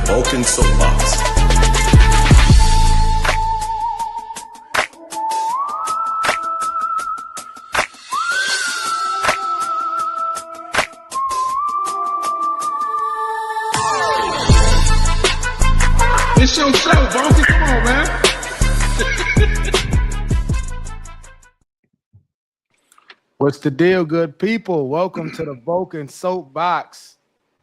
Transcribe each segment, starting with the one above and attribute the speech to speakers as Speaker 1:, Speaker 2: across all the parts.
Speaker 1: Vulcan Soapbox.
Speaker 2: It's your show, Vulcan. Come on, man.
Speaker 3: What's the deal, good people? Welcome to the Vulcan Soapbox.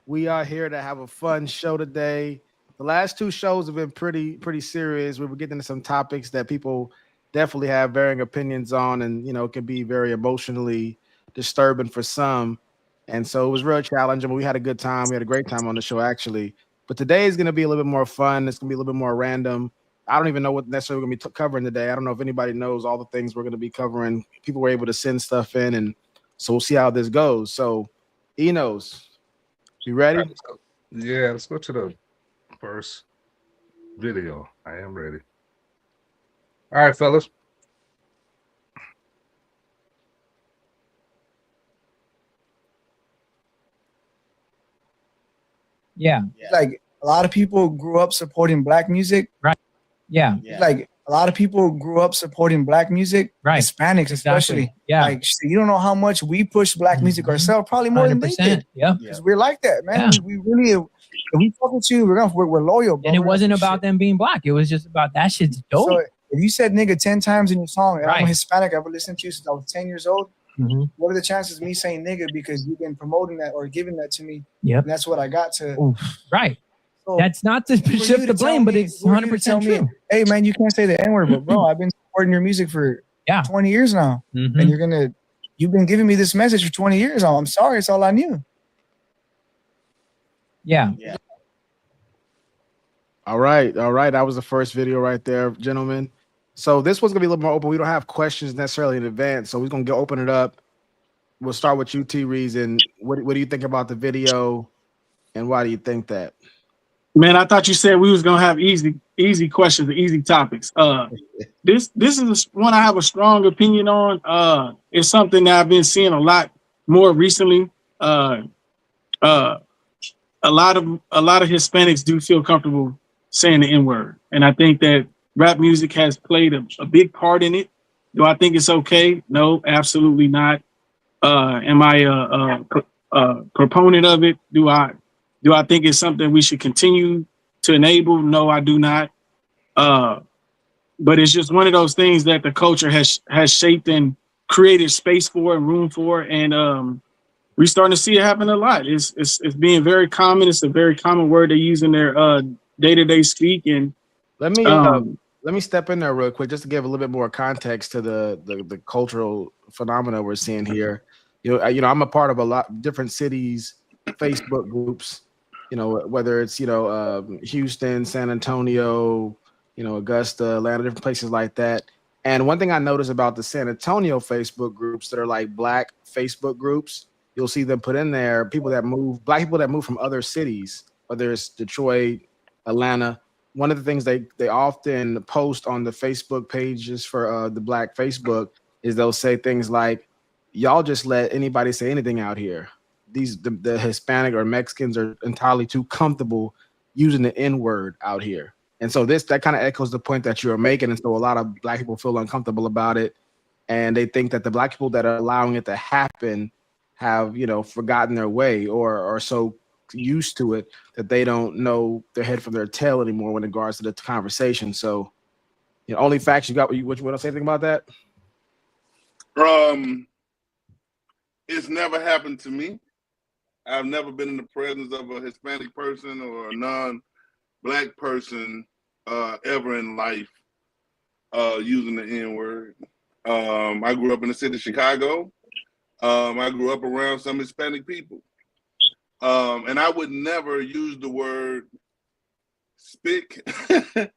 Speaker 3: We are here to have a fun show today. The last two shows have been pretty serious. We were getting into some topics that people definitely have varying opinions on, and it can be very emotionally disturbing for some. And so it was real challenging, but we had a good time. We had a great time on the show, actually. But today is going to be a little bit more fun. It's going to be a little bit more random. I don't even know what necessarily we're going to be covering today. I don't know if anybody knows all the things we're going to be covering. People were able to send stuff in, and so we'll see how this goes. So, Enos, you ready?
Speaker 2: Yeah, let's go to the first video. I am ready. All right, fellas.
Speaker 4: Yeah.
Speaker 5: Like a lot of people grew up supporting black music.
Speaker 4: Right. Yeah.
Speaker 5: Like a lot of people grew up supporting black music.
Speaker 4: Right.
Speaker 5: Hispanics especially.
Speaker 4: Exactly. Yeah.
Speaker 5: Like you don't know how much we push black music ourselves, probably more than they did.
Speaker 4: Yeah.
Speaker 5: Because we're like that, man.
Speaker 4: Yeah.
Speaker 5: We really, if we fuck with you, we're loyal, bro.
Speaker 4: And it wasn't about them being black. It was just about that shit's dope.
Speaker 5: So if you said nigga 10 times in your song, and
Speaker 4: Right.
Speaker 5: I'm Hispanic, I've listened to you since I was 10 years old.
Speaker 4: Mm-hmm.
Speaker 5: What are the chances of me saying nigga because you've been promoting that or giving that to me?
Speaker 4: Yep.
Speaker 5: And that's what I got to.
Speaker 4: Oof. Right.
Speaker 5: So
Speaker 4: That's not to
Speaker 5: for you
Speaker 4: shift the
Speaker 5: to tell
Speaker 4: blame, but
Speaker 5: me-
Speaker 4: it's
Speaker 5: for you to
Speaker 4: 100%
Speaker 5: tell me,
Speaker 4: true.
Speaker 5: hey man, you can't say the N-word, but bro, I've been supporting your music for 20 years now.
Speaker 4: Mhm.
Speaker 5: And you've been giving me this message for 20 years now. I'm sorry, it's all I knew.
Speaker 4: Yeah.
Speaker 3: All right. That was the first video right there, gentlemen. So this one's gonna be a little more open. We don't have questions necessarily in advance, so we're gonna open it up. We'll start with you, T-Reason. What do you think about the video, and why do you think that?
Speaker 6: Man, I thought you said we was gonna have easy questions, easy topics. This is one I have a strong opinion on. It's something that I've been seeing a lot more recently. A lot of Hispanics do feel comfortable saying the N-word, and I think that rap music has played a big part in it. Do I think it's okay? No, absolutely not. Am I a proponent of it? Do I think it's something we should continue to enable? No, I do not. But it's just one of those things that the culture has shaped and created space for and room for, and we're starting to see it happen a lot. It's being very common. It's a very common word they use in their day-to-day speak. And
Speaker 3: Let me step in there real quick just to give a little bit more context to the cultural phenomena we're seeing here. I'm a part of a lot of different cities, Facebook groups. Whether it's Houston, San Antonio, Augusta, Atlanta, different places like that. And one thing I noticed about the San Antonio Facebook groups that are like black Facebook groups, you'll see them put in there black people that move from other cities, whether it's Detroit, Atlanta. One of the things they often post on the Facebook pages for the black Facebook is they'll say things like, y'all just let anybody say anything out here. The Hispanic or Mexicans are entirely too comfortable using the N-word out here. And so that kind of echoes the point that you're making. And so a lot of black people feel uncomfortable about it. And they think that the black people that are allowing it to happen have, forgotten their way or are so used to it that they don't know their head from their tail anymore when it regards to the conversation. So, only facts you got. What you want to say anything about that?
Speaker 7: It's never happened to me. I've never been in the presence of a Hispanic person or a non-black person ever in life using the N-word. I grew up in the city of Chicago. I grew up around some Hispanic people. And I would never use the word spick to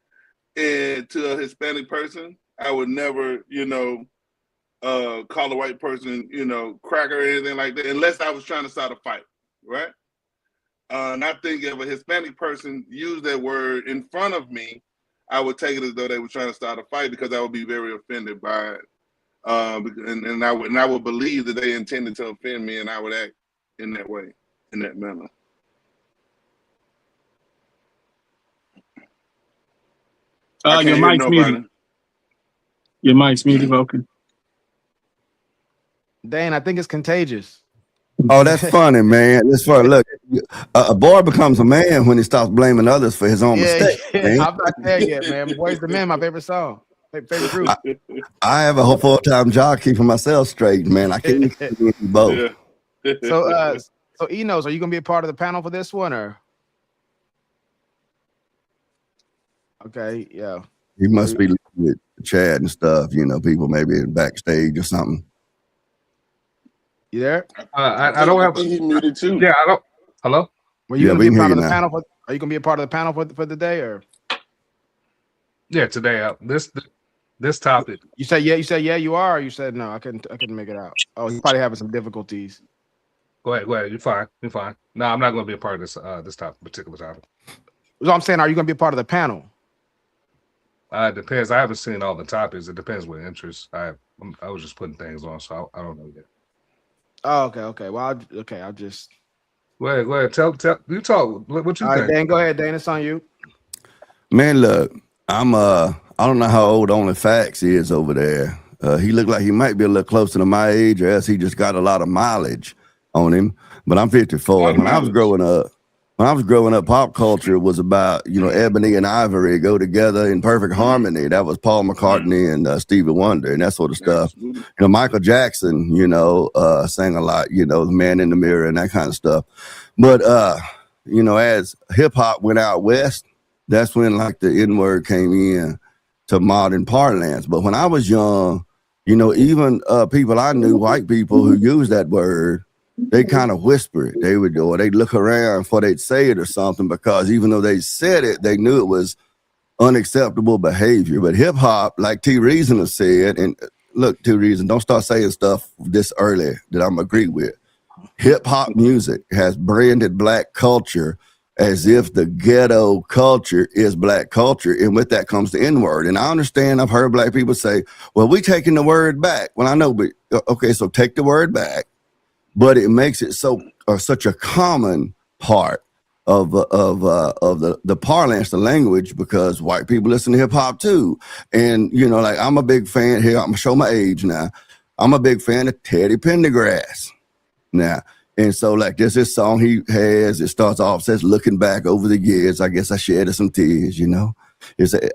Speaker 7: a Hispanic person. I would never, call a white person, cracker or anything like that, unless I was trying to start a fight, right? And I think if a Hispanic person used that word in front of me, I would take it as though they were trying to start a fight because I would be very offended by it. And I would believe that they intended to offend me, and I would act in that way, in that manner. I
Speaker 6: Your
Speaker 7: can't hear
Speaker 6: mic's
Speaker 7: nobody.
Speaker 6: muted. Your mic's muted, Vulcan.
Speaker 3: Dane, I think it's contagious.
Speaker 1: Oh, that's funny, man. That's funny. Look, a boy becomes a man when he stops blaming others for his own mistakes. Man.
Speaker 3: I'm not there yet, man. Boys the Men, my favorite song, favorite group.
Speaker 1: I have a whole full-time job keeping myself straight, man. I can't do both.
Speaker 7: Yeah.
Speaker 3: So Enos, are you gonna be a part of the panel for this one, or? Okay, yeah.
Speaker 1: He must be with Chad and stuff. You know, people maybe backstage or something.
Speaker 3: You there?
Speaker 2: I don't have.
Speaker 7: He muted too.
Speaker 2: Yeah, I don't. Hello.
Speaker 3: Were you
Speaker 1: Yeah,
Speaker 3: gonna
Speaker 1: we
Speaker 3: be a
Speaker 1: can
Speaker 3: part
Speaker 1: hear
Speaker 3: of the
Speaker 1: you now.
Speaker 3: panel? Are you gonna be a part of the panel for the day, or?
Speaker 2: Yeah, today. This topic.
Speaker 3: You said yeah. You said yeah. You are. Or you said no. I couldn't make it out. Oh, you're probably having some difficulties.
Speaker 2: Go ahead. You're fine. No, I'm not going to be a part of this this particular topic.
Speaker 3: So I'm saying, are you gonna be a part of the panel?
Speaker 2: It depends. I haven't seen all the topics. It depends what interest. I was just putting things on, so I don't know yet.
Speaker 3: Oh, okay. Well, I'll just.
Speaker 2: Go ahead. Tell you talk. What you
Speaker 3: All right,
Speaker 2: think?
Speaker 3: Dan. Go ahead, Dan. It's on you.
Speaker 1: Man, look, I don't know how old Only Facts is over there. He looked like he might be a little closer to my age, or else he just got a lot of mileage on him. But I'm 54. When I was growing up, pop culture was about, ebony and ivory go together in perfect harmony. That was Paul McCartney and Stevie Wonder and that sort of stuff. Michael Jackson, sang a lot, the Man in the Mirror and that kind of stuff. But, as hip hop went out west, that's when like the N-word came in to modern parlance. But when I was young, even people I knew, white people who used that word, they kind of whisper it. They would, or they'd look around before they'd say it or something, because even though they said it, they knew it was unacceptable behavior. But hip hop, like T Reason has said, and look, T Reason, don't start saying stuff this early that I'm agree with. Hip hop music has branded black culture as if the ghetto culture is black culture. And with that comes the N-word. And I understand, I've heard black people say, well, we taking the word back. Well, I know, but okay, so take the word back. But it makes it such a common part of the parlance, the language, because white people listen to hip hop too. And like I'm a big fan here. I'm gonna show my age now. I'm a big fan of Teddy Pendergrass now. And so like there's this song he has. It starts off says, "Looking back over the years, I guess I shed some tears."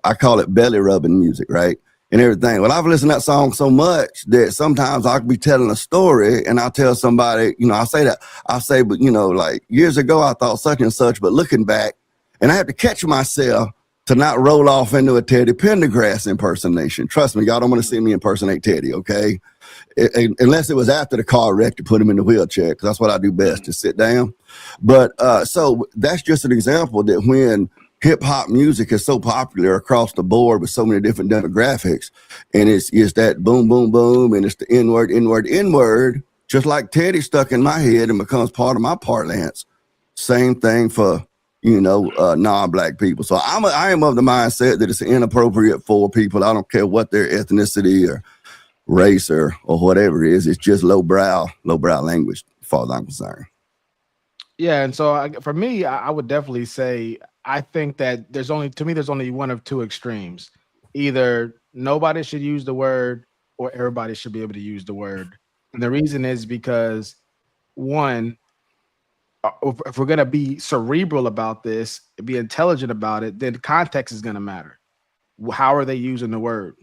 Speaker 1: I call it belly rubbing music, right? And everything. Well, I've listened to that song so much that sometimes I'll be telling a story and I'll tell somebody, I'll say, but like years ago, I thought such and such, but looking back, and I have to catch myself to not roll off into a Teddy Pendergrass impersonation. Trust me, y'all don't want to see me impersonate Teddy, okay? Unless it was after the car wreck to put him in the wheelchair, because that's what I do best, to sit down. But so that's just an example that when hip hop music is so popular across the board with so many different demographics, and it's that boom, boom, boom, and it's the N-word, N-word, N-word, just like Teddy stuck in my head and becomes part of my parlance. Same thing for, non-black people. So I am of the mindset that it's inappropriate for people. I don't care what their ethnicity or race or whatever it is. It's just lowbrow language, as far as I'm concerned.
Speaker 3: Yeah, and so for me, I would definitely say I think that there's only one of two extremes. Either nobody should use the word or everybody should be able to use the word. And the reason is because, one, if we're going to be cerebral about this, be intelligent about it, then context is going to matter. How are they using the word?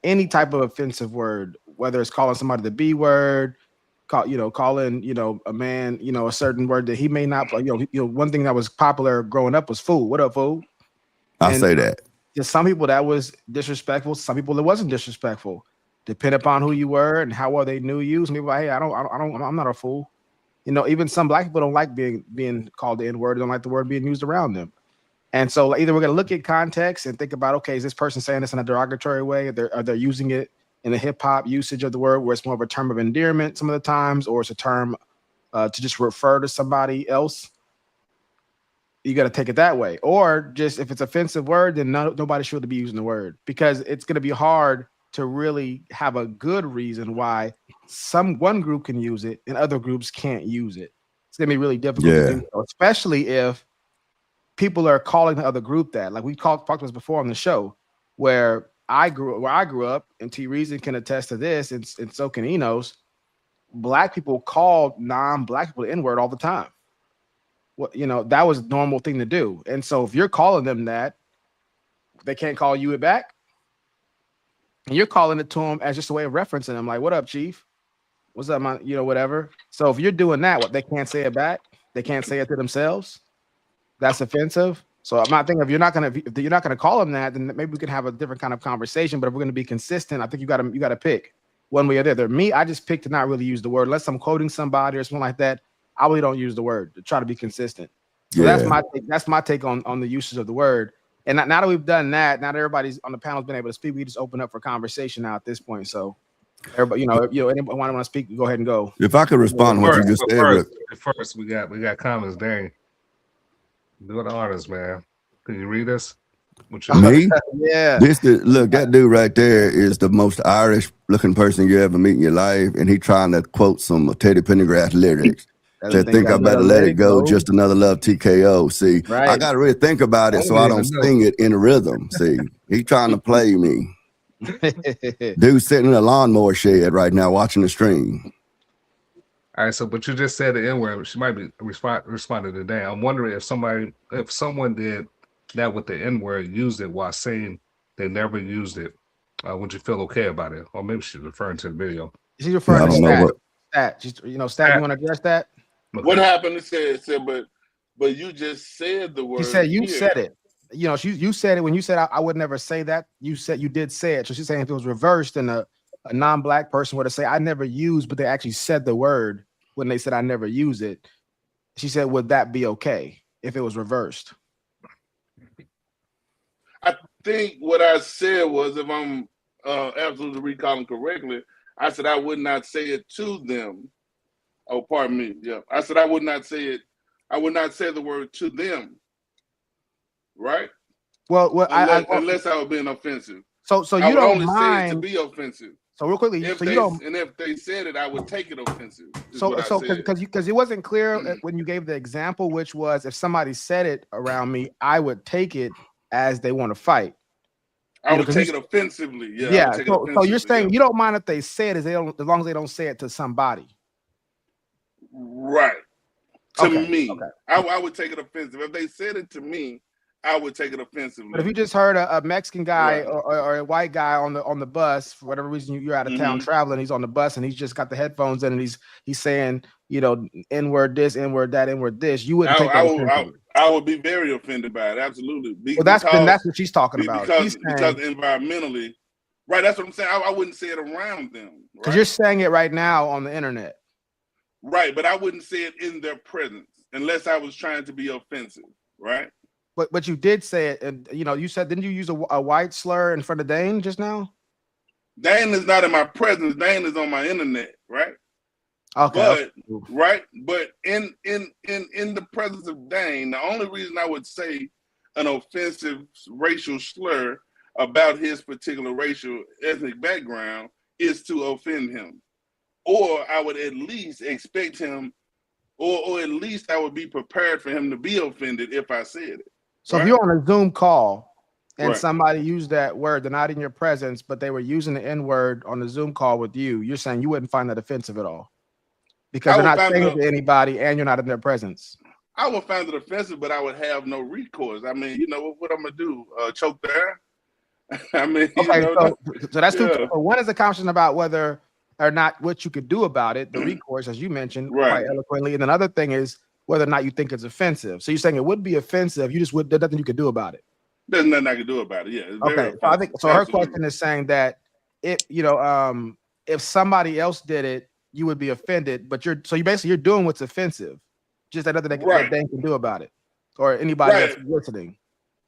Speaker 3: Any type of offensive word, whether it's calling somebody the B word, calling, a man, a certain word that he may not, one thing that was popular growing up was fool. What up, fool?
Speaker 1: I'll say that.
Speaker 3: To some people that was disrespectful. Some people it wasn't disrespectful. Depend upon who you were and how well they knew you. Some people, hey, I'm not a fool. Even some black people don't like being called the N-word. They don't like the word being used around them. And so either we're going to look at context and think about, okay, is this person saying this in a derogatory way? Are they using it in the hip hop usage of the word where it's more of a term of endearment some of the times, or it's a term to just refer to somebody else? You got to take it that way. Or just if it's offensive word, then nobody should be using the word, because it's going to be hard to really have a good reason why one group can use it and other groups can't use it. It's going to be really difficult to do, especially if people are calling the other group that. Like we talked about this before on the show, where I grew up, and T Reason can attest to this, and so can Enos. Black people call non-black people the N-word all the time. Well, that was a normal thing to do. And so if you're calling them that, they can't call you it back. And you're calling it to them as just a way of referencing them. Like, what up, Chief? What's up, man? Whatever. So if you're doing that, what, they can't say it back? They can't say it to themselves? That's offensive. So I'm not thinking if you're not gonna call them that, then maybe we can have a different kind of conversation. But if we're gonna be consistent, I think you gotta pick one way or the other. Me, I just picked to not really use the word unless I'm quoting somebody or something like that. I really don't use the word to try to be consistent. So that's my take on the usage of the word. And now that we've done that, now that everybody's on the panel's been able to speak, we just open up for conversation now at this point. So everybody, anybody want to speak, go ahead and go.
Speaker 1: If I could respond to what you just said.
Speaker 2: First, we got comments. Dang, do the honors, man. Can you read this?
Speaker 1: Me?
Speaker 3: Yeah.
Speaker 1: Look, that dude right there is the most Irish looking person you ever meet in your life, and he trying to quote some Teddy Pendergrass lyrics. I think I better let it go. Just another love TKO. See, right. I got to really think about it so I don't sing it in a rhythm. See, he trying to play me. Dude sitting in a lawnmower shed right now watching the stream.
Speaker 2: All right, but you just said the N-word. She might be responding to that. I'm wondering if someone did that with the N-word, used it while saying they never used it, would you feel okay about it? Or maybe she's referring to the video.
Speaker 3: She's referring to Stat. Stat, you want to address that?
Speaker 7: Okay. What happened? It said, but you just said the word.
Speaker 3: She said you said it. You said it when you said I would never say that. You said you did say it. So she's saying if it was reversed and a non-black person were to say I never used, but they actually said the word when they said I never use it. She said, would that be okay if it was reversed?
Speaker 7: I think what I said was, if I'm absolutely recalling correctly, I said I would not say it to them. Oh, pardon me. Yeah, I said I would not say it. I would not say the word to them. Right.
Speaker 3: Well,
Speaker 7: unless I was being offensive.
Speaker 3: So you don't
Speaker 7: only
Speaker 3: mind
Speaker 7: say it to be offensive.
Speaker 3: So real quickly,
Speaker 7: if they said it, I would take it offensive.
Speaker 3: So because it wasn't clear when you gave the example, which was if somebody said it around me, I would take it as they want to fight.
Speaker 7: I would take it offensively. Yeah.
Speaker 3: Yeah. So you're saying you don't mind if they say it as long as they don't say it to somebody.
Speaker 7: Right. To me. Okay. I would take it offensive. If they said it to me, I would take it offensively.
Speaker 3: But if you just heard a Mexican guy or a white guy on the bus, for whatever reason you're out of town traveling, he's on the bus and he's just got the headphones in and he's saying, N-word this, N-word that, N-word this, you wouldn't take that
Speaker 7: I would be very offended by it, absolutely.
Speaker 3: Well, that's what she's talking about.
Speaker 7: Because environmentally, right, that's what I'm saying. I wouldn't say it around them.
Speaker 3: Because you're saying it right now on the internet.
Speaker 7: Right, but I wouldn't say it in their presence unless I was trying to be offensive, right?
Speaker 3: But you did say it, and you said, didn't you use a white slur in front of Dane just now?
Speaker 7: Dane is not in my presence. Dane is on my internet, right?
Speaker 3: Okay.
Speaker 7: But in the presence of Dane, the only reason I would say an offensive racial slur about his particular racial ethnic background is to offend him, or I would at least expect him, or at least I would be prepared for him to be offended if I said it.
Speaker 3: So if you're on a Zoom call and somebody used that word, they're not in your presence, but they were using the N-word on the Zoom call with you, you're saying you wouldn't find that offensive at all because they're not saying it to anybody and you're not in their presence.
Speaker 7: I would find it offensive, but I would have no recourse. I mean, what I'm gonna do? Choke there? I mean,
Speaker 3: so that's two. So one is a conversation about whether or not what you could do about it, the recourse, as you mentioned quite eloquently, and another thing is whether or not you think it's offensive. So you're saying it would be offensive. You just there's nothing you could do about it.
Speaker 7: There's nothing I can do about it. Yeah. It's
Speaker 3: okay. So I think so. Her question is saying that if somebody else did it, you would be offended. But you're doing what's offensive. Just that nothing that they can do about it, or anybody that's listening.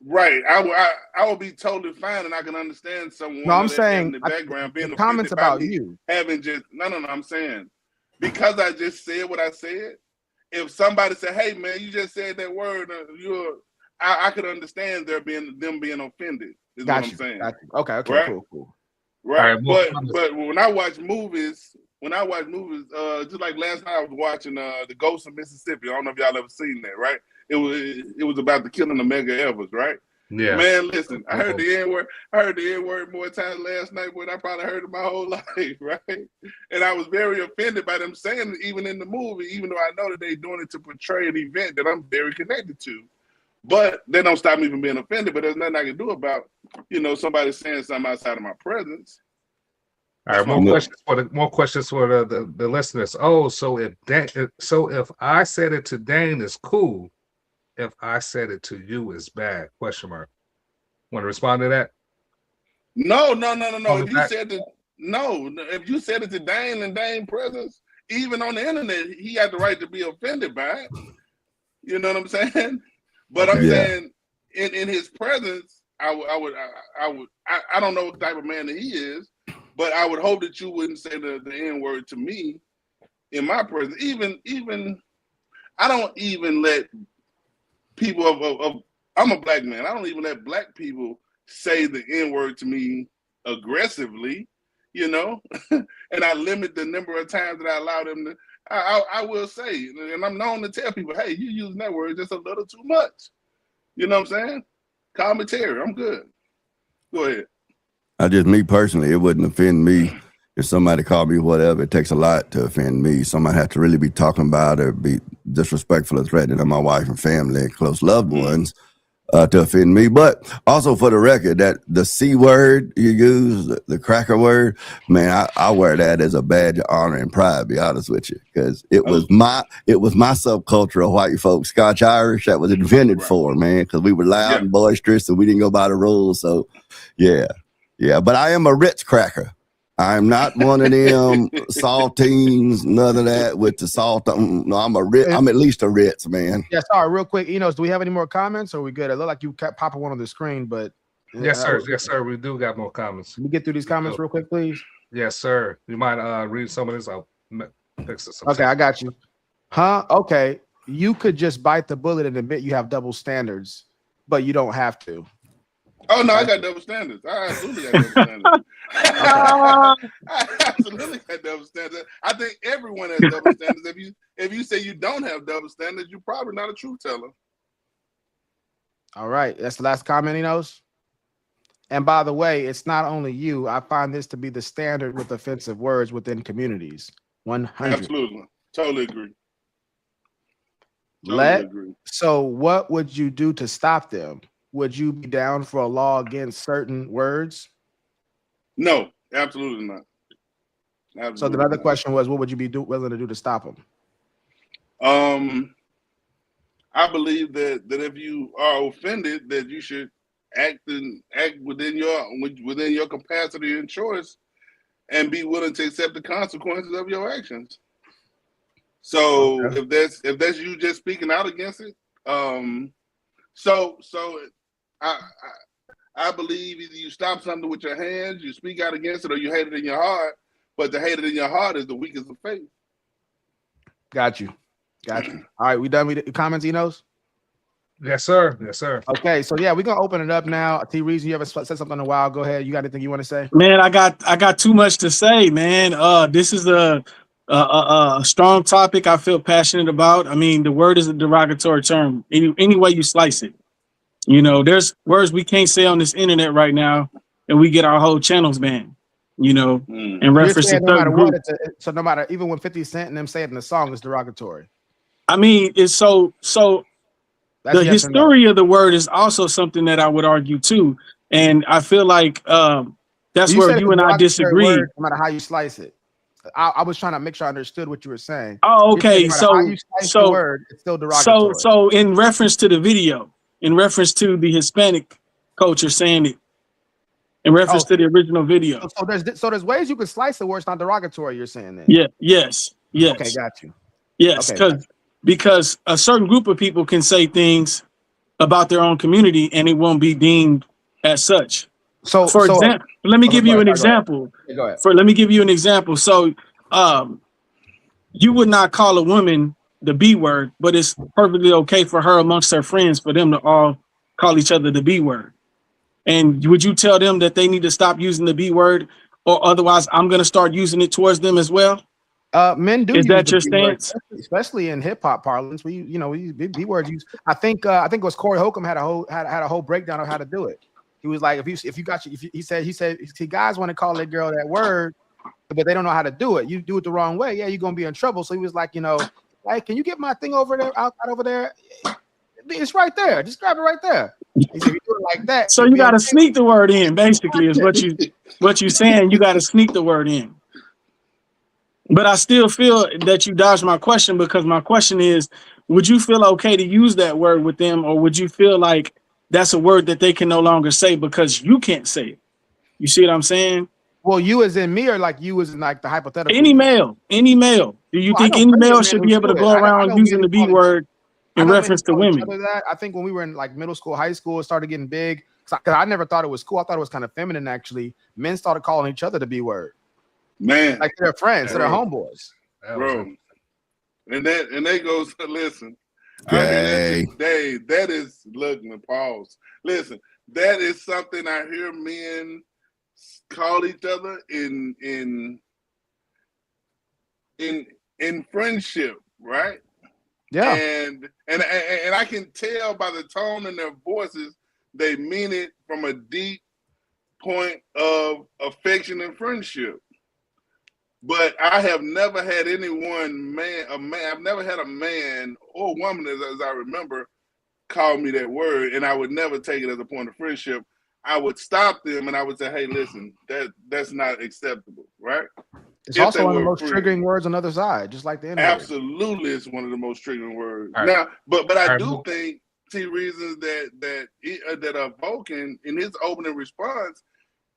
Speaker 7: Right. I would be totally fine, and I can understand someone.
Speaker 3: No, I'm saying
Speaker 7: in the background being
Speaker 3: comments about you
Speaker 7: having just no. I'm saying because I just said what I said. If somebody said, "Hey, man, you just said that word," I could understand them being offended. What I'm saying.
Speaker 3: Okay. Right?
Speaker 7: Cool. Right. But when I watch movies, when I watch movies, just like last night I was watching The Ghost of Mississippi. I don't know if y'all ever seen that, right? It was about the killing of Medgar Evers, right?
Speaker 2: Yeah.
Speaker 7: Man, listen, I heard the N-word. I heard the N-word more times last night than I probably heard it my whole life, right? And I was very offended by them saying it even in the movie, even though I know that they're doing it to portray an event that I'm very connected to. But they don't stop me from being offended, but there's nothing I can do about, somebody saying something outside of my presence.
Speaker 2: All right, more questions for the listeners. Oh, so if I said it to Dane is cool, if I said it to you is bad? Question mark. Want to respond to that?
Speaker 7: No. If you said it to Dane in Dane's presence, even on the internet, he had the right to be offended by it. You know what I'm saying? But I'm saying in his presence, I don't know what type of man that he is. But I would hope that you wouldn't say the N-word to me in my presence. Even I don't even let people I'm a black man. I don't even let black people say the N-word to me aggressively, and I limit the number of times that I allow them to. I will say, and I'm known to tell people, hey, you using that word just a little too much. You know what I'm saying? Call me Terry. I'm good. Go ahead.
Speaker 1: Me personally, it wouldn't offend me if somebody called me whatever. It takes a lot to offend me. Somebody has to really be talking about or be disrespectful or threatening my wife and family and close loved ones to offend me. But also for the record, that the C word you use, the cracker word, man, I wear that as a badge of honor and pride, to be honest with you, because it was my subculture of white folks, Scotch Irish, that was invented for, man, because we were loud and boisterous and we didn't go by the rules. So, yeah, but I am a Ritz cracker. I'm not one of them saltines, none of that with the salt. No, I'm at least a Ritz, man.
Speaker 3: Yeah, sorry, real quick. Enos, do we have any more comments? Or are we good? It looked like you kept popping one on the screen, but
Speaker 2: yes, sir. We do got more comments.
Speaker 3: Can we get through these comments real quick, please?
Speaker 2: Yes, sir. You might read some of this? I'll fix this.
Speaker 3: Okay, I got you. Huh? Okay. You could just bite the bullet and admit you have double standards, but you don't have to.
Speaker 7: Oh no, I got double standards. I absolutely got double standards. I absolutely got double standards. I think everyone has double standards. If you say you don't have double standards, you're probably not a truth teller.
Speaker 3: All right, that's the last comment he knows. And by the way, it's not only you. I find this to be the standard with offensive words within communities. 100.
Speaker 7: Absolutely, totally agree.
Speaker 3: So, what would you do to stop them? Would you be down for a law against certain words?
Speaker 7: No, absolutely not. Absolutely
Speaker 3: so the other question was, what would you be willing to do to stop them?
Speaker 7: I believe that if you are offended, that you should act within your capacity and choice, and be willing to accept the consequences of your actions. So if that's you just speaking out against it, I believe either you stop something with your hands, you speak out against it, or you hate it in your heart. But to hate it in your heart is the weakest of faith.
Speaker 3: Got you. All right, we done with the comments, Enos?
Speaker 2: Yes, sir.
Speaker 3: Okay, so yeah, we're gonna open it up now. T. Reason, you haven't said something in a while. Go ahead. You got anything you want to say?
Speaker 6: Man, I got too much to say, man. This is a strong topic I feel passionate about. I mean, the word is a derogatory term. Any way you slice it. There's words we can't say on this internet right now, and we get our whole channels banned. In reference to
Speaker 3: no matter what, so no matter, even when 50 Cent and them say it in the song, it's derogatory.
Speaker 6: I mean, it's so the history of the word is also something that I would argue too, and I feel like that's where you and I disagree.
Speaker 3: No matter how you slice it, I was trying to make sure I understood what you were saying.
Speaker 6: Oh, okay.
Speaker 3: The word, it's still derogatory.
Speaker 6: So in reference to the video, in reference to the Hispanic culture saying it, in reference to the original video.
Speaker 3: So there's ways you can slice the word. It's not derogatory. You're saying that?
Speaker 6: Yeah. Yes.
Speaker 3: Okay, got you.
Speaker 6: Yes, because a certain group of people can say things about their own community and it won't be deemed as such. So, for example, let me give you an example.
Speaker 3: Go ahead.
Speaker 6: Let me give you an example. So, you would not call a woman the B word, but it's perfectly okay for her amongst her friends for them to all call each other the B word. And would you tell them that they need to stop using the B word, or otherwise I'm going to start using it towards them as well?
Speaker 3: Men do
Speaker 6: Is
Speaker 3: use
Speaker 6: that
Speaker 3: the
Speaker 6: your
Speaker 3: B word,
Speaker 6: stance?
Speaker 3: especially in hip hop parlance. We use B words. I think it was Corey Holcomb had a whole breakdown of how to do it. He was like, he said guys want to call that girl that word, but they don't know how to do it. You do it the wrong way, yeah, you're gonna be in trouble. So he was like, like, can you get my thing over there, out over there? It's right there. Just grab it right there. He said, if you do it like that,
Speaker 6: So you got to sneak the word in. Basically, is what you saying. You got to sneak the word in. But I still feel that you dodged my question, because my question is, would you feel okay to use that word with them, or would you feel like that's a word that they can no longer say because you can't say it? You see what I'm saying?
Speaker 3: Well, you as in me, or like you as in like the hypothetical?
Speaker 6: Any male. Do you think any male should be able to go around using the B word in reference to women?
Speaker 3: I think when we were in like middle school, high school, it started getting big. Because I never thought it was cool. I thought it was kind of feminine, actually. Men started calling each other the B word.
Speaker 7: Man.
Speaker 3: Like they're friends, they're homeboys.
Speaker 7: Bro. And that goes, listen.
Speaker 1: Gay.
Speaker 7: That is, look, pause. Listen, that is something I hear men call each other in friendship, right?
Speaker 3: Yeah.
Speaker 7: And I can tell by the tone in their voices, they mean it from a deep point of affection and friendship. But I have never had I've never had a man or woman, as I remember, call me that word, and I would never take it as a point of friendship. I would stop them and I would say, hey, listen, that's not acceptable, right?
Speaker 3: It's also one of the most triggering words on the other side, just like the N-word.
Speaker 7: Absolutely, it's one of the most triggering words.
Speaker 2: Right.
Speaker 7: Now, but I do think, reasons that Vulcan, in his opening response,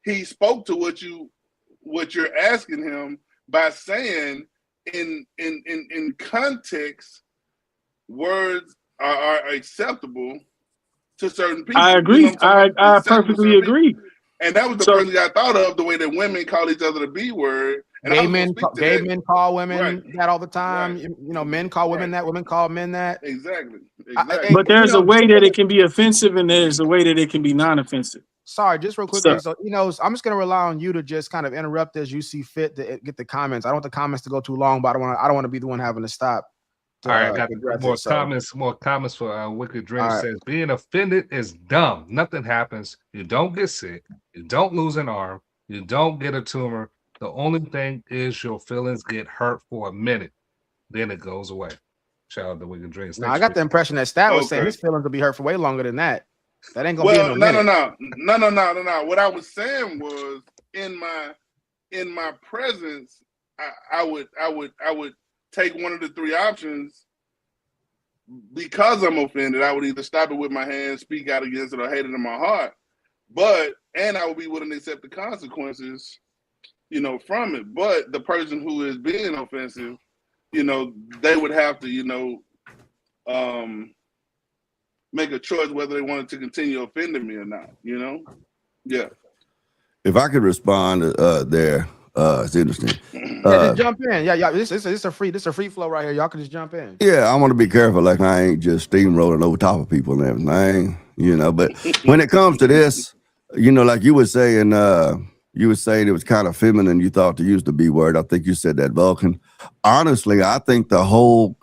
Speaker 7: he spoke to what you're asking him by saying in context, words are acceptable to certain people.
Speaker 6: I agree.
Speaker 7: You know
Speaker 6: I perfectly agree.
Speaker 7: And that was the first thing I thought of, the way that women call each other the B word. And
Speaker 3: gay men call women that all the time.
Speaker 7: Right.
Speaker 3: Men call women that, women call men that.
Speaker 7: Exactly.
Speaker 6: But there's a way that it can be offensive, and there's a way that it can be non-offensive.
Speaker 3: Sorry, just real quickly. So, I'm just gonna rely on you to just kind of interrupt as you see fit to get the comments. I don't want the comments to go too long, but I don't want to be the one having to stop.
Speaker 2: All right, got more comments for Wicked Dream. Says being offended is dumb. Nothing happens. You don't get sick. You don't lose an arm. You don't get a tumor. The only thing is your feelings get hurt for a minute, then it goes away. Shout out to Wicked Dreams.
Speaker 3: No, I got the impression that Stat was saying his feelings will be hurt for way longer than that. That ain't gonna be in
Speaker 7: no. What I was saying was, in my presence, I would take one of the three options. Because I'm offended, I would either stop it with my hands, speak out against it, or hate it in my heart. And I would be willing to accept the consequences, from it. But the person who is being offensive, they would have to, make a choice whether they wanted to continue offending me or not, Yeah.
Speaker 1: If I could respond there, it's interesting.
Speaker 3: Just jump in. Yeah. This is a free flow right here. Y'all can just jump in.
Speaker 1: Yeah, I want to be careful, like I ain't just steamrolling over top of people and everything, But when it comes to this, like you were saying it was kind of feminine. You thought to use the B word. I think you said that, Vulcan. Honestly, I think the whole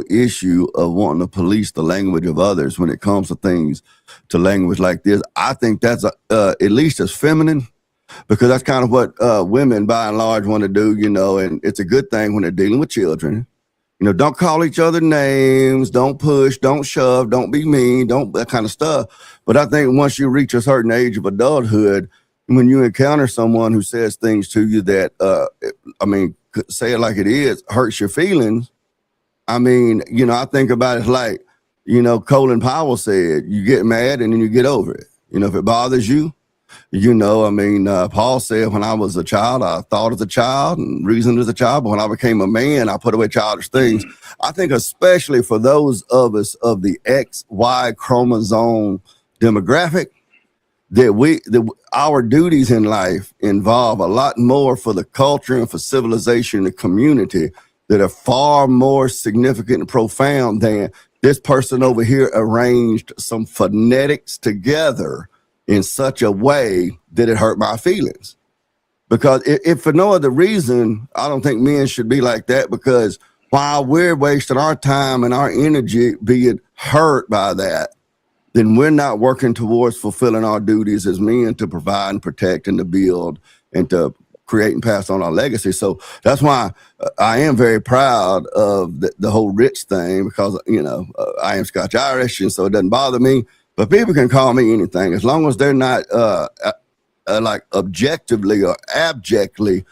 Speaker 1: issue of wanting to police the language of others when it comes to things, to language like this, I think that's at least as feminine, because that's kind of what women by and large want to do, and it's a good thing when they're dealing with children. Don't call each other names, don't push, don't shove, don't be mean, don't that kind of stuff. But I think once you reach a certain age of adulthood, when you encounter someone who says things to you that, say it like it is, hurts your feelings, I think about it like, Colin Powell said, you get mad and then you get over it. If it bothers you, Paul said, when I was a child, I thought as a child and reasoned as a child. But when I became a man, I put away childish things. I think especially for those of us of the XY chromosome demographic, that our duties in life involve a lot more for the culture and for civilization and the community that are far more significant and profound than this person over here arranged some phonetics together in such a way that it hurt my feelings. Because if for no other reason, I don't think men should be like that, because while we're wasting our time and our energy being hurt by that, then we're not working towards fulfilling our duties as men to provide and protect and to build and to create and pass on our legacy. So that's why I am very proud of the whole rich thing, because, I am Scotch Irish, and so it doesn't bother me. But people can call me anything as long as they're not like objectively or abjectly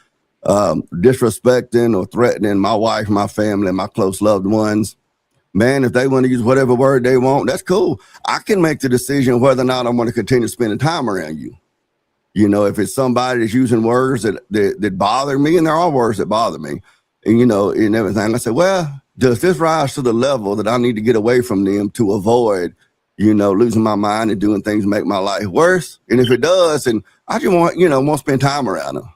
Speaker 1: disrespecting or threatening my wife, my family, my close loved ones. Man, if they want to use whatever word they want, that's cool. I can make the decision whether or not I'm going to continue spending time around you. If it's somebody that's using words that bother me, and there are words that bother me, and and everything, I say, well, does this rise to the level that I need to get away from them to avoid, losing my mind and doing things to make my life worse? And if it does, and I just want to spend time around them.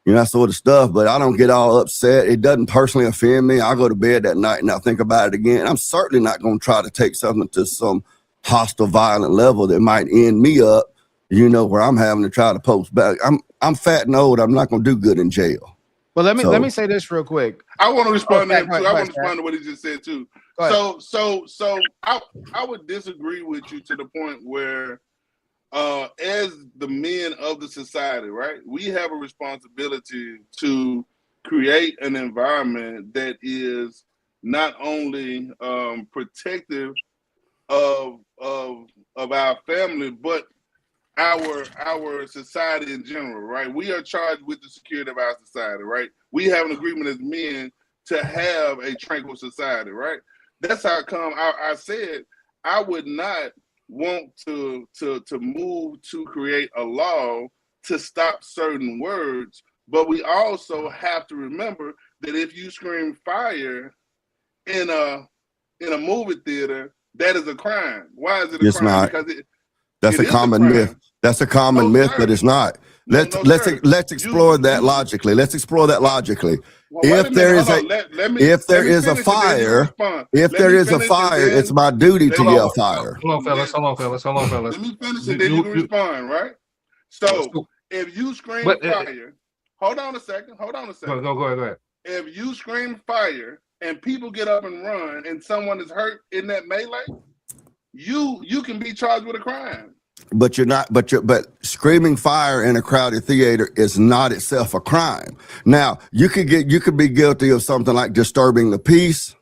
Speaker 1: That sort of stuff, but I don't get all upset. It doesn't personally offend me. I go to bed that night and I think about it again. I'm certainly not going to try to take something to some hostile, violent level that might end me up, where I'm having to try to post back. I'm fat and old. I'm not going to do good in jail.
Speaker 3: Well, let me say this real quick.
Speaker 7: I want to respond to him too. I want to respond to what he just said too. So I would disagree with you to the point where, as the men of the society, right, we have a responsibility to create an environment that is not only protective of our family, but our society in general, right? We are charged with the security of our society, right? We have an agreement as men to have a tranquil society, right? That's how it come. I said I would not want to move to create a law to stop certain words, but we also have to remember that if you scream fire in a movie theater, that is a crime. Why is it a crime?
Speaker 1: Not.
Speaker 7: Because
Speaker 1: that's a common myth. That's a common myth, but it's not. Let's explore that logically. Let's explore that logically. Well, if there is a fire, it's my duty to yell fire.
Speaker 2: Hold on, fellas.
Speaker 7: Let me finish and then you can respond, right? So if you scream fire, hold on a second.
Speaker 2: Go ahead.
Speaker 7: If you scream fire and people get up and run and someone is hurt in that melee, you can be charged with a crime.
Speaker 1: But but screaming fire in a crowded theater is not itself a crime. Now, you could be guilty of something like disturbing the peace,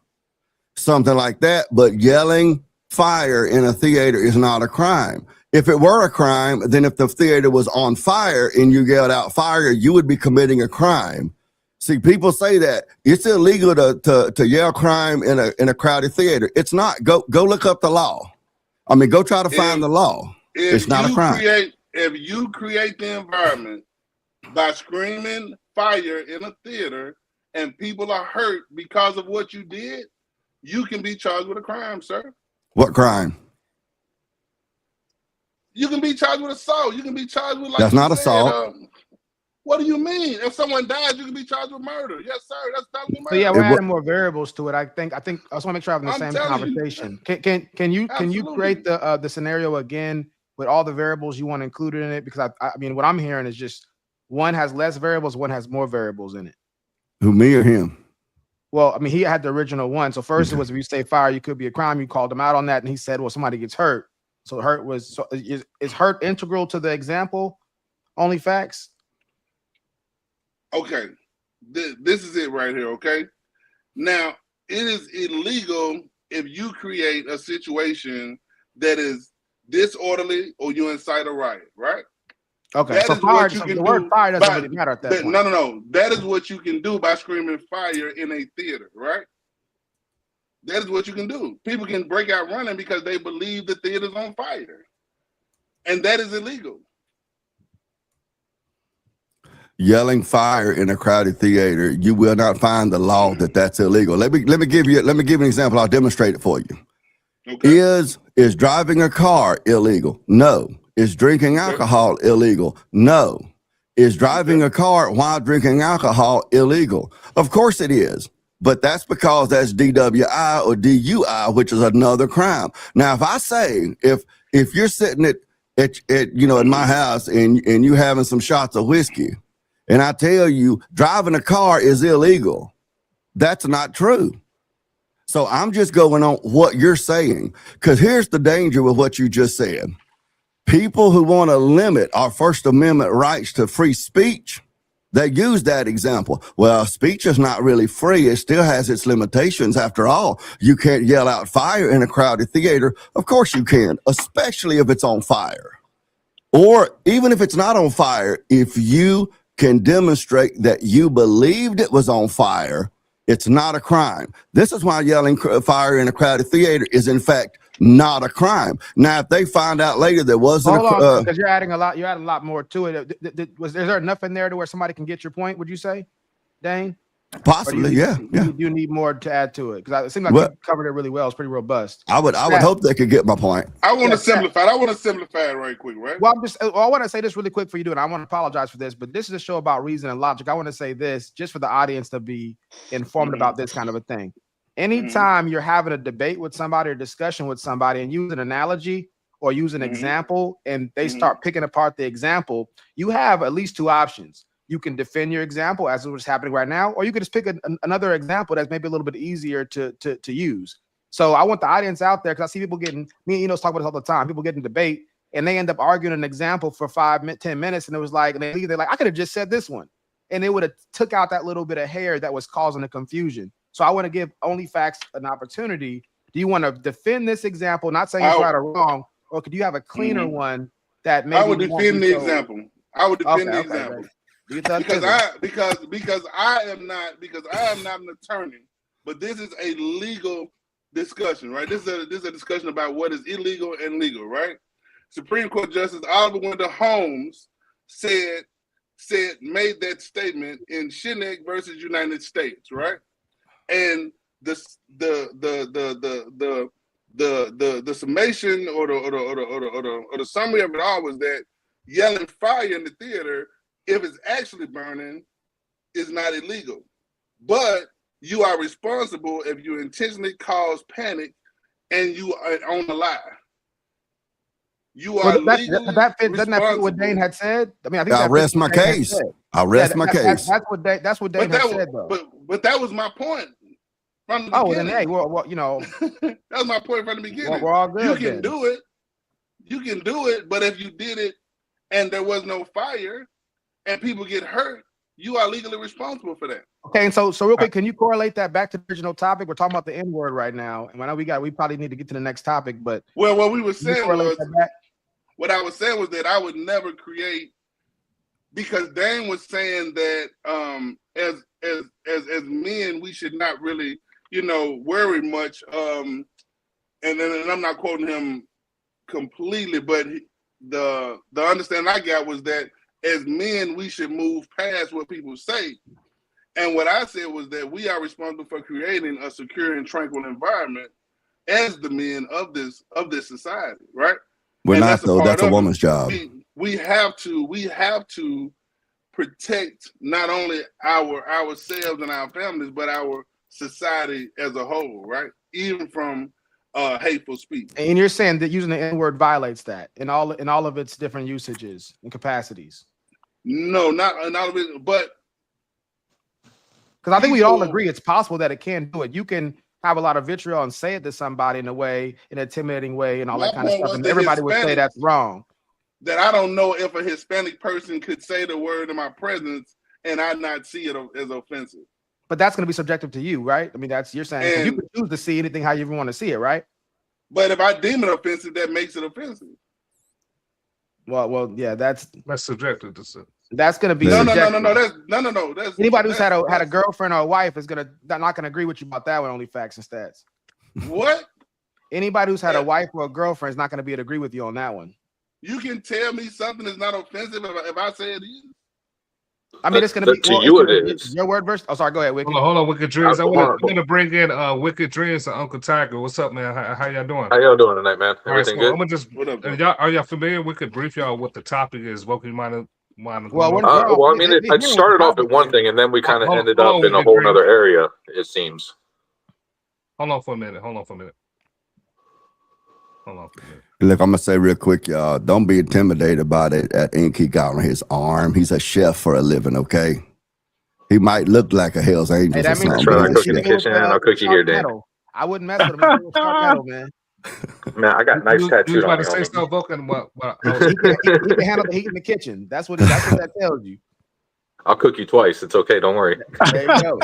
Speaker 1: something like that, but yelling fire in a theater is not a crime. If it were a crime, then if the theater was on fire and you yelled out fire, you would be committing a crime. See, people say that it's illegal to yell crime in a crowded theater. It's not. Go look up the law. I mean, go try to find the law. It's not a crime.
Speaker 7: If you create the environment by screaming fire in a theater and people are hurt because of what you did, you can be charged with a crime, sir.
Speaker 1: What crime?
Speaker 7: You can be charged with assault. You can be charged with
Speaker 1: that's not assault.
Speaker 7: What do you mean? If someone dies, you can be charged with murder. Yes, sir. That's totally murder.
Speaker 3: So yeah, we're adding more variables to it. I think I just want to make sure I'm having the same conversation. Can you create the scenario again with all the variables you want included in it? Because I mean, what I'm hearing is just one has less variables, one has more variables in it.
Speaker 1: Who, me or him?
Speaker 3: Well, I mean, he had the original one. So first it was, if you say fire, you could be a crime. You called him out on that, and he said, well, somebody gets hurt. So is hurt integral to the example? Only facts?
Speaker 7: Okay, this is it right here, okay? Now, it is illegal if you create a situation that is disorderly or you incite a riot, right?
Speaker 3: Okay, so fire, the word fire doesn't really matter at that point.
Speaker 7: No. That is what you can do by screaming fire in a theater, right? That is what you can do. People can break out running because they believe the theater's on fire. And that is illegal.
Speaker 1: Yelling fire in a crowded theater, you will not find the law that's illegal. Let me give you an example. I'll demonstrate it for you. Okay. Is driving a car illegal? No. Is drinking alcohol illegal? No. Is driving a car while drinking alcohol illegal? Of course it is. But that's because that's DWI or DUI, which is another crime. Now, if I say, if you're sitting at in my house and you having some shots of whiskey, And I tell you, driving a car is illegal. That's not true. So I'm just going on what you're saying, because here's the danger with what you just said. People who want to limit our First Amendment rights to free speech, they use that example. Well, speech is not really free. It still has its limitations. After all, you can't yell out fire in a crowded theater. Of course you can, especially if it's on fire. Or even if it's not on fire, if you can demonstrate that you believed it was on fire, it's not a crime. This is why yelling fire in a crowded theater is in fact not a crime. Now, if they find out later there wasn't
Speaker 3: because you're adding a lot more to it. Is there enough in there to where somebody can get your point, would you say, Dane?
Speaker 1: Possibly, yeah.
Speaker 3: You need more to add to it, because it seems like you covered it really well. It's pretty robust.
Speaker 1: I would hope they could get my point.
Speaker 7: I want to simplify. I want to simplify it right quick, right?
Speaker 3: Well, I want to say this really quick for you, and I want to apologize for this, but this is a show about reason and logic. I want to say this just for the audience to be informed about this kind of a thing. Anytime you're having a debate with somebody or discussion with somebody and use an analogy or use an example, and they start picking apart the example, you have at least two options. You can defend your example as what's happening right now, or you can just pick another example that's maybe a little bit easier to use. So I want the audience out there, because I see people getting, me and Enos talk about this all the time, people get in debate and they end up arguing an example for 10 minutes, and it was like, and they're like, I could have just said this one, and it would have took out that little bit of hair that was causing the confusion. So I want to give Only Facts an opportunity. Do you want to defend this example, not saying it's right or wrong, or could you have a cleaner one that maybe
Speaker 7: I would defend the example. I would defend the example.
Speaker 3: Right.
Speaker 7: Because I am not an attorney, but this is a legal discussion, right? This is a discussion about what is illegal and legal, right? Supreme Court Justice Oliver Wendell Holmes made that statement in Shinek versus United States, right? And the summation or the summary of it all was that yelling fire in the theater, if it's actually burning, is not illegal. But you are responsible if you intentionally cause panic and you are on the lie. You are legally
Speaker 3: doesn't that fit what Dane had said? I mean, I think
Speaker 1: I rest my case. I rest my case.
Speaker 3: That's what Dane had said, though.
Speaker 7: But that was my point from the beginning.
Speaker 3: Then hey, well, you know,
Speaker 7: that was my point from the beginning.
Speaker 3: We're all good.
Speaker 7: You can do it. You can do it, but if you did it and there was no fire and people get hurt, you are legally responsible for that.
Speaker 3: Okay, and so real quick, can you correlate that back to the original topic? We're talking about the N-word right now, and I know we probably need to get to the next topic, but
Speaker 7: well, what we were saying was, what I was saying was that I would never create, because Dan was saying that as men we should not really, worry much. And I'm not quoting him completely, but the understanding I got was that as men we should move past what people say. And what I said was that we are responsible for creating a secure and tranquil environment as the men of this society, right?
Speaker 1: We're not, though. That's a woman's job.
Speaker 7: We have to protect not only ourselves and our families, but our society as a whole, right? Even from hateful speech.
Speaker 3: And you're saying that using the N-word violates that in all of its different usages and capacities?
Speaker 7: No, not in all of it, but
Speaker 3: because I think we all agree it's possible that it can do it. You can have a lot of vitriol and say it to somebody in an intimidating way and all that kind of stuff, and everybody would say that's wrong.
Speaker 7: That I don't know if a Hispanic person could say the word in my presence and I not see it as offensive.
Speaker 3: But that's going to be subjective to you, right? I mean, you're saying you can choose to see anything how you even want to see it, right?
Speaker 7: But if I deem it offensive, that makes it offensive.
Speaker 3: Well, yeah, that's
Speaker 2: subjective to say.
Speaker 3: That's going to be
Speaker 7: no.
Speaker 3: That's anybody who's had a girlfriend or a wife is not gonna agree with you about that one. Only Facts and Stats.
Speaker 7: What?
Speaker 3: Anybody who's had a wife or a girlfriend is not going to be able to agree with you on that one.
Speaker 7: You can tell me something is not offensive if I say it is.
Speaker 3: I mean, it's going to be
Speaker 8: to you. It is
Speaker 3: your word versus. Oh, sorry. Go ahead, Wicked.
Speaker 2: Hold on, Wicked Dreams. I'm gonna bring in Wicked Dreams and Uncle Tiger. What's up, man? How y'all doing?
Speaker 8: How y'all doing tonight, man? Everything good?
Speaker 2: I'm gonna just. Are y'all familiar? We could brief y'all what the topic is. What you mind.
Speaker 8: Well, I mean, it started off at one thing, and then we kind of ended up in a whole other area. It seems.
Speaker 2: Hold on for a minute. Hold on.
Speaker 1: Look, I'm gonna say real quick, y'all. Don't be intimidated by that ink he got on his arm. He's a chef for a living, okay? He might look like a Hell's Angels
Speaker 3: Hey,
Speaker 1: or
Speaker 3: that means
Speaker 1: something.
Speaker 8: That's right.
Speaker 1: But
Speaker 8: I
Speaker 1: he's a
Speaker 8: cook in the
Speaker 1: chef.
Speaker 8: kitchen and I'll cook you here, Dan.
Speaker 3: Metal. I wouldn't mess with him. He's with sharp metal, man.
Speaker 8: Man, I got knives
Speaker 2: You
Speaker 8: tattooed on
Speaker 2: about
Speaker 8: me,
Speaker 2: to say
Speaker 8: homie.
Speaker 2: stuff, Vulcan? What?
Speaker 3: He can handle the heat in the kitchen. That's what that tells you.
Speaker 8: I'll cook you twice. It's okay. Don't worry.
Speaker 3: There you go.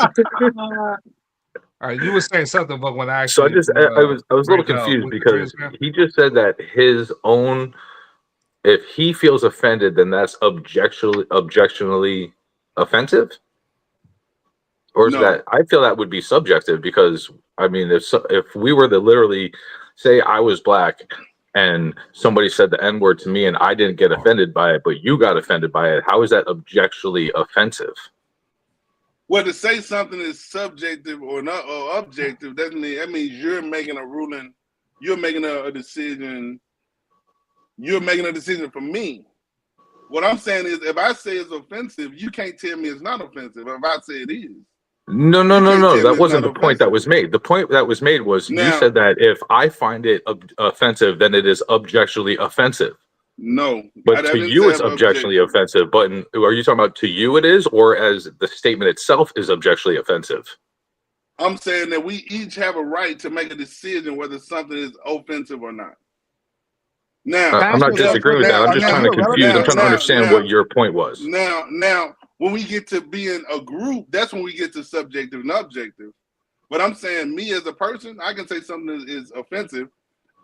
Speaker 2: All right, you were saying something, but when I
Speaker 8: So
Speaker 2: actually,
Speaker 8: I was a little confused because he just said that his own, if he feels offended, then that's objectionably offensive, or is
Speaker 7: No.
Speaker 8: that, I feel that would be subjective, because I mean, if we were to literally say I was black and somebody said the N-word to me and I didn't get offended by it, but you got offended by it, how is that objectionally offensive?
Speaker 7: Well, to say something is subjective or not or objective doesn't mean, that means you're making a ruling, you're making a decision, you're making a decision for me. What I'm saying is, if I say it's offensive, you can't tell me it's not offensive. If I say it is.
Speaker 8: No. That wasn't the point that was made. The point that was made was you said that if I find it offensive, then it is objectively offensive.
Speaker 7: No.
Speaker 8: But to you, it's objectively offensive. But are you talking about to you it is, or as the statement itself is objectively offensive?
Speaker 7: I'm saying that we each have a right to make a decision whether something is offensive or not. Now,
Speaker 8: I'm not disagreeing with that. I'm just trying to confuse. I'm trying to understand what your point was.
Speaker 7: Now, when we get to being a group, that's when we get to subjective and objective. But I'm saying, me as a person, I can say something is offensive,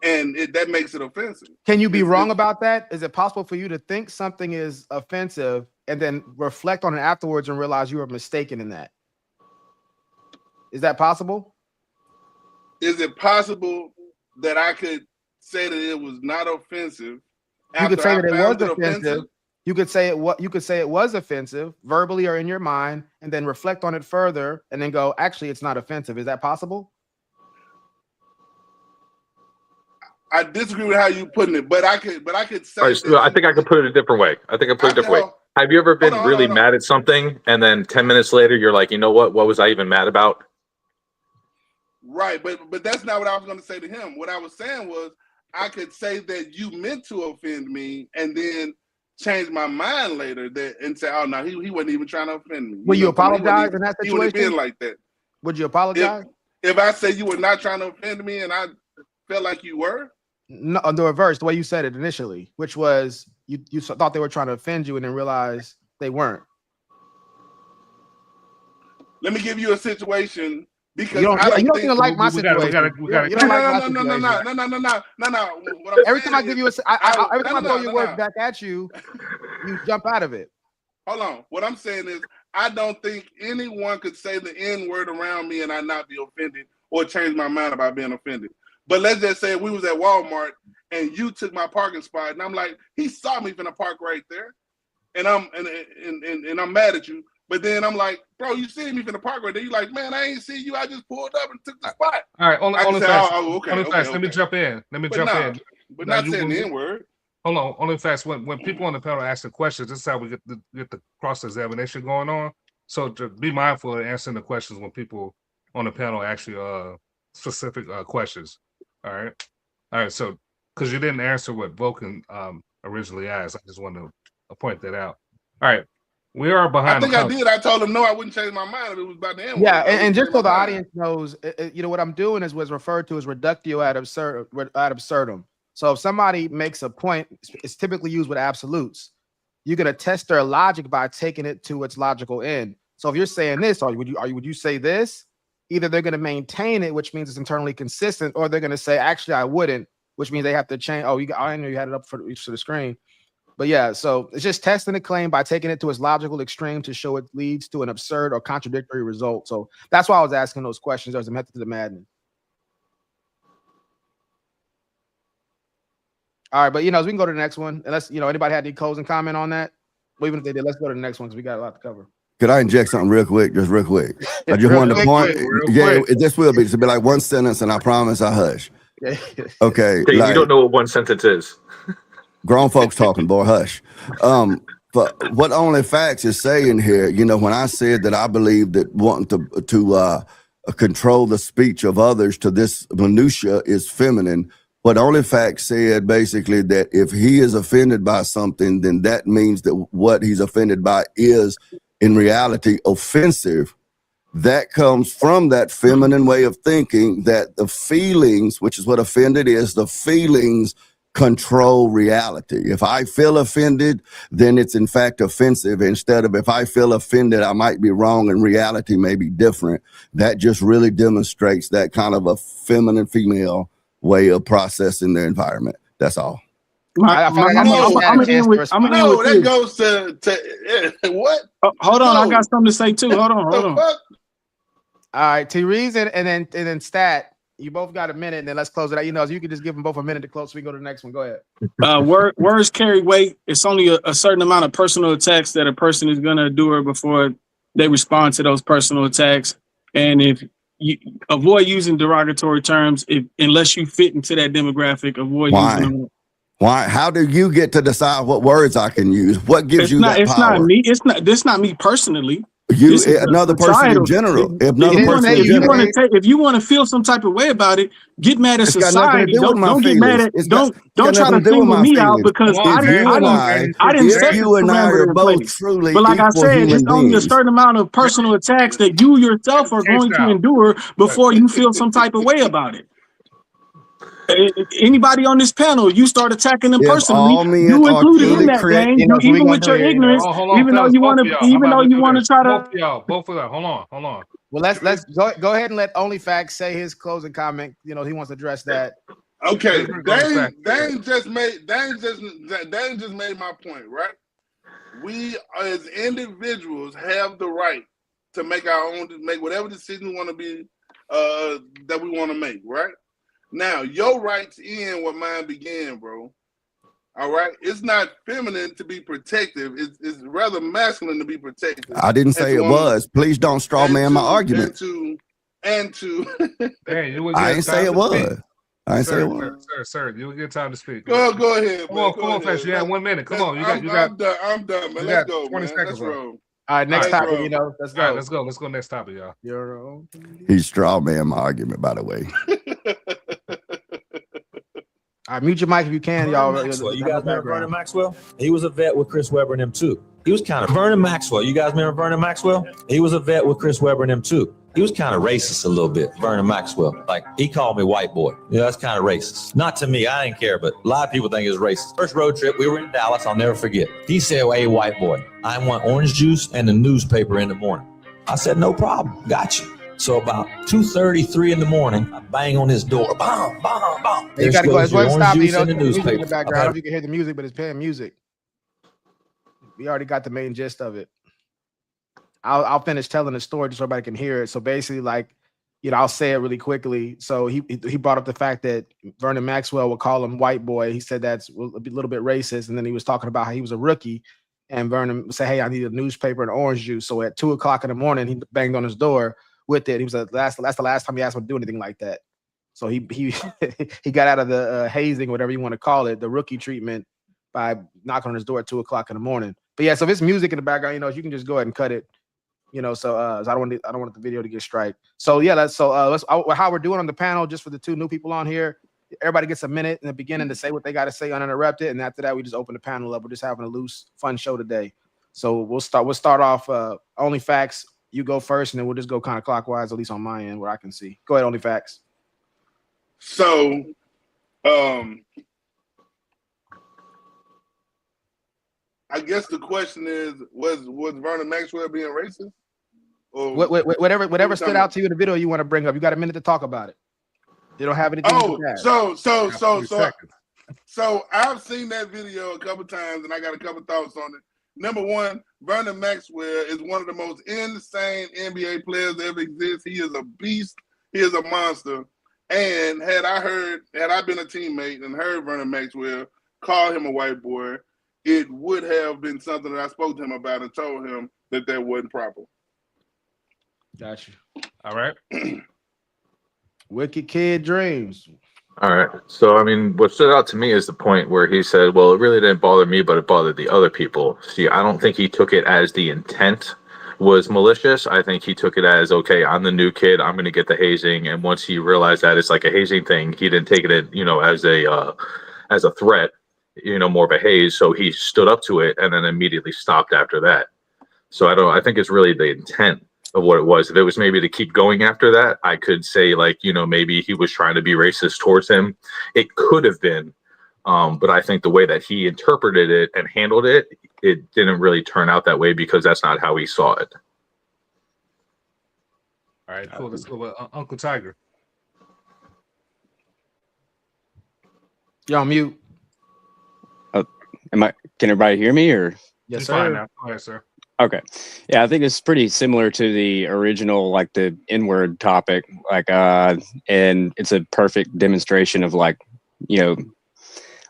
Speaker 7: and that makes it offensive.
Speaker 3: Can you be wrong about that? Is it possible for you to think something is offensive and then reflect on it afterwards and realize you were mistaken in that? Is that possible?
Speaker 7: Is it possible that I could say that it was not offensive?
Speaker 3: You could say that it was offensive. You could say it was offensive verbally or in your mind, and then reflect on it further, and then go, actually, it's not offensive. Is that possible?
Speaker 7: I disagree with how you putting it, but I could say.
Speaker 8: Right, so I think I could put it a different way. Have you ever been really mad at something, and then 10 minutes later you're like, you know what? What was I even mad about?
Speaker 7: Right, but that's not what I was going to say to him. What I was saying was, I could say that you meant to offend me, and then change my mind later and say, oh no, he wasn't even trying to offend me.
Speaker 3: Will you apologize in that situation?
Speaker 7: He would have been like that.
Speaker 3: Would you apologize?
Speaker 7: If I say you were not trying to offend me and I felt like you were?
Speaker 3: No, the reverse, the way you said it initially, which was you thought they were trying to offend you and then realized they weren't.
Speaker 7: Let me give you a situation. Because
Speaker 3: you don't even like my situation.
Speaker 7: No.
Speaker 3: Every time I give you every time I throw your words back at you, you jump out of it.
Speaker 7: Hold on. What I'm saying is, I don't think anyone could say the N-word around me and I not be offended or change my mind about being offended. But let's just say we was at Walmart and you took my parking spot, and I'm like, he saw me finna park right there, and I'm mad at you. But then I'm like, bro, you see me from the park right there. You like, man, I ain't see you. I just pulled up and took the spot.
Speaker 2: All right, only facts.
Speaker 7: Okay.
Speaker 2: Let me jump in.
Speaker 7: But not saying the N-word.
Speaker 2: Hold on. Only facts. When people on the panel ask the questions, this is how we get the cross-examination going on. So to be mindful of answering the questions when people on the panel actually specific questions. All right. So because you didn't answer what Vulcan originally asked, I just wanted to point that out. All right. We are behind.
Speaker 7: I think I did. I told him no, I wouldn't change my mind if it was about the N-word.
Speaker 3: Yeah, and just so the audience knows, what I'm doing is what's referred to as reductio ad absurdum. So if somebody makes a point, it's typically used with absolutes. You're gonna test their logic by taking it to its logical end. So if you're saying this, would you say this? Either they're gonna maintain it, which means it's internally consistent, or they're gonna say, actually, I wouldn't, which means they have to change. Oh, I know you had it up for the screen. But yeah, so it's just testing the claim by taking it to its logical extreme to show it leads to an absurd or contradictory result. So that's why I was asking those questions. There's a method to the madness. All right, but as we can go to the next one. Unless anybody had any closing comment on that? Well, even if they did, let's go to the next one because we got a lot to cover.
Speaker 1: Could I inject something real quick? Just real quick. I just wanted to point. This will be. This will be like one sentence, and I promise I hush. Okay.
Speaker 8: Hey, you don't know what one sentence is.
Speaker 1: Grown folks talking, boy, hush. But what Only Facts is saying here, when I said that I believe that wanting to control the speech of others to this minutia is feminine, What OnlyFacts said basically that if he is offended by something, then that means that what he's offended by is in reality offensive. That comes from that feminine way of thinking that the feelings, which is what offended is, the feelings control reality. If I feel offended, then it's in fact offensive. Instead of if I feel offended, I might be wrong and reality may be different. That just really demonstrates that kind of a feminine female way of processing their environment. That's all.
Speaker 6: I'm gonna end with
Speaker 7: that
Speaker 6: this.
Speaker 7: goes to what?
Speaker 6: Hold on, I got something to say too. Hold on.
Speaker 3: All right, T Reeves and then Stat. You both got a minute, and then let's close it out. You know, you can just give them both a minute to close so we can go to the next one. Go ahead.
Speaker 6: Words carry weight. It's only a certain amount of personal attacks that a person is going to endure before they respond to those personal attacks. And if you avoid using derogatory terms, unless you fit into that demographic, avoid using them.
Speaker 1: Why? How do you get to decide what words I can use? What gives you that power?
Speaker 6: It's not me. This not me personally.
Speaker 1: You, another person in general.
Speaker 6: If you want to feel some type of way about it, get mad at society. Don't get mad at. Don't try to single me out because I didn't set the parameter. But like I said, it's only a certain amount of personal attacks that you yourself are going to endure before you feel some type of way about it. Anybody on this panel, you start attacking them personally, you included in that game, even with your ignorance, even though you want to try to.
Speaker 2: Both of y'all, hold on.
Speaker 3: Well, let's go ahead and let OnlyFacts say his closing comment. You know, he wants to address that.
Speaker 7: Okay, Dane just made my point, right? We as individuals have the right to make whatever decision we want to be that we want to make, right? Now, your rights end where mine began, bro. All right? It's not feminine to be protective. It's rather masculine to be protective.
Speaker 1: I didn't say it was. Please don't straw man my argument.
Speaker 7: And to
Speaker 1: I didn't say it was. I didn't say it was.
Speaker 2: Sir, you will get time to speak.
Speaker 7: Go ahead.
Speaker 2: Come on, Flash. You got 1 minute. Come on.
Speaker 7: I'm done, man. Let's go,
Speaker 2: 20
Speaker 7: man.
Speaker 2: seconds.
Speaker 7: Let's roll.
Speaker 3: All right, next topic, let's go.
Speaker 2: All right, let's go next topic, y'all.
Speaker 1: He's straw man my argument, by the way.
Speaker 3: All right, mute your mic if you can, y'all.
Speaker 9: You guys remember Vernon Maxwell? He was a vet with Chris Webber and them too. He was kind of Vernon Maxwell. You guys remember Vernon Maxwell? He was a vet with Chris Webber and them too. He was kind of racist a little bit, Vernon Maxwell. Like, he called me white boy. Yeah, that's kind of racist. Not to me, I didn't care, but a lot of people think it's racist. First road trip, we were in Dallas, I'll never forget. He said, hey, white boy, I want orange juice and the newspaper in the morning. I said, no problem, got you. So about 2:33 in the morning, I bang on his door. Bam, bam, bam.
Speaker 3: You gotta go. Stop. You know,
Speaker 9: the
Speaker 3: music in the background. I don't know if you can hear the music, but it's playing music. We already got the main gist of it. I'll finish telling the story just so everybody can hear it. So basically, like, you know, I'll say it really quickly. So he brought up the fact that Vernon Maxwell would call him white boy. He said that's a little bit racist, and then he was talking about how he was a rookie. And Vernon said, "Hey, I need a newspaper and orange juice." So at 2:00 in the morning, he banged on his door with it. He was like, that's the last time he asked him to do anything like that. So he he got out of the hazing, whatever you want to call it, the rookie treatment, by knocking on his door at 2:00 in the morning. But yeah, so if it's music in the background, you know, you can just go ahead and cut it. You know, so I don't want the video to get strike. So yeah, let's how we're doing on the panel, just for the two new people on here. Everybody gets a minute in the beginning to say what they got to say uninterrupted, and after that, we just open the panel up. We're just having a loose, fun show today. So we'll start off. OnlyFacts, you go first, and then we'll just go kind of clockwise, at least on my end where I can see. Go ahead, OnlyFacts.
Speaker 7: So, I guess the question is, was Vernon Maxwell being racist? Or
Speaker 3: whatever stood out to you in the video you want to bring up. You got a minute to talk about it. You don't have anything.
Speaker 7: So I've seen that video a couple times, and I got a couple thoughts on it. Number one, Vernon Maxwell is one of the most insane NBA players that ever exist. He is a beast. He is a monster. And had I been a teammate and heard Vernon Maxwell call him a white boy, it would have been something that I spoke to him about and told him that wasn't proper.
Speaker 3: Got you.
Speaker 2: All right.
Speaker 3: Wicked Kid Dreams.
Speaker 8: All right. So, I mean, what stood out to me is the point where he said, well, it really didn't bother me, but it bothered the other people. See, I don't think he took it as the intent was malicious. I think he took it as, okay, I'm the new kid, I'm going to get the hazing. And once he realized that it's like a hazing thing, he didn't take it, as a threat, more of a haze. So he stood up to it and then immediately stopped after that. So I think it's really the intent of what it was. If it was maybe to keep going after that, I could say maybe he was trying to be racist towards him. It could have been. But I think the way that he interpreted it and handled it, it didn't really turn out that way because that's not how he saw it.
Speaker 2: All right, cool. Let's go with Uncle Tiger.
Speaker 3: You're on mute.
Speaker 10: Can everybody hear me or?
Speaker 3: Yes,
Speaker 2: You're fine
Speaker 3: sir.
Speaker 2: now. Go ahead, sir.
Speaker 10: Okay. Yeah, I think it's pretty similar to the original, like the N-word topic, and it's a perfect demonstration of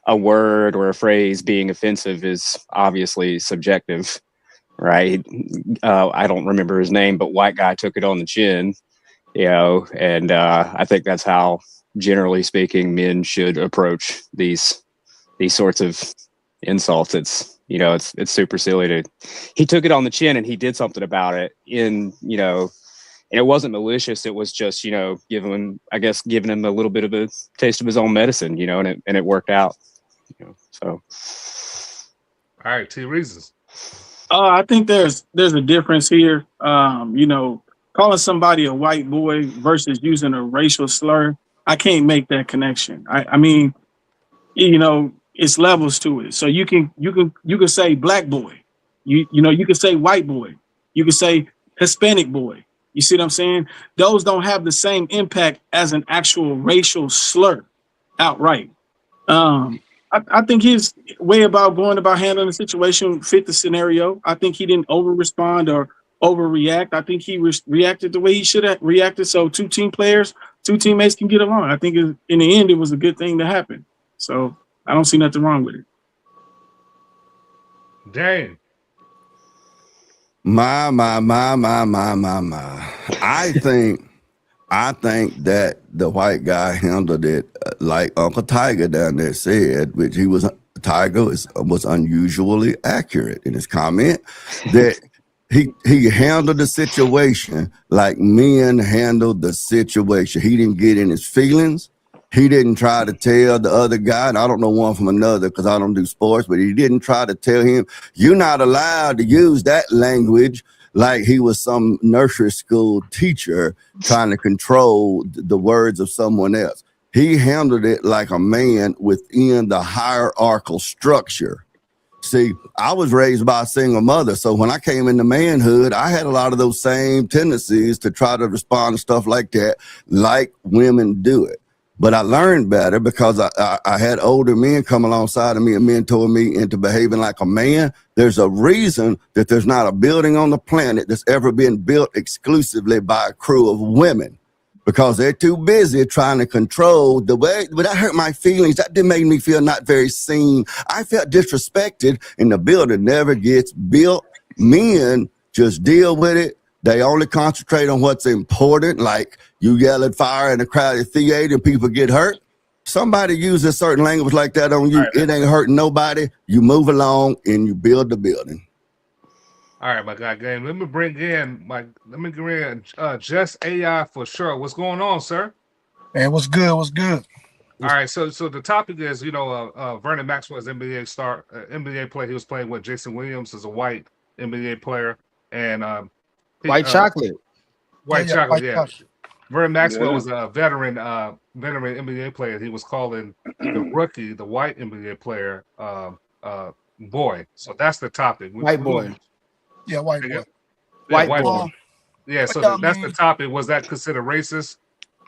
Speaker 10: a word or a phrase being offensive is obviously subjective, right? I don't remember his name, but white guy took it on the chin, and I think that's how, generally speaking, men should approach these sorts of insults. It's super silly he took it on the chin and he did something about it and it wasn't malicious. It was just, giving him a little bit of a taste of his own medicine, and it worked out, so.
Speaker 2: All right, T Reasons.
Speaker 6: I think there's a difference here. Calling somebody a white boy versus using a racial slur, I can't make that connection. I mean, it's levels to it. So you can say black boy, you can say white boy, you can say Hispanic boy. You see what I'm saying? Those don't have the same impact as an actual racial slur outright. I think his way about going about handling the situation fit the scenario. I think he didn't over respond or overreact. I think he reacted the way he should have reacted. So two teammates can get along. I think in the end, it was a good thing to happen. So I don't see nothing wrong with it.
Speaker 2: Dang.
Speaker 1: My. I think that the white guy handled it like Uncle Tiger down there said, which Tiger was unusually accurate in his comment that he handled the situation like men handled the situation. He didn't get in his feelings. He didn't try to tell the other guy, and I don't know one from another because I don't do sports, but he didn't try to tell him, you're not allowed to use that language like he was some nursery school teacher trying to control the words of someone else. He handled it like a man within the hierarchical structure. See, I was raised by a single mother, so when I came into manhood, I had a lot of those same tendencies to try to respond to stuff like that, like women do it. But I learned better because I had older men come alongside of me and mentor me into behaving like a man. There's a reason that there's not a building on the planet that's ever been built exclusively by a crew of women, because they're too busy trying to control the way. But that hurt my feelings. That did make me feel not very seen. I felt disrespected, and the building never gets built. Men just deal with it. They only concentrate on what's important, like you yell at fire in a crowded theater and people get hurt. Somebody uses certain language like that on you, it ain't hurting nobody. You move along and you build the building.
Speaker 2: All right, my guy, game. Let me bring in Just AI for sure. What's going on, sir?
Speaker 11: Man, what's good? What's good?
Speaker 2: All right, so the topic is, Vernon Maxwell's NBA player. He was playing with Jason Williams as a white NBA player, and
Speaker 3: White chocolate.
Speaker 2: White chocolate, yeah. Vernon Maxwell was a veteran NBA player. He was calling the rookie, the white NBA player, boy. So that's the topic.
Speaker 3: White boy.
Speaker 11: Yeah, white boy.
Speaker 2: White boy. Yeah, so that's the topic. Was that considered racist?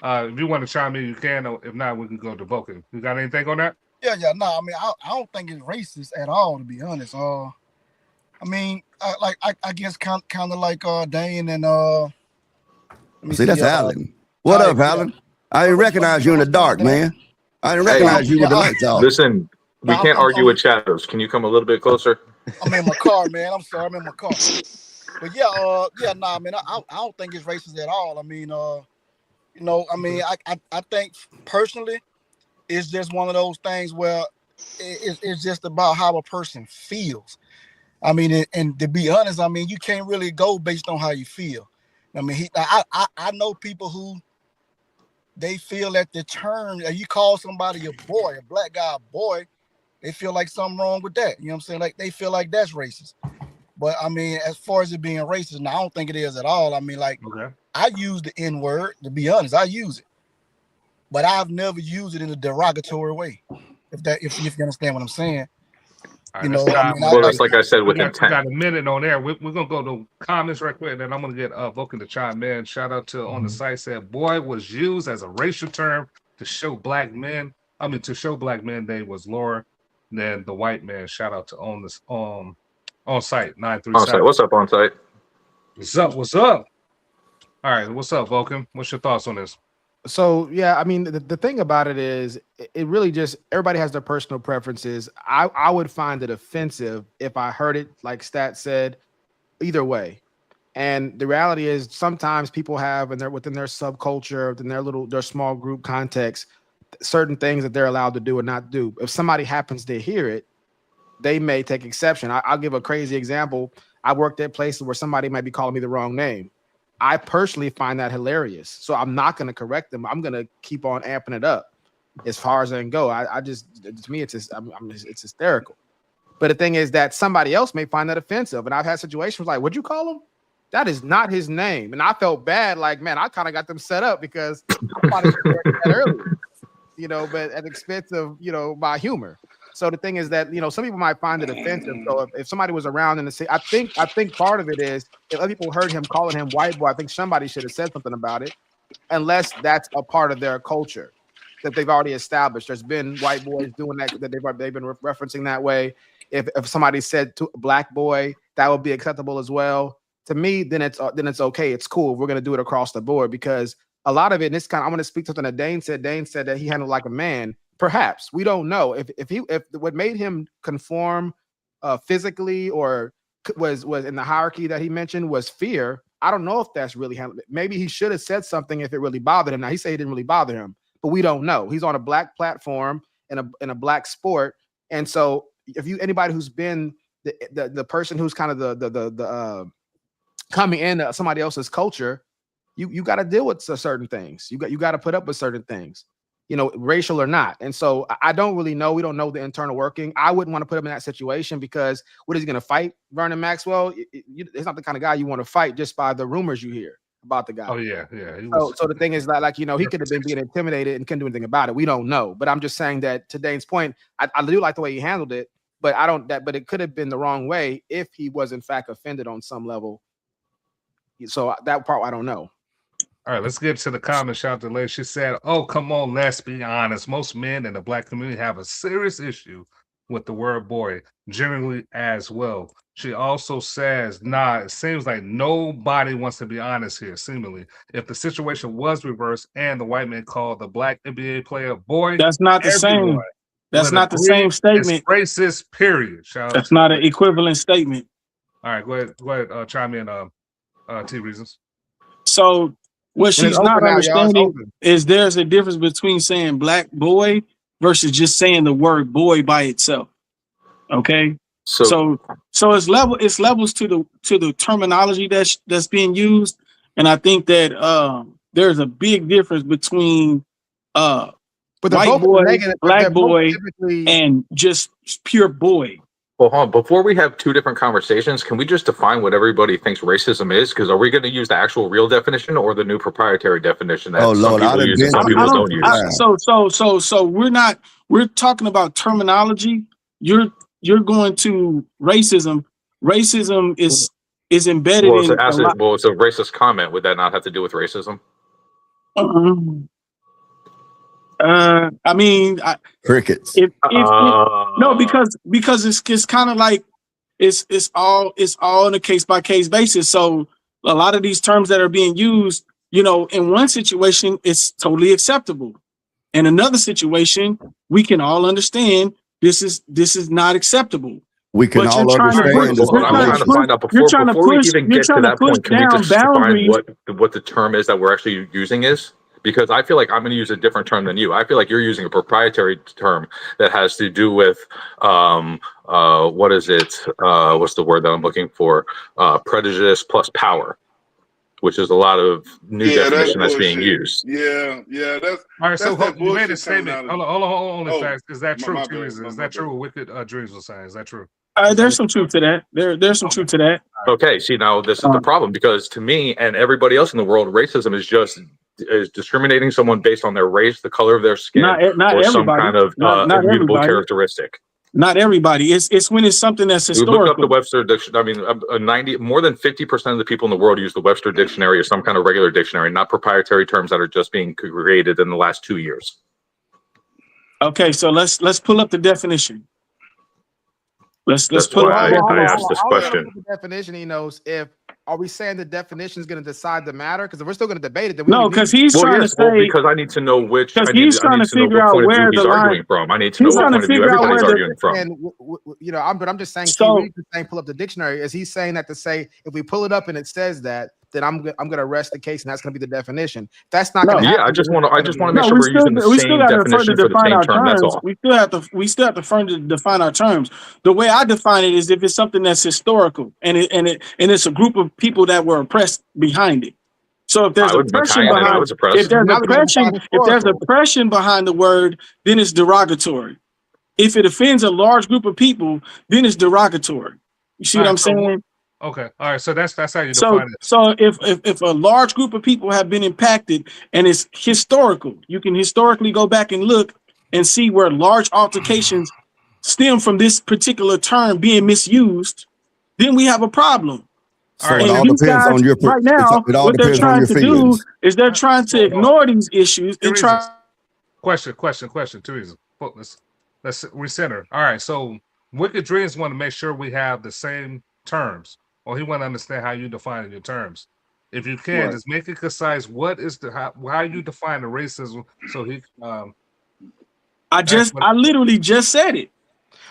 Speaker 2: If you want to chime in, you can. If not, we can go to Vulcan. You got anything on that?
Speaker 11: Yeah. No, I mean, I don't think it's racist at all, to be honest. I mean, I guess kind of like Dane and
Speaker 1: see, that's Alan. What up, Alan? I didn't recognize you in the dark, man. I didn't recognize you with the lights off.
Speaker 8: Listen, we can't argue with shadows. Can you come a little bit closer?
Speaker 11: I'm in my car, man. I'm sorry, I'm in my car. But I mean, I don't think it's racist at all. I mean, I think personally, it's just one of those things where it's just about how a person feels. I mean, and to be honest, I mean, you can't really go based on how you feel. I mean, I know people who they feel that the term you call somebody a boy, a black guy a boy, they feel like something wrong with that. You know what I'm saying? Like they feel like that's racist. But I mean, as far as it being racist, now I don't think it is at all. I mean, like I use the N-word, to be honest, I use it. But I've never used it in a derogatory way. If you understand what I'm saying.
Speaker 2: All right,
Speaker 11: You know,
Speaker 2: I
Speaker 11: mean,
Speaker 8: well, that's like I said with
Speaker 2: we
Speaker 8: intent.
Speaker 2: got a minute on there. We're gonna go to comments right quick, and then I'm gonna get Vulcan to chime in. Shout out to on the site said, "Boy was used as a racial term to show black men. I mean, to show black men they was lower than the white man." Shout out to on this on site 937.
Speaker 8: On site, what's up on site?
Speaker 2: What's up? What's up? All right, what's up, Vulcan? What's your thoughts on this?
Speaker 3: So yeah, I mean, the thing about it is, it really just everybody has their personal preferences. I would find it offensive if I heard it like Stat said, either way. And the reality is, sometimes people have, and they're within their subculture, within their small group context, certain things that they're allowed to do or not do. If somebody happens to hear it, they may take exception. I'll give a crazy example. I worked at places where somebody might be calling me the wrong name. I personally find that hilarious. So I'm not going to correct them. I'm going to keep on amping it up as far as I can go. I just, to me, it's hysterical. But the thing is that somebody else may find that offensive. And I've had situations like, what'd you call him? That is not his name. And I felt bad. Like, man, I kind of got them set up because I wanted to correct that earlier, you know, but at the expense of, you know, my humor. So the thing is that, you know, some people might find it offensive. So if somebody was around and say, I think part of it is if other people heard him calling him white boy, I think somebody should have said something about it, unless that's a part of their culture that they've already established. There's been white boys doing that they've been referencing that way. If somebody said to a black boy, that would be acceptable as well. To me, then it's okay. It's cool. We're gonna do it across the board because a lot of it. And this kind of, I'm gonna speak to something that Dane said. Dane said that he handled like a man. Perhaps we don't know if what made him conform physically or was in the hierarchy that he mentioned was fear. I don't know if that's really handled. Maybe he should have said something if it really bothered him. Now he said he didn't really bother him, but we don't know. He's on a black platform in a black sport, and so if anybody who's been the person who's kind of the coming into somebody else's culture, you got to deal with certain things. You got to put up with certain things, you know, racial or not. And so I don't really know. We don't know the internal working. I wouldn't want to put him in that situation because what is he going to fight? Vernon Maxwell? It's not the kind of guy you want to fight just by the rumors you hear about the guy.
Speaker 2: Oh yeah.
Speaker 3: So the thing is that, like, you know, he could have been being intimidated and couldn't do anything about it. We don't know. But I'm just saying that to Dane's point, I do like the way he handled it, but but it could have been the wrong way if he was in fact offended on some level. So that part I don't know.
Speaker 2: All right, let's get to the comments. Shout out to Lady. She said, "Oh, come on, let's be honest. Most men in the black community have a serious issue with the word boy, generally as well." She also says, "Nah, it seems like nobody wants to be honest here, seemingly. If the situation was reversed and the white man called the black NBA player boy,
Speaker 6: that's not the same. That's not the same statement.
Speaker 2: It's racist, period."
Speaker 6: That's not an equivalent statement.
Speaker 2: All right, go ahead, chime in, T Reasons.
Speaker 6: So what she's not understanding is there's a difference between saying black boy versus just saying the word boy by itself. Okay. So it's levels to the terminology that's being used. And I think that there's a big difference between white boy, black boy, and just pure boy.
Speaker 8: Well, hold on. Before we have two different conversations, can we just define what everybody thinks racism is? Because are we going to use the actual real definition or the new proprietary definition that some people use and some people don't use?
Speaker 6: So we're talking about terminology. You're going to racism. Racism is embedded in
Speaker 8: it's a racist comment. Would that not have to do with racism?
Speaker 6: I mean,
Speaker 1: crickets.
Speaker 6: No, because it's kind of like it's all on a case by case basis. So a lot of these terms that are being used, you know, in one situation it's totally acceptable. In another situation, we can all understand this is not acceptable.
Speaker 1: We can all understand.
Speaker 8: I'm trying to find out before we even get to that point. Can we just define what the term is that we're actually using is? because I feel like I'm going to use a different term than you. I feel like you're using a proprietary term that has to do with what is it? What's the word that I'm looking for? Prejudice plus power, which is a lot of new definition that's being used.
Speaker 7: Yeah, that's
Speaker 2: all right. So
Speaker 7: that
Speaker 2: you made a
Speaker 7: bullshit
Speaker 2: statement.
Speaker 7: coming
Speaker 2: Hold on.
Speaker 7: Oh,
Speaker 2: Facts. Is that true?
Speaker 7: my
Speaker 2: Two
Speaker 7: bad,
Speaker 2: reasons.
Speaker 7: my
Speaker 2: Is that
Speaker 7: bad.
Speaker 2: true? What Wicked Dreams was saying. Is that true?
Speaker 6: There's some truth to that. There's some truth to that.
Speaker 8: Okay, see, now this is the problem, because to me and everybody else in the world, racism is discriminating someone based on their race, the color of their skin,
Speaker 6: Not
Speaker 8: or some
Speaker 6: everybody.
Speaker 8: kind of
Speaker 6: Not
Speaker 8: immutable
Speaker 6: everybody.
Speaker 8: characteristic.
Speaker 6: Not everybody. It's when it's something that's
Speaker 8: You look up the
Speaker 6: historical.
Speaker 8: Webster dictionary. I mean, more than 50% of the people in the world use the Webster dictionary or some kind of regular dictionary, not proprietary terms that are just being created in the last 2 years.
Speaker 6: Okay, so let's pull up the definition. Let's
Speaker 8: That's
Speaker 6: pull
Speaker 8: why
Speaker 6: up
Speaker 8: I asked this
Speaker 3: I was gonna
Speaker 8: question.
Speaker 3: put the definition. He knows if. Are we saying the definition is going to decide the matter? Because if we're still going to debate it, then we
Speaker 6: No,
Speaker 3: would need
Speaker 6: because he's
Speaker 8: Well,
Speaker 6: trying
Speaker 8: yes,
Speaker 6: to say,
Speaker 8: because I need to know which. I
Speaker 6: because
Speaker 8: need,
Speaker 6: he's
Speaker 8: I
Speaker 6: trying
Speaker 8: need
Speaker 6: to
Speaker 8: to know
Speaker 6: figure
Speaker 8: what
Speaker 6: out
Speaker 8: point of view
Speaker 6: where
Speaker 8: he's
Speaker 6: the line.
Speaker 8: arguing from. I need to know
Speaker 6: He's
Speaker 8: what
Speaker 6: trying
Speaker 8: point
Speaker 6: to
Speaker 8: of view
Speaker 6: figure out
Speaker 8: everybody's
Speaker 6: where
Speaker 8: arguing from.
Speaker 3: And you know, but I'm just saying.
Speaker 6: So-
Speaker 3: T. Reed is saying pull up the dictionary. Is he saying that to say if we pull it up and it says that, then I'm going to rest the case and that's going to be the definition. That's not going to happen.
Speaker 8: Yeah, I just want to make
Speaker 6: No,
Speaker 8: sure we're using the
Speaker 6: we still
Speaker 8: same
Speaker 6: got to further
Speaker 8: definition for the
Speaker 6: define
Speaker 8: same
Speaker 6: our
Speaker 8: term. That's
Speaker 6: terms.
Speaker 8: all.
Speaker 6: We still have to further define our terms. The way I define it is if it's something that's historical and it's a group of people that were oppressed behind it. So if there's oppression behind, if there's oppression behind the word, then it's derogatory. If it offends a large group of people, then it's derogatory. You see what I'm saying?
Speaker 2: Okay. All right. So that's how you define it.
Speaker 6: So if a large group of people have been impacted and it's historical, you can historically go back and look and see where large altercations stem from this particular term being misused, then we have a problem.
Speaker 1: So it all depends on your
Speaker 6: right now.
Speaker 1: it all
Speaker 6: What they're
Speaker 1: depends on
Speaker 6: trying
Speaker 1: your
Speaker 6: to
Speaker 1: feelings.
Speaker 6: do is they're trying to ignore these issues and try.
Speaker 2: Question. Two reasons. Let's recenter. All right. So Wicked Dreams want to make sure we have the same terms, or he want to understand how you define your terms. If you can,
Speaker 6: Right.
Speaker 2: just make it concise. What is how you define the racism? So he.
Speaker 6: I literally just said it.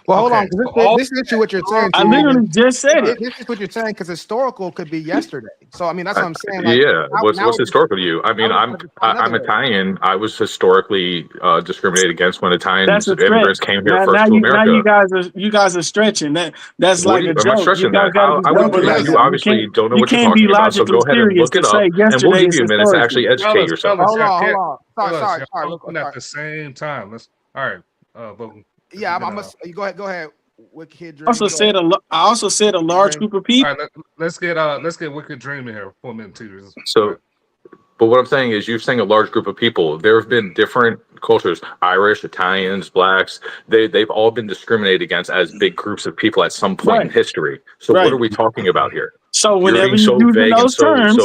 Speaker 3: Well, hold
Speaker 2: Okay,
Speaker 3: on. This is what you're saying.
Speaker 6: I literally just said it.
Speaker 3: This is what you're saying because historical could be yesterday. So I mean, that's what I'm saying.
Speaker 8: Yeah, what's
Speaker 3: now
Speaker 8: historical to you? I mean, I'm Italian. I was historically discriminated against when Italian immigrants came here first to America.
Speaker 6: Now you guys are stretching. That's like a joke.
Speaker 8: I'm not stretching that. I wouldn't do that. You obviously don't know what you're talking about. So go ahead and look it up, and we'll give you a minute to actually educate yourself.
Speaker 3: Hold on. Sorry.
Speaker 2: At the same time. Let's. All right. Vulcan.
Speaker 3: Yeah, you go ahead. Wicked Dream.
Speaker 6: I also said a large group of people.
Speaker 2: All right, let's get Wicked Dream in here for a minute too.
Speaker 8: So, but what I'm saying is, you're saying a large group of people. There have been different cultures: Irish, Italians, blacks. They've all been discriminated against as big groups of people at some point in history. So, what are we talking about here?
Speaker 6: So, whenever you're using those terms.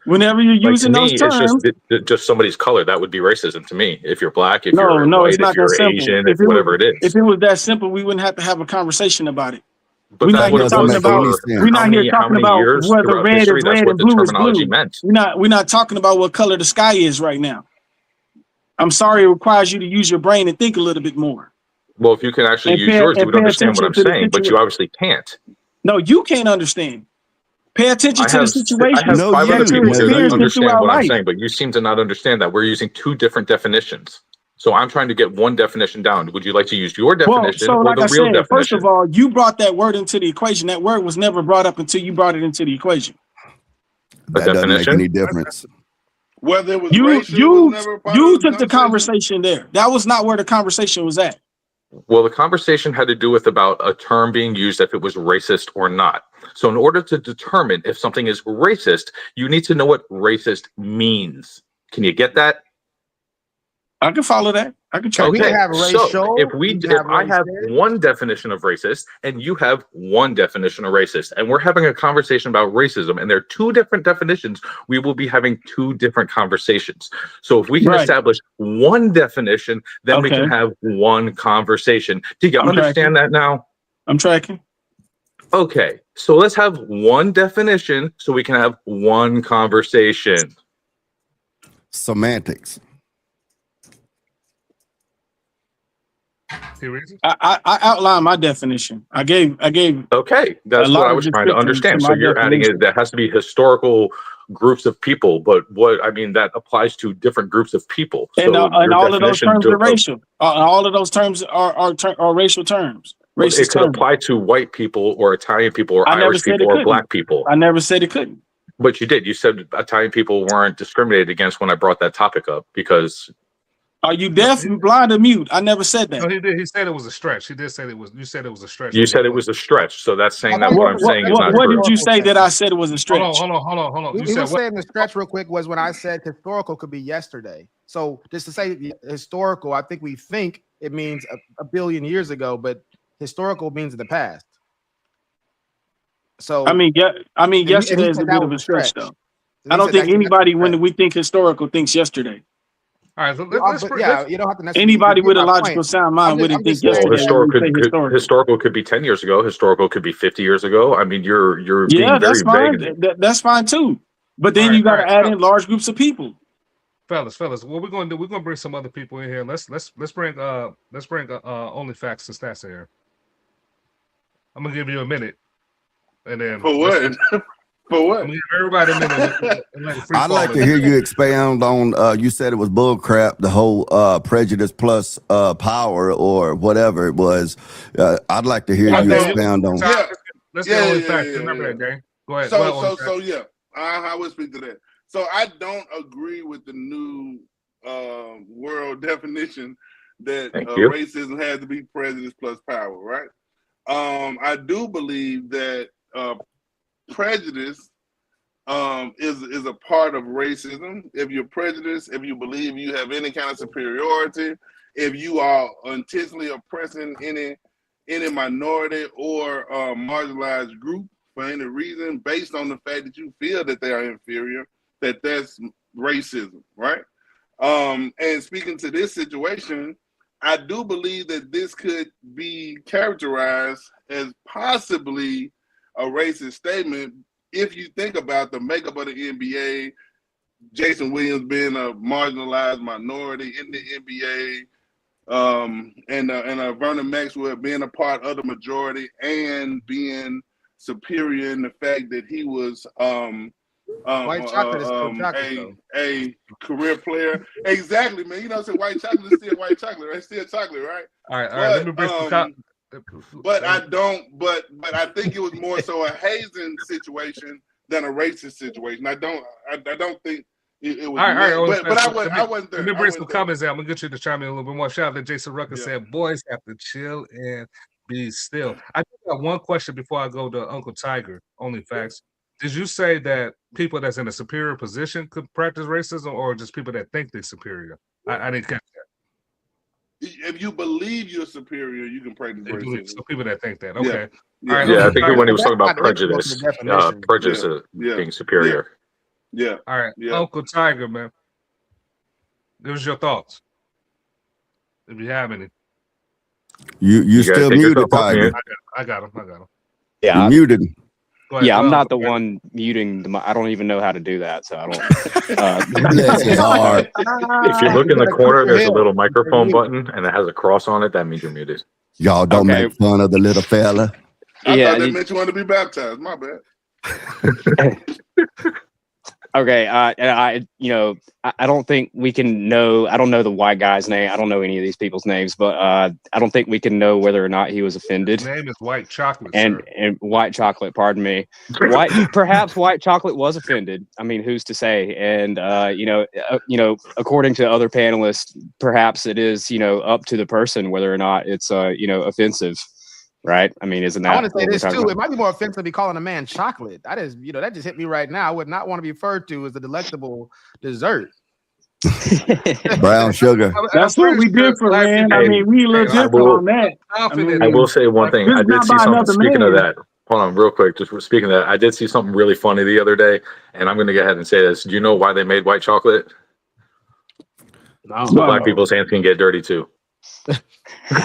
Speaker 6: Whenever you're using those terms,
Speaker 8: it's just somebody's color. That would be racism to me. If you're black, if you're white, if you're Asian, whatever it is.
Speaker 6: If it was that simple, we wouldn't have to have a conversation about it.
Speaker 8: But
Speaker 6: we're not here talking about whether red is red and blue is blue. We're not talking about what color the sky is right now. I'm sorry, it requires you to use your brain and think a little bit more.
Speaker 8: Well, if you can actually use yours, you would understand what I'm saying. But you obviously can't.
Speaker 6: No, you can't understand. Pay attention to the situation.
Speaker 8: I have 5 other people here that understand what I'm saying, but you seem to not understand that we're using 2 different definitions. So I'm trying to get one definition down. Would you like to use your definition or the real definition?
Speaker 6: First of all, you brought that word into the equation. That word was never brought up until you brought it into the equation.
Speaker 1: That doesn't make any difference.
Speaker 7: Whether it was
Speaker 6: you took the conversation there. That was not where the conversation was at.
Speaker 8: Well, the conversation had to do with about a term being used, if it was racist or not. So in order to determine if something is racist, you need to know what racist means. Can you get that?
Speaker 6: I can follow that. I can try.
Speaker 8: Okay, so if I have one definition of racist and you have one definition of racist, and we're having a conversation about racism, and there are 2 different definitions, we will be having 2 different conversations. So if we can establish one definition, then we can have one conversation. Do you understand that now?
Speaker 6: I'm tracking.
Speaker 8: Okay, so let's have one definition so we can have one conversation.
Speaker 1: Semantics.
Speaker 6: I outlined my definition. I gave.
Speaker 8: Okay, that's what I was trying to understand. So you're adding it. That has to be historical groups of people, but that applies to different groups of people.
Speaker 6: And
Speaker 8: so
Speaker 6: all of those terms are racial. All of those terms are racial terms.
Speaker 8: It could apply to white people or Italian people or Irish people or black people.
Speaker 6: I never said it couldn't.
Speaker 8: But you did. You said Italian people weren't discriminated against when I brought that topic up because.
Speaker 6: Are you deaf, blind, or mute? I never said that.
Speaker 2: No, he did. He said it was a stretch. He did say it was. You said it was a stretch.
Speaker 8: You said it was a stretch. So that's saying that what I'm saying is not
Speaker 6: what
Speaker 8: true.
Speaker 6: What did you say that I said it was a stretch?
Speaker 2: Hold on.
Speaker 3: You were saying the stretch real quick was when I said historical could be yesterday. So just to say historical, I think we think it means a billion years ago, but historical means in the past. So
Speaker 6: yesterday is a bit of a stretch, though. I don't think anybody, when we think historical, thinks yesterday.
Speaker 2: All right, so
Speaker 3: you don't have to necessarily.
Speaker 6: Anybody with a logical sound mind wouldn't think yesterday.
Speaker 8: Historical could be 10 years ago. Historical could be 50 years ago. I mean, you're being very
Speaker 6: that's fine.
Speaker 8: vague.
Speaker 6: That's fine too. But then you got to add in large groups of people.
Speaker 2: Fellas, what we're going to do? We're going to bring some other people in here. Let's bring only facts and stats in here. I'm gonna give you a minute, and then
Speaker 7: for what? For what?
Speaker 2: Everybody a minute.
Speaker 1: I'd like to hear you expound on. You said it was bull crap. The whole prejudice plus power or whatever it was. I'd like to hear you expound on.
Speaker 2: Let's get only facts. Remember that, gang. Go ahead.
Speaker 7: I will speak to that. So I don't agree with the new world definition that racism has to be prejudice plus power, right? I do believe that prejudice is a part of racism. If you're prejudiced, if you believe you have any kind of superiority, if you are intentionally oppressing any minority or marginalized group for any reason based on the fact that you feel that they are inferior, that's racism, right? And speaking to this situation, I do believe that this could be characterized as possibly a racist statement if you think about the makeup of the NBA, Jason Williams being a marginalized minority in the NBA, and Vernon Maxwell being a part of the majority and being superior in the fact that he was
Speaker 3: white chocolate is still chocolate,
Speaker 7: a career player. Exactly, man. You know, so white chocolate is still white chocolate, right? Still chocolate, right?
Speaker 2: All right. Let me bring
Speaker 7: but I think it was more so a hazing situation than a racist situation. I don't think it was. All right. But I wasn't there.
Speaker 2: Let me bring some comments out. I'm gonna get you to chime in a little bit more. Shout out to Jason Rucker said, "Boys have to chill and be still." I just got one question before I go to Uncle Tiger. Only facts. Did you say that people that's in a superior position could practice racism, or just people that think they're superior? I didn't catch that.
Speaker 7: If you believe you're superior, you can practice racism.
Speaker 2: So people that think that, okay.
Speaker 7: Yeah,
Speaker 2: right,
Speaker 8: I think when he was talking about prejudice, being superior.
Speaker 7: Yeah.
Speaker 2: All right, Uncle Tiger, man. Give us your thoughts, if you have any.
Speaker 1: You still muted, Tiger.
Speaker 2: I got him.
Speaker 10: Yeah,
Speaker 1: you're muted.
Speaker 10: Yeah, I'm not the one muting I don't even know how to do that, so I don't.
Speaker 1: It's hard.
Speaker 8: If you look in the corner, there's a little microphone button, and it has a cross on it. That means you're muted.
Speaker 1: Y'all don't make fun of the little fella.
Speaker 7: I thought that meant you wanted to be baptized. My bad.
Speaker 10: Okay, I don't think we can know. I don't know the white guy's name. I don't know any of these people's names, but I don't think we can know whether or not he was offended.
Speaker 2: His name is White Chocolate,
Speaker 10: and White Chocolate. Pardon me. Perhaps White Chocolate was offended. I mean, who's to say? And according to other panelists, perhaps it is up to the person whether or not it's offensive. Right? I mean, isn't that?
Speaker 3: I want to say this too. It might be more offensive to be calling a man chocolate. That is, that just hit me right now. I would not want to be referred to as a delectable dessert.
Speaker 1: Brown sugar.
Speaker 6: That's what we did for, man. I mean, we look different on that.
Speaker 8: I will say one thing. I did see something. Speaking of that, hold on, real quick. Just speaking of that, I did see something really funny the other day, and I'm going to go ahead and say this. Do you know why they made white chocolate?
Speaker 6: No.
Speaker 8: So black people's hands can get dirty too. Come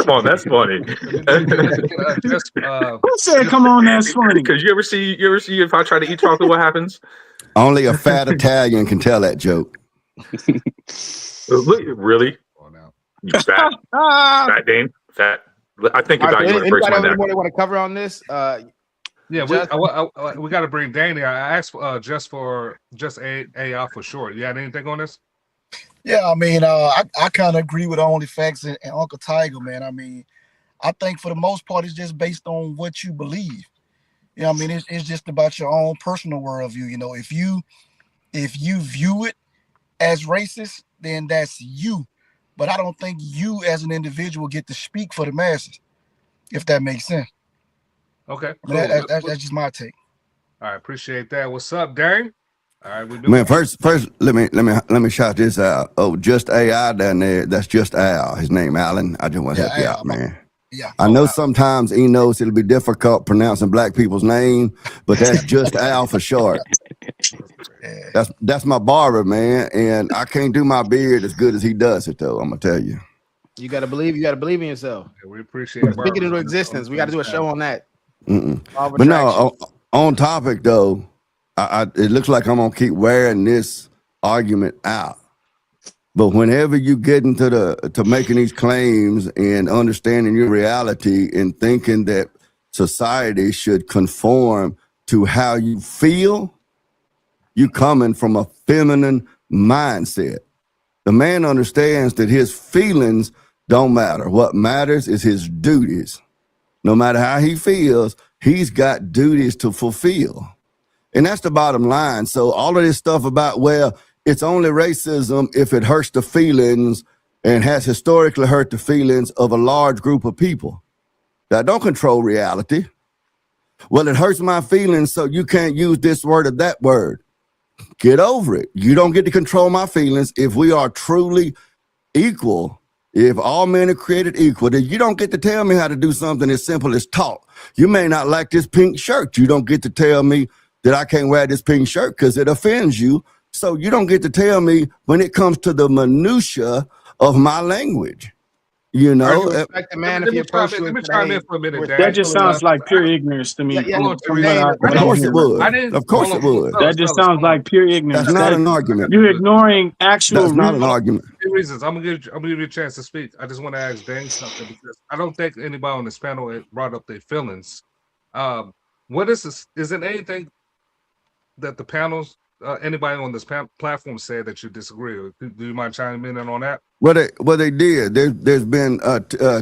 Speaker 8: on, that's funny.
Speaker 6: Who said come on, that's funny?
Speaker 8: Because you ever see if I try to eat chocolate, what happens?
Speaker 1: Only a fat Italian can tell that joke.
Speaker 8: Really? You fat Dane, fat. I think about you when it breaks my neck.
Speaker 3: Anybody want to cover on this?
Speaker 2: Yeah, we got to bring Danny. I asked just AI for short. You had anything on this?
Speaker 11: Yeah, I mean, I kind of agree with OnlyFacts and Uncle Tiger, man. I mean, I think for the most part, it's just based on what you believe. You know, I mean, it's just about your own personal worldview. You know, if you view it as racist, then that's you. But I don't think you as an individual get to speak for the masses, if that makes sense.
Speaker 2: Okay,
Speaker 11: cool. That's just my take.
Speaker 2: All right, appreciate that. What's up, Darren? All right, we do.
Speaker 1: Man, first, let me shout this out. Oh, just AI down there. That's just Al. His name Alan. I just want to help you out, man.
Speaker 11: Yeah.
Speaker 1: I know sometimes he knows it'll be difficult pronouncing black people's name, but that's just Al for short. That's my barber, man, and I can't do my beard as good as he does it, though. I'm gonna tell you.
Speaker 3: You gotta believe. You gotta believe in yourself.
Speaker 2: Yeah, we appreciate it.
Speaker 3: Speak it into existence. We got to do a show on that.
Speaker 1: But no, on topic though, it looks like I'm gonna keep wearing this argument out. But whenever you get into to making these claims and understanding your reality and thinking that society should conform to how you feel, you coming from a feminine mindset. The man understands that his feelings don't matter. What matters is his duties. No matter how he feels, he's got duties to fulfill. And that's the bottom line. So all of this stuff about, well, it's only racism if it hurts the feelings and has historically hurt the feelings of a large group of people that don't control reality. Well, it hurts my feelings, so you can't use this word or that word. Get over it. You don't get to control my feelings. If we are truly equal, if all men are created equal, then you don't get to tell me how to do something as simple as talk. You may not like this pink shirt. You don't get to tell me that I can't wear this pink shirt because it offends you. So you don't get to tell me when it comes to the minutia of my language. You know,
Speaker 3: respect the man if he approached you.
Speaker 2: Let me chime in for a minute, Dan.
Speaker 6: That just sounds like pure ignorance to me.
Speaker 1: Of course it would. Of course it would.
Speaker 6: That just sounds like pure ignorance.
Speaker 1: That's not an argument.
Speaker 6: You're ignoring actual.
Speaker 1: That's not an argument.
Speaker 2: Two reasons. I'm gonna give you a chance to speak. I just want to ask Dan something because I don't think anybody on this panel brought up their feelings. What is this? Is it anything that the panels, anybody on this platform said that you disagree with? Do you mind chiming in on that?
Speaker 1: Well, they did. There's been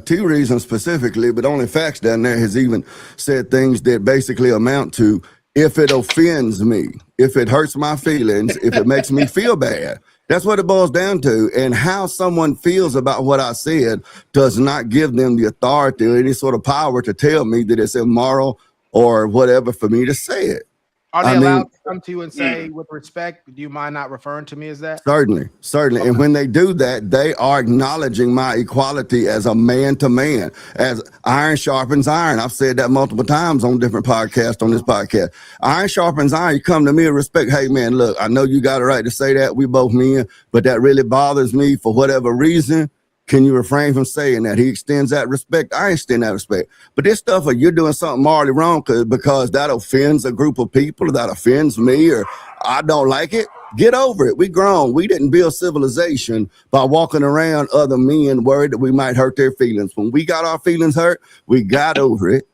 Speaker 1: two reasons specifically, but OnlyFacts down there has even said things that basically amount to, if it offends me, if it hurts my feelings, if it makes me feel bad. That's what it boils down to. And how someone feels about what I said does not give them the authority or any sort of power to tell me that it's immoral or whatever for me to say it.
Speaker 3: Are they allowed to come to you and say, with respect, do you mind not referring to me as that?
Speaker 1: Certainly. Okay. And when they do that, they are acknowledging my equality as a man to man, as iron sharpens iron. I've said that multiple times on different podcasts, on this podcast. Iron sharpens iron. You come to me with respect. Hey, man, look, I know you got a right to say that. We both men, but that really bothers me for whatever reason. Can you refrain from saying that? He extends that respect. I extend that respect. But this stuff of you're doing something morally wrong because that offends a group of people, that offends me, or I don't like it, get over it. We grown. We didn't build civilization by walking around other men worried that we might hurt their feelings. When we got our feelings hurt, we got over it.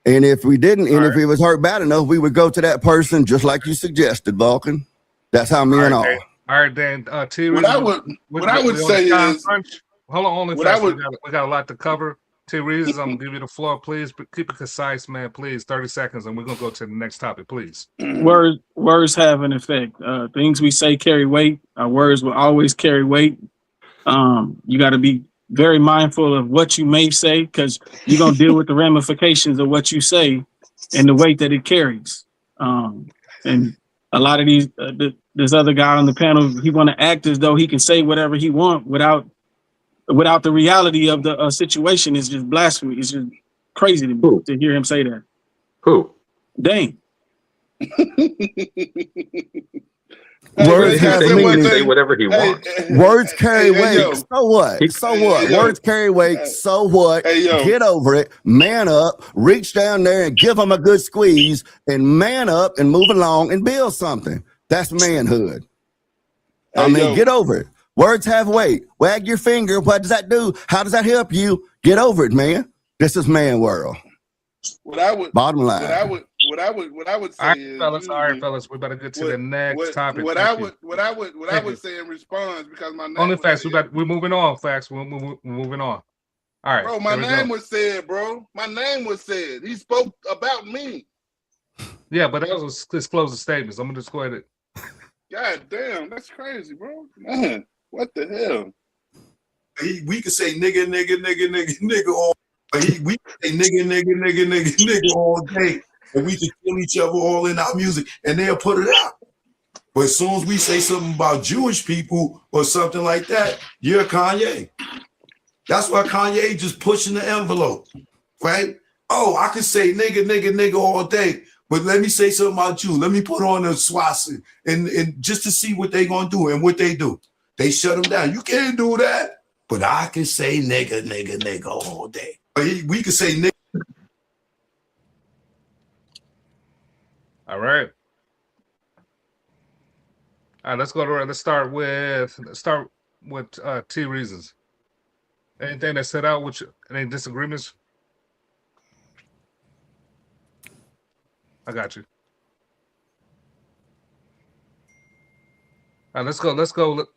Speaker 1: And if we didn't, and if it was hurt bad enough, we would go to that person just like you suggested, Vulcan. That's how men are.
Speaker 2: All right, Dan.
Speaker 7: What I would say is...
Speaker 2: Hold on, we got a lot to cover. T. Reasons, I'm gonna give you the floor, please. But keep it concise, man. Please, 30 seconds, and we're gonna go to the next topic, please.
Speaker 6: Words have an effect. Things we say carry weight. Our words will always carry weight. You got to be very mindful of what you may say because you're gonna deal with the ramifications of what you say and the weight that it carries. And a lot of these, this other guy on the panel, he want to act as though he can say whatever he want without the reality of the situation. Is just blasphemy. It's just crazy to me to hear him say that.
Speaker 8: Who?
Speaker 6: Dang.
Speaker 1: Words
Speaker 8: say whatever he wants.
Speaker 1: Words carry weight. So what? So what? Words carry weight. So what? Get over it. Man up. Reach down there and give them a good squeeze and man up and move along and build something. That's manhood. Get over it. Words have weight. Wag your finger. What does that do? How does that help you? Get over it, man. This is man world.
Speaker 7: What I would
Speaker 1: Bottom line.
Speaker 7: What I would say is,
Speaker 2: all right, fellas, we better get to the next topic.
Speaker 7: What I would say in response, because my name
Speaker 2: only
Speaker 7: was
Speaker 2: facts.
Speaker 7: said,
Speaker 2: We're moving on. Facts. We're moving on. All right,
Speaker 7: bro. My name was said, bro. My name was said. He spoke about me.
Speaker 2: Yeah, but that was his closing statements. I'm gonna just go ahead.
Speaker 7: God damn, that's crazy, bro. Man, what the hell?
Speaker 12: We could say nigga all. We could say nigga all day, and we could kill each other all in our music, and they'll put it out. But as soon as we say something about Jewish people or something like that, you're Kanye. That's why Kanye just pushing the envelope, right? Oh, I could say nigga all day, but let me say something about you. Let me put on a swastika and just to see what they gonna do, and what they do. They shut them down. You can't do that. But I can say nigga all day. We can say nigga.
Speaker 2: All right. All right, let's start with T reasons. Anything that set out with you, any disagreements? I got you. All right, let's go.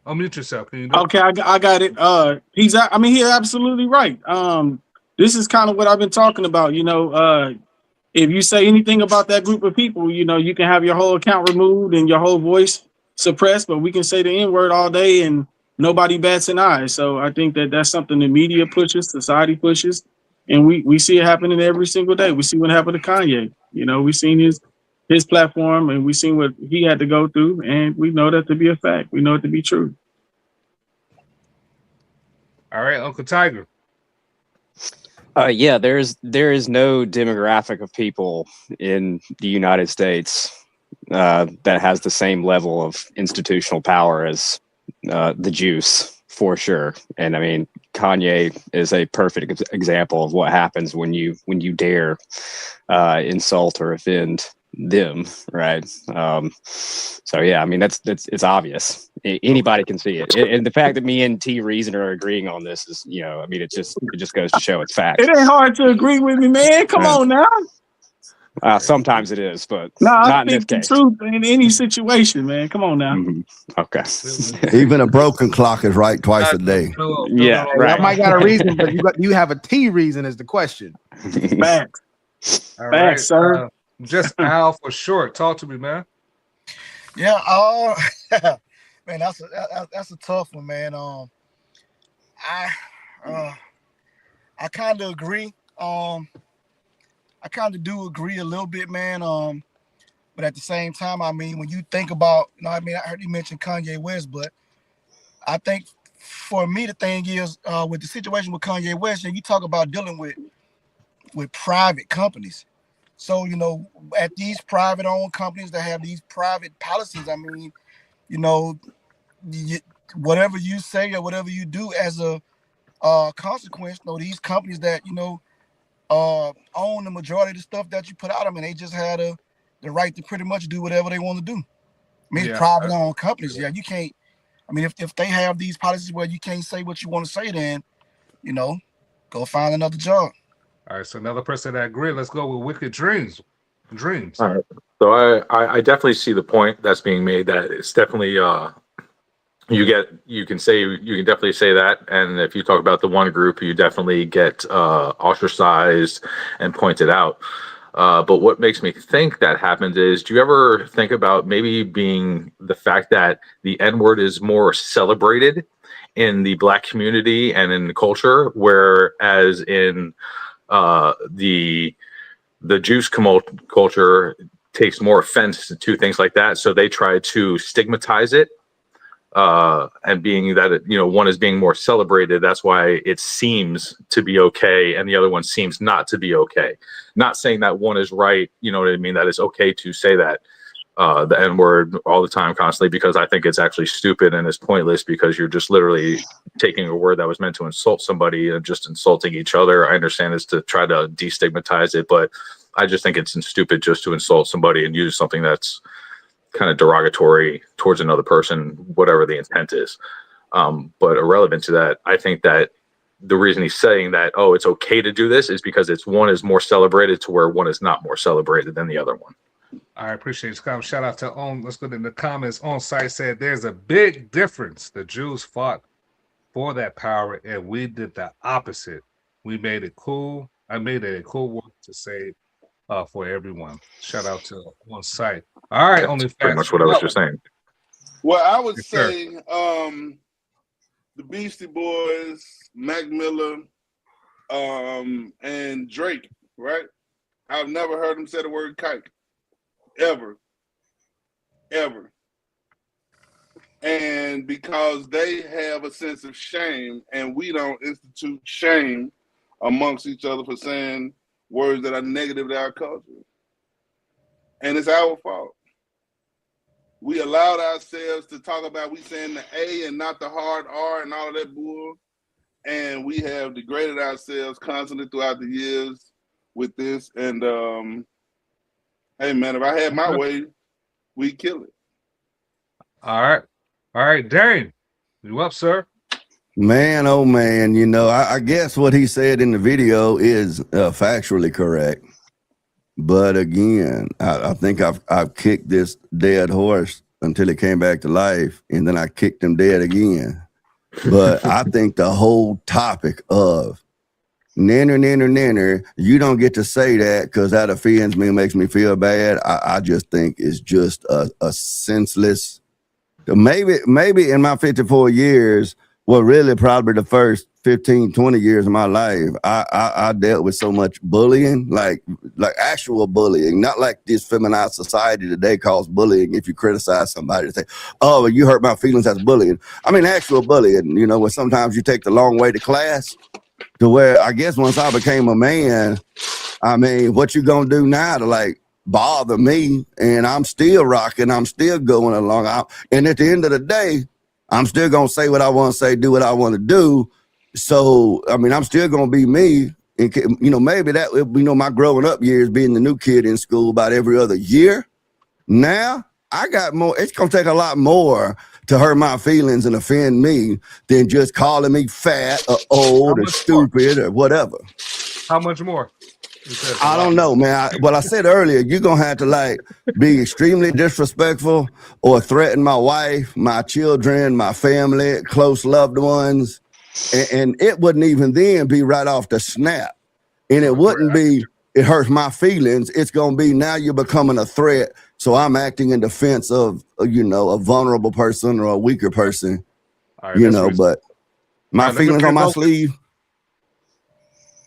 Speaker 2: Unmute yourself. Can you do
Speaker 6: Okay, I got it. He's absolutely right. This is kind of what I've been talking about. If you say anything about that group of people, you can have your whole account removed and your whole voice suppressed, but we can say the N-word all day and nobody bats an eye. So I think that's something the media pushes, society pushes, and we see it happening every single day. We see what happened to Kanye. We seen his platform, and we seen what he had to go through, and we know that to be a fact. We know it to be true.
Speaker 2: All right, Uncle Tiger.
Speaker 10: Yeah, there is no demographic of people in the United States that has the same level of institutional power as the Jews, for sure. And I mean, Kanye is a perfect example of what happens when you dare insult or offend them, right? So yeah, I mean it's obvious. Anybody can see it, and the fact that me and T Reason are agreeing on this is, I mean, it just goes to show it's fact.
Speaker 6: It ain't hard to agree with me, man. Come on now.
Speaker 10: Sometimes it is, but
Speaker 6: not
Speaker 10: in
Speaker 6: in
Speaker 10: this case.
Speaker 6: the truth in any situation, man. Come on now.
Speaker 10: Okay.
Speaker 1: Even a broken clock is right twice a day.
Speaker 10: Yeah, right.
Speaker 3: I might got a reason, but you have a T reason is the question.
Speaker 6: Facts.
Speaker 2: All
Speaker 6: Facts,
Speaker 2: right,
Speaker 6: sir.
Speaker 2: Just Al for short. Talk to me, man.
Speaker 11: Yeah, man, that's a tough one, man. I kind of agree. I kind of do agree a little bit, man. But at the same time, I mean, when you think about, I heard you mention Kanye West, but I think for me, the thing is, with the situation with Kanye West, and you talk about dealing with private companies. So, at these private owned companies that have these private policies, I mean, whatever you say or whatever you do as a consequence, these companies that, own the majority of the stuff that you put out, I mean, they just had the right to pretty much do whatever they want to do. I mean, it's private owned companies. Yeah, you can't, I mean, if they have these policies where you can't say what you want to say, then, go find another job.
Speaker 2: All right, so another person that agreed. Let's go with Wicked Dreams.
Speaker 8: All right. So I definitely see the point that's being made, that it's definitely you can definitely say that, and if you talk about the one group, you definitely get ostracized and pointed out. But what makes me think that happens is, do you ever think about maybe being the fact that the N-word is more celebrated in the Black community and in the culture, whereas in the Jewish culture takes more offense to things like that, so they try to stigmatize it, and being that one is being more celebrated, that's why it seems to be okay and the other one seems not to be okay. Not saying that one is right, you know what I mean, that it's okay to say that the N-word all the time, constantly, because I think it's actually stupid and it's pointless, because you're just literally taking a word that was meant to insult somebody and just insulting each other. I understand it's to try to destigmatize it, but I just think it's stupid just to insult somebody and use something that's kind of derogatory towards another person, whatever the intent is. But irrelevant to that, I think that the reason he's saying that, oh, it's okay to do this, is because one is more celebrated to where one is not more celebrated than the other one.
Speaker 2: I appreciate you. Shout out to let's go to the comments. On site said there's a big difference. The Jews fought for that power, and we did the opposite. We made it cool. I made it a cool work to save for everyone. Shout out to on site. All right,
Speaker 8: That's pretty much what I was just saying.
Speaker 7: Well, I would
Speaker 2: Yes,
Speaker 7: say the Beastie Boys, Mac Miller, and Drake, right? I've never heard him say the word kike. Ever. And because they have a sense of shame, and we don't institute shame amongst each other for saying words that are negative to our culture. And it's our fault. We allowed ourselves to talk about we saying the A and not the hard R and all of that bull. And we have degraded ourselves constantly throughout the years with this. And hey man, if I had my way, we'd kill it.
Speaker 2: All right, Dane, you up, sir?
Speaker 1: Man, oh man, you know, I guess what he said in the video is factually correct. But again, I think I've kicked this dead horse until it came back to life, and then I kicked him dead again. But I think the whole topic of nanner, you don't get to say that because that offends me and makes me feel bad. I just think it's just a senseless. Maybe in my 54 years, well, really probably the first 15, 20 years of my life, I dealt with so much bullying, like actual bullying, not like this feminized society today calls bullying. If you criticize somebody, they say, oh, you hurt my feelings, that's bullying. I mean, actual bullying, you know, where sometimes you take the long way to class, to where I guess once I became a man, I mean, what you gonna do now to like bother me? And I'm still rocking, I'm still going along. And at the end of the day, I'm still gonna say what I want to say, do what I want to do. So, I mean, I'm still gonna be me. And, you know, maybe that, you know, my growing up years being the new kid in school about every other year. Now, I got more, it's gonna take a lot more to hurt my feelings and offend me than just calling me fat or old or stupid or whatever.
Speaker 2: How much more?
Speaker 1: I don't know, man. What I said earlier, you're gonna have to like be extremely disrespectful or threaten my wife, my children, my family, close loved ones, and it wouldn't even then be right off the snap. And it wouldn't be, it hurts my feelings. It's gonna be now you're becoming a threat. So I'm acting in defense of, you know, a vulnerable person or a weaker person,
Speaker 2: right,
Speaker 1: you know, but my feelings on my sleeve.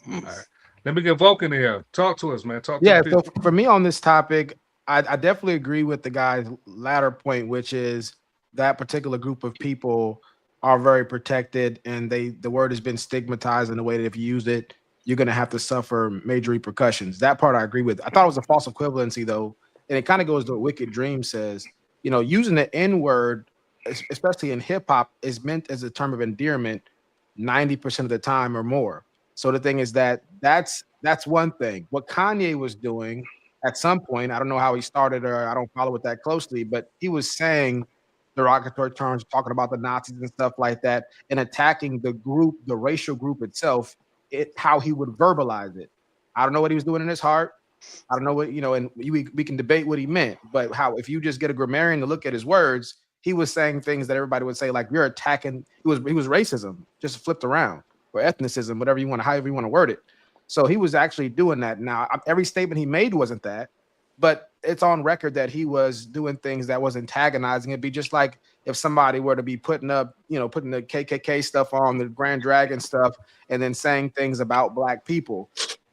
Speaker 2: All right. Let me get Vulcan here. Talk to us, man. Talk to
Speaker 3: Yeah,
Speaker 2: the
Speaker 3: so
Speaker 2: people.
Speaker 3: for me on this topic, I definitely agree with the guy's latter point, which is that particular group of people are very protected, and the word has been stigmatized in the way that if you use it, you're going to have to suffer major repercussions. That part I agree with. I thought it was a false equivalency, though, and it kind of goes to what Wicked Dream says. You know, using the N-word, especially in hip-hop, is meant as a term of endearment 90% of the time or more. So the thing is that's one thing. What Kanye was doing at some point, I don't know how he started, or I don't follow it that closely, but he was saying derogatory terms, talking about the Nazis and stuff like that, and attacking the group, the racial group itself, how he would verbalize it. I don't know what he was doing in his heart. I don't know what, you know, and we can debate what he meant, but how, if you just get a grammarian to look at his words, he was saying things that everybody would say, like, you're attacking, he was racism, just flipped around, or ethnicism, whatever you want to, however you want to word it. So he was actually doing that. Now, every statement he made wasn't that, but it's on record that he was doing things that was antagonizing. It'd be just like if somebody were to be putting up, you know, putting the KKK stuff on, the Grand Dragon stuff, and then saying things about black people.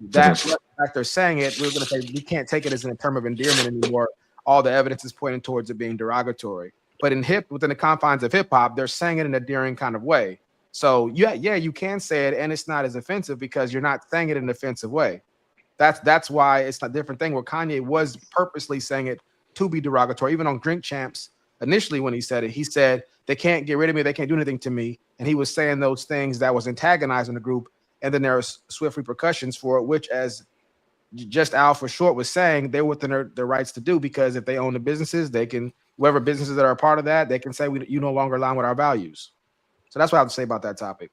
Speaker 3: That after saying it, we're going to say we can't take it as a term of endearment anymore. All the evidence is pointing towards it being derogatory. But within the confines of hip hop, they're saying it in a endearing kind of way. So yeah, you can say it, and it's not as offensive because you're not saying it in an offensive way. That's why it's a different thing. Where Kanye was purposely saying it to be derogatory. Even on Drink Champs, initially when he said it, he said they can't get rid of me, they can't do anything to me, and he was saying those things that was antagonizing the group. And then there are swift repercussions for it, which, as just Alpha Short was saying, they're within their rights to do, because if they own the businesses, they can, whoever businesses that are a part of that, they can say you no longer align with our values. So that's what I have to say about that topic.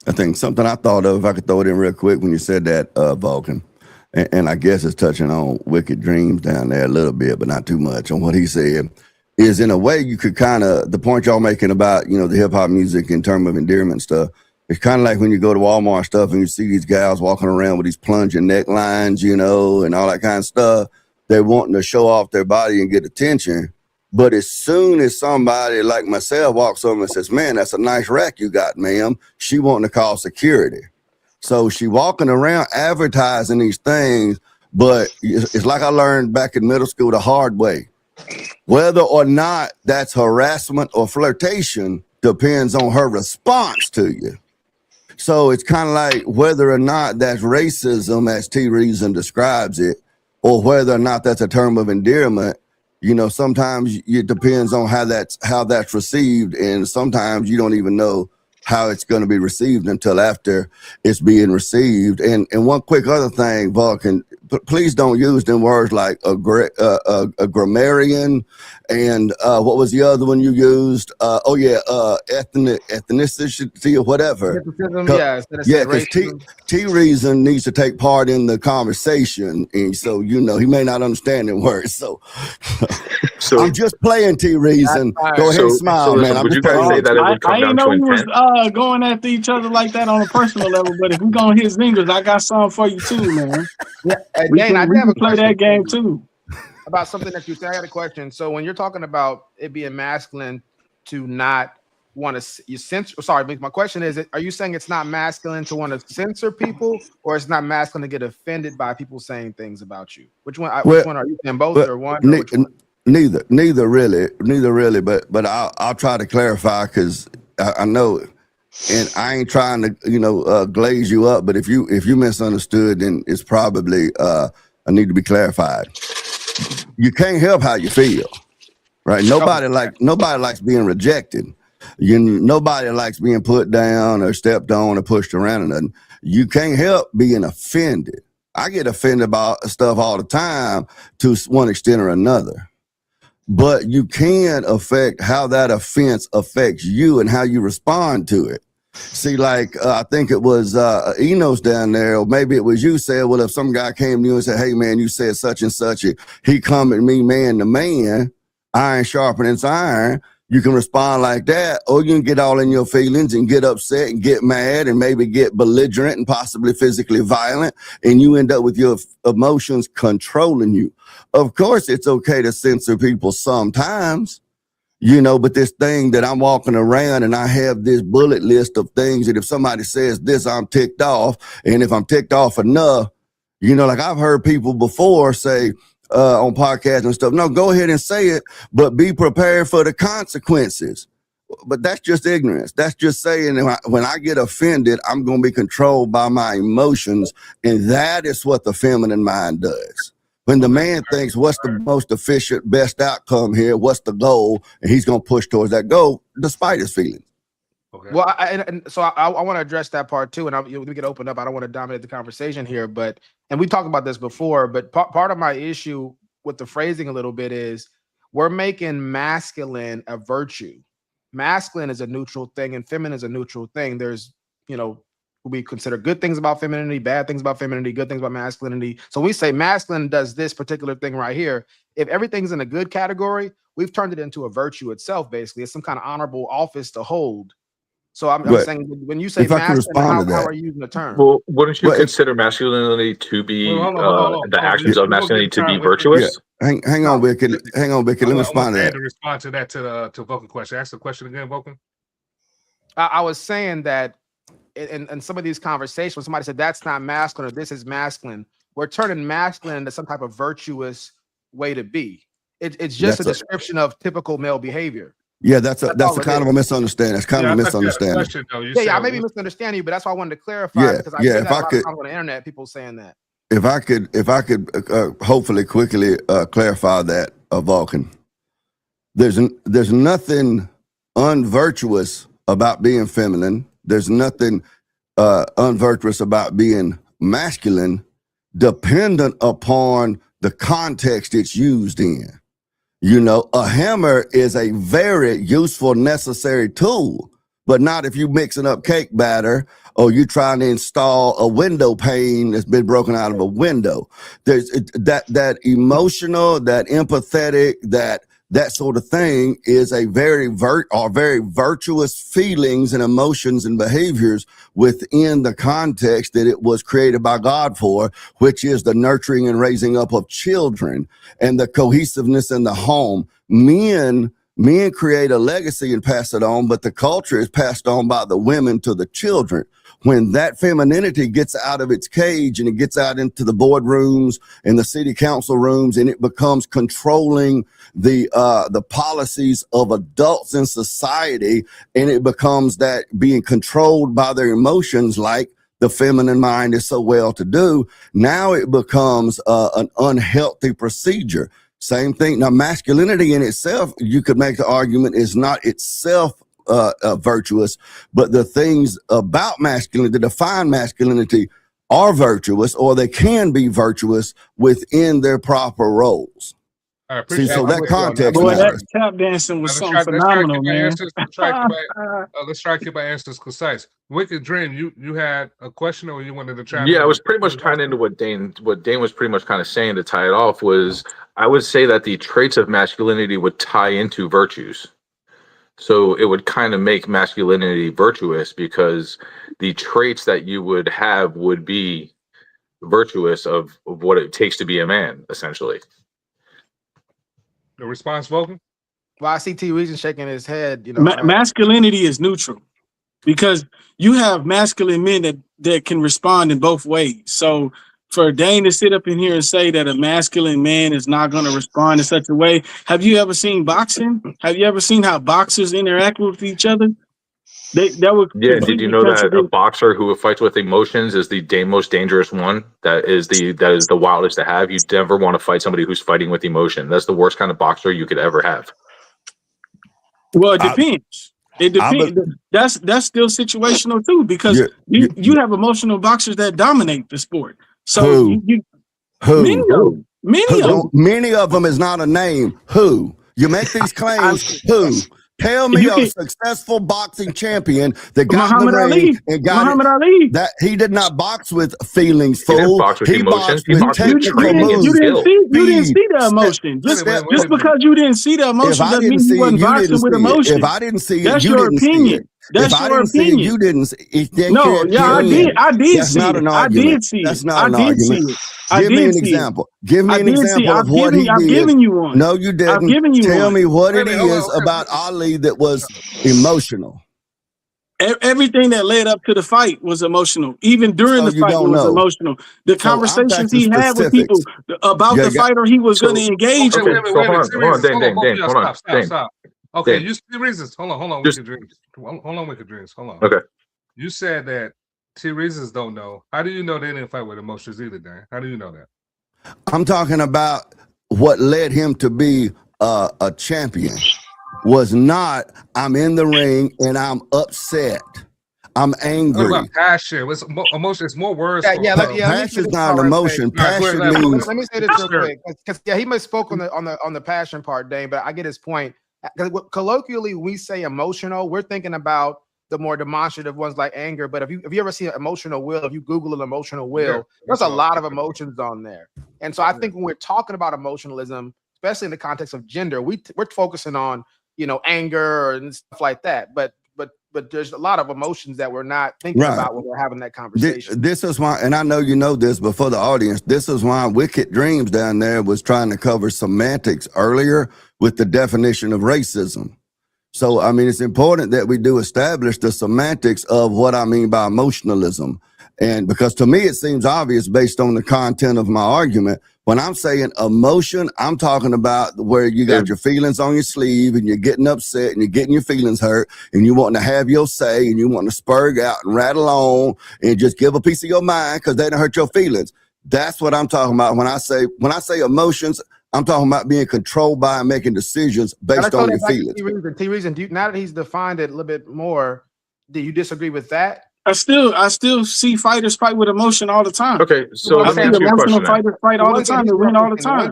Speaker 1: I think something I thought of, if I could throw it in real quick when you said that, Vulcan, and I guess it's touching on Wicked Dreams down there a little bit, but not too much on what he said, is in a way you could kind of, the point y'all making about, you know, the hip hop music in terms of endearment stuff, it's kind of like when you go to Walmart stuff and you see these gals walking around with these plunging necklines, you know, and all that kind of stuff. They're wanting to show off their body and get attention. But as soon as somebody like myself walks over and says, man, that's a nice rack you got, ma'am, she wanting to call security. So she walking around advertising these things, but it's like I learned back in middle school the hard way. Whether or not that's harassment or flirtation depends on her response to you. So it's kind of like whether or not that's racism, as T Reason describes it, or whether or not that's a term of endearment. You know, sometimes it depends on how that's received, and sometimes you don't even know how it's going to be received until after it's being received. And one quick other thing, Vulcan, please don't use them words like a grammarian and what was the other one you used? Ethnicity or whatever. Because T Reason needs to take part in the conversation, and so you know he may not understand the words. So I'm just playing T Reason. Go ahead and smile, man.
Speaker 8: Would you guys say that it would come down to intent?
Speaker 6: Was going after each other like that on a personal level, but if we're gonna hit zingers, I got something for you too, man.
Speaker 3: Yeah,
Speaker 6: we can play that game too.
Speaker 3: About something that you said. I had a question. So when you're talking about it being masculine to not want to censor, sorry, my question is, are you saying it's not masculine to want to censor people, or it's not masculine to get offended by people saying things about you? Which one are you saying, both or one? Or which one?
Speaker 1: Neither really, but I'll try to clarify, because I know, and I ain't trying to glaze you up, but if you misunderstood, then it's probably I need to be clarified. You can't help how you feel, right? Nobody likes being rejected. Nobody likes being put down or stepped on or pushed around or nothing. You can't help being offended. I get offended about stuff all the time to one extent or another. But you can affect how that offense affects you and how you respond to it. See, like, I think it was Enos down there, or maybe it was you said, well, if some guy came to you and said, hey, man, you said such and such, he come at me man to man, iron sharpening iron, you can respond like that, or you can get all in your feelings and get upset and get mad and maybe get belligerent and possibly physically violent, and you end up with your emotions controlling you. Of course, it's okay to censor people sometimes, but this thing that I'm walking around and I have this bullet list of things that if somebody says this, I'm ticked off. And if I'm ticked off enough, like I've heard people before say on podcasts and stuff, no, go ahead and say it, but be prepared for the consequences. But that's just ignorance. That's just saying when I get offended, I'm going to be controlled by my emotions. And that is what the feminine mind does. When the man thinks, what's the most efficient, best outcome here? What's the goal? And he's going to push towards that goal despite his feelings.
Speaker 3: Okay. Well, so I want to address that part too. And we can open up. I don't want to dominate the conversation here, and we talked about this before, but part of my issue with the phrasing a little bit is we're making masculine a virtue. Masculine is a neutral thing and feminine is a neutral thing. There's, we consider good things about femininity, bad things about femininity, good things about masculinity. So we say masculine does this particular thing right here. If everything's in a good category, we've turned it into a virtue itself, basically. It's some kind of honorable office to hold. So I'm saying when you say masculine, how are you using the term?
Speaker 8: Well, wouldn't you consider masculinity to be the actions of masculinity to be virtuous?
Speaker 1: Yeah. Hang on, Vicky. Let me respond to that.
Speaker 2: To respond to that to Vulcan question. Ask the question again, Vulcan.
Speaker 3: I was saying that in some of these conversations, when somebody said that's not masculine or this is masculine, we're turning masculine into some type of virtuous way to be. It's just a description of typical male behavior.
Speaker 1: Yeah, that's a kind of a misunderstanding. That's kind of a misunderstanding.
Speaker 3: I may be misunderstanding you, but that's why I wanted to clarify. Because I see that a lot of times on the internet, people saying that.
Speaker 1: If I could hopefully quickly clarify that, Vulcan. There's nothing unvirtuous about being feminine. There's nothing unvirtuous about being masculine dependent upon the context it's used in. You know, a hammer is a very useful, necessary tool, but not if you're mixing up cake batter or you're trying to install a window pane that's been broken out of a window. There's that emotional, that empathetic, that sort of thing is a very virtuous feelings and emotions and behaviors within the context that it was created by God for, which is the nurturing and raising up of children and the cohesiveness in the home. Men create a legacy and pass it on, but the culture is passed on by the women to the children. When that femininity gets out of its cage and it gets out into the boardrooms and the city council rooms, and it becomes controlling the policies of adults in society, and it becomes that being controlled by their emotions, like the feminine mind is so well to do. Now it becomes an unhealthy procedure. Same thing. Now, masculinity in itself, you could make the argument, is not itself virtuous, but the things about masculinity, that define masculinity, are virtuous, or they can be virtuous within their proper roles.
Speaker 2: I appreciate
Speaker 1: so that context
Speaker 6: Boy, that
Speaker 1: matters.
Speaker 6: tap dancing was something phenomenal, man.
Speaker 2: Let's try to keep my answers concise. Wicked Dream, you had a question, or you wanted to try?
Speaker 8: Yeah, I was pretty much tying into what Dane was pretty much kind of saying to tie it off was, I would say that the traits of masculinity would tie into virtues. So it would kind of make masculinity virtuous because the traits that you would have would be virtuous of what it takes to be a man, essentially.
Speaker 2: The response, Vulcan?
Speaker 3: Well, I see T. Reason shaking his head. You know,
Speaker 6: masculinity is neutral because you have masculine men that can respond in both ways. So for Dane to sit up in here and say that a masculine man is not going to respond in such a way. Have you ever seen boxing? Have you ever seen how boxers interact with each other? Did
Speaker 8: you know that a boxer who fights with emotions is the most dangerous one? That is the wildest to have. You never want to fight somebody who's fighting with emotion. That's the worst kind of boxer you could ever have.
Speaker 6: Well, it depends. It depends. That's still situational too, because you have emotional boxers that dominate the sport. So
Speaker 1: many of them is not a name. Who? You make these claims. Who? Tell me a successful boxing champion that got in the ring and got
Speaker 6: Muhammad Ali.
Speaker 1: That he did not box with feelings, fool.
Speaker 8: He didn't box with emotions.
Speaker 1: He boxed with technical moves.
Speaker 6: You didn't see the emotion. Just because you didn't see the emotion doesn't mean you wasn't boxing with emotion.
Speaker 1: If I didn't see it,
Speaker 6: that's
Speaker 1: you
Speaker 6: your
Speaker 1: didn't
Speaker 6: opinion.
Speaker 1: see it.
Speaker 6: That's
Speaker 1: if I
Speaker 6: your
Speaker 1: didn't
Speaker 6: opinion.
Speaker 1: See it, you didn't see it.
Speaker 6: No, yeah, I did. I did
Speaker 1: That's
Speaker 6: see
Speaker 1: not
Speaker 6: it.
Speaker 1: an
Speaker 6: I
Speaker 1: argument.
Speaker 6: did see it.
Speaker 1: That's not an
Speaker 6: I did
Speaker 1: argument.
Speaker 6: see it.
Speaker 1: Give me an example. Give me an example of what he did.
Speaker 6: I've given you one.
Speaker 1: No, you didn't.
Speaker 6: I've given you
Speaker 1: Tell
Speaker 6: one.
Speaker 1: me what it is about Ali that was emotional.
Speaker 6: Everything that led up to the fight was emotional. Even during the fight, it was emotional. The conversations he had with people about the fighter he was going to engage with.
Speaker 2: Hold on, Stop. Okay, you see reasons. Hold on, Wicked Dreams. Hold on, Wicked Dreams. Hold on.
Speaker 8: Okay.
Speaker 2: You said that T Reasons don't know. How do you know they didn't fight with emotions either, Dan? How do you know that?
Speaker 1: I'm talking about what led him to be a champion. Was not, I'm in the ring and I'm upset. I'm angry.
Speaker 2: What about passion? Emotion? It's more words.
Speaker 1: Passion is not an emotion. Passion means.
Speaker 3: Let me say this real quick, because he misspoke on the passion part, Dane. But I get his point. Colloquially, we say emotional. We're thinking about the more demonstrative ones like anger. But if you ever see an emotional will, if you Google an emotional will, there's a lot of emotions on there. And so I think when we're talking about emotionalism, especially in the context of gender, we're focusing on anger and stuff like that. But there's a lot of emotions that we're not thinking about when we're having that conversation.
Speaker 1: This is why, and I know you know this, but for the audience, this is why Wicked Dreams down there was trying to cover semantics earlier with the definition of racism. So, I mean, it's important that we do establish the semantics of what I mean by emotionalism. And because to me, it seems obvious based on the content of my argument. When I'm saying emotion, I'm talking about where you got your feelings on your sleeve and you're getting upset and you're getting your feelings hurt and you want to have your say and you want to spurg out and rattle on and just give a piece of your mind because they don't hurt your feelings. That's what I'm talking about. When I say emotions, I'm talking about being controlled by and making decisions based on your feelings.
Speaker 3: T-Reason, now that he's defined it a little bit more, do you disagree with that?
Speaker 6: I still see fighters fight with emotion all the time.
Speaker 8: Okay, so
Speaker 6: I
Speaker 8: let me
Speaker 6: see
Speaker 8: ask you a question
Speaker 6: emotional
Speaker 8: then.
Speaker 6: fighters fight all the time and win all the time.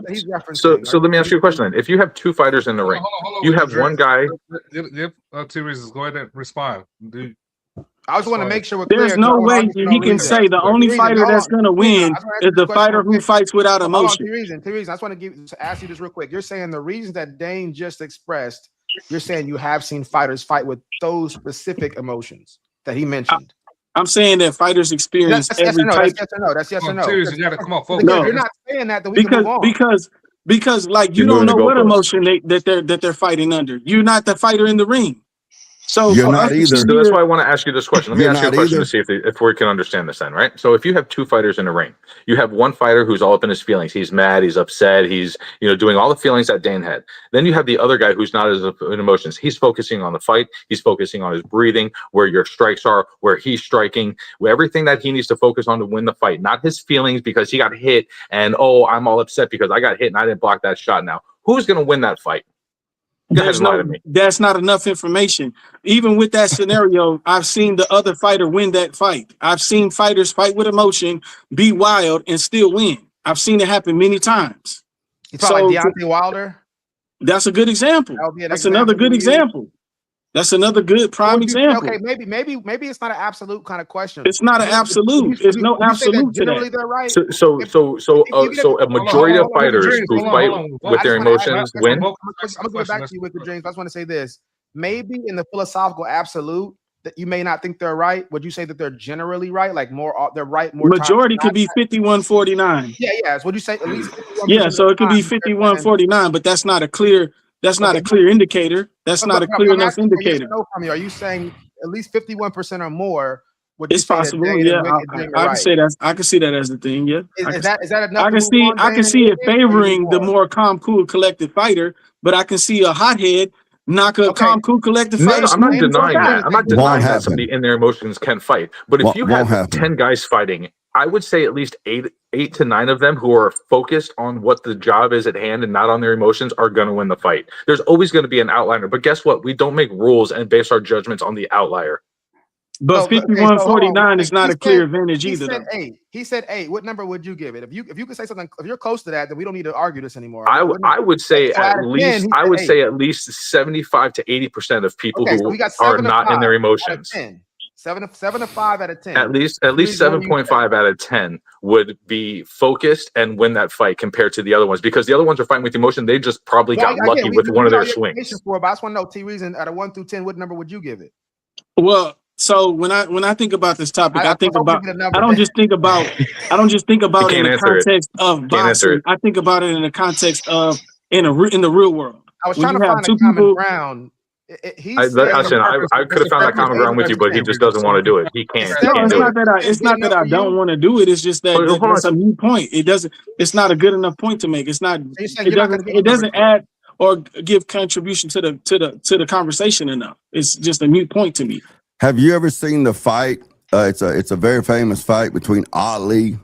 Speaker 8: So let me ask you a question then. If you have two fighters in the ring, you have one guy.
Speaker 2: Give T Reasons. Go ahead and respond.
Speaker 3: I just want to make sure we're clear.
Speaker 6: There's no way that he can say the only fighter that's going to win is the fighter who fights without emotion.
Speaker 3: T-Reason, I just want to ask you this real quick. You're saying the reasons that Dane just expressed, you're saying you have seen fighters fight with those specific emotions that he mentioned.
Speaker 6: I'm saying that fighters experience every type.
Speaker 3: That's yes or no. That's yes or no.
Speaker 2: You gotta come on, folks.
Speaker 3: No, you're not saying that. Then we can move on.
Speaker 6: Because like you don't know what emotion that they're fighting under. You're not the fighter in the ring. So
Speaker 1: you're not either.
Speaker 8: So that's why I want to ask you this question. Let me ask you a question to see if we can understand this then, right? So if you have two fighters in a ring, you have one fighter who's all up in his feelings. He's mad, he's upset, he's doing all the feelings that Dane had. Then you have the other guy who's not as in emotions. He's focusing on the fight, he's focusing on his breathing, where your strikes are, where he's striking, everything that he needs to focus on to win the fight, not his feelings because he got hit and I'm all upset because I got hit and I didn't block that shot. Now, who's gonna win that fight?
Speaker 6: That's not enough information. Even with that scenario, I've seen the other fighter win that fight. I've seen fighters fight with emotion, be wild, and still win. I've seen it happen many times.
Speaker 3: You talking like Deontay Wilder?
Speaker 6: That's a good example. That's another good example. That's another good prime example.
Speaker 3: Okay, maybe it's not an absolute kind of question.
Speaker 6: It's not an absolute. There's no absolute to that.
Speaker 3: They're right.
Speaker 8: So a majority of fighters who fight with their emotions win.
Speaker 3: I'm gonna go back to you with the James. I just want to say this. Maybe in the philosophical absolute that you may not think they're right. Would you say that they're generally right? Like they're right more.
Speaker 6: Majority could be 51-49.
Speaker 3: Yeah. So would you say at least 51%?
Speaker 6: Yeah, so it could be 51-49, but that's not a clear. That's not a clear indicator. That's not a clear enough indicator.
Speaker 3: Are you saying at least 51% or more?
Speaker 6: It's possible. Yeah, I can say that. I can see that as the thing. Yeah.
Speaker 3: Is that enough?
Speaker 6: I can see it favoring the more calm, cool, collected fighter, but I can see a hothead knock a calm, cool, collected fighter.
Speaker 8: I'm not denying that. I'm not denying that somebody in their emotions can fight. But if you have 10 guys fighting, I would say at least eight to 9 of them who are focused on what the job is at hand and not on their emotions are going to win the fight. There's always going to be an outlier, but guess what? We don't make rules and base our judgments on the outlier.
Speaker 6: But 51-49 is not a clear advantage either.
Speaker 3: He said 8. What number would you give it? If you could say something, if you're close to that, then we don't need to argue this anymore.
Speaker 8: I would say at least 75 to 80% of people who are not in their emotions.
Speaker 3: 7 to 5 out of 10.
Speaker 8: At least 7.5 out of 10 would be focused and win that fight compared to the other ones, because the other ones are fighting with emotion. They just probably got lucky with one of their swings.
Speaker 3: But I just want to know, T-Reason, out of 1 through 10, what number would you give it?
Speaker 6: Well, so when I think about this topic, I don't just think about it in the context of boxing. I think about it in the context of in the real world.
Speaker 3: I was trying to find a common ground.
Speaker 8: I could have found that common ground with you, but he just doesn't want to do it. He can't.
Speaker 6: It's not that I don't want to do it. It's just that that's a new point. It's not a good enough point to make. It doesn't add or give contribution to the conversation enough. It's just a new point to me.
Speaker 1: Have you ever seen the fight? It's a very famous fight between Ali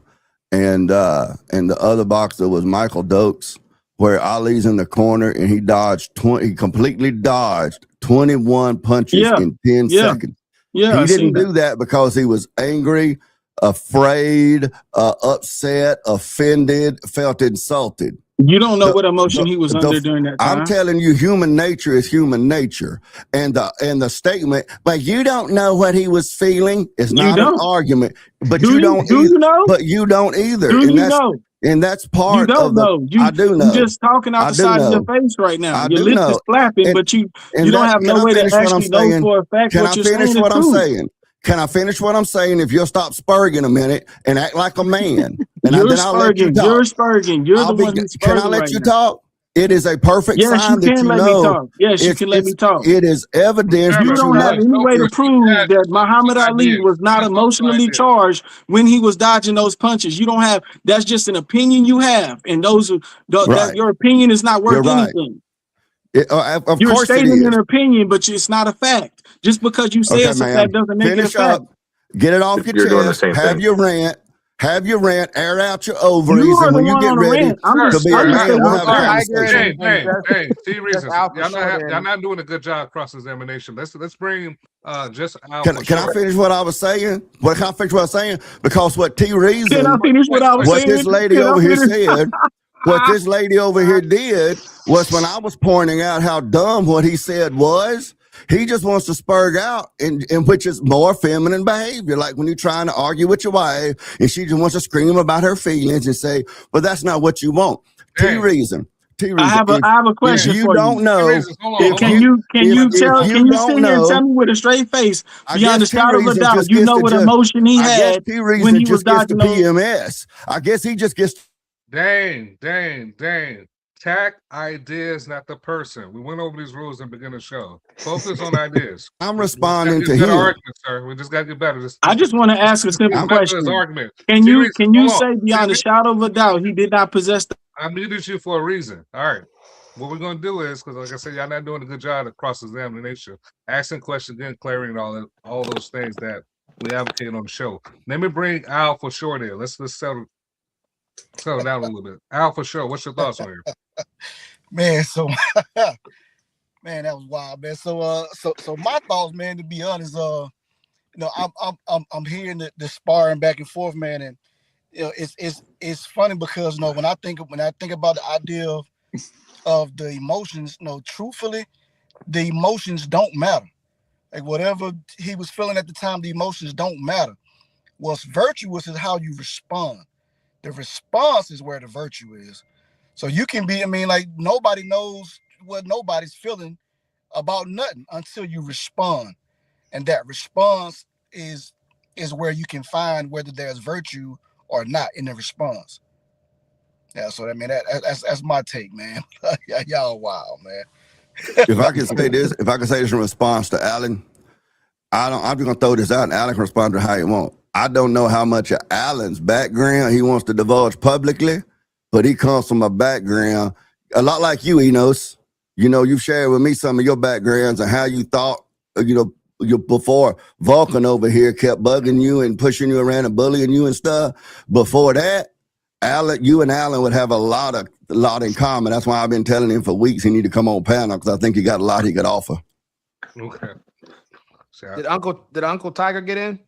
Speaker 1: and the other boxer was Michael Dokes, where Ali's in the corner and he completely dodged 21 punches in 10 seconds.
Speaker 6: Yeah,
Speaker 1: he didn't do that because he was angry, afraid, upset, offended, felt insulted.
Speaker 6: You don't know what emotion he was under during that time.
Speaker 1: I'm telling you, human nature is human nature. And the statement, but you don't know what he was feeling, is not an argument. But you don't either. But you don't either.
Speaker 6: Do you know?
Speaker 1: And that's part
Speaker 6: of the, I do know. You're just talking out the side of your face right now. Your lips is flapping, but you don't have no way to actually know for a fact what you're saying.
Speaker 1: Can I finish what I'm saying? Can I finish what I'm saying? If you'll stop spurging a minute and act like a man, and then I'll let you talk.
Speaker 6: You're spurging. You're the one who's spurging.
Speaker 1: Can I let you talk? It is a perfect sign that you know.
Speaker 6: Yes, you can let me talk.
Speaker 1: It is evidence.
Speaker 6: You don't have any way to prove that Muhammad Ali was not emotionally charged when he was dodging those punches. You don't have. That's just an opinion you have, and your opinion is not worth anything. You're stating an opinion, but it's not a fact. Just because you say it's a fact doesn't make it a fact.
Speaker 1: Get it off your chest. Have your rant. Have your rant, air out your ovaries, and when you get ready to be a man, we'll have a conversation.
Speaker 2: Hey, T-Reasons, y'all not doing a good job cross-examination. Let's bring Just Al
Speaker 1: Can
Speaker 2: for
Speaker 1: I
Speaker 2: sure.
Speaker 1: finish what I was saying? Can I finish what I was saying? Because what T Reason,
Speaker 6: Can I finish what I was
Speaker 1: what
Speaker 6: saying?
Speaker 1: this lady
Speaker 6: Can I
Speaker 1: over here
Speaker 6: finish?
Speaker 1: said, what this lady over here did was when I was pointing out how dumb what he said was, he just wants to spurg out, in which is more feminine behavior. Like when you're trying to argue with your wife and she just wants to scream about her feelings and say, but that's not what you want. T Reason.
Speaker 6: I have a question
Speaker 1: if you
Speaker 6: for
Speaker 1: don't
Speaker 6: you.
Speaker 1: know,
Speaker 6: Can you sit here and tell
Speaker 1: know,
Speaker 6: me with a straight face,
Speaker 1: I
Speaker 6: beyond a
Speaker 1: guess
Speaker 6: shadow of a
Speaker 1: T-Reason
Speaker 6: doubt,
Speaker 1: just
Speaker 6: you
Speaker 1: gets
Speaker 6: know
Speaker 1: to
Speaker 6: what
Speaker 1: just,
Speaker 6: emotion he
Speaker 1: I guess
Speaker 6: had
Speaker 1: T-Reason
Speaker 6: when he was
Speaker 1: just gets the
Speaker 6: diagnosed?
Speaker 1: PMS. I guess he just gets.
Speaker 2: Dang. Tack ideas, not the person. We went over these rules and begin the show. Focus on ideas.
Speaker 1: I'm responding to
Speaker 2: him.
Speaker 1: Argument,
Speaker 2: sir. We just got to get better.
Speaker 6: I just want to ask a simple question. Can you say beyond a shadow of a doubt he did not possess the?
Speaker 2: I muted you for a reason. All right. What we're going to do is, because like I said, y'all not doing a good job of cross-examination, asking questions, then clearing all those things that we advocate on the show. Let me bring Al for sure there. Let's settle down a little bit. Al for sure. What's your thoughts on here?
Speaker 11: Man, so man, that was wild, man. So my thoughts, man, to be honest, I'm hearing the sparring back and forth, man, and it's funny because when I think about the idea of the emotions, truthfully, the emotions don't matter. Like whatever he was feeling at the time, the emotions don't matter. What's virtuous is how you respond. The response is where the virtue is. So you can be, like nobody knows what nobody's feeling about nothing until you respond. And that response is where you can find whether there's virtue or not in the response. Yeah, so that's my take, man. Y'all wild, man.
Speaker 1: If I can say this in response to Alan, I'm just gonna throw this out and Alan can respond to how he wants. I don't know how much of Alan's background he wants to divulge publicly, but he comes from a background a lot like you, Enos. You've shared with me some of your backgrounds and how you thought, before Vulcan over here kept bugging you and pushing you around and bullying you and stuff. Before that, you and Alan would have a lot in common. That's why I've been telling him for weeks he need to come on panel because I think he got a lot he could offer.
Speaker 2: Okay.
Speaker 3: Did Uncle Tiger get in?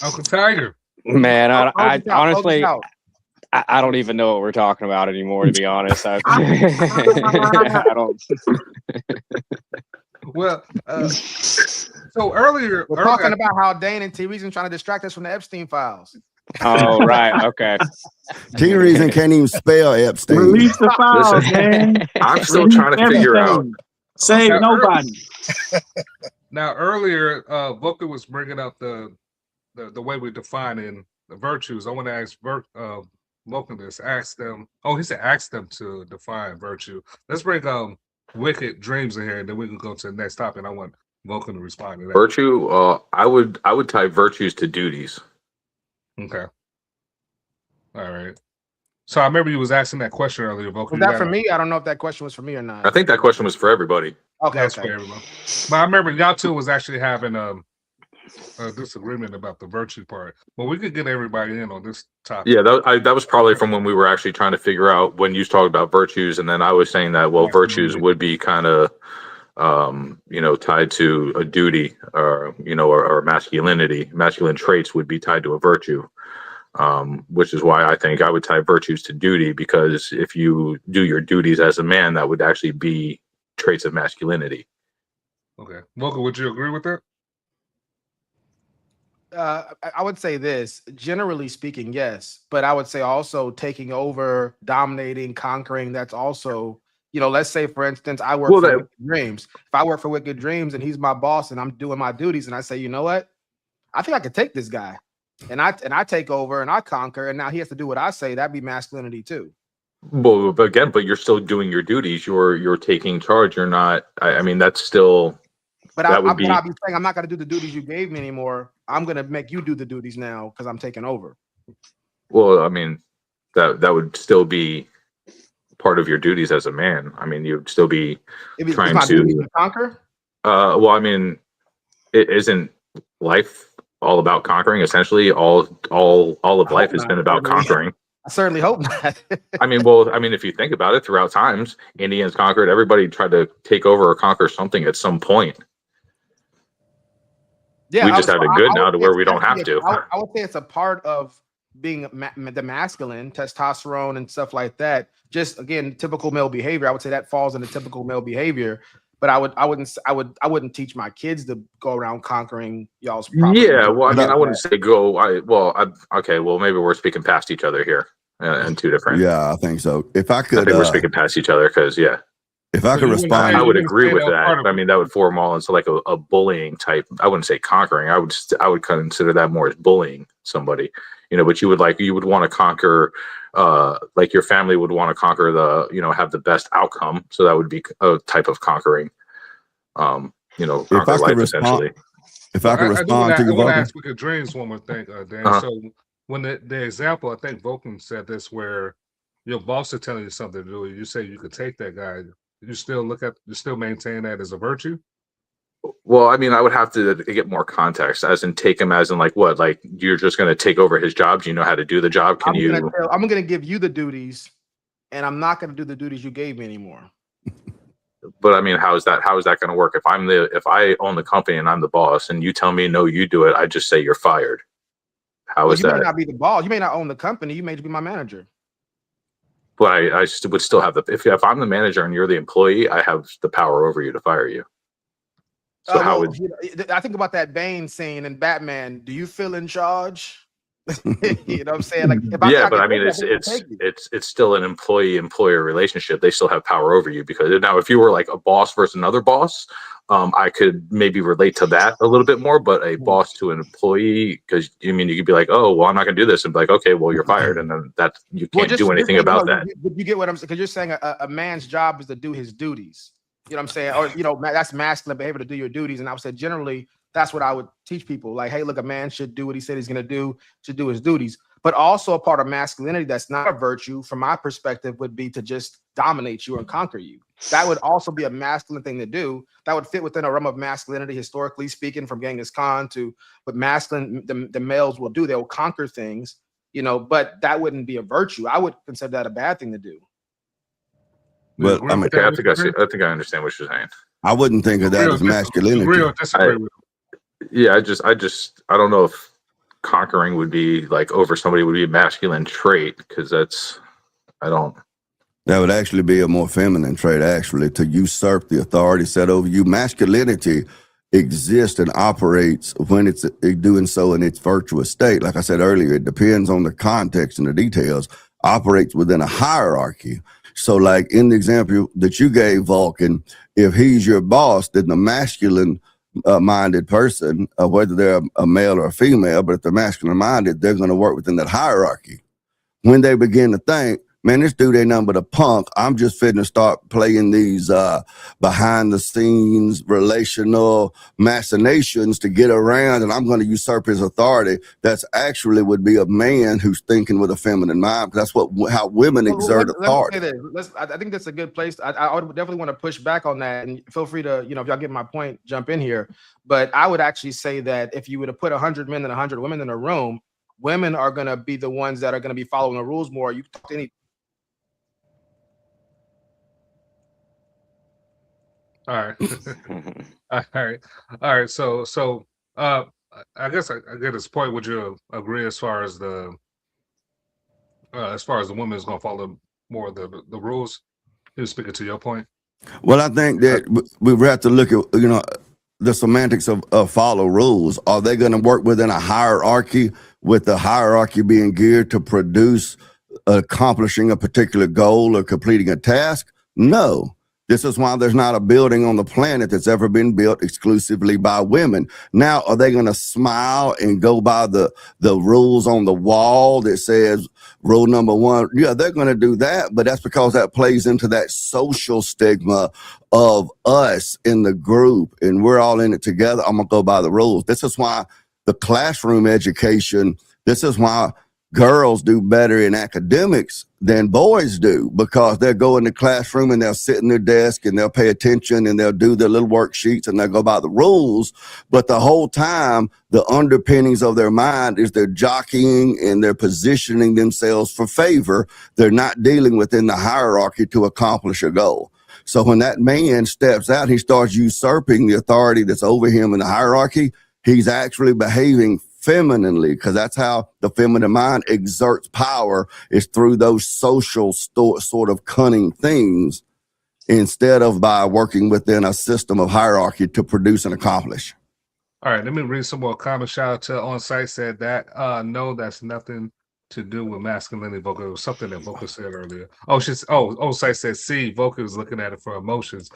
Speaker 2: Uncle Tiger.
Speaker 10: Man, I honestly, I don't even know what we're talking about anymore, to be honest. I don't.
Speaker 2: Well, so earlier
Speaker 3: we're talking about how Dane and T Reason trying to distract us from the Epstein files.
Speaker 10: Oh, right. Okay.
Speaker 1: T Reason can't even spell Epstein.
Speaker 6: Release the files, man.
Speaker 8: I'm still trying to figure out.
Speaker 6: Save nobody.
Speaker 2: Now, earlier, Vulcan was bringing up the way we're defining the virtues. I want to ask Vulcan this. Ask them. Oh, he said ask them to define virtue. Let's bring Wicked Dreams in here, and then we can go to the next topic. I want Vulcan to respond to that.
Speaker 8: Virtue. I would tie virtues to duties.
Speaker 2: Okay. All right. So I remember you was asking that question earlier, Vulcan.
Speaker 3: Was that for me? I don't know if that question was for me or not.
Speaker 8: I think that question was for everybody.
Speaker 3: Okay,
Speaker 2: that's for everyone. But I remember y'all two was actually having a disagreement about the virtue part. Well, we could get everybody in on this topic.
Speaker 8: Yeah, that was probably from when we were actually trying to figure out when you talked about virtues, and then I was saying that virtues would be kind of tied to a duty or masculinity. Masculine traits would be tied to a virtue. Which is why I think I would tie virtues to duty, because if you do your duties as a man, that would actually be traits of masculinity.
Speaker 2: Okay. Vulcan, would you agree with that?
Speaker 3: I would say this, generally speaking, yes. But I would say also taking over, dominating, conquering, that's also, let's say, for instance, I work for Wicked Dreams. If I work for Wicked Dreams and he's my boss and I'm doing my duties and I say, you know what? I think I could take this guy. And I take over and I conquer, and now he has to do what I say. That'd be masculinity too.
Speaker 8: Well, but you're still doing your duties. You're taking charge. You're not. I mean, that's still.
Speaker 3: But I'll be saying I'm not going to do the duties you gave me anymore. I'm going to make you do the duties now because I'm taking over.
Speaker 8: Well, I mean, that would still be part of your duties as a man. I mean, you'd still be trying to
Speaker 3: conquer.
Speaker 8: Well, I mean, it isn't life all about conquering. Essentially, all of life has been about conquering.
Speaker 3: I certainly hope not.
Speaker 8: I mean, if you think about it, throughout times, Indians conquered. Everybody tried to take over or conquer something at some point.
Speaker 3: Yeah,
Speaker 8: We just have it good now to where we don't have to.
Speaker 3: I would say it's a part of being the masculine, testosterone and stuff like that. Just again, typical male behavior. I would say that falls into typical male behavior. But I wouldn't teach my kids to go around conquering y'all's property.
Speaker 8: Yeah, well, I mean, I wouldn't say go. Okay, well, maybe we're speaking past each other here, and two different.
Speaker 1: Yeah, I think so. If I could,
Speaker 8: I think we're speaking past each other because
Speaker 1: if I could respond,
Speaker 8: I would agree with that. I mean, that would form all into like a bullying type. I wouldn't say conquering. I would consider that more as bullying somebody. But you would want to conquer, like your family would want to conquer have the best outcome. So that would be a type of conquering. Conquer life essentially.
Speaker 1: If I could respond to you,
Speaker 2: I want to ask Wicked Dreams one more thing, Dan.
Speaker 8: Uh-huh.
Speaker 2: So when the example, I think Vulcan said this, where your boss is telling you something to do, you say you could take that guy. You still maintain that as a virtue?
Speaker 8: Well, I mean, I would have to get more context, as in take him as in like what, like you're just going to take over his job. Do you know how to do the job?
Speaker 3: I'm going to give you the duties, and I'm not going to do the duties you gave me anymore.
Speaker 8: But I mean, how is that going to work? If I own the company and I'm the boss, and you tell me no, you do it, I just say you're fired. How is that?
Speaker 3: You may not be the boss. You may not own the company. You may just be my manager.
Speaker 8: But I would still have if I'm the manager and you're the employee, I have the power over you to fire you. So
Speaker 3: I think about that Bane scene in Batman. Do you feel in charge? You know what I'm saying? Like,
Speaker 8: but I mean, it's still an employee-employer relationship. They still have power over you, because now if you were like a boss versus another boss, I could maybe relate to that a little bit more. But a boss to an employee, because you could be like, oh, well, I'm not going to do this, and be like, okay, well, you're fired, and then you can't do anything about that.
Speaker 3: You get what I'm saying? Because you're saying a man's job is to do his duties. You know what I'm saying? Or, that's masculine behavior, to do your duties. And I would say generally that's what I would teach people. Like, hey, look, a man should do what he said he's going to do, should do his duties. But also a part of masculinity that's not a virtue, from my perspective, would be to just dominate you and conquer you. That would also be a masculine thing to do. That would fit within a realm of masculinity, historically speaking, from Genghis Khan to what the males will do. They'll conquer things, but that wouldn't be a virtue. I would consider that a bad thing to do.
Speaker 1: But I mean,
Speaker 8: I think I understand what you're saying.
Speaker 1: I wouldn't think of that as masculinity.
Speaker 8: I don't know if conquering would be like over somebody would be a masculine trait, because that
Speaker 1: would actually be a more feminine trait, actually, to usurp the authority set over you. Masculinity exists and operates when it's doing so in its virtuous state. Like I said earlier, it depends on the context and the details, operates within a hierarchy. So like in the example that you gave, Vulcan, if he's your boss, then the masculine minded person, whether they're a male or a female, but if they're masculine minded, they're going to work within that hierarchy. When they begin to think, man, this dude ain't nothing but a punk, I'm just fitting to start playing these behind the scenes relational machinations to get around, and I'm going to usurp his authority. That's actually would be a man who's thinking with a feminine mind. That's how women exert authority.
Speaker 3: I think that's a good place. I would definitely want to push back on that, and feel free to, if y'all get my point, jump in here. But I would actually say that if you were to put 100 men and 100 women in a room, women are going to be the ones that are going to be following the rules more. You talk to any.
Speaker 2: All right. So I guess I get this point. Would you agree as far as the woman is going to follow more of the rules? You speaking to your point.
Speaker 1: Well, I think that we have to look at the semantics of follow rules. Are they going to work within a hierarchy, with the hierarchy being geared to produce accomplishing a particular goal or completing a task? No. This is why there's not a building on the planet that's ever been built exclusively by women. Now, are they going to smile and go by the rules on the wall that says rule number 1? Yeah, they're going to do that, but that's because that plays into that social stigma of us in the group, and we're all in it together. I'm going to go by the rules. This is why the classroom education, this is why girls do better in academics than boys do, because they'll go in the classroom and they'll sit in their desk and they'll pay attention and they'll do their little worksheets and they'll go by the rules. But the whole time, the underpinnings of their mind is they're jockeying and they're positioning themselves for favor. They're not dealing within the hierarchy to accomplish a goal. So when that man steps out, he starts usurping the authority that's over him in the hierarchy. He's actually behaving femininely, because that's how the feminine mind exerts power, is through those social sort of cunning things, instead of by working within a system of hierarchy to produce and accomplish.
Speaker 2: All right, let me read some more comments. Shout out to On Site said that. No, that's nothing to do with masculinity. Vocal, it was something that Vocal said earlier. Oh, On Site said C. Vocal was looking at it for emotions.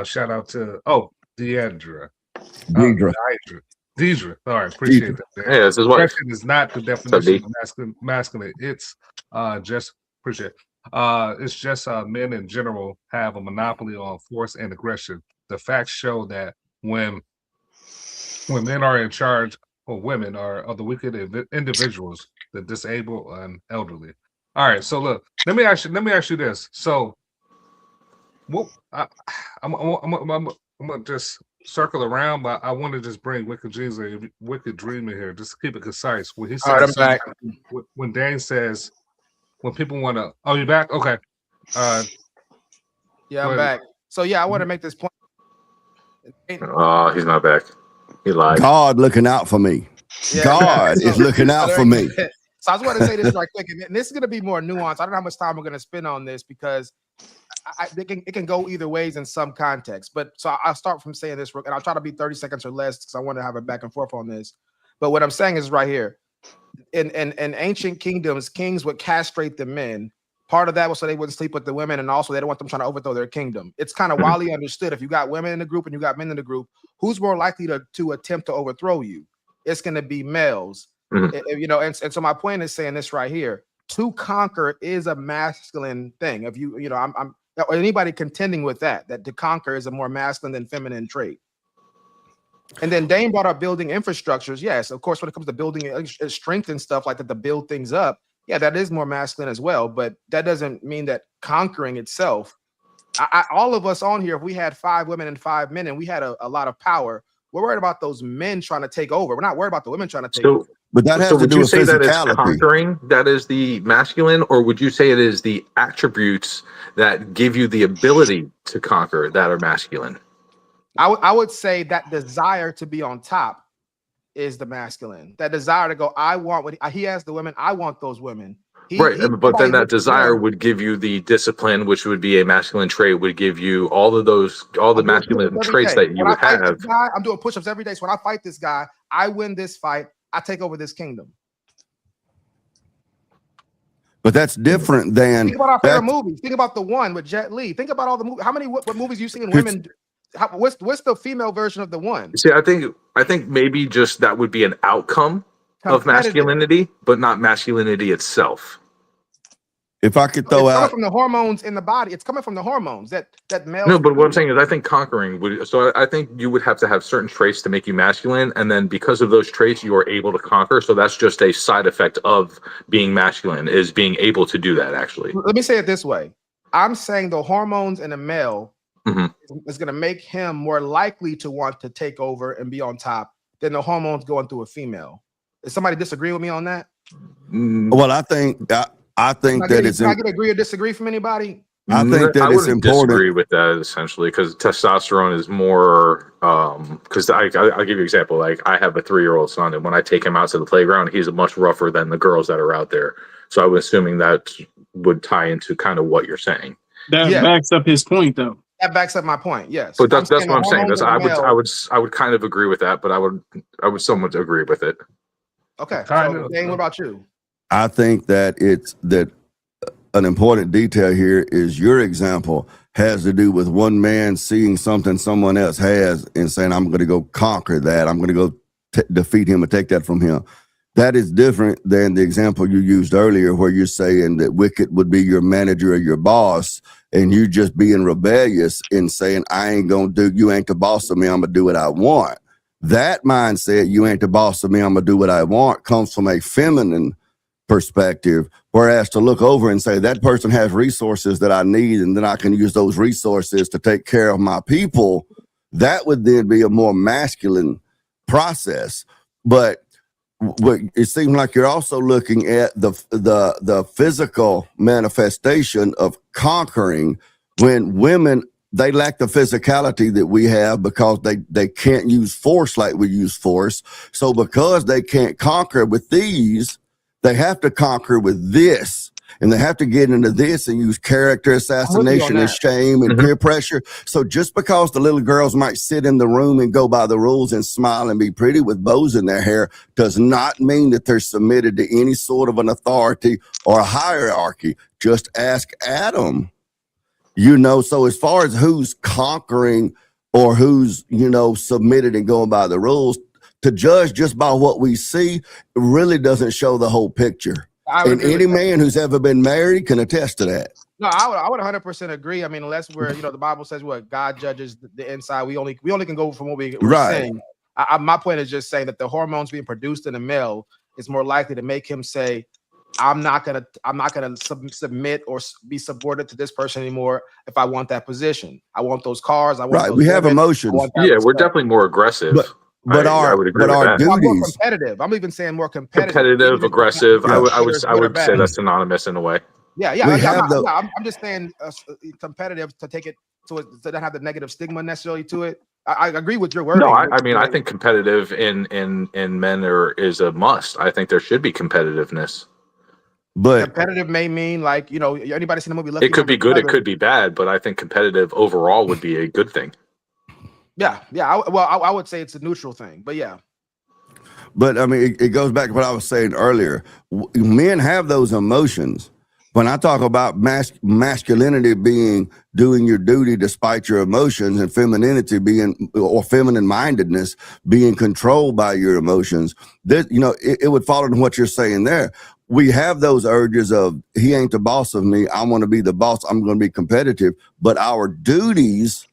Speaker 2: Shout out to Deidre. Deidre. All right, appreciate that.
Speaker 8: Yeah, this is what
Speaker 2: Aggression is not the definition of masculine. It's just appreciate. It's just men in general have a monopoly on force and aggression. The facts show that when men are in charge, or women are the wicked individuals, the disabled and elderly. All right, so look, let me ask you this. So, what I'm gonna just circle around, but I want to just bring Wicked Dream in here, just to keep it concise. When he says,
Speaker 3: All right, I'm back.
Speaker 2: When Dane says, when people want to, oh, you back? Okay.
Speaker 3: Yeah, I'm back. So yeah, I want to make this point.
Speaker 8: Oh, he's not back. He lied.
Speaker 1: God looking out for me.
Speaker 3: Yeah,
Speaker 1: God is looking out for me.
Speaker 3: So I just want to say this right quick, and this is going to be more nuanced. I don't know how much time we're going to spend on this, because it can go either ways in some context. But so I'll start from saying this, and I'll try to be 30 seconds or less, because I want to have a back and forth on this. But what I'm saying is right here. In ancient kingdoms, kings would castrate the men. Part of that was so they wouldn't sleep with the women, and also they don't want them trying to overthrow their kingdom. It's kind of widely understood, if you got women in the group and you got men in the group, who's more likely to attempt to overthrow you? It's going to be males. You know, and so my point is saying this right here: to conquer is a masculine thing. If you know, I'm or anybody contending with that to conquer is a more masculine than feminine trait. And then Dane brought up building infrastructures. Yes, of course, when it comes to building strength and stuff like that, to build things up, yeah, that is more masculine as well. But that doesn't mean that conquering itself. All of us on here, if we had 5 women and 5 men and we had a lot of power, we're worried about those men trying to take over. We're not worried about the women trying to take over.
Speaker 1: But that has to do with physicality.
Speaker 8: Would you say that it's conquering that is the masculine, or would you say it is the attributes that give you the ability to conquer that are masculine?
Speaker 3: I would say that desire to be on top is the masculine. That desire to go, I want what he has the women, I want those women.
Speaker 8: But then that desire would give you the discipline, which would be a masculine trait, would give you all the masculine traits that you would have.
Speaker 3: I'm doing push-ups every day. So when I fight this guy, I win this fight, I take over this kingdom.
Speaker 1: But that's different than.
Speaker 3: Think about our favorite movies. Think about the one with Jet Li. Think about all the movies. How many what movies you seen women? What's the female version of the one?
Speaker 8: See, I think maybe just that would be an outcome of masculinity, but not masculinity itself.
Speaker 1: If I could throw out
Speaker 3: from the hormones in the body, it's coming from the hormones that male.
Speaker 8: No, but what I'm saying is, I think conquering would. So I think you would have to have certain traits to make you masculine, and then because of those traits, you are able to conquer. So that's just a side effect of being masculine, is being able to do that. Actually,
Speaker 3: let me say it this way: I'm saying the hormones in a male is going to make him more likely to want to take over and be on top than the hormones going through a female. Does somebody disagree with me on that?
Speaker 1: Well, I think that it's.
Speaker 3: Can I get agree or disagree from anybody?
Speaker 1: I think that it's important.
Speaker 8: Disagree with that essentially, because testosterone is more. Because I'll give you an example. Like, I have a 3-year-old son, and when I take him out to the playground, he's much rougher than the girls that are out there. So I was assuming that would tie into kind of what you're saying.
Speaker 6: That backs up his point, though.
Speaker 3: That backs up my point. Yes,
Speaker 8: but that's what I'm saying. I would kind of agree with that, but I would somewhat agree with it.
Speaker 3: Okay, so Dane, what about you?
Speaker 1: I think that an important detail here is your example has to do with one man seeing something someone else has and saying, I'm going to go conquer that. I'm going to go defeat him and take that from him. That is different than the example you used earlier, where you're saying that Wicked would be your manager or your boss, and you just being rebellious and saying, you ain't the boss of me, I'm going to do what I want. That mindset, you ain't the boss of me, I'm going to do what I want, comes from a feminine perspective, whereas to look over and say that person has resources that I need, and then I can use those resources to take care of my people, that would then be a more masculine process. But it seems like you're also looking at the physical manifestation of conquering, when women they lack the physicality that we have because they can't use force like we use force. So because they can't conquer with these, they have to conquer with this. And they have to get into this and use character assassination and shame and peer pressure. So just because the little girls might sit in the room and go by the rules and smile and be pretty with bows in their hair does not mean that they're submitted to any sort of an authority or a hierarchy. Just ask Adam. You know, so as far as who's conquering or who's, you know, submitted and going by the rules, to judge just by what we see really doesn't show the whole picture. And any man who's ever been married can attest to that.
Speaker 3: No, I would 100% agree. I mean, unless we're, you know, the Bible says what God judges the inside. We only can go from what we're saying. My point is just saying that the hormones being produced in a male is more likely to make him say, I'm not gonna submit or be subordinate to this person anymore. If I want that position, I want those cars. I want those
Speaker 1: we have emotions.
Speaker 8: Yeah, we're definitely more aggressive.
Speaker 1: But
Speaker 8: I would agree with
Speaker 1: our
Speaker 8: that.
Speaker 1: duties,
Speaker 3: more competitive. I'm even saying more competitive.
Speaker 8: Competitive, aggressive.
Speaker 1: Yeah.
Speaker 8: I would say that's synonymous in a way.
Speaker 3: Yeah. I'm just saying competitive to take it so it doesn't have the negative stigma necessarily to it. I agree with your wording.
Speaker 8: No, I mean I think competitive in men is a must. I think there should be competitiveness.
Speaker 1: But
Speaker 3: competitive may mean like, you know, anybody seen the movie?
Speaker 8: It could be good, it could be bad, but I think competitive overall would be a good thing.
Speaker 3: Yeah. I would say it's a neutral thing, but yeah.
Speaker 1: But I mean, it goes back to what I was saying earlier. Men have those emotions. When I talk about masculinity being doing your duty despite your emotions, and femininity being, or feminine mindedness being controlled by your emotions, this, you know, it would fall into what you're saying there. We have those urges of, he ain't the boss of me, I want to be the boss, I'm going to be competitive, but our duties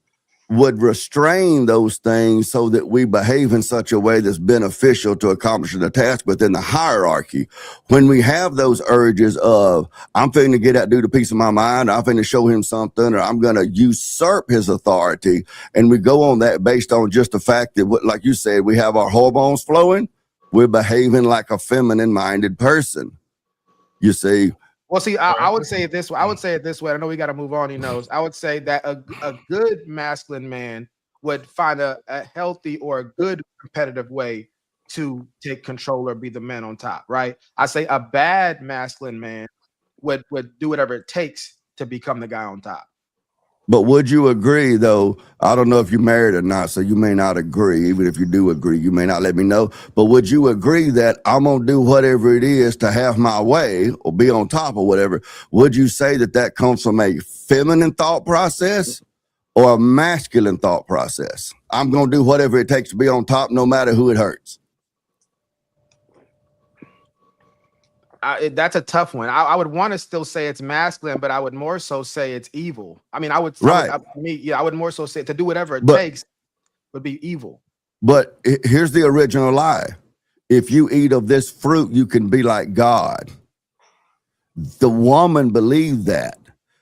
Speaker 1: would restrain those things so that we behave in such a way that's beneficial to accomplishing the task within the hierarchy. When we have those urges of, I'm finna get that dude a piece of my mind, I'm finna show him something, or I'm gonna usurp his authority, and we go on that based on just the fact that, like you said, we have our hormones flowing, we're behaving like a feminine-minded person. You see?
Speaker 3: Well, see, I would say it this way. I would say it this way. I know we got to move on. He knows. I would say that a good masculine man would find a healthy or a good competitive way to take control or be the man on top, right? I say a bad masculine man would do whatever it takes to become the guy on top.
Speaker 1: But would you agree, though? I don't know if you're married or not, so you may not agree. Even if you do agree, you may not let me know. But would you agree that I'm going to do whatever it is to have my way or be on top or whatever? Would you say that that comes from a feminine thought process or a masculine thought process? I'm going to do whatever it takes to be on top, no matter who it hurts.
Speaker 3: That's a tough one. I would want to still say it's masculine, but I would more so say it's evil. I mean, I would more so say to do whatever it takes would be evil.
Speaker 1: But here's the original lie. If you eat of this fruit, you can be like God. The woman believed that.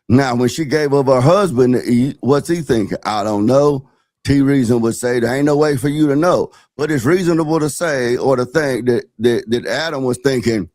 Speaker 1: Now, when she gave up her husband to eat, what's he thinking? I don't know. T-Reason would say there ain't no way for you to know. But it's reasonable to say or to think that Adam was thinking,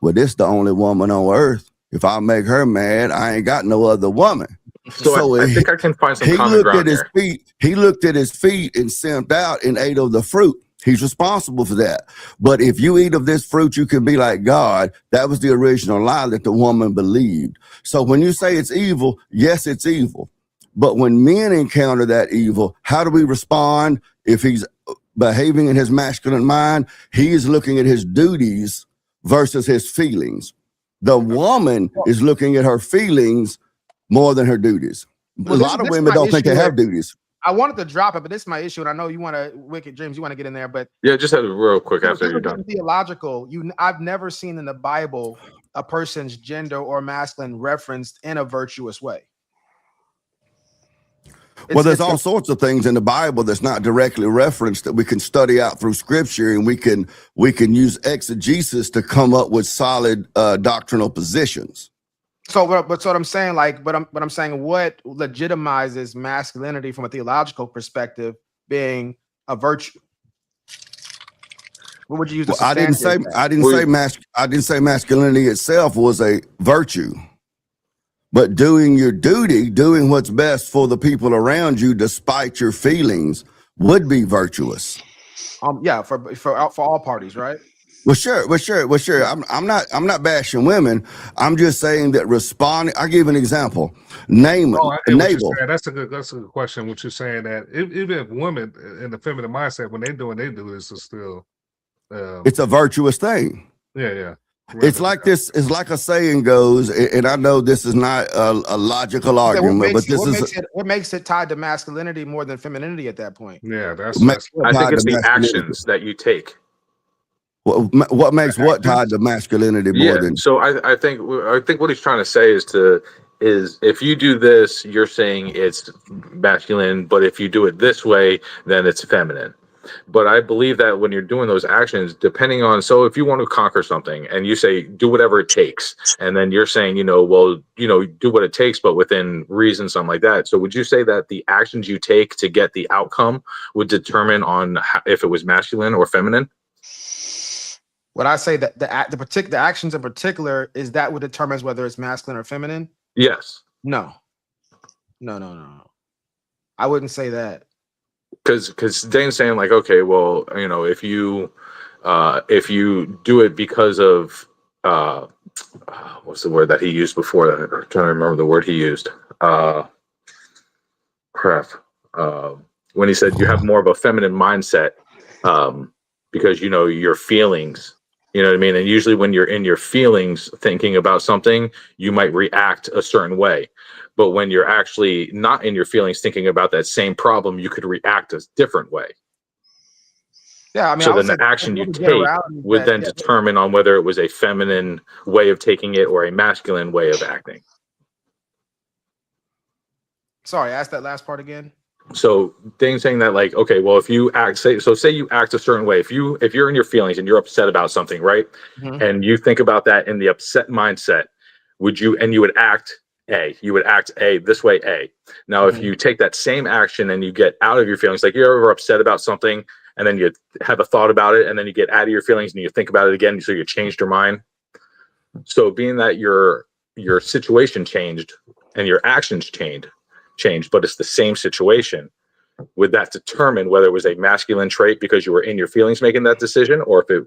Speaker 1: well, this is the only woman on earth. If I make her mad, I ain't got no other woman.
Speaker 8: So I think I can find some common ground here.
Speaker 1: He looked at his feet and simped out and ate of the fruit. He's responsible for that. But if you eat of this fruit, you can be like God. That was the original lie that the woman believed. So when you say it's evil, yes, it's evil. But when men encounter that evil, how do we respond? If he's behaving in his masculine mind, he is looking at his duties versus his feelings. The woman is looking at her feelings more than her duties.
Speaker 3: Well,
Speaker 1: a lot of women don't think they have duties.
Speaker 3: I wanted to drop it, but this is my issue, and I know you want to, Wicked Dreams, you want to get in there, but
Speaker 8: yeah, just have it real quick after you're done.
Speaker 3: Theological, I've never seen in the Bible a person's gender or masculine referenced in a virtuous way.
Speaker 1: Well, there's all sorts of things in the Bible that's not directly referenced that we can study out through Scripture, and we can use exegesis to come up with solid doctrinal positions.
Speaker 3: So what I'm saying, I'm saying what legitimizes masculinity from a theological perspective being a virtue? What would you use?
Speaker 1: I didn't say masculinity itself was a virtue. but doing your duty, doing what's best for the people around you, despite your feelings, would be virtuous.
Speaker 3: Yeah, for all parties, right?
Speaker 1: Well, sure.
Speaker 3: Yeah.
Speaker 1: I'm not bashing women. I'm just saying that responding. I'll give an example. Name
Speaker 2: Oh, I get what you're
Speaker 1: Nabal.
Speaker 2: saying. That's a good question. What you're saying that even if women in the feminine mindset, when they do this, is still
Speaker 1: It's a virtuous thing.
Speaker 2: yeah.
Speaker 1: It's like this. It's like a saying goes, and I know this is not a logical argument, but this is
Speaker 3: what makes it tied to masculinity more than femininity at that point.
Speaker 2: Yeah,
Speaker 8: I think it's the actions that you take.
Speaker 1: What makes what tied to masculinity more than?
Speaker 8: So I think what he's trying to say is if you do this, you're saying it's masculine, but if you do it this way, then it's feminine. But I believe that when you're doing those actions, depending on, so if you want to conquer something and you say do whatever it takes, and then you're saying do what it takes, but within reason, something like that. So would you say that the actions you take to get the outcome would determine on if it was masculine or feminine?
Speaker 3: Would I say that the actions in particular is that what determines whether it's masculine or feminine?
Speaker 8: Yes.
Speaker 3: No. I wouldn't say that.
Speaker 8: Because Dane's saying like, okay, well, if you do it because of what's the word that he used before? I'm trying to remember the word he used. When he said you have more of a feminine mindset because your feelings. You know what I mean? And usually when you're in your feelings thinking about something, you might react a certain way. But when you're actually not in your feelings thinking about that same problem, you could react a different way.
Speaker 3: Yeah, I mean,
Speaker 8: so then the action you take would then determine on whether it was a feminine way of taking it or a masculine way of acting.
Speaker 3: Sorry, ask that last part again.
Speaker 8: So Dane's saying that like, okay, well, if you act, say you act a certain way, if you're in your feelings and you're upset about something, right? Mm-hmm. And you think about that in the upset mindset, you would act A this way, A. Now, if you take that same action and you get out of your feelings, like you're ever upset about something and then you have a thought about it and then you get out of your feelings and you think about it again, so you changed your mind. So being that your situation changed and your actions changed, but it's the same situation, would that determine whether it was a masculine trait because you were in your feelings making that decision, or a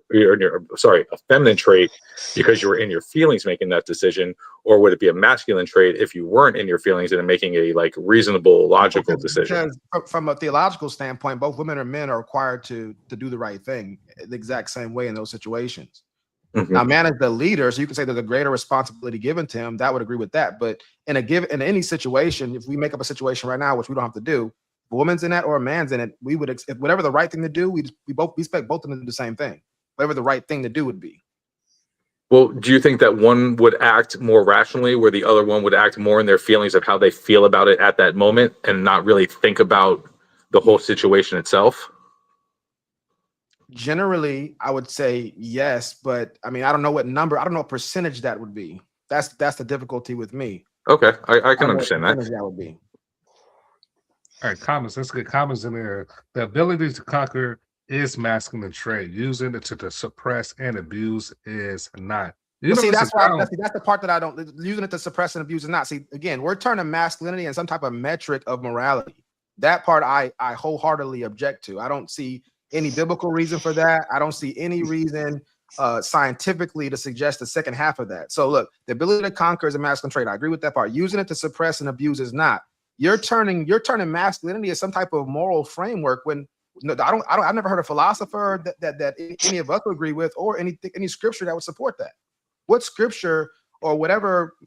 Speaker 8: feminine trait because you were in your feelings making that decision, or would it be a masculine trait if you weren't in your feelings and making a reasonable, logical decision?
Speaker 3: Because from a theological standpoint, both women and men are required to do the right thing the exact same way in those situations. Mm-hmm. Now, man is the leader, so you can say there's a greater responsibility given to him. That would agree with that. But in any situation, if we make up a situation right now, which we don't have to do, if a woman's in that or a man's in it, we would if whatever the right thing to do, we expect both of them to do the same thing. Whatever the right thing to do would be.
Speaker 8: Well, do you think that one would act more rationally, where the other one would act more in their feelings of how they feel about it at that moment, and not really think about the whole situation itself?
Speaker 3: Generally, I would say yes, but I mean, I don't know what what percentage that would be. That's the difficulty with me.
Speaker 8: Okay, I can understand that.
Speaker 3: That would be.
Speaker 2: All right, comments. Let's get comments in there. The ability to conquer is masculine trait. Using it to suppress and abuse is not.
Speaker 3: That's the part that I don't. Using it to suppress and abuse is not. See, again, we're turning masculinity and some type of metric of morality. That part I wholeheartedly object to. I don't see any biblical reason for that. I don't see any reason scientifically to suggest the second half of that. So look, the ability to conquer is a masculine trait. I agree with that part. Using it to suppress and abuse is not. You're turning masculinity as some type of moral framework when I've never heard a philosopher that any of us would agree with, or any scripture that would support that. What scripture or whatever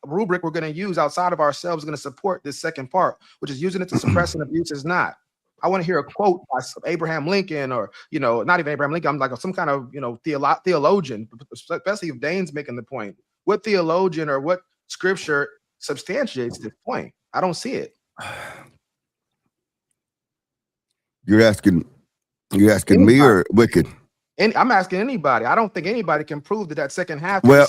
Speaker 3: rubric we're going to use outside of ourselves is going to support this second part, which is using it to suppress and abuse is not. I want to hear a quote by Abraham Lincoln, or not even Abraham Lincoln. I'm like some kind of theologian, especially if Dane's making the point. What theologian or what scripture substantiates this point? I don't see it.
Speaker 1: You're asking me or Wicked?
Speaker 3: I'm asking anybody. I don't think anybody can prove that second half.
Speaker 1: Well,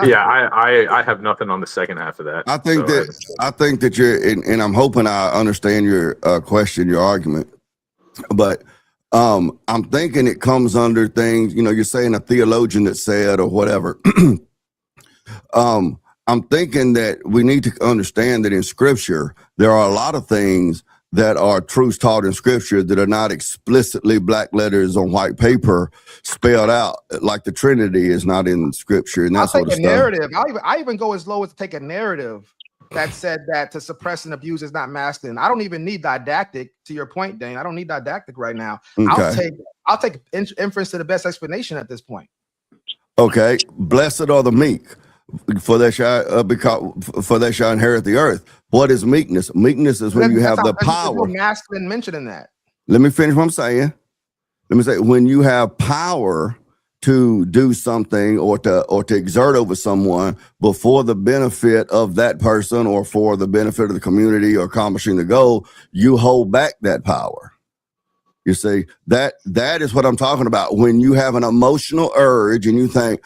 Speaker 8: yeah, I have nothing on the second half of that.
Speaker 1: I think that you're, and I'm hoping I understand your question, your argument, but I'm thinking it comes under things. You're saying a theologian that said or whatever. I'm thinking that we need to understand that in Scripture there are a lot of things that are truths taught in Scripture that are not explicitly black letters on white paper spelled out, like the Trinity is not in Scripture and that
Speaker 3: I'll
Speaker 1: sort
Speaker 3: take
Speaker 1: of
Speaker 3: a
Speaker 1: stuff.
Speaker 3: narrative. I even go as low as to take a narrative that said that to suppress and abuse is not masculine. I don't even need didactic. To your point, Dane, I don't need didactic right now.
Speaker 1: Okay.
Speaker 3: I'll take inference to the best explanation at this point.
Speaker 1: Okay. Blessed are the meek, for they shall inherit the earth. What is meekness? Meekness is when you have the power.
Speaker 3: There's no masculine mention in that.
Speaker 1: Let me finish what I'm saying. Let me say, when you have power to do something or to exert over someone before the benefit of that person or for the benefit of the community or accomplishing the goal, you hold back that power. You see, that is what I'm talking about. When you have an emotional urge and you think,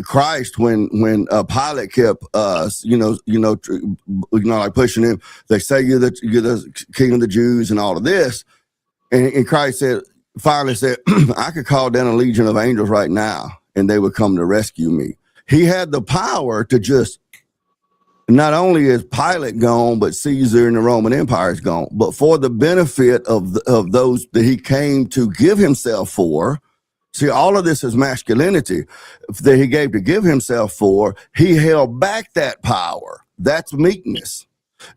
Speaker 1: Christ, when Pilate kept like pushing him, they say you're the king of the Jews and all of this, and Christ finally said, I could call down a legion of angels right now and they would come to rescue me. He had the power to just, not only is Pilate gone, but Caesar and the Roman Empire is gone. But for the benefit of those that he came to give himself for, see, all of this is masculinity that he gave to give himself for. He held back that power. That's meekness.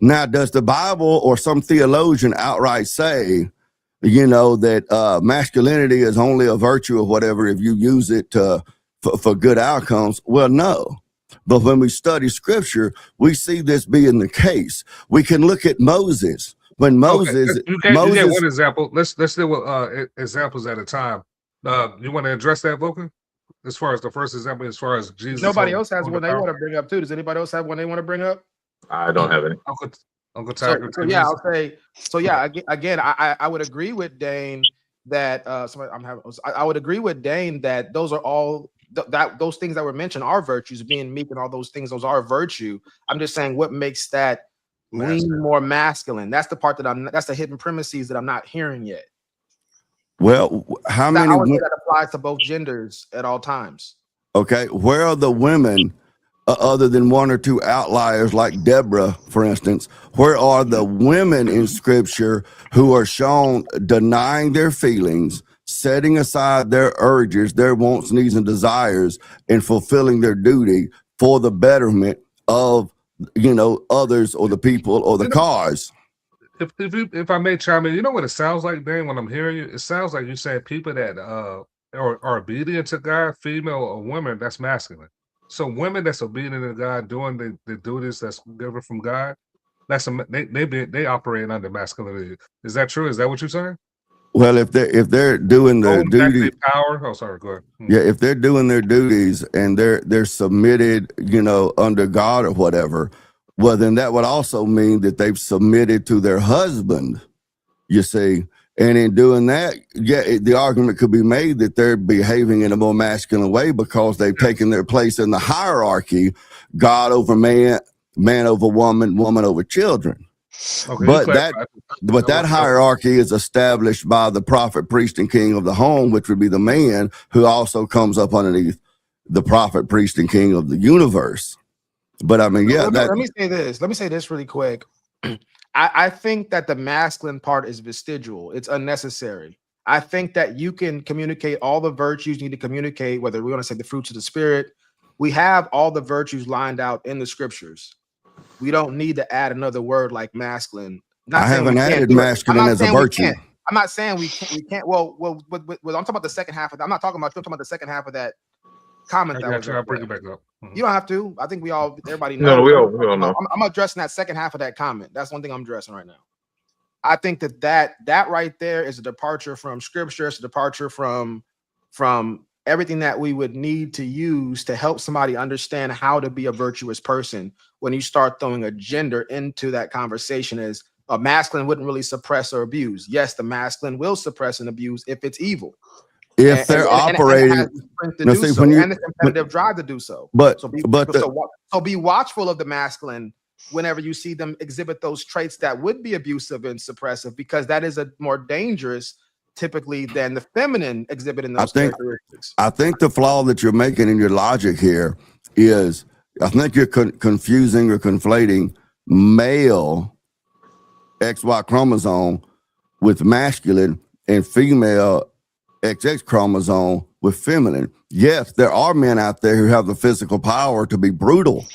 Speaker 1: Now, does the Bible or some theologian outright say, that masculinity is only a virtue or whatever if you use it for good outcomes? Well, no. But when we study Scripture, we see this being the case. We can look at Moses. When Moses,
Speaker 2: you get one example. Let's deal with examples at a time. You want to address that, Vulcan? As far as the first example, as far as Jesus.
Speaker 3: Nobody else has one they want to bring up too. Does anybody else have one they want to bring up?
Speaker 8: I don't have any.
Speaker 2: Uncle Tiger.
Speaker 3: So yeah, I'll say. So yeah, again, I would agree with Dane that I would agree with Dane that those are all those things that were mentioned are virtues, being meek and all those things. Those are virtue. I'm just saying what makes that lean more masculine. That's the part that's the hidden premises that I'm not hearing yet.
Speaker 1: Well, how many?
Speaker 3: I would say that applies to both genders at all times.
Speaker 1: Okay, where are the women? Other than one or two outliers like Deborah, for instance, where are the women in Scripture who are shown denying their feelings, setting aside their urges, their wants, needs, and desires, and fulfilling their duty for the betterment of, others or the people or the cause?
Speaker 2: If I may chime in, you know what it sounds like, Dan, when I'm hearing you? It sounds like you said people that are obedient to God, female or women, that's masculine. So women that's obedient to God, doing the duties that's given from God, they operate under masculinity. Is that true? Is that what you're saying?
Speaker 1: Well, if they're doing their duty,
Speaker 2: power. Oh, sorry. Go ahead.
Speaker 1: Yeah, if they're doing their duties and they're submitted, under God or whatever, well, then that would also mean that they've submitted to their husband. You see. And in doing that, the argument could be made that they're behaving in a more masculine way because they've taken their place in the hierarchy, God over man, man over woman, woman over children. Okay, but that hierarchy is established by the prophet, priest, and king of the home, which would be the man, who also comes up underneath the prophet, priest, and king of the universe. But I mean, let
Speaker 3: me say this. Let me say this really quick. I think that the masculine part is vestigial. It's unnecessary. I think that you can communicate all the virtues you need to communicate, whether we want to say the fruits of the spirit. We have all the virtues lined out in the Scriptures. We don't need to add another word like masculine.
Speaker 1: I haven't added masculine as a virtue.
Speaker 3: I'm not saying we can't. Well, I'm talking about the second half of that. I'm not talking about. I'm talking about the second half of that comment.
Speaker 2: I'll bring it back up.
Speaker 3: You don't have to. I think everybody knows.
Speaker 8: No, we all know.
Speaker 3: I'm addressing that second half of that comment. That's one thing I'm addressing right now. I think that right there is a departure from Scripture. It's a departure from everything that we would need to use to help somebody understand how to be a virtuous person. When you start throwing a gender into that conversation, as a masculine wouldn't really suppress or abuse. Yes, the masculine will suppress and abuse if it's evil.
Speaker 1: If they're operating,
Speaker 3: and the competitive drive to do so. So be watchful of the masculine whenever you see them exhibit those traits that would be abusive and suppressive, because that is a more dangerous typically than the feminine exhibiting those characteristics.
Speaker 1: I think the flaw that you're making in your logic here is I think you're confusing or conflating male XY chromosome with masculine and female XX chromosome with feminine. Yes, there are men out there who have the physical power to be brutal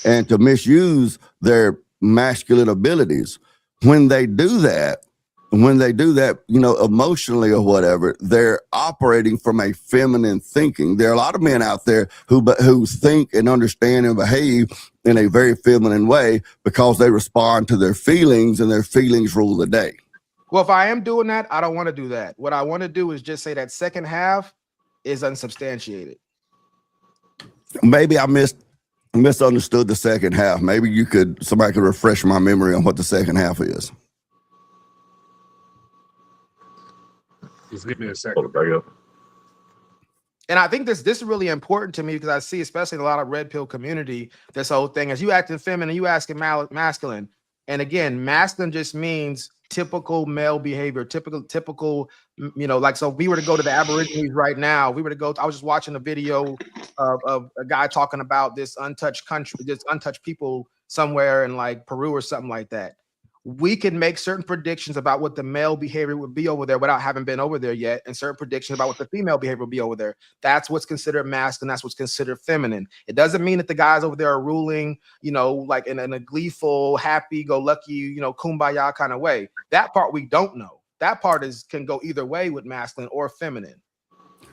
Speaker 1: and to misuse their masculine abilities. When they do that, emotionally or whatever, they're operating from a feminine thinking. There are a lot of men out there who think and understand and behave in a very feminine way because they respond to their feelings, and their feelings rule the day.
Speaker 3: Well, if I am doing that, I don't want to do that. What I want to do is just say that second half is unsubstantiated.
Speaker 1: Maybe I misunderstood the second half. Maybe somebody could refresh my memory on what the second half is.
Speaker 2: Just give me a second.
Speaker 3: And I think this is really important to me because I see, especially in a lot of red pill community, this whole thing is you acting feminine, you asking masculine. And again, masculine just means typical male behavior, typical, like, so if we were to go to the Aborigines right now, I was just watching a video of a guy talking about this untouched country, this untouched people somewhere in like Peru or something like that. We can make certain predictions about what the male behavior would be over there without having been over there yet, and certain predictions about what the female behavior will be over there. That's what's considered masculine. That's what's considered feminine. It doesn't mean that the guys over there are ruling, like in a gleeful, happy-go-lucky, kumbaya kind of way. That part we don't know. That part can go either way with masculine or feminine.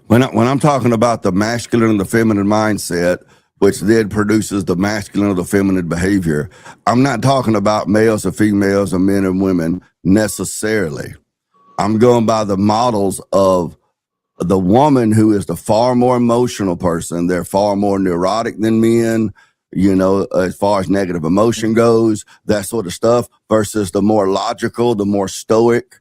Speaker 1: When I'm talking about the masculine and the feminine mindset, which then produces the masculine or the feminine behavior, I'm not talking about males or females or men and women necessarily. I'm going by the models of the woman who is the far more emotional person. They're far more neurotic than men, as far as negative emotion goes, that sort of stuff, versus the more logical, the more stoic,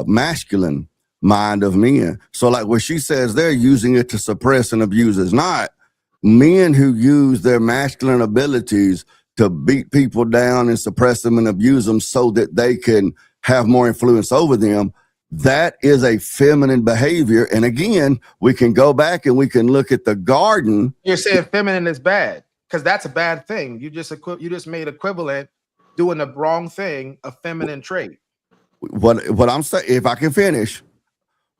Speaker 1: masculine mind of men. So like what she says, they're using it to suppress and abuse is not. Men who use their masculine abilities to beat people down and suppress them and abuse them so that they can have more influence over them, that is a feminine behavior. And again, we can go back and we can look at the garden.
Speaker 3: You're saying feminine is bad because that's a bad thing. You just made equivalent doing the wrong thing a feminine trait.
Speaker 1: What I'm saying, if I can finish,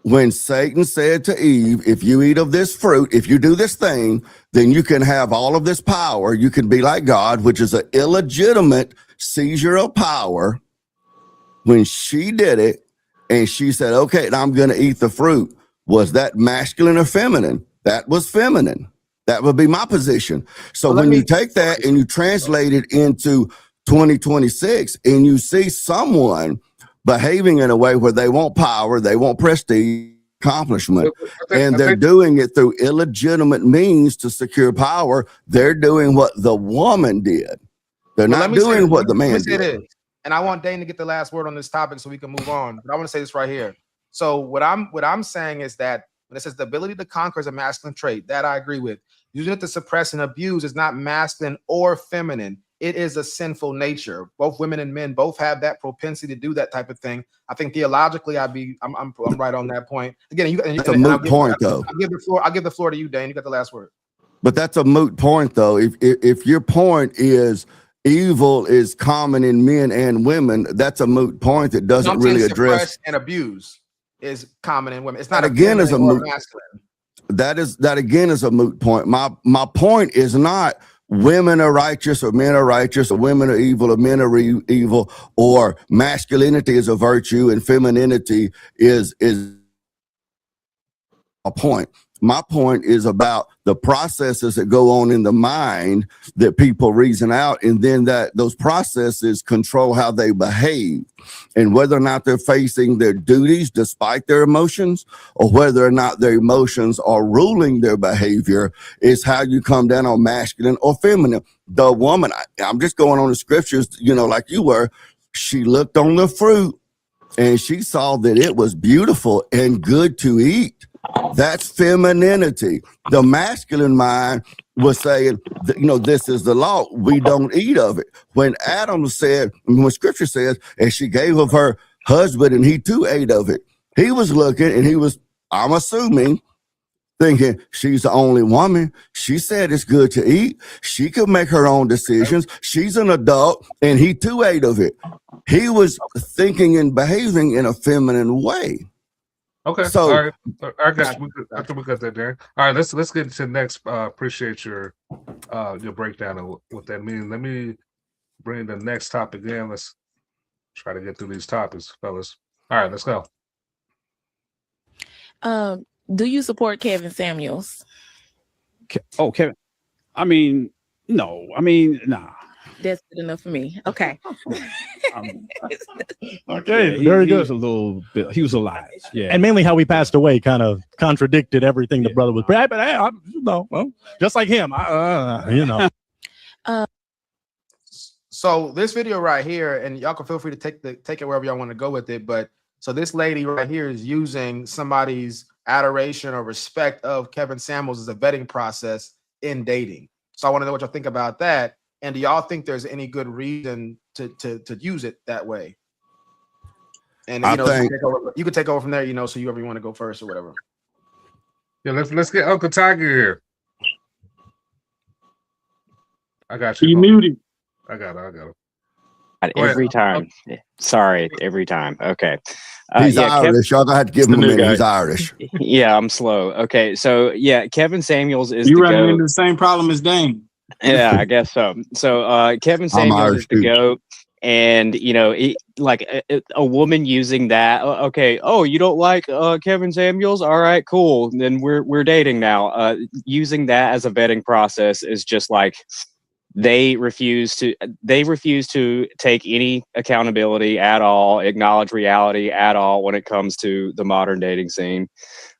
Speaker 1: when Satan said to Eve, if you eat of this fruit, if you do this thing, then you can have all of this power. You can be like God, which is an illegitimate seizure of power. When she did it and she said, okay, now I'm going to eat the fruit, was that masculine or feminine? That was feminine. That would be my position. So when you take that and you translate it into 2026 and you see someone behaving in a way where they want power, they want prestige, accomplishment, and they're doing it through illegitimate means to secure power, they're doing what the woman did. They're not doing what the man did.
Speaker 3: And I want Dane to get the last word on this topic so we can move on. But I want to say this right here. So what I'm saying is that when it says the ability to conquer is a masculine trait, that I agree with. Using it to suppress and abuse is not masculine or feminine. It is a sinful nature. Both women and men both have that propensity to do that type of thing. I think theologically, I'm right on that point. Again,
Speaker 1: that's a moot point, though.
Speaker 3: I'll give the floor to you, Dane. You got the last word.
Speaker 1: But that's a moot point, though. If your point is evil is common in men and women, that's a moot point that doesn't really address.
Speaker 3: And abuse is common in women. It's not
Speaker 1: again as a moot.
Speaker 3: Masculine.
Speaker 1: That again is a moot point. My point is not women are righteous or men are righteous or women are evil or men are evil, or masculinity is a virtue and femininity is a point. My point is about the processes that go on in the mind that people reason out, and then that those processes control how they behave, and whether or not they're facing their duties despite their emotions, or whether or not their emotions are ruling their behavior, is how you come down on masculine or feminine. The woman, I'm just going on the scriptures, like you were, she looked on the fruit and she saw that it was beautiful and good to eat. That's femininity. The masculine mind was saying, this is the law. We don't eat of it. When Adam said, when scripture says, and she gave of her husband and he too ate of it, he was looking and he was, I'm assuming, thinking she's the only woman. She said it's good to eat. She could make her own decisions. She's an adult, and he too ate of it. He was thinking and behaving in a feminine way.
Speaker 2: Okay.
Speaker 1: So,
Speaker 2: all right. I got you. I think we got that there. All right. Let's get into the next. Appreciate your breakdown of what that means. Let me bring the next topic in. Let's try to get through these topics, fellas. All right. Let's go.
Speaker 13: Do you support Kevin Samuels?
Speaker 14: Kevin. I mean, no. I mean, nah.
Speaker 13: That's good enough for me. Okay.
Speaker 14: Okay,
Speaker 15: very
Speaker 14: he
Speaker 15: good.
Speaker 14: was a little bit. He was alive. Yeah,
Speaker 15: And mainly how he passed away kind of contradicted everything the brother was. But hey, well, just like him,
Speaker 3: So this video right here, and y'all can feel free to take it wherever y'all want to go with it. But so this lady right here is using somebody's adoration or respect of Kevin Samuels as a vetting process in dating. So I want to know what y'all think about that. And do y'all think there's any good reason to use it that way? And
Speaker 1: I think
Speaker 3: you can take over from there, so you ever want to go first or whatever.
Speaker 2: Yeah, let's get Uncle Tiger here. I got you.
Speaker 6: You muted.
Speaker 2: I got it.
Speaker 10: Every time. Sorry, every time. Okay.
Speaker 1: He's Irish. Y'all gonna have to give him a minute. He's Irish.
Speaker 10: Yeah, I'm slow. Okay, so yeah, Kevin Samuels is
Speaker 6: You
Speaker 10: the
Speaker 6: running
Speaker 10: GOAT.
Speaker 6: into the same problem as Dane.
Speaker 10: Yeah, I guess so. So Kevin Samuels is the GOAT. And a woman using that, okay, oh, you don't like Kevin Samuels? All right, cool. Then we're dating now. Using that as a vetting process is just like they refuse to take any accountability at all, acknowledge reality at all when it comes to the modern dating scene.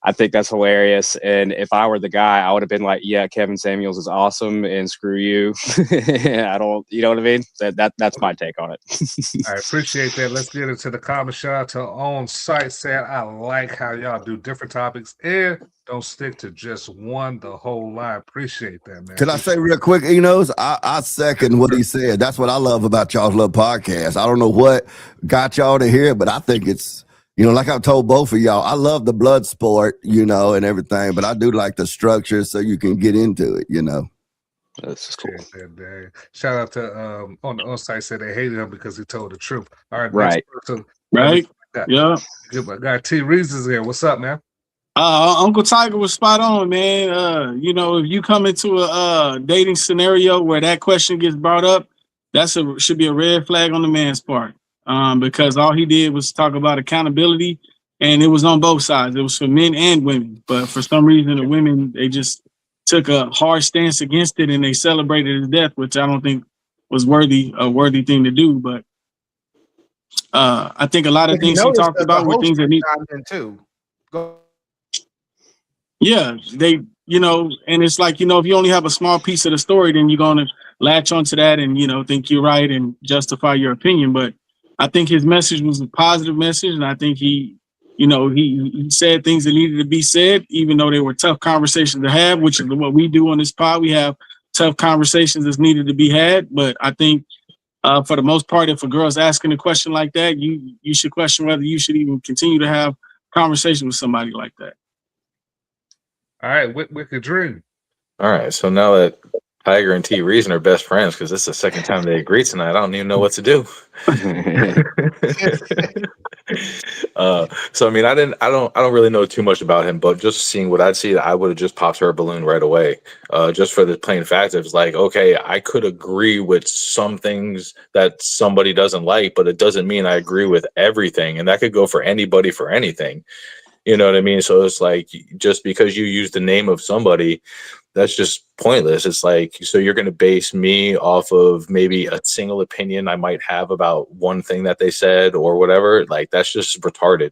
Speaker 10: I think that's hilarious. And if I were the guy, I would have been like, yeah, Kevin Samuels is awesome and screw you. I don't, you know what I mean? That's my take on it.
Speaker 2: I appreciate that. Let's get into the comment. Shout out to On Site saying, I like how y'all do different topics and don't stick to just one the whole line. Appreciate that, man.
Speaker 1: Can I say real quick, Enos? I second what he said. That's what I love about y'all's little podcast. I don't know what got y'all to here, but I think it's, like I've told both of y'all, I love the blood sport, and everything, but I do like the structure so you can get into it,
Speaker 10: That's cool.
Speaker 2: Shout out to on the site said they hated him because he told the truth. All right,
Speaker 10: right,
Speaker 6: right, yeah.
Speaker 2: Good, I got T Reasons here. What's up, man?
Speaker 6: Uncle Tiger was spot on, man. If you come into a dating scenario where that question gets brought up, should be a red flag on the man's part. Because all he did was talk about accountability, and it was on both sides. It was for men and women. But for some reason, the women, they just took a hard stance against it, and they celebrated his death, which I don't think was a worthy thing to do. But I think a lot of things he talked about were things that need
Speaker 3: too.
Speaker 6: Yeah, they, and it's like, if you only have a small piece of the story, then you're going to latch onto that and, think you're right and justify your opinion. But I think his message was a positive message. And I think he said things that needed to be said, even though they were tough conversations to have, which is what we do on this pod. We have tough conversations that's needed to be had. But I think for the most part, if a girl's asking a question like that, you should question whether you should even continue to have conversation with somebody like that.
Speaker 2: All right, Wicked Dream.
Speaker 8: All right, so now that Tiger and T Reason are best friends, because this is the second time they agreed tonight, I don't even know what to do. So I mean, I don't really know too much about him, but just seeing what I'd see, I would have just popped her a balloon right away. Just for the plain fact of it's like, okay, I could agree with some things that somebody doesn't like, but it doesn't mean I agree with everything, and that could go for anybody for anything. You know what I mean? So it's like, just because you use the name of somebody, that's just pointless. It's like, so you're going to base me off of maybe a single opinion I might have about one thing that they said or whatever. Like, that's just retarded,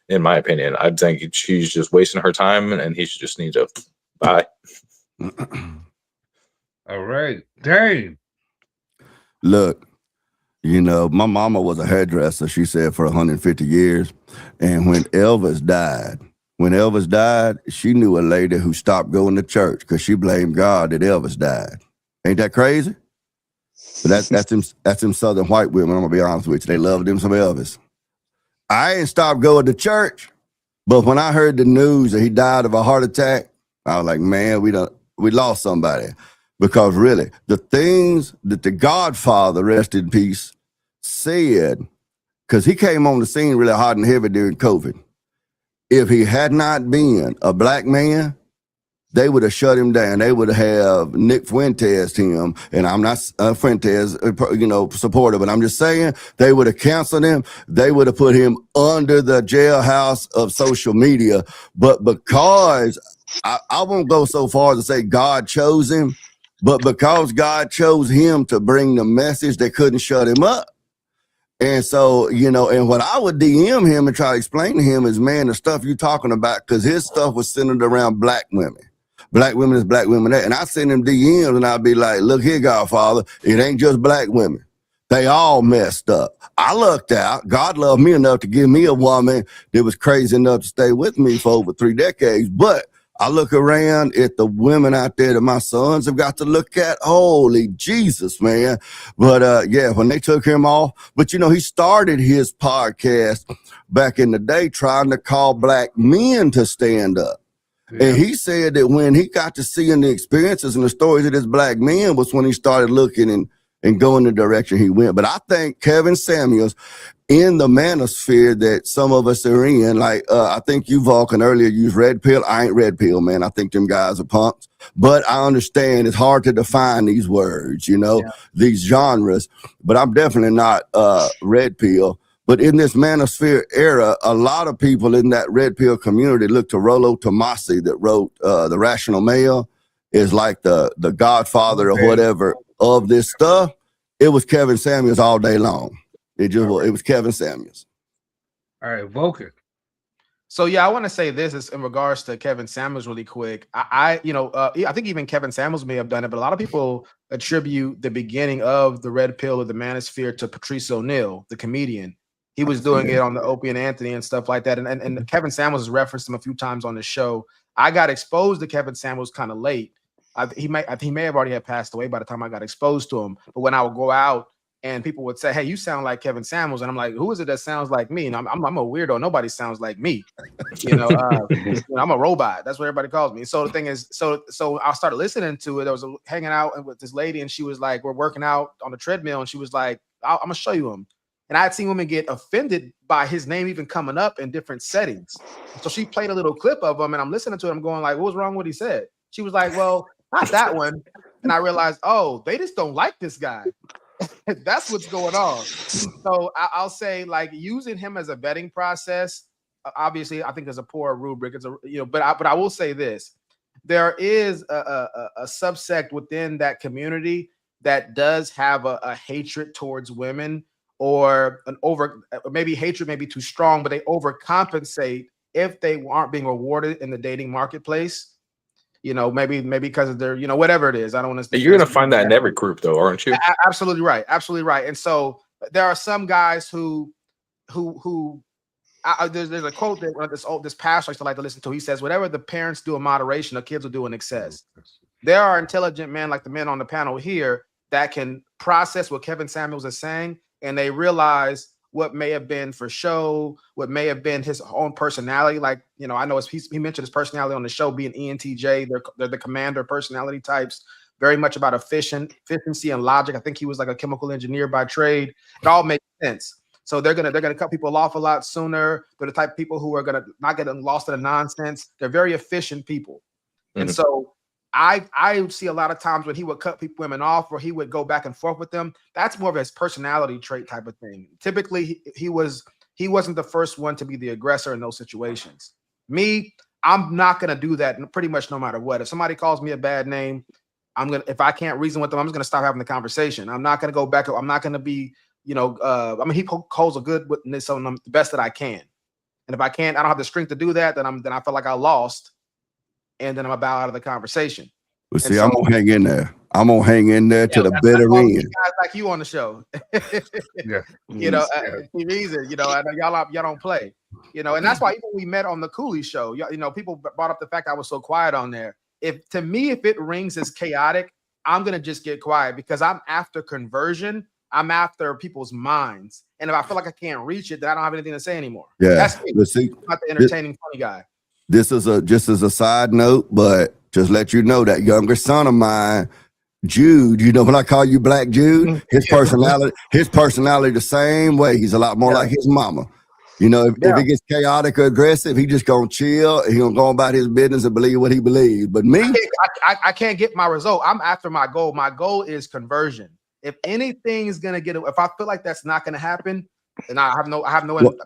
Speaker 8: in my opinion. I think she's just wasting her time, and he should just need to bye.
Speaker 2: All right, Dane.
Speaker 1: Look, my mama was a hairdresser, she said, for 150 years. And when Elvis died, she knew a lady who stopped going to church because she blamed God that Elvis died. Ain't that crazy? But that's them Southern white women, I'm going to be honest with you. They loved them some Elvis. I ain't stopped going to church, but when I heard the news that he died of a heart attack, I was like, man, we lost somebody. Because really, the things that the Godfather, rest in peace, said, because he came on the scene really hot and heavy during COVID. If he had not been a black man, they would have shut him down. They would have Nick Fuentes him, and I'm not Fuentes, supporter, but I'm just saying they would have canceled him. They would have put him under the jailhouse of social media. But because I won't go so far as to say God chose him, but because God chose him to bring the message, they couldn't shut him up. And so, and what I would DM him and try to explain to him is, man, the stuff you're talking about, because his stuff was centered around black women. Black women is black women. And I send him DMs and I'd be like, look here, Godfather, it ain't just black women. They all messed up. I lucked out. God loved me enough to give me a woman that was crazy enough to stay with me for over 3 decades. But I look around at the women out there that my sons have got to look at. Holy Jesus, man. But when they took him off, but he started his podcast back in the day trying to call black men to stand up. Yeah. And he said that when he got to seeing the experiences and the stories of this black men was when he started looking and going the direction he went. But I think Kevin Samuels, in the manosphere that some of us are in, like I think you, Vulcan, earlier used red pill. I ain't red pill, man. I think them guys are punks. But I understand it's hard to define these words, these genres. But I'm definitely not red pill. But in this manosphere era, a lot of people in that red pill community look to Rollo Tomasi that wrote The Rational Male is like the godfather or whatever of this stuff. It was Kevin Samuels all day long. It was Kevin Samuels.
Speaker 2: All right, Vulcan.
Speaker 3: So I want to say this is in regards to Kevin Samuels really quick. I think even Kevin Samuels may have done it, but a lot of people attribute the beginning of the red pill or the manosphere to Patrice O'Neal, the comedian. He was doing it on the Opie and Anthony and stuff like that. And Kevin Samuels has referenced him a few times on the show. I got exposed to Kevin Samuels kind of late. He may have already had passed away by the time I got exposed to him. But when I would go out and people would say, hey, you sound like Kevin Samuels. And I'm like, who is it that sounds like me? And I'm a weirdo. Nobody sounds like me. I'm a robot. That's what everybody calls me. So the thing is, so I started listening to it. I was hanging out with this lady and she was like, we're working out on the treadmill. And she was like, I'm going to show you him. And I had seen women get offended by his name even coming up in different settings. So she played a little clip of him and I'm listening to it. I'm going like, what was wrong with what he said? She was like, well, not that one. And I realized, oh, they just don't like this guy. That's what's going on. So I'll say, like, using him as a vetting process, obviously, I think there's a poor rubric. It's but I will say this: there is a subsect within that community that does have a hatred towards women, or maybe hatred may be too strong, but they overcompensate if they aren't being rewarded in the dating marketplace. Maybe because of their, whatever it is. I don't want to.
Speaker 8: You're going to find that in every group, though, aren't you?
Speaker 3: Absolutely right. Absolutely right. And so there are some guys who there's a quote that this pastor I used to like to listen to. He says, whatever the parents do in moderation, the kids will do in excess. There are intelligent men like the men on the panel here that can process what Kevin Samuels is saying, and they realize what may have been for show, what may have been his own personality. Like, I know he mentioned his personality on the show being ENTJ. They're the commander personality types, very much about efficiency and logic. I think he was like a chemical engineer by trade. It all makes sense. So they're gonna cut people off a lot sooner. They're the type of people who are gonna not get lost in the nonsense. They're very efficient people. Mm-hmm. And so I see a lot of times when he would cut women off or he would go back and forth with them. That's more of his personality trait type of thing. Typically, he wasn't the first one to be the aggressor in those situations. Me, I'm not gonna do that pretty much no matter what. If somebody calls me a bad name, if I can't reason with them, I'm just gonna stop having the conversation. I'm not gonna go back. I'm not gonna be, he holds a good witness on them the best that I can. And if I can't, I don't have the strength to do that, then I feel like I lost. And then I'm about out of the conversation.
Speaker 1: Well, see, I'm gonna hang in there. I'm gonna hang in there to the bitter end.
Speaker 3: Guys like you on the show, TV reason, I know y'all don't play, and that's why even we met on the Cooley show. People brought up the fact I was so quiet on there. If it rings as chaotic, I'm gonna just get quiet because I'm after conversion. I'm after people's minds, and if I feel like I can't reach it, then I don't have anything to say anymore.
Speaker 1: Yeah,
Speaker 3: that's me.
Speaker 1: but see,
Speaker 3: I'm not the entertaining, funny guy.
Speaker 1: this is just as a side note, but just let you know that younger son of mine, Jude, you know when I call you Black Jude, his personality the same way. He's a lot more like his mama. You know, if it gets chaotic or aggressive, he just gonna chill. He gonna go about his business and believe what he believes. But me,
Speaker 3: I can't get my result. I'm after my goal. My goal is conversion. If anything is gonna get, if I feel like that's not gonna happen, then I have no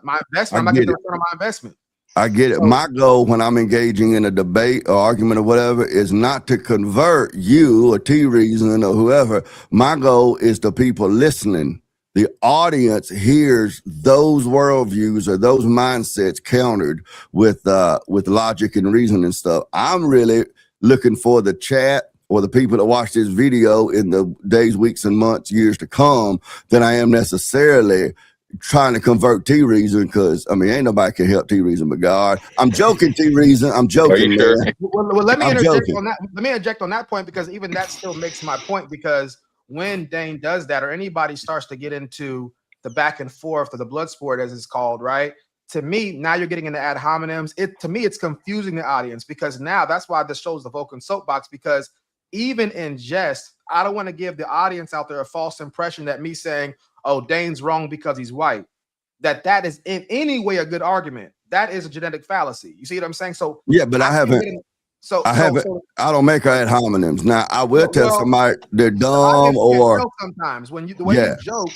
Speaker 3: my investment. I'm not getting the return on my investment.
Speaker 1: I get it. My goal when I'm engaging in a debate or argument or whatever is not to convert you or T Reason or whoever. My goal is the people listening. The audience hears those worldviews or those mindsets countered with logic and reason and stuff. I'm really looking for the chat or the people that watch this video in the days, weeks, and months, years to come than I am necessarily trying to convert T Reason, because I mean ain't nobody can help T Reason but God. I'm joking, T Reason. I'm joking, man.
Speaker 8: Sure?
Speaker 3: Well, let me interject on that. Let me interject on that point, because even that still makes my point, because when Dane does that, or anybody starts to get into the back and forth or the blood sport, as it's called, right? To me, now you're getting into ad hominems. To me, it's confusing the audience, because now that's why this shows the Vulcan Soapbox, because even in jest, I don't want to give the audience out there a false impression that me saying, oh, Dane's wrong because he's white, that is in any way a good argument. That is a genetic fallacy. You see what I'm saying? So
Speaker 1: yeah, but I don't make ad hominems. Now I will tell somebody they're dumb or
Speaker 3: sometimes when the way you joke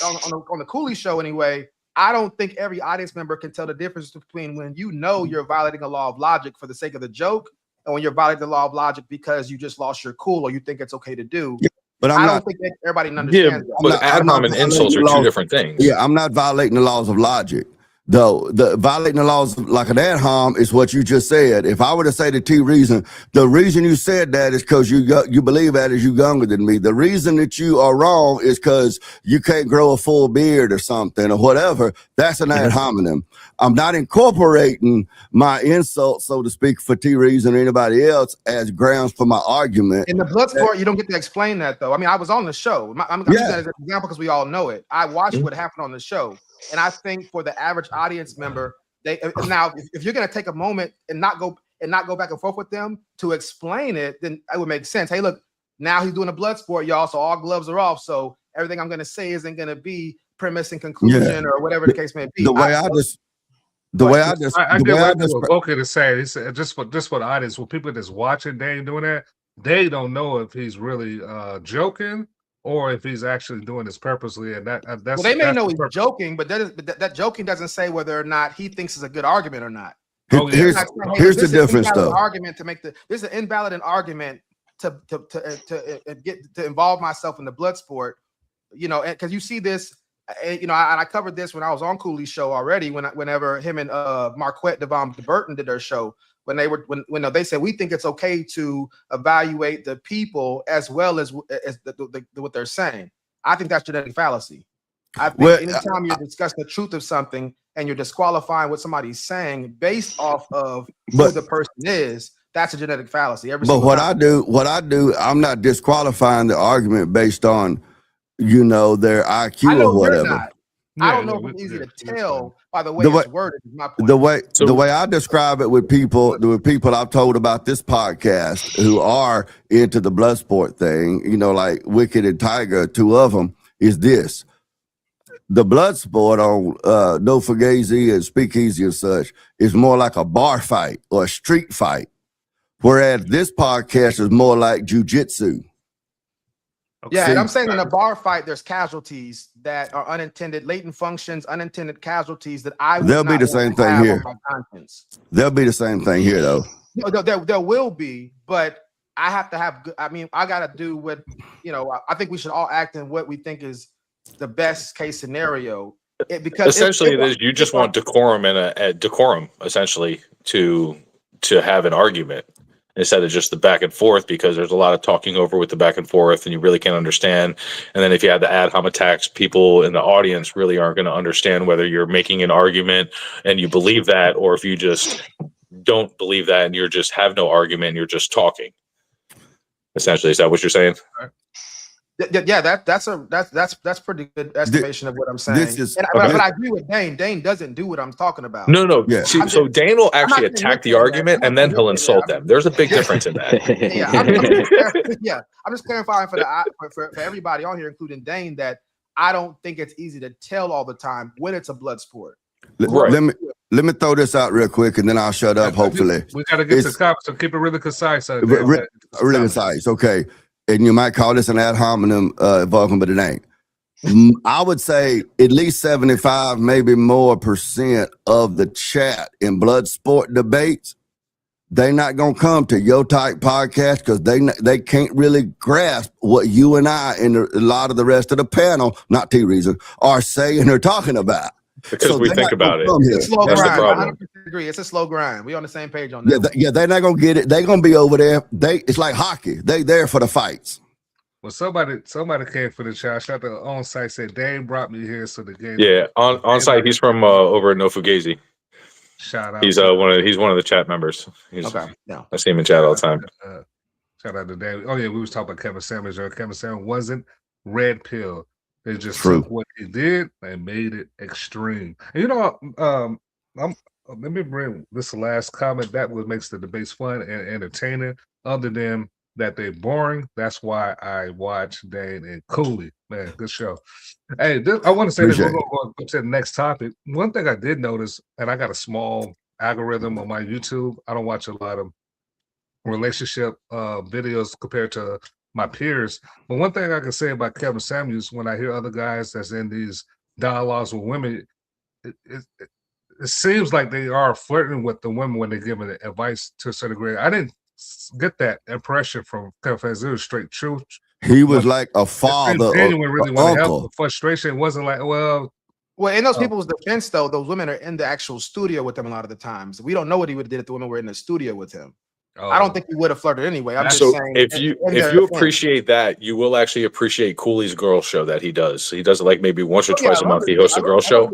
Speaker 3: on the Cooley show anyway. I don't think every audience member can tell the difference between when you're violating a law of logic for the sake of the joke, and when you're violating the law of logic because you just lost your cool or you think it's okay to do.
Speaker 1: Yeah, but
Speaker 3: I don't think that everybody understands that.
Speaker 8: But ad hom and insults are two different things.
Speaker 1: Yeah, I'm not violating the laws of logic. Though the violating the laws like an ad hom is what you just said. If I were to say to T Reason, the reason you said that is because you believe that is you younger than me. The reason that you are wrong is because you can't grow a full beard or something or whatever. That's an ad hominem. I'm not incorporating my insult, so to speak, for T Reason or anybody else as grounds for my argument.
Speaker 3: In the blood sport, you don't get to explain that though. I mean, I was on the show. I'm using that as an example because we all know it. I watched what happened on the show. And I think for the average audience member, if you're going to take a moment and not go back and forth with them to explain it, then it would make sense. Hey, look, now he's doing a blood sport, y'all. So all gloves are off. So everything I'm going to say isn't going to be premise and conclusion or whatever the case may be.
Speaker 2: I get what Vulcan is saying. He said just for the audience, for people that's watching Dane doing that, they don't know if he's really joking or if he's actually doing this purposely, and that's
Speaker 3: well, they may know he's joking, but that joking doesn't say whether or not he thinks it's a good argument or not.
Speaker 1: Here's the difference, though.
Speaker 3: Argument to make this is an invalid argument to get to involve myself in the blood sport, because you see this, and I covered this when I was on Cooley's show already. Whenever him and Marquette Devon Burton did their show. When they said we think it's okay to evaluate the people as well as what they're saying. I think that's genetic fallacy. I think anytime you're discussing the truth of something and you're disqualifying what somebody's saying based off of who the person is, that's a genetic fallacy.
Speaker 1: What I do, I'm not disqualifying the argument based on their IQ or whatever.
Speaker 3: I don't know if it's easy to tell by the way it's worded. Is my point.
Speaker 1: The way I describe it with people I've told about this podcast who are into the blood sport thing, like Wicked and Tiger, two of them, is this: the blood sport on No Fugazi and Speakeasy and such is more like a bar fight or a street fight, whereas this podcast is more like jujitsu.
Speaker 3: Yeah, and I'm saying in a bar fight, there's casualties that are unintended, latent functions, unintended casualties that
Speaker 1: They'll be the same thing here. They'll be the same thing here, though.
Speaker 3: No, there will be, but I have to have. I mean, I got to do what I think we should all act in what we think is the best case scenario. Because
Speaker 8: essentially, you just want decorum and a decorum, essentially, to have an argument. Instead of just the back and forth, because there's a lot of talking over with the back and forth and you really can't understand. And then if you have the ad hom attacks, people in the audience really aren't going to understand whether you're making an argument and you believe that, or if you just don't believe that and you're just have no argument and you're just talking. Essentially, is that what you're saying?
Speaker 3: Yeah, that's pretty good estimation of what I'm saying.
Speaker 1: This is,
Speaker 3: but I agree with Dane. Dane doesn't do what I'm talking about.
Speaker 8: No.
Speaker 1: Yeah.
Speaker 8: So Dane will actually attack the argument and then he'll insult them. There's a big difference in that.
Speaker 3: I'm just clarifying for everybody on here, including Dane, that I don't think it's easy to tell all the time when it's a blood sport.
Speaker 1: Let me throw this out real quick, and then I'll shut up. Hopefully,
Speaker 2: we got to get to comments, so keep it really concise.
Speaker 1: Really concise, okay. And you might call this an ad hominem, Vulcan, but it ain't. I would say at least 75, maybe more % of the chat in blood sport debates, they not gonna come to your type podcast because they can't really grasp what you and I and a lot of the rest of the panel, not T-Reason, are saying or talking about.
Speaker 8: Because we think about it.
Speaker 3: It's a slow
Speaker 8: That's
Speaker 3: grind.
Speaker 8: the problem.
Speaker 3: I agree. It's a slow grind. We on the same page on that.
Speaker 1: They're not gonna get it. They're gonna be over there. It's like hockey. They there for the fights.
Speaker 2: Well, somebody came for the chat. Shout out to on site, said Dane brought me here so the game.
Speaker 8: Yeah, on site. He's from over at No Fugazi.
Speaker 2: Shout out.
Speaker 8: He's one of the chat members. I see him in chat all the time.
Speaker 2: Shout out to Dane. Oh yeah, we was talking about Kevin Samuels. Kevin Samuels wasn't red pill. They just took what he did and made it extreme. And let me bring this last comment. That what makes the debates fun and entertaining. Other than that, they're boring. That's why I watch Dane and Cooley. Man, good show. Hey, I want to say this. We're going to go to the next topic. One thing I did notice, and I got a small algorithm on my YouTube. I don't watch a lot of relationship videos compared to my peers. But one thing I can say about Kevin Samuels, when I hear other guys that's in these dialogues with women, it seems like they are flirting with the women when they're giving advice to a certain degree. I didn't get that impression from Kevin Samuels. It was straight truth.
Speaker 1: He was like a father,
Speaker 2: genuine, really want to help.
Speaker 1: uncle.
Speaker 2: The frustration wasn't like, well,
Speaker 3: in those people's defense, though, those women are in the actual studio with them a lot of the times. We don't know what he would have did if the women were in the studio with him. I don't think he would have flirted anyway. I'm just saying.
Speaker 8: If you appreciate that, you will actually appreciate Cooley's girl show that he does. He does it like maybe once or twice a month. He hosts a girl show.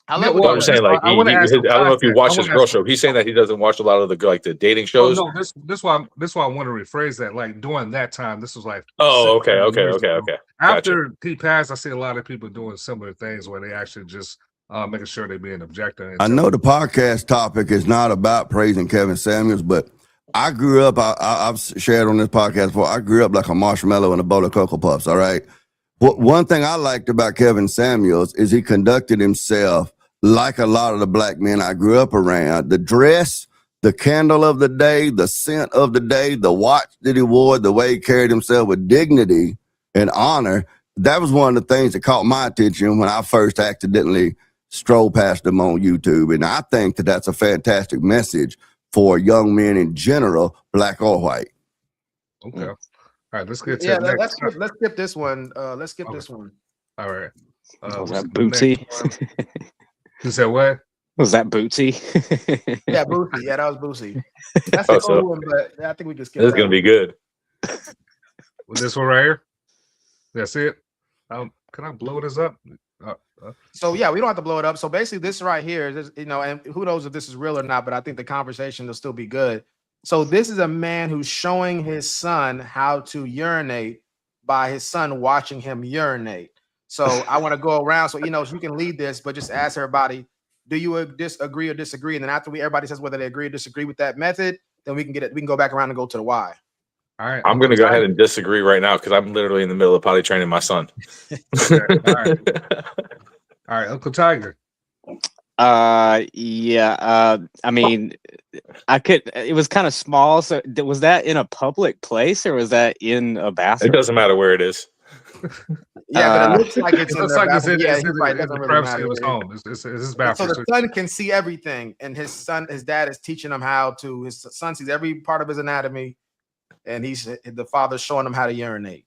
Speaker 8: I'm saying, like, I don't know if you watch his girl show. He's saying that he doesn't watch a lot of the dating shows.
Speaker 2: Oh, no, this why I want to rephrase that. Like during that time, this was like.
Speaker 8: Oh, okay.
Speaker 2: After he passed, I see a lot of people doing similar things where they actually just making sure they're being objective.
Speaker 1: I know the podcast topic is not about praising Kevin Samuels, but I grew up, I've shared on this podcast before, I grew up like a marshmallow and a bowl of Cocoa Puffs, all right? One thing I liked about Kevin Samuels is he conducted himself like a lot of the black men I grew up around. The dress, the candle of the day, the scent of the day, the watch that he wore, the way he carried himself with dignity and honor, that was one of the things that caught my attention when I first accidentally strolled past him on YouTube. And I think that that's a fantastic message for young men in general, black or white.
Speaker 2: Okay. All right, let's get to
Speaker 3: let's skip this one. Let's skip this one.
Speaker 2: All right.
Speaker 10: Was that Bootsy?
Speaker 2: You said what?
Speaker 10: Was that Bootsy?
Speaker 3: Yeah, Bootsy. Yeah, that was Bootsy. That's a cool one, but I think we can skip.
Speaker 8: This is gonna be good.
Speaker 3: With
Speaker 2: this one right here. That's it. Can I blow this up?
Speaker 3: So yeah, we don't have to blow it up. So basically, this right here is, and who knows if this is real or not, but I think the conversation will still be good. So this is a man who's showing his son how to urinate by his son watching him urinate. So I want to go around, so you can lead this, but just ask everybody, do you agree or disagree? And then after everybody says whether they agree or disagree with that method, then we can get it. We can go back around and go to the why.
Speaker 2: All right.
Speaker 8: I'm going to go ahead and disagree right now because I'm literally in the middle of potty training my son.
Speaker 2: Okay, all right, Uncle Tiger.
Speaker 10: Yeah. I mean, it was kind of small. So was that in a public place or was that in a bathroom?
Speaker 8: It doesn't matter where it is.
Speaker 3: Yeah, but it looks like it's in the bathroom.
Speaker 2: Yeah, it doesn't really matter. It was home. It's his bathroom.
Speaker 3: So the son can see everything, and his dad is teaching him how to. His son sees every part of his anatomy, and the father's showing him how to urinate.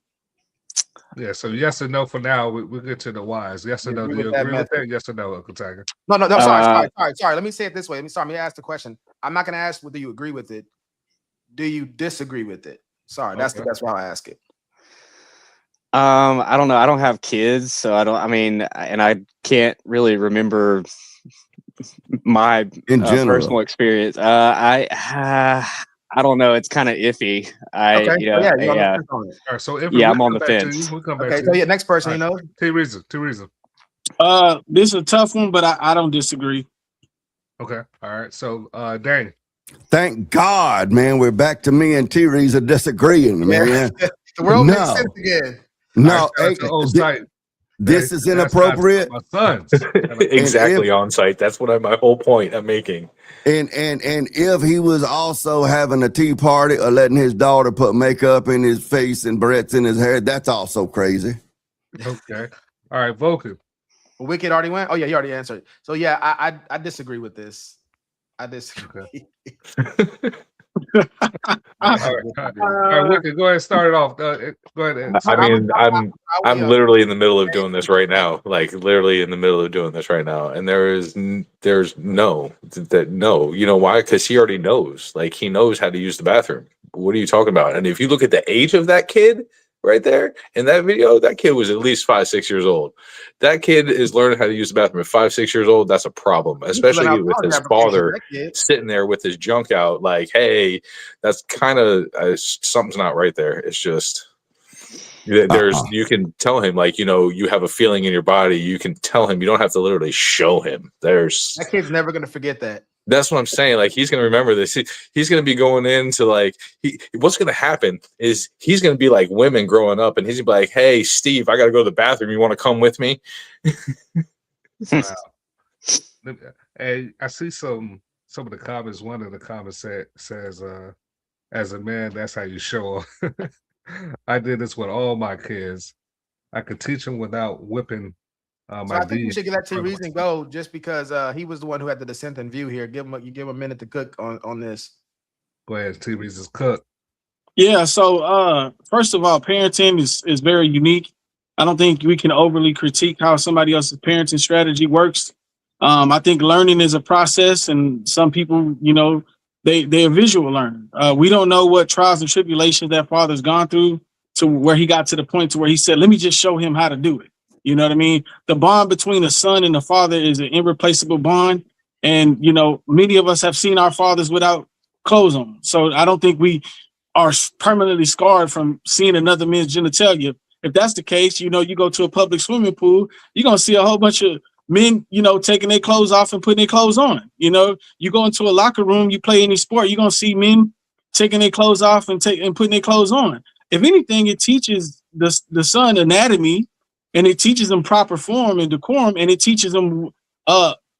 Speaker 2: Yeah, so yes or no for now. We'll get to the whys. Yes or no? Do you agree with that? Yes or no, Uncle Tiger?
Speaker 3: No. Sorry. Let me say it this way. Let me ask the question. I'm not going to ask whether you agree with it. Do you disagree with it? Sorry, that's the best way I ask it.
Speaker 10: I don't know. I don't have kids, so and I can't really remember my
Speaker 1: in general
Speaker 10: personal experience. I I don't know. It's kind of iffy.
Speaker 3: Okay.
Speaker 10: You know,
Speaker 3: So yeah, you're on
Speaker 10: yeah,
Speaker 3: the fence on it.
Speaker 2: All right, so if
Speaker 10: yeah,
Speaker 2: we
Speaker 10: I'm on
Speaker 2: come
Speaker 10: the
Speaker 2: back to
Speaker 10: fence.
Speaker 2: you, we come back
Speaker 3: Okay.
Speaker 2: to
Speaker 3: So
Speaker 2: you.
Speaker 3: yeah, next person,
Speaker 2: All
Speaker 3: you
Speaker 2: right.
Speaker 3: know.
Speaker 2: Two reasons.
Speaker 6: This is a tough one, but I don't disagree.
Speaker 2: Okay. All right. So Dane.
Speaker 1: Thank God, man. We're back to me and T-Reeza disagreeing, man.
Speaker 3: The world makes sense
Speaker 1: No,
Speaker 3: again.
Speaker 1: no.
Speaker 2: All right,
Speaker 1: hey, this is inappropriate.
Speaker 2: My sons.
Speaker 8: Exactly on site. That's what my whole point I'm making.
Speaker 1: And if he was also having a tea party or letting his daughter put makeup in his face and barrettes in his hair, that's also crazy.
Speaker 2: Okay. All right, Vulcan.
Speaker 3: Wicked already went. Oh yeah, you already answered. So yeah, I disagree with this. I disagree.
Speaker 2: All right, Wicked, go ahead and start it off. Go ahead.
Speaker 8: I mean, I'm literally in the middle of doing this right now. Like literally in the middle of doing this right now, and there's no. You know why? Because he already knows. Like he knows how to use the bathroom. What are you talking about? And if you look at the age of that kid right there in that video, that kid was at least 5-6 years old. That kid is learning how to use the bathroom at 5-6 years old. That's a problem, especially with his father sitting there with his junk out. Like, hey, that's kind of something's not right there. It's just you can tell him, like, you know, you have a feeling in your body. You can tell him. You don't have to literally show him.
Speaker 3: That kid's never gonna forget that.
Speaker 8: That's what I'm saying. Like he's gonna remember this. He's gonna be going into like what's gonna happen is he's gonna be like women growing up, and he's gonna be like, "Hey, Steve, I gotta go to the bathroom. You want to come with me?"
Speaker 2: Wow. Hey, I see some of the comments. One of the comments says, "As a man, that's how you show up." I did this with all my kids. I could teach them without whipping.
Speaker 3: So I think you should let T-Reeza go just because he was the one who had the dissenting view here. Give him a minute to cook on this.
Speaker 2: Go ahead, T-Reeza's cook.
Speaker 6: Yeah. So first of all, parenting is very unique. I don't think we can overly critique how somebody else's parenting strategy works. I think learning is a process, and some people, you know, they're visual learners. We don't know what trials and tribulations that father's gone through to where he got to the point to where he said, "Let me just show him how to do it." You know what I mean? The bond between a son and a father is an irreplaceable bond. And, you know, many of us have seen our fathers without clothes on. So I don't think we are permanently scarred from seeing another man's genitalia. If that's the case, you know, you go to a public swimming pool, you're going to see a whole bunch of men, you know, taking their clothes off and putting their clothes on. You know, you go into a locker room, you play any sport, you're going to see men taking their clothes off and putting their clothes on. If anything, it teaches the son anatomy, and it teaches them proper form and decorum, and it teaches them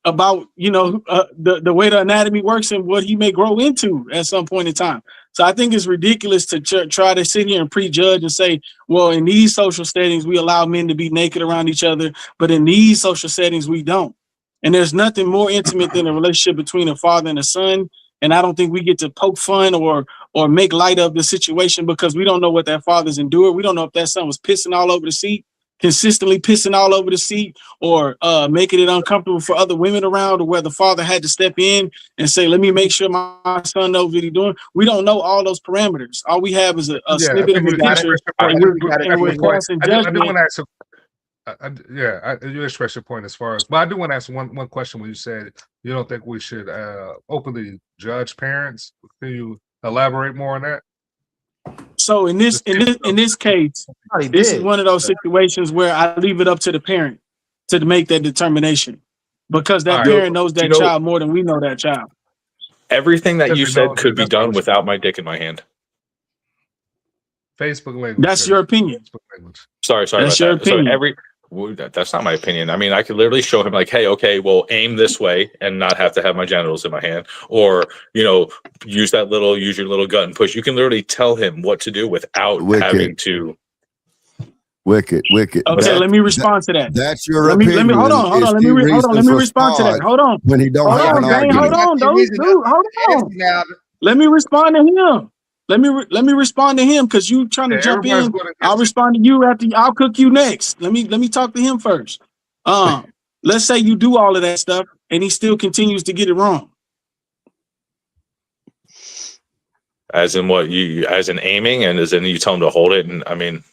Speaker 6: about, you know, the way the anatomy works and what he may grow into at some point in time. So I think it's ridiculous to try to sit here and prejudge and say, well, in these social settings, we allow men to be naked around each other, but in these social settings, we don't. And there's nothing more intimate than a relationship between a father and a son. And I don't think we get to poke fun or make light of the situation because we don't know what that father's endured. We don't know if that son was pissing all over the seat, consistently pissing all over the seat, or making it uncomfortable for other women around, or where the father had to step in and say, let me make sure my son knows what he's doing. We don't know all those parameters. All we have is a snippet of a picture, and we're passing judgment.
Speaker 2: I do want to ask you express your point as far as, but I do want to ask one question when you said you don't think we should openly judge parents. Can you elaborate more on that?
Speaker 6: So in this case, this is one of those situations where I leave it up to the parent to make that determination, because that parent knows that child more than we know that child.
Speaker 8: Everything that you said could be done without my dick in my hand.
Speaker 2: Facebook language.
Speaker 6: That's your opinion.
Speaker 8: Sorry.
Speaker 6: That's your opinion.
Speaker 8: That's not my opinion. I mean, I could literally show him like, hey, okay, well, aim this way and not have to have my genitals in my hand, or, you know, use your little gut and push. You can literally tell him what to do without having to.
Speaker 1: Wicked.
Speaker 6: Okay, let me respond to that.
Speaker 1: That's your opinion.
Speaker 6: Let me hold on. Let me respond to that. Hold on.
Speaker 1: When he don't have an argument.
Speaker 6: Hold on. Let me respond to him. Let me respond to him, because you trying to jump in. I'll respond to you after. I'll cook you next. Let me talk to him first. Let's say you do all of that stuff and he still continues to get it wrong.
Speaker 8: As in what? As in aiming, and as in you tell him to hold it, and I mean,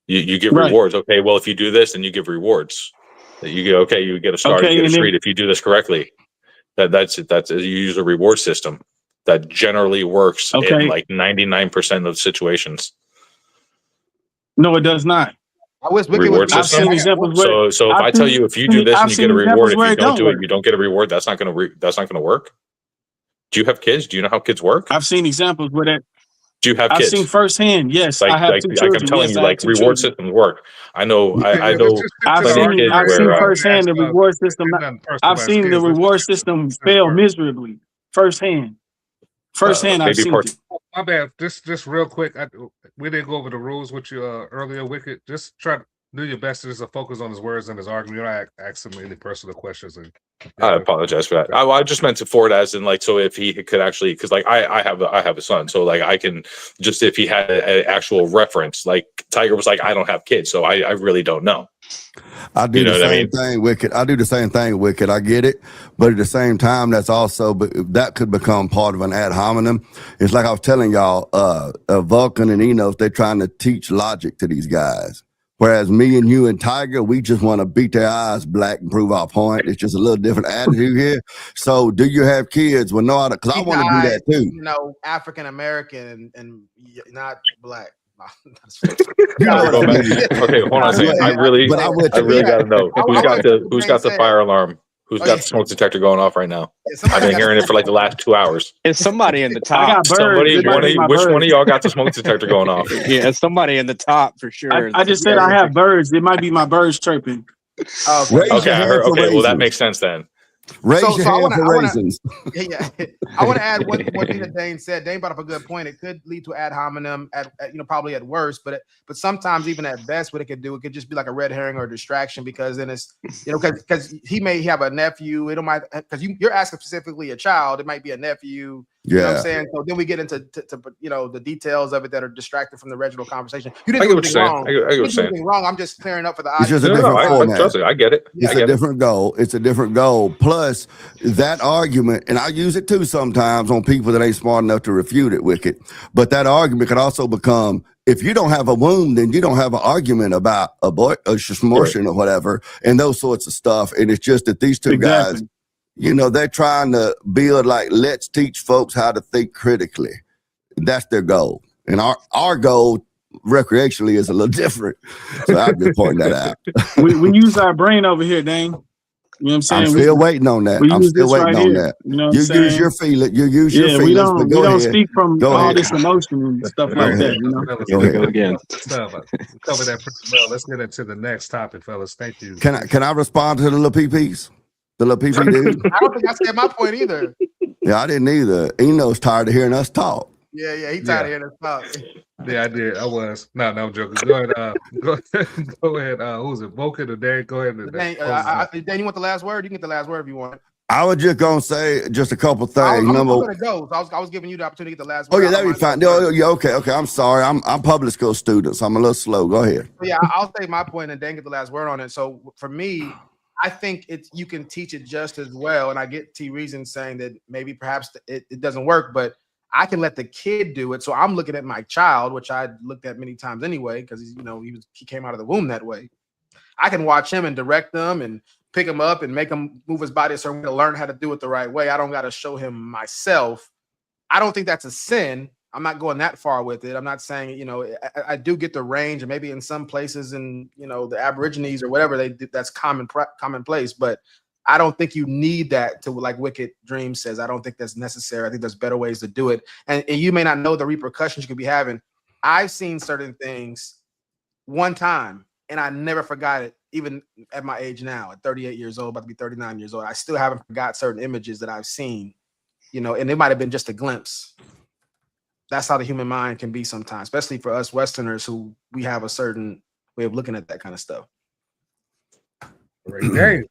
Speaker 8: you give rewards. Okay, well, if you do this, then you give rewards. You get a star, you get a street if you do this correctly. That's you use a reward system. that generally works in
Speaker 6: Okay.
Speaker 8: like 99% of situations.
Speaker 6: No, it does not.
Speaker 3: I wish Wicked
Speaker 8: Reward
Speaker 3: was.
Speaker 6: I've
Speaker 8: system.
Speaker 6: seen examples where.
Speaker 8: So if
Speaker 6: I've
Speaker 8: I tell
Speaker 6: seen-
Speaker 8: you, if you do this
Speaker 6: I've
Speaker 8: and you
Speaker 6: seen
Speaker 8: get a
Speaker 6: examples
Speaker 8: reward, if
Speaker 6: where
Speaker 8: you
Speaker 6: it
Speaker 8: don't do
Speaker 6: work.
Speaker 8: it, you don't get a reward. That's not gonna work. Do you have kids? Do you know how kids work?
Speaker 6: I've seen examples where that.
Speaker 8: Do you have
Speaker 6: I've
Speaker 8: kids?
Speaker 6: seen firsthand. Yes, I have two
Speaker 8: I'm
Speaker 6: children.
Speaker 8: telling
Speaker 6: Yes,
Speaker 8: you,
Speaker 6: I have
Speaker 8: like
Speaker 6: two
Speaker 8: reward
Speaker 6: children.
Speaker 8: systems work. I know. I
Speaker 2: let's
Speaker 8: know.
Speaker 2: just stick to the argument.
Speaker 6: I've seen
Speaker 2: Ain't
Speaker 6: firsthand the reward system.
Speaker 2: nothing personal
Speaker 6: I've
Speaker 2: about his
Speaker 6: seen the
Speaker 2: kids. Let's
Speaker 6: reward
Speaker 2: just stick to
Speaker 6: system
Speaker 2: the
Speaker 6: fail
Speaker 2: word.
Speaker 6: miserably. Firsthand. Firsthand, I've
Speaker 8: maybe
Speaker 6: seen
Speaker 8: part.
Speaker 6: it.
Speaker 2: My bad. Just real quick. We didn't go over the rules with you earlier, Wicked. Just try to do your best to just focus on his words and his argument. You don't ask him any personal questions. And
Speaker 8: I apologize for that. I just meant to forward as in like, so if he could actually, because like I have a son, so like I can just, if he had an actual reference, like Tiger was like, I don't have kids, so I really don't know.
Speaker 1: I do the same thing, Wicked. I do the same thing, Wicked. I get it, but at the same time, that's also, but that could become part of an ad hominem. It's like I was telling y'all, Vulcan and Enos, they're trying to teach logic to these guys. Whereas me and you and Tiger, we just want to beat their eyes black and prove our point. It's just a little different attitude here. So, do you have kids? Well, no, because I want to do that too.
Speaker 3: You know, African American and not black.
Speaker 8: Okay, hold on a second. I really got to know who's got the fire alarm. Who's got the smoke detector going off right now? I've been hearing it for like the last 2 hours.
Speaker 10: It's somebody in the top.
Speaker 6: I got birds.
Speaker 8: Which one of y'all got the smoke detector going off?
Speaker 10: Yeah, it's somebody in the top for sure.
Speaker 6: I just said I have birds. It might be my birds chirping.
Speaker 8: Okay, I heard. Okay, well that makes sense then.
Speaker 1: Raise your hand for raisins.
Speaker 3: Yeah, I want to add one thing that Dane said. Dane brought up a good point. It could lead to ad hominem at probably at worst, but sometimes even at best, what it could do, it could just be like a red herring or a distraction, because then it's because he may have a nephew. It might, because you're asking specifically a child. It might be a nephew. You know what I'm saying? So then we get into the details of it that are distracted from the original conversation. You didn't do anything wrong. You didn't do anything wrong. I'm just clearing up for the audience.
Speaker 1: It's just a different format.
Speaker 8: I get it.
Speaker 1: It's a different goal. It's a different goal. Plus, that argument, and I use it too sometimes on people that ain't smart enough to refute it, Wicked. But that argument could also become, if you don't have a womb, then you don't have an argument about a smortion or whatever, and those sorts of stuff. And it's just that these two guys, they're trying to build like, let's teach folks how to think critically. That's their goal. And our goal recreationally is a little different. So I'm just pointing that out.
Speaker 6: we use our brain over here, Dane. You know what I'm saying?
Speaker 1: I'm still waiting on that. I'm still waiting on that.
Speaker 6: You know what
Speaker 1: you
Speaker 6: I'm saying?
Speaker 1: use your feeling. You use your feelings.
Speaker 6: We don't
Speaker 1: ahead.
Speaker 6: speak from
Speaker 1: go
Speaker 6: all
Speaker 1: ahead.
Speaker 6: this emotion and stuff like that. You know?
Speaker 1: Go ahead.
Speaker 10: Again.
Speaker 2: Cover that pretty well. Let's get into the next topic, fellas. Thank you.
Speaker 1: Can I respond to the little PPs? The little PP dude?
Speaker 3: I don't think I said my point either.
Speaker 1: Yeah, I didn't either. Eno's tired of hearing us talk.
Speaker 3: Yeah, he tired of hearing us talk.
Speaker 2: Yeah, I did. I was. No, I'm joking. Go ahead. Go ahead. Who's it? Vulcan or Dane? Go ahead.
Speaker 3: Dan, you want the last word? You can get the last word if you want.
Speaker 1: I was just gonna say just a couple things.
Speaker 3: I'm gonna go. So I was giving you the opportunity to get the last word.
Speaker 1: Oh yeah, that'd be fine. Yeah, okay. I'm sorry. I'm public school student, so I'm a little slow. Go ahead.
Speaker 3: Yeah, I'll say my point and Dan get the last word on it. So for me, I think you can teach it just as well. And I get T Reason saying that maybe perhaps it doesn't work, but I can let the kid do it. So I'm looking at my child, which I looked at many times anyway, because he came out of the womb that way. I can watch him and direct them and pick him up and make him move his body a certain way to learn how to do it the right way. I don't got to show him myself. I don't think that's a sin. I'm not going that far with it. I'm not saying, I do get the range, and maybe in some places in, the Aborigines or whatever that's commonplace, but I don't think you need that to, like Wicked Dream says. I don't think that's necessary. I think there's better ways to do it. And you may not know the repercussions you could be having. I've seen certain things one time and I never forgot it, even at my age now, at 38 years old, about to be 39 years old. I still haven't forgot certain images that I've seen, and it might have been just a glimpse. That's how the human mind can be sometimes, especially for us Westerners who we have a certain way of looking at that kind of stuff.
Speaker 2: Right.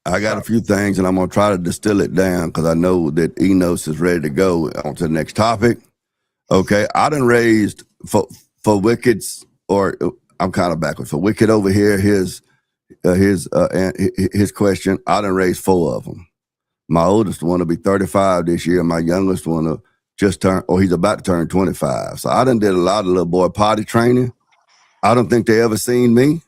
Speaker 1: I got a few things, and I'm gonna try to distill it down because I know that Enos is ready to go on to the next topic. Okay, I done raised for Wicked's, or I'm kind of backwards. For Wicked over here, his question, I done raised 4 of them. My oldest one will be 35 this year. My youngest one will just turn, or he's about to turn 25. So I done did a lot of little boy potty training. I don't think they ever seen me.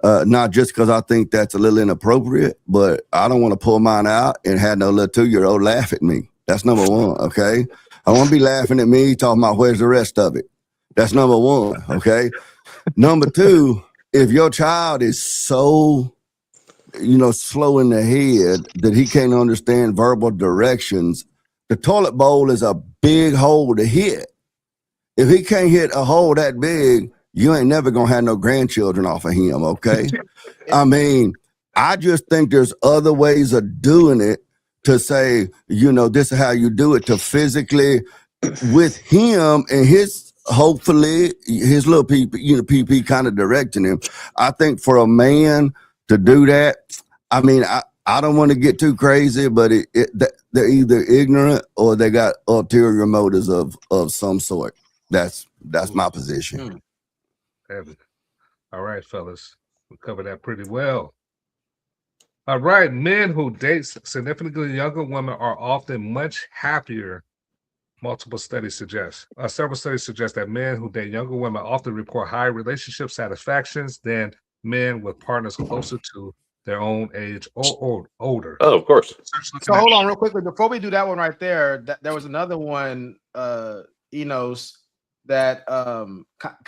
Speaker 1: Not just because I think that's a little inappropriate, but I don't want to pull mine out and have no little 2-year-old laugh at me. That's number one, okay? I won't be laughing at me talking about where's the rest of it. That's number one, okay? Number two, if your child is so, slow in the head that he can't understand verbal directions, the toilet bowl is a big hole to hit. If he can't hit a hole that big, you ain't never gonna have no grandchildren off of him, okay? I mean, I just think there's other ways of doing it to say, this is how you do it, to physically, with him and hopefully his little PP kind of directing him. I think for a man to do that, I mean, I don't want to get too crazy, but they're either ignorant or they got ulterior motives of some sort. That's my position.
Speaker 2: All right, fellas, we covered that pretty well. All right, men who date significantly younger women are often much happier. Multiple studies suggest. Several studies suggest that men who date younger women often report higher relationship satisfactions than men with partners closer to their own age or older.
Speaker 8: Oh, of course.
Speaker 3: So hold on real quickly. Before we do that one right there, there was another one, Enos, that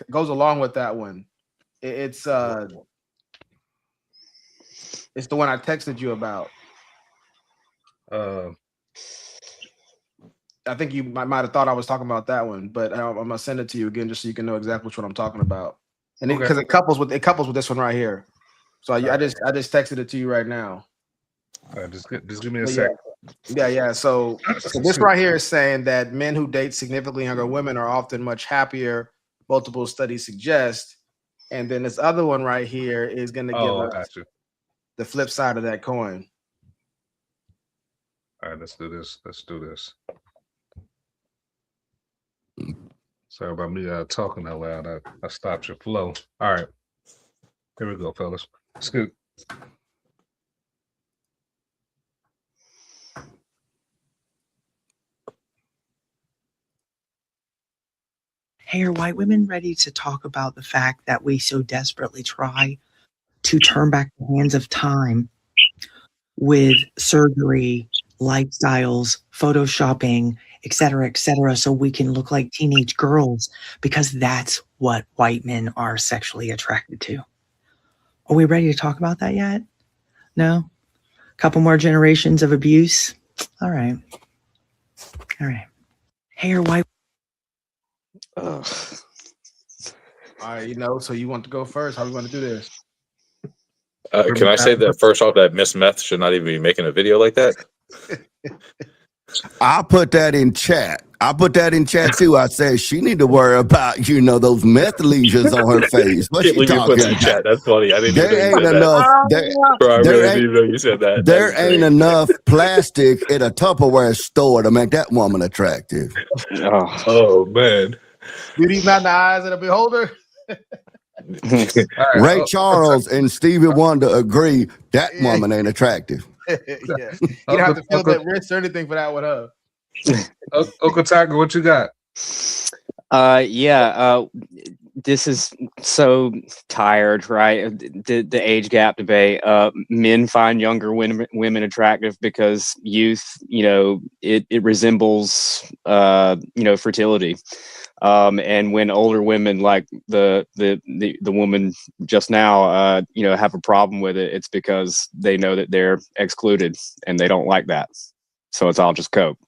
Speaker 3: goes along with that one. It's the one I texted you about. I think you might have thought I was talking about that one, but I'm gonna send it to you again just so you can know exactly what I'm talking about. And because it couples with this one right here. So I just texted it to you right now.
Speaker 2: All right, just give me a second.
Speaker 3: Yeah. So this right here is saying that men who date significantly younger women are often much happier. Multiple studies suggest. And then this other one right here is going to give us the flip side of that coin.
Speaker 2: All right, let's do this. Sorry about me talking out loud. I stopped your flow. All right, here we go, fellas. It's good.
Speaker 16: Hey, are white women ready to talk about the fact that we so desperately try to turn back the hands of time with surgery, lifestyles, photoshopping, et cetera, so we can look like teenage girls, because that's what white men are sexually attracted to? Are we ready to talk about that yet? No? A couple more generations of abuse? All right. Hey, are white...
Speaker 3: All right, so you want to go first? How are we going to do this?
Speaker 8: Can I say that first off, that Miss Meth should not even be making a video like that?
Speaker 1: I put that in chat. Too. I said she need to worry about, those meth lesions on her face. What she talking about?
Speaker 8: Chat. That's funny. I didn't
Speaker 1: There
Speaker 8: even
Speaker 1: ain't enough.
Speaker 8: Bro, I really didn't even know you said that.
Speaker 1: There ain't enough plastic in a Tupperware store to make that woman attractive.
Speaker 8: Oh man.
Speaker 3: Beauty's not in the eyes of the beholder.
Speaker 1: Ray Charles and Stevie Wonder agree that woman ain't attractive.
Speaker 3: Yeah. You don't have to feel that risk or anything for that one, huh?
Speaker 2: Uncle Tiger, what you got?
Speaker 10: This is so tired, right? The age gap debate. Men find younger women attractive because youth, it resembles, fertility. And when older women, like the woman just now, have a problem with it, it's because they know that they're excluded and they don't like that. So it's all just cope.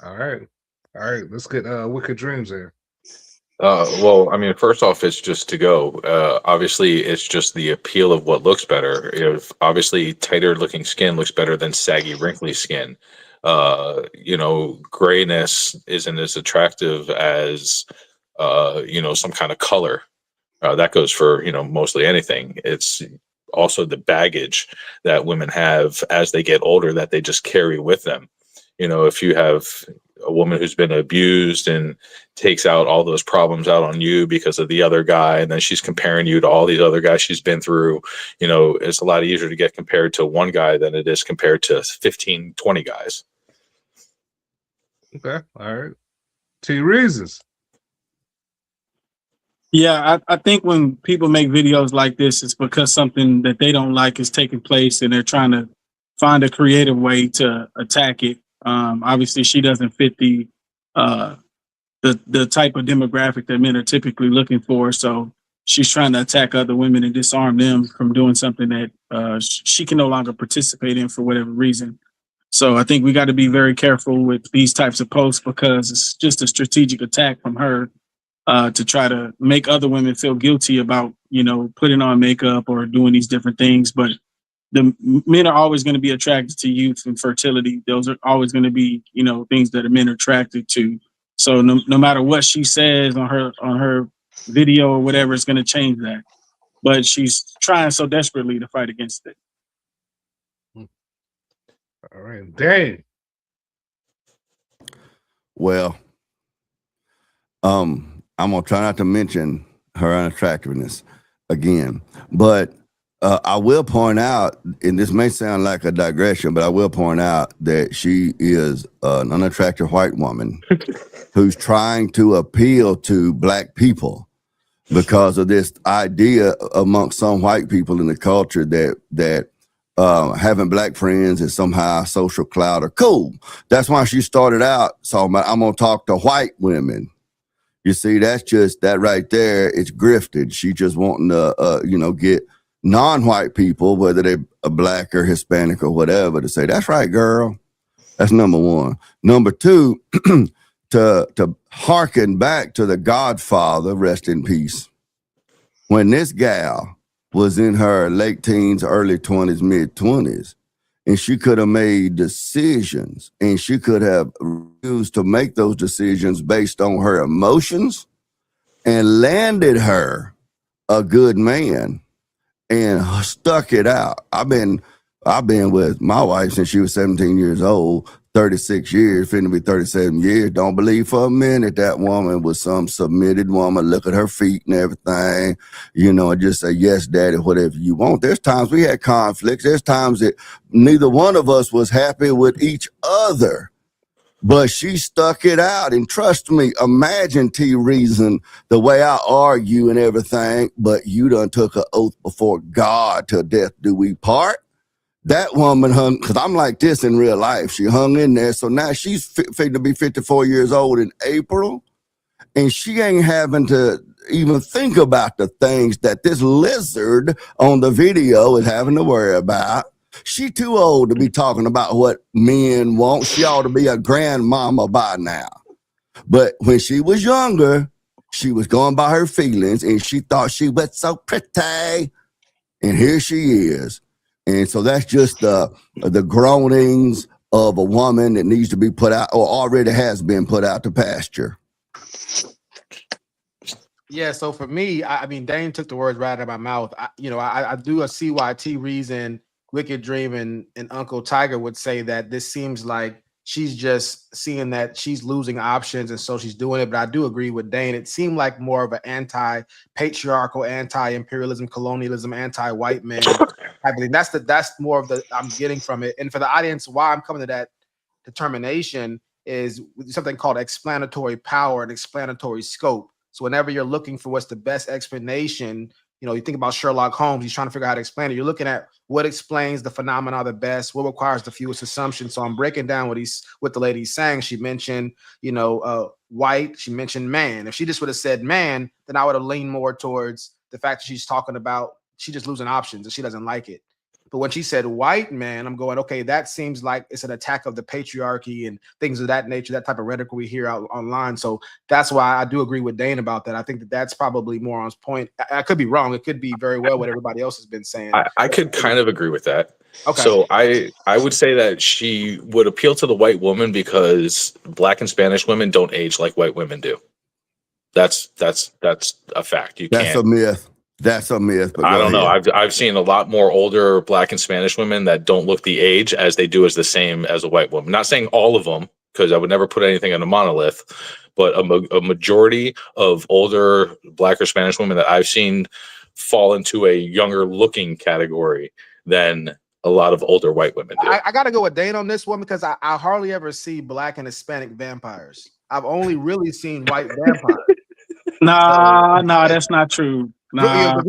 Speaker 2: All right. Let's get Wicked Dreams there.
Speaker 8: Well, I mean, first off, it's just to go. Obviously, it's just the appeal of what looks better. Obviously, tighter looking skin looks better than saggy, wrinkly skin. Grayness isn't as attractive as, some kind of color. That goes for, mostly anything. It's also the baggage that women have as they get older that they just carry with them. If you have a woman who's been abused and takes out all those problems out on you because of the other guy, and then she's comparing you to all these other guys she's been through, it's a lot easier to get compared to one guy than it is compared to 15, 20 guys.
Speaker 2: Okay. All right. T reasons.
Speaker 6: Yeah, I think when people make videos like this, it's because something that they don't like is taking place and they're trying to find a creative way to attack it. Obviously, she doesn't fit the type of demographic that men are typically looking for. So she's trying to attack other women and disarm them from doing something that she can no longer participate in for whatever reason. So I think we got to be very careful with these types of posts because it's just a strategic attack from her to try to make other women feel guilty about, putting on makeup or doing these different things. But the men are always going to be attracted to youth and fertility. Those are always going to be, things that men are attracted to. So no matter what she says on her video or whatever, it's going to change that. But she's trying so desperately to fight against it.
Speaker 2: All right, dang.
Speaker 1: Well, I'm gonna try not to mention her unattractiveness again, but I will point out, and this may sound like a digression, but I will point out that she is an unattractive white woman who's trying to appeal to black people because of this idea amongst some white people in the culture that having black friends is somehow social clout or cool. That's why she started out talking about, I'm gonna talk to white women. You see, that's just that right there. It's grifted. She just wanting to, get non-white people, whether they are black or Hispanic or whatever, to say, that's right, girl. That's number one. Number two, to hearken back to the Godfather, rest in peace. When this gal was in her late teens, early 20s, mid 20s, and she could have made decisions, and she could have used to make those decisions based on her emotions and landed her a good man and stuck it out. I've been with my wife since she was 17 years old, 36 years, finna be 37 years. Don't believe for a minute that woman was some submitted woman. Look at her feet and everything, and just say, yes, daddy, whatever you want. There's times we had conflicts. There's times that neither one of us was happy with each other. But she stuck it out. And trust me, imagine T-Reason, the way I argue and everything, but you done took an oath before God, till death do we part. That woman hung, because I'm like this in real life. She hung in there. So now she's fitting to be 54 years old in April. And she ain't having to even think about the things that this lizard on the video is having to worry about. She too old to be talking about what men want. She ought to be a grandmama by now. But when she was younger, she was going by her feelings and she thought she was so pretty. And here she is. And so that's just the groanings of a woman that needs to be put out, or already has been put out to pasture.
Speaker 3: Yeah, so for me, I mean, Dane took the words right out of my mouth. I do see why T-Reason, Wicked Dream, and Uncle Tiger would say that this seems like she's just seeing that she's losing options, and so she's doing it. But I do agree with Dane. It seemed like more of an anti-patriarchal, anti-imperialism, colonialism, anti-white man type of thing. That's more of the I'm getting from it. And for the audience, why I'm coming to that determination is something called explanatory power and explanatory scope. So whenever you're looking for what's the best explanation, you think about Sherlock Holmes, he's trying to figure out how to explain it. You're looking at what explains the phenomena the best, what requires the fewest assumptions. So I'm breaking down what the lady's saying. She mentioned, white, she mentioned man. If she just would have said man, then I would have leaned more towards the fact that she's talking about she just losing options and she doesn't like it. But when she said white man, I'm going, okay, that seems like it's an attack of the patriarchy and things of that nature, that type of rhetoric we hear out online. So that's why I do agree with Dane about that. I think that's probably more on point. I could be wrong. It could be very well what everybody else has been saying.
Speaker 8: I could kind of agree with that.
Speaker 3: Okay.
Speaker 8: So I would say that she would appeal to the white woman because black and Spanish women don't age like white women do. That's a fact.
Speaker 1: That's a myth. That's a myth. But
Speaker 8: I don't know. I've seen a lot more older black and Spanish women that don't look the age as they do as the same as a white woman. Not saying all of them, because I would never put anything on a monolith, but a majority of older black or Spanish women that I've seen fall into a younger looking category than a lot of older white women do.
Speaker 3: I got to go with Dane on this one because I hardly ever see black and Hispanic vampires. I've only really seen white vampires.
Speaker 6: Nah, that's not true. Nah,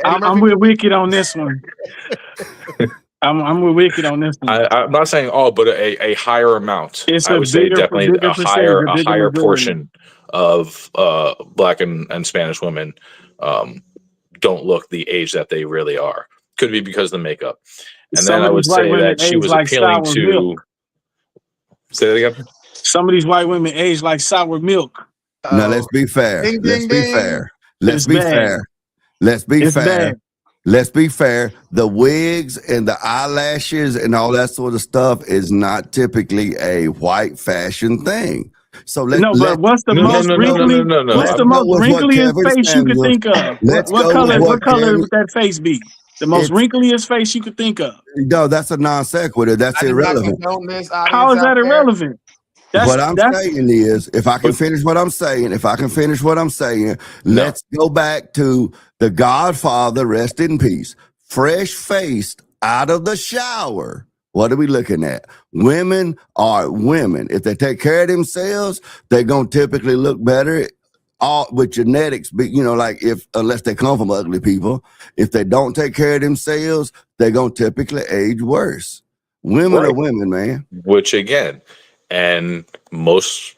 Speaker 6: I'm with Wicked on this one. I'm with Wicked on this one.
Speaker 8: I'm not saying all, but a higher amount.
Speaker 6: It's
Speaker 8: I
Speaker 6: a
Speaker 8: would say
Speaker 6: bigger
Speaker 8: definitely a
Speaker 6: percentage, a bigger
Speaker 8: higher
Speaker 6: majority.
Speaker 8: portion of Black and Spanish women don't look the age that they really are. Could be because of the makeup. And
Speaker 6: Some
Speaker 8: then I
Speaker 6: of
Speaker 8: would
Speaker 6: these white
Speaker 8: say
Speaker 6: women
Speaker 8: that she
Speaker 6: age
Speaker 8: was
Speaker 6: like
Speaker 8: appealing
Speaker 6: sour
Speaker 8: to.
Speaker 6: milk.
Speaker 8: Say that again.
Speaker 6: Some of these white women age like sour milk.
Speaker 1: Now let's be fair.
Speaker 3: Ding,
Speaker 1: Let's
Speaker 3: ding,
Speaker 1: be
Speaker 3: ding.
Speaker 1: fair. Let's
Speaker 6: It's
Speaker 1: be
Speaker 6: bad.
Speaker 1: fair. Let's be
Speaker 6: It's
Speaker 1: fair.
Speaker 6: bad.
Speaker 1: Let's be fair. The wigs and the eyelashes and all that sort of stuff is not typically a white fashion thing. So
Speaker 6: No, but what's the
Speaker 8: No.
Speaker 6: most wrinkly? What's
Speaker 1: Let's
Speaker 6: the
Speaker 1: go
Speaker 6: most
Speaker 1: with what
Speaker 6: wrinkliest
Speaker 1: Kevin
Speaker 6: face you could
Speaker 1: Samuels.
Speaker 6: think of?
Speaker 1: Let's
Speaker 6: What
Speaker 1: go
Speaker 6: color?
Speaker 1: with
Speaker 6: What color
Speaker 1: Kevin.
Speaker 6: would that face be? The most
Speaker 1: It's-
Speaker 6: wrinkliest face you could think of.
Speaker 1: No, that's a non sequitur. That's
Speaker 3: I do not
Speaker 1: irrelevant.
Speaker 3: condone this.
Speaker 6: How is that irrelevant?
Speaker 1: What I'm saying is, if I can finish what I'm saying, let's go back to the Godfather, rest in peace, fresh faced out of the shower. What are we looking at? Women are women. If they take care of themselves, they're going to typically look better. All with genetics, but like unless they come from ugly people, if they don't take care of themselves, they're going to typically age worse. Women are women, man.
Speaker 8: Which again, and most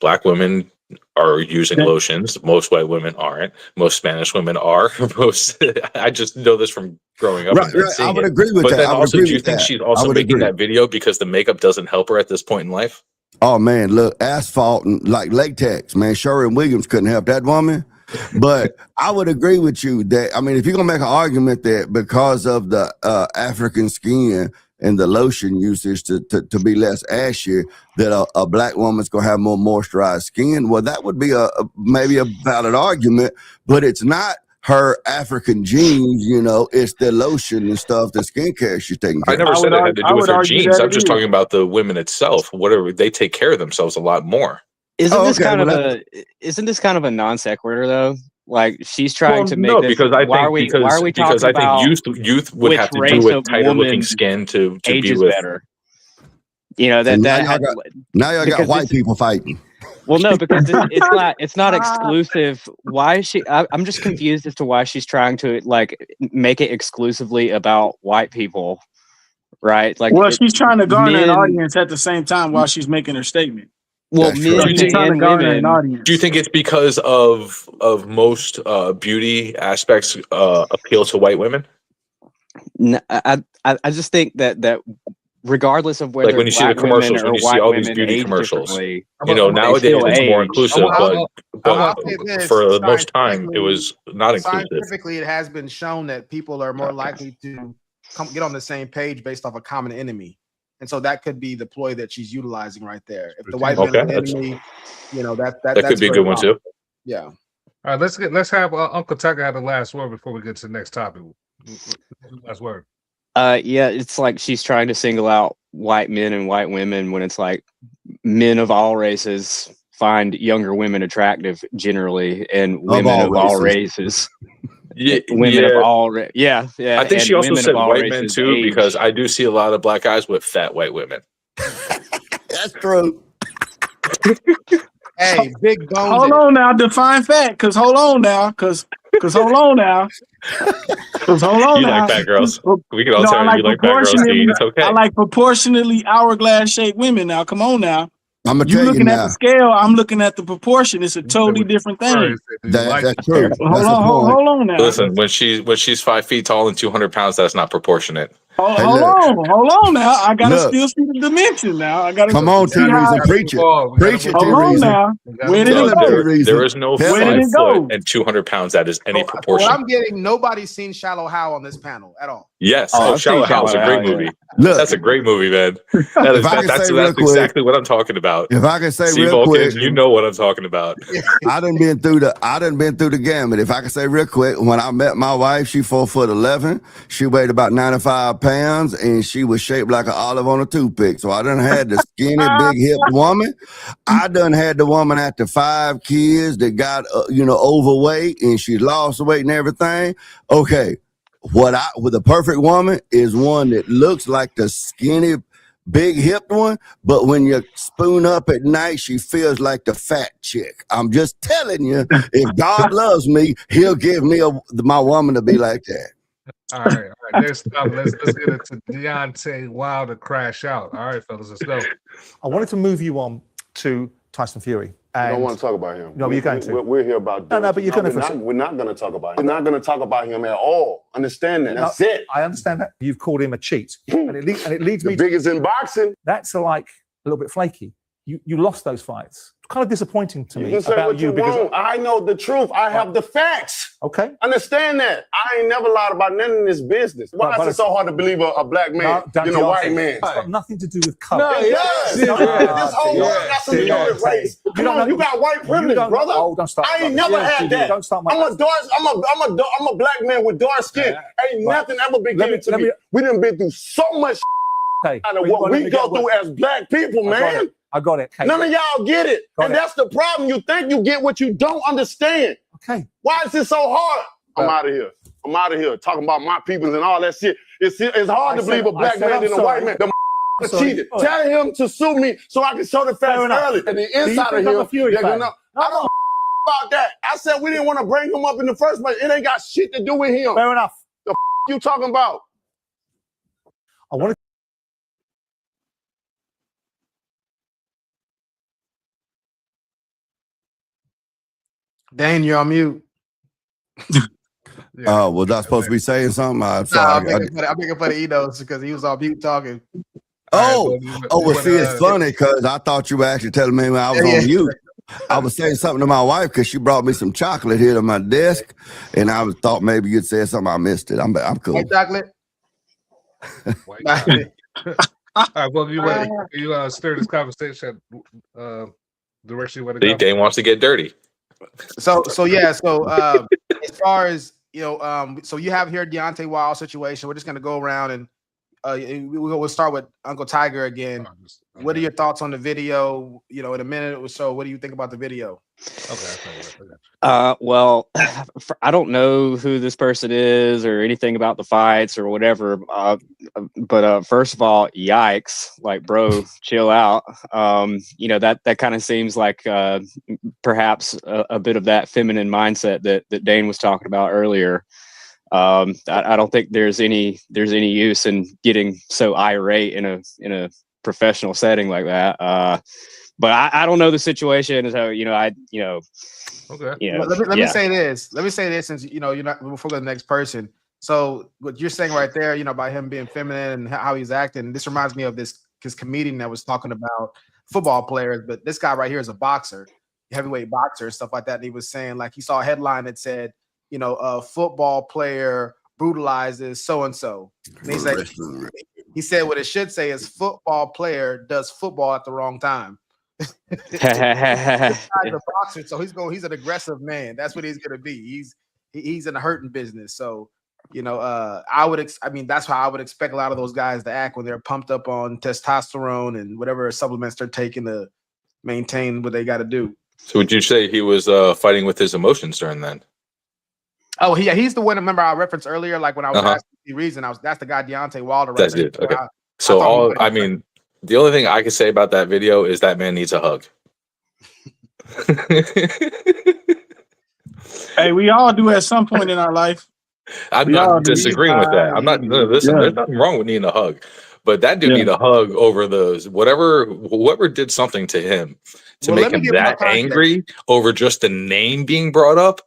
Speaker 8: Black women are using lotions. Most white women aren't. Most Spanish women are. I just know this from growing up.
Speaker 1: Right,
Speaker 8: and
Speaker 1: right.
Speaker 8: seeing
Speaker 1: I would
Speaker 8: it.
Speaker 1: agree with
Speaker 8: but
Speaker 1: that.
Speaker 8: then
Speaker 1: I would
Speaker 8: also,
Speaker 1: agree
Speaker 8: do you
Speaker 1: with
Speaker 8: think
Speaker 1: that.
Speaker 8: she's
Speaker 1: I
Speaker 8: also
Speaker 1: would
Speaker 8: making
Speaker 1: agree.
Speaker 8: that video because the makeup doesn't help her at this point in life?
Speaker 1: Oh man, look, asphalt and like latex, man. Sherwin Williams couldn't help that woman. But I would agree with you that if you're gonna make an argument that because of the African skin and the lotion usage to be less ashy, that a Black woman's gonna have more moisturized skin, well, that would be maybe a valid argument, but it's not her African genes, it's the lotion and stuff, the skincare she's taking care
Speaker 8: I
Speaker 1: of.
Speaker 8: never said it had to do with her
Speaker 6: argue
Speaker 8: genes.
Speaker 6: that
Speaker 8: I'm
Speaker 6: it
Speaker 8: just
Speaker 6: is.
Speaker 8: talking about the women itself. Whatever, they take care of themselves a lot more.
Speaker 10: Isn't this
Speaker 1: okay,
Speaker 10: kind
Speaker 1: well,
Speaker 10: of isn't this kind of a non sequitur though? Like she's trying
Speaker 8: Well,
Speaker 10: to make
Speaker 8: no,
Speaker 10: this.
Speaker 8: because I
Speaker 10: why
Speaker 8: think
Speaker 10: are we
Speaker 8: because
Speaker 10: talking
Speaker 8: I
Speaker 10: about
Speaker 8: think youth would
Speaker 10: which
Speaker 8: have to do
Speaker 10: race
Speaker 8: with
Speaker 10: of
Speaker 8: tighter looking
Speaker 10: woman
Speaker 8: skin to be
Speaker 10: ages
Speaker 8: with.
Speaker 10: better? You know
Speaker 1: So
Speaker 10: that
Speaker 1: now
Speaker 10: that
Speaker 1: y'all
Speaker 10: had,
Speaker 1: got
Speaker 10: because
Speaker 1: white
Speaker 10: this,
Speaker 1: people fighting.
Speaker 10: well, no, because it's not exclusive. Why is she? I'm just confused as to why she's trying to like make it exclusively about white people, right? Like,
Speaker 6: Well, she's trying to garner an
Speaker 10: men.
Speaker 6: audience at the same time while she's making her statement.
Speaker 10: Well,
Speaker 1: That's
Speaker 10: men
Speaker 1: true.
Speaker 6: She's trying to
Speaker 10: and
Speaker 6: garner an
Speaker 10: women.
Speaker 6: audience.
Speaker 8: Do you think it's because of most beauty aspects appeal to white women?
Speaker 10: I just think that regardless of whether
Speaker 8: Like when you see the
Speaker 10: Black women
Speaker 8: commercials,
Speaker 10: or
Speaker 8: when you see
Speaker 10: white
Speaker 8: all these
Speaker 10: women
Speaker 8: beauty
Speaker 10: age
Speaker 8: commercials,
Speaker 10: differently,
Speaker 8: nowadays
Speaker 10: still
Speaker 8: it's more
Speaker 10: age.
Speaker 8: inclusive, but
Speaker 3: I'll say this,
Speaker 8: for the most time it was not inclusive.
Speaker 3: Scientifically, it has been shown that people are more likely to get on the same page based off a common enemy. And so that could be the ploy that she's utilizing right there. If the white man is an enemy,
Speaker 8: that could be a good one too.
Speaker 3: Yeah.
Speaker 2: All right, let's have Uncle Tucker have the last word before we get to the next topic. Last word.
Speaker 10: Yeah, it's like she's trying to single out white men and white women when it's like men of all races find younger women attractive generally, and women of all races. Women of all yeah.
Speaker 8: I think she also said white men too,
Speaker 10: age.
Speaker 8: because I do see a lot of Black guys with fat white women.
Speaker 1: That's true.
Speaker 3: Hey, big bones.
Speaker 6: Hold on now, define fat. Cause hold on now, cause hold on now. Cause hold on
Speaker 8: You
Speaker 6: now.
Speaker 8: like fat girls? We can all
Speaker 6: No,
Speaker 8: tell
Speaker 6: I
Speaker 8: you like fat girls.
Speaker 6: proportionately.
Speaker 8: It's okay.
Speaker 6: I like proportionally hourglass shaped women. Now, come on now.
Speaker 1: I'm gonna
Speaker 6: You
Speaker 1: tell you
Speaker 6: looking at
Speaker 1: now.
Speaker 6: the scale, I'm looking at the proportion. It's a totally different thing.
Speaker 1: That's true.
Speaker 6: Hold on now.
Speaker 8: Listen, when she's 5 feet tall and 200 pounds, that's not proportionate.
Speaker 6: Hold
Speaker 1: look.
Speaker 6: on now. I gotta
Speaker 1: Look.
Speaker 6: still see the dimension now. I gotta
Speaker 1: Come on,
Speaker 6: see how.
Speaker 1: T-Reason, preach it. Preach it,
Speaker 6: Hold on
Speaker 1: T-Reason.
Speaker 6: now. Where did it go?
Speaker 8: There is no
Speaker 6: Where did
Speaker 8: 5
Speaker 6: it go?
Speaker 8: foot and 200 pounds that is any
Speaker 3: What
Speaker 8: proportion.
Speaker 3: I'm getting, nobody's seen Shallow Hal on this panel at all.
Speaker 8: Yes.
Speaker 10: Oh, I've
Speaker 8: Shallow
Speaker 10: seen
Speaker 8: Hal's a
Speaker 10: Shallow
Speaker 8: great
Speaker 10: Hal,
Speaker 8: movie.
Speaker 1: Look.
Speaker 8: That's a great movie, man.
Speaker 1: If I can
Speaker 8: That's
Speaker 1: say real quick,
Speaker 8: exactly what I'm talking about.
Speaker 1: If I can say
Speaker 8: See,
Speaker 1: real
Speaker 8: Vulcan,
Speaker 1: quick,
Speaker 8: you know what I'm talking about.
Speaker 1: I done been through the gamut. If I can say real quick, when I met my wife, she 4'11". She weighed about 95 pounds, and she was shaped like an olive on a toothpick. So I done had the skinny, big hipped woman. I done had the woman after 5 kids that got overweight, and she lost weight and everything. Okay, with a perfect woman is one that looks like the skinny, big hipped one, but when you spoon up at night, she feels like the fat chick. I'm just telling you, if God loves me, he'll give me my woman to be like that.
Speaker 2: All right. Next up, let's get into Deontay Wilder crash out. All right, fellas, let's go.
Speaker 17: I wanted to move you on to Tyson Fury.
Speaker 18: I don't want to talk about him.
Speaker 17: No, you're going to.
Speaker 18: We're here about.
Speaker 17: No, but you're going to.
Speaker 18: We're not going to talk about him. We're not going to talk about him at all. Understand that? That's it.
Speaker 17: I understand that. You've called him a cheat, and it leads me.
Speaker 18: The biggest in boxing.
Speaker 17: That's like a little bit flaky. You lost those fights. It's kind of disappointing to me
Speaker 18: You can say
Speaker 17: about
Speaker 18: what you
Speaker 17: because
Speaker 18: want. I know the truth. I have the facts.
Speaker 17: Okay.
Speaker 18: Understand that. I ain't never lied about none in this business. Why is it so hard to believe a black man in a white man?
Speaker 17: It's got nothing to do with color.
Speaker 18: No, it does. This whole world got something to do with race. Come on, you got white privilege, brother.
Speaker 17: Oh, don't start.
Speaker 18: I ain't never had that.
Speaker 17: Don't start.
Speaker 18: I'm a black man with dark skin. Ain't nothing ever been given to me. We done been through so much out of what we go through as black people, man.
Speaker 17: I got it. Okay.
Speaker 18: None of y'all get it. That's the problem. You think you get what you don't understand.
Speaker 17: Okay.
Speaker 18: Why is it so hard? I'm out of here. I'm out of here. Talking about my peoples and all that shit. It's hard to believe a black man than a white man. The cheated. Tell him to sue me so I can show the facts early. And the inside of him, they're gonna. I don't about that. I said we didn't want to bring him up in the first place. It ain't got shit to do with him.
Speaker 17: Fair enough.
Speaker 18: The you talking about?
Speaker 17: I want to.
Speaker 3: Dane, you're on mute.
Speaker 1: Oh, was I supposed to be saying something? I'm
Speaker 3: I'm
Speaker 1: sorry.
Speaker 3: making fun of Enos because he was on mute talking.
Speaker 1: Well, see, it's funny because I thought you were actually telling me when I was on mute. I was saying something to my wife because she brought me some chocolate here to my desk, and I thought maybe you'd say something. I missed it. I'm cool.
Speaker 3: White chocolate.
Speaker 2: All right, well, you stir this conversation direction you want to go.
Speaker 8: Dane wants to get dirty.
Speaker 3: So as far as so you have here Deontay Wilder situation. We're just gonna go around and we'll start with Uncle Tiger again. What are your thoughts on the video? In a minute or so, what do you think about the video?
Speaker 10: Well, I don't know who this person is or anything about the fights or whatever. But first of all, yikes! Like, bro, chill out. That kind of seems like perhaps a bit of that feminine mindset that Dane was talking about earlier. I don't think there's any use in getting so irate in a professional setting like that. But I don't know the situation, so
Speaker 3: Okay. Let me say this. Let me say this, since you're not before the next person. So what you're saying right there, about him being feminine and how he's acting, this reminds me of this comedian that was talking about football players, but this guy right here is a boxer, heavyweight boxer, and stuff like that. And he was saying, like, he saw a headline that said, a football player brutalizes so and so. He said what it should say is football player does football at the wrong time. This guy's a boxer, so he's an aggressive man. That's what he's gonna be. He's in a hurting business. So that's how I would expect a lot of those guys to act when they're pumped up on testosterone and whatever supplements they're taking to maintain what they got to do.
Speaker 8: So would you say he was fighting with his emotions during that?
Speaker 3: Oh, he's the one. Remember I referenced earlier, like when I was asking the reason, that's the guy Deontay Wilder.
Speaker 8: That's it. Okay. The only thing I can say about that video is that man needs a hug.
Speaker 6: Hey, we all do at some point in our life.
Speaker 8: I'm not disagreeing with that. I'm not. Listen, there's nothing wrong with needing a hug, but that dude need a hug over whoever did something to him to make him that angry over just the name being brought up.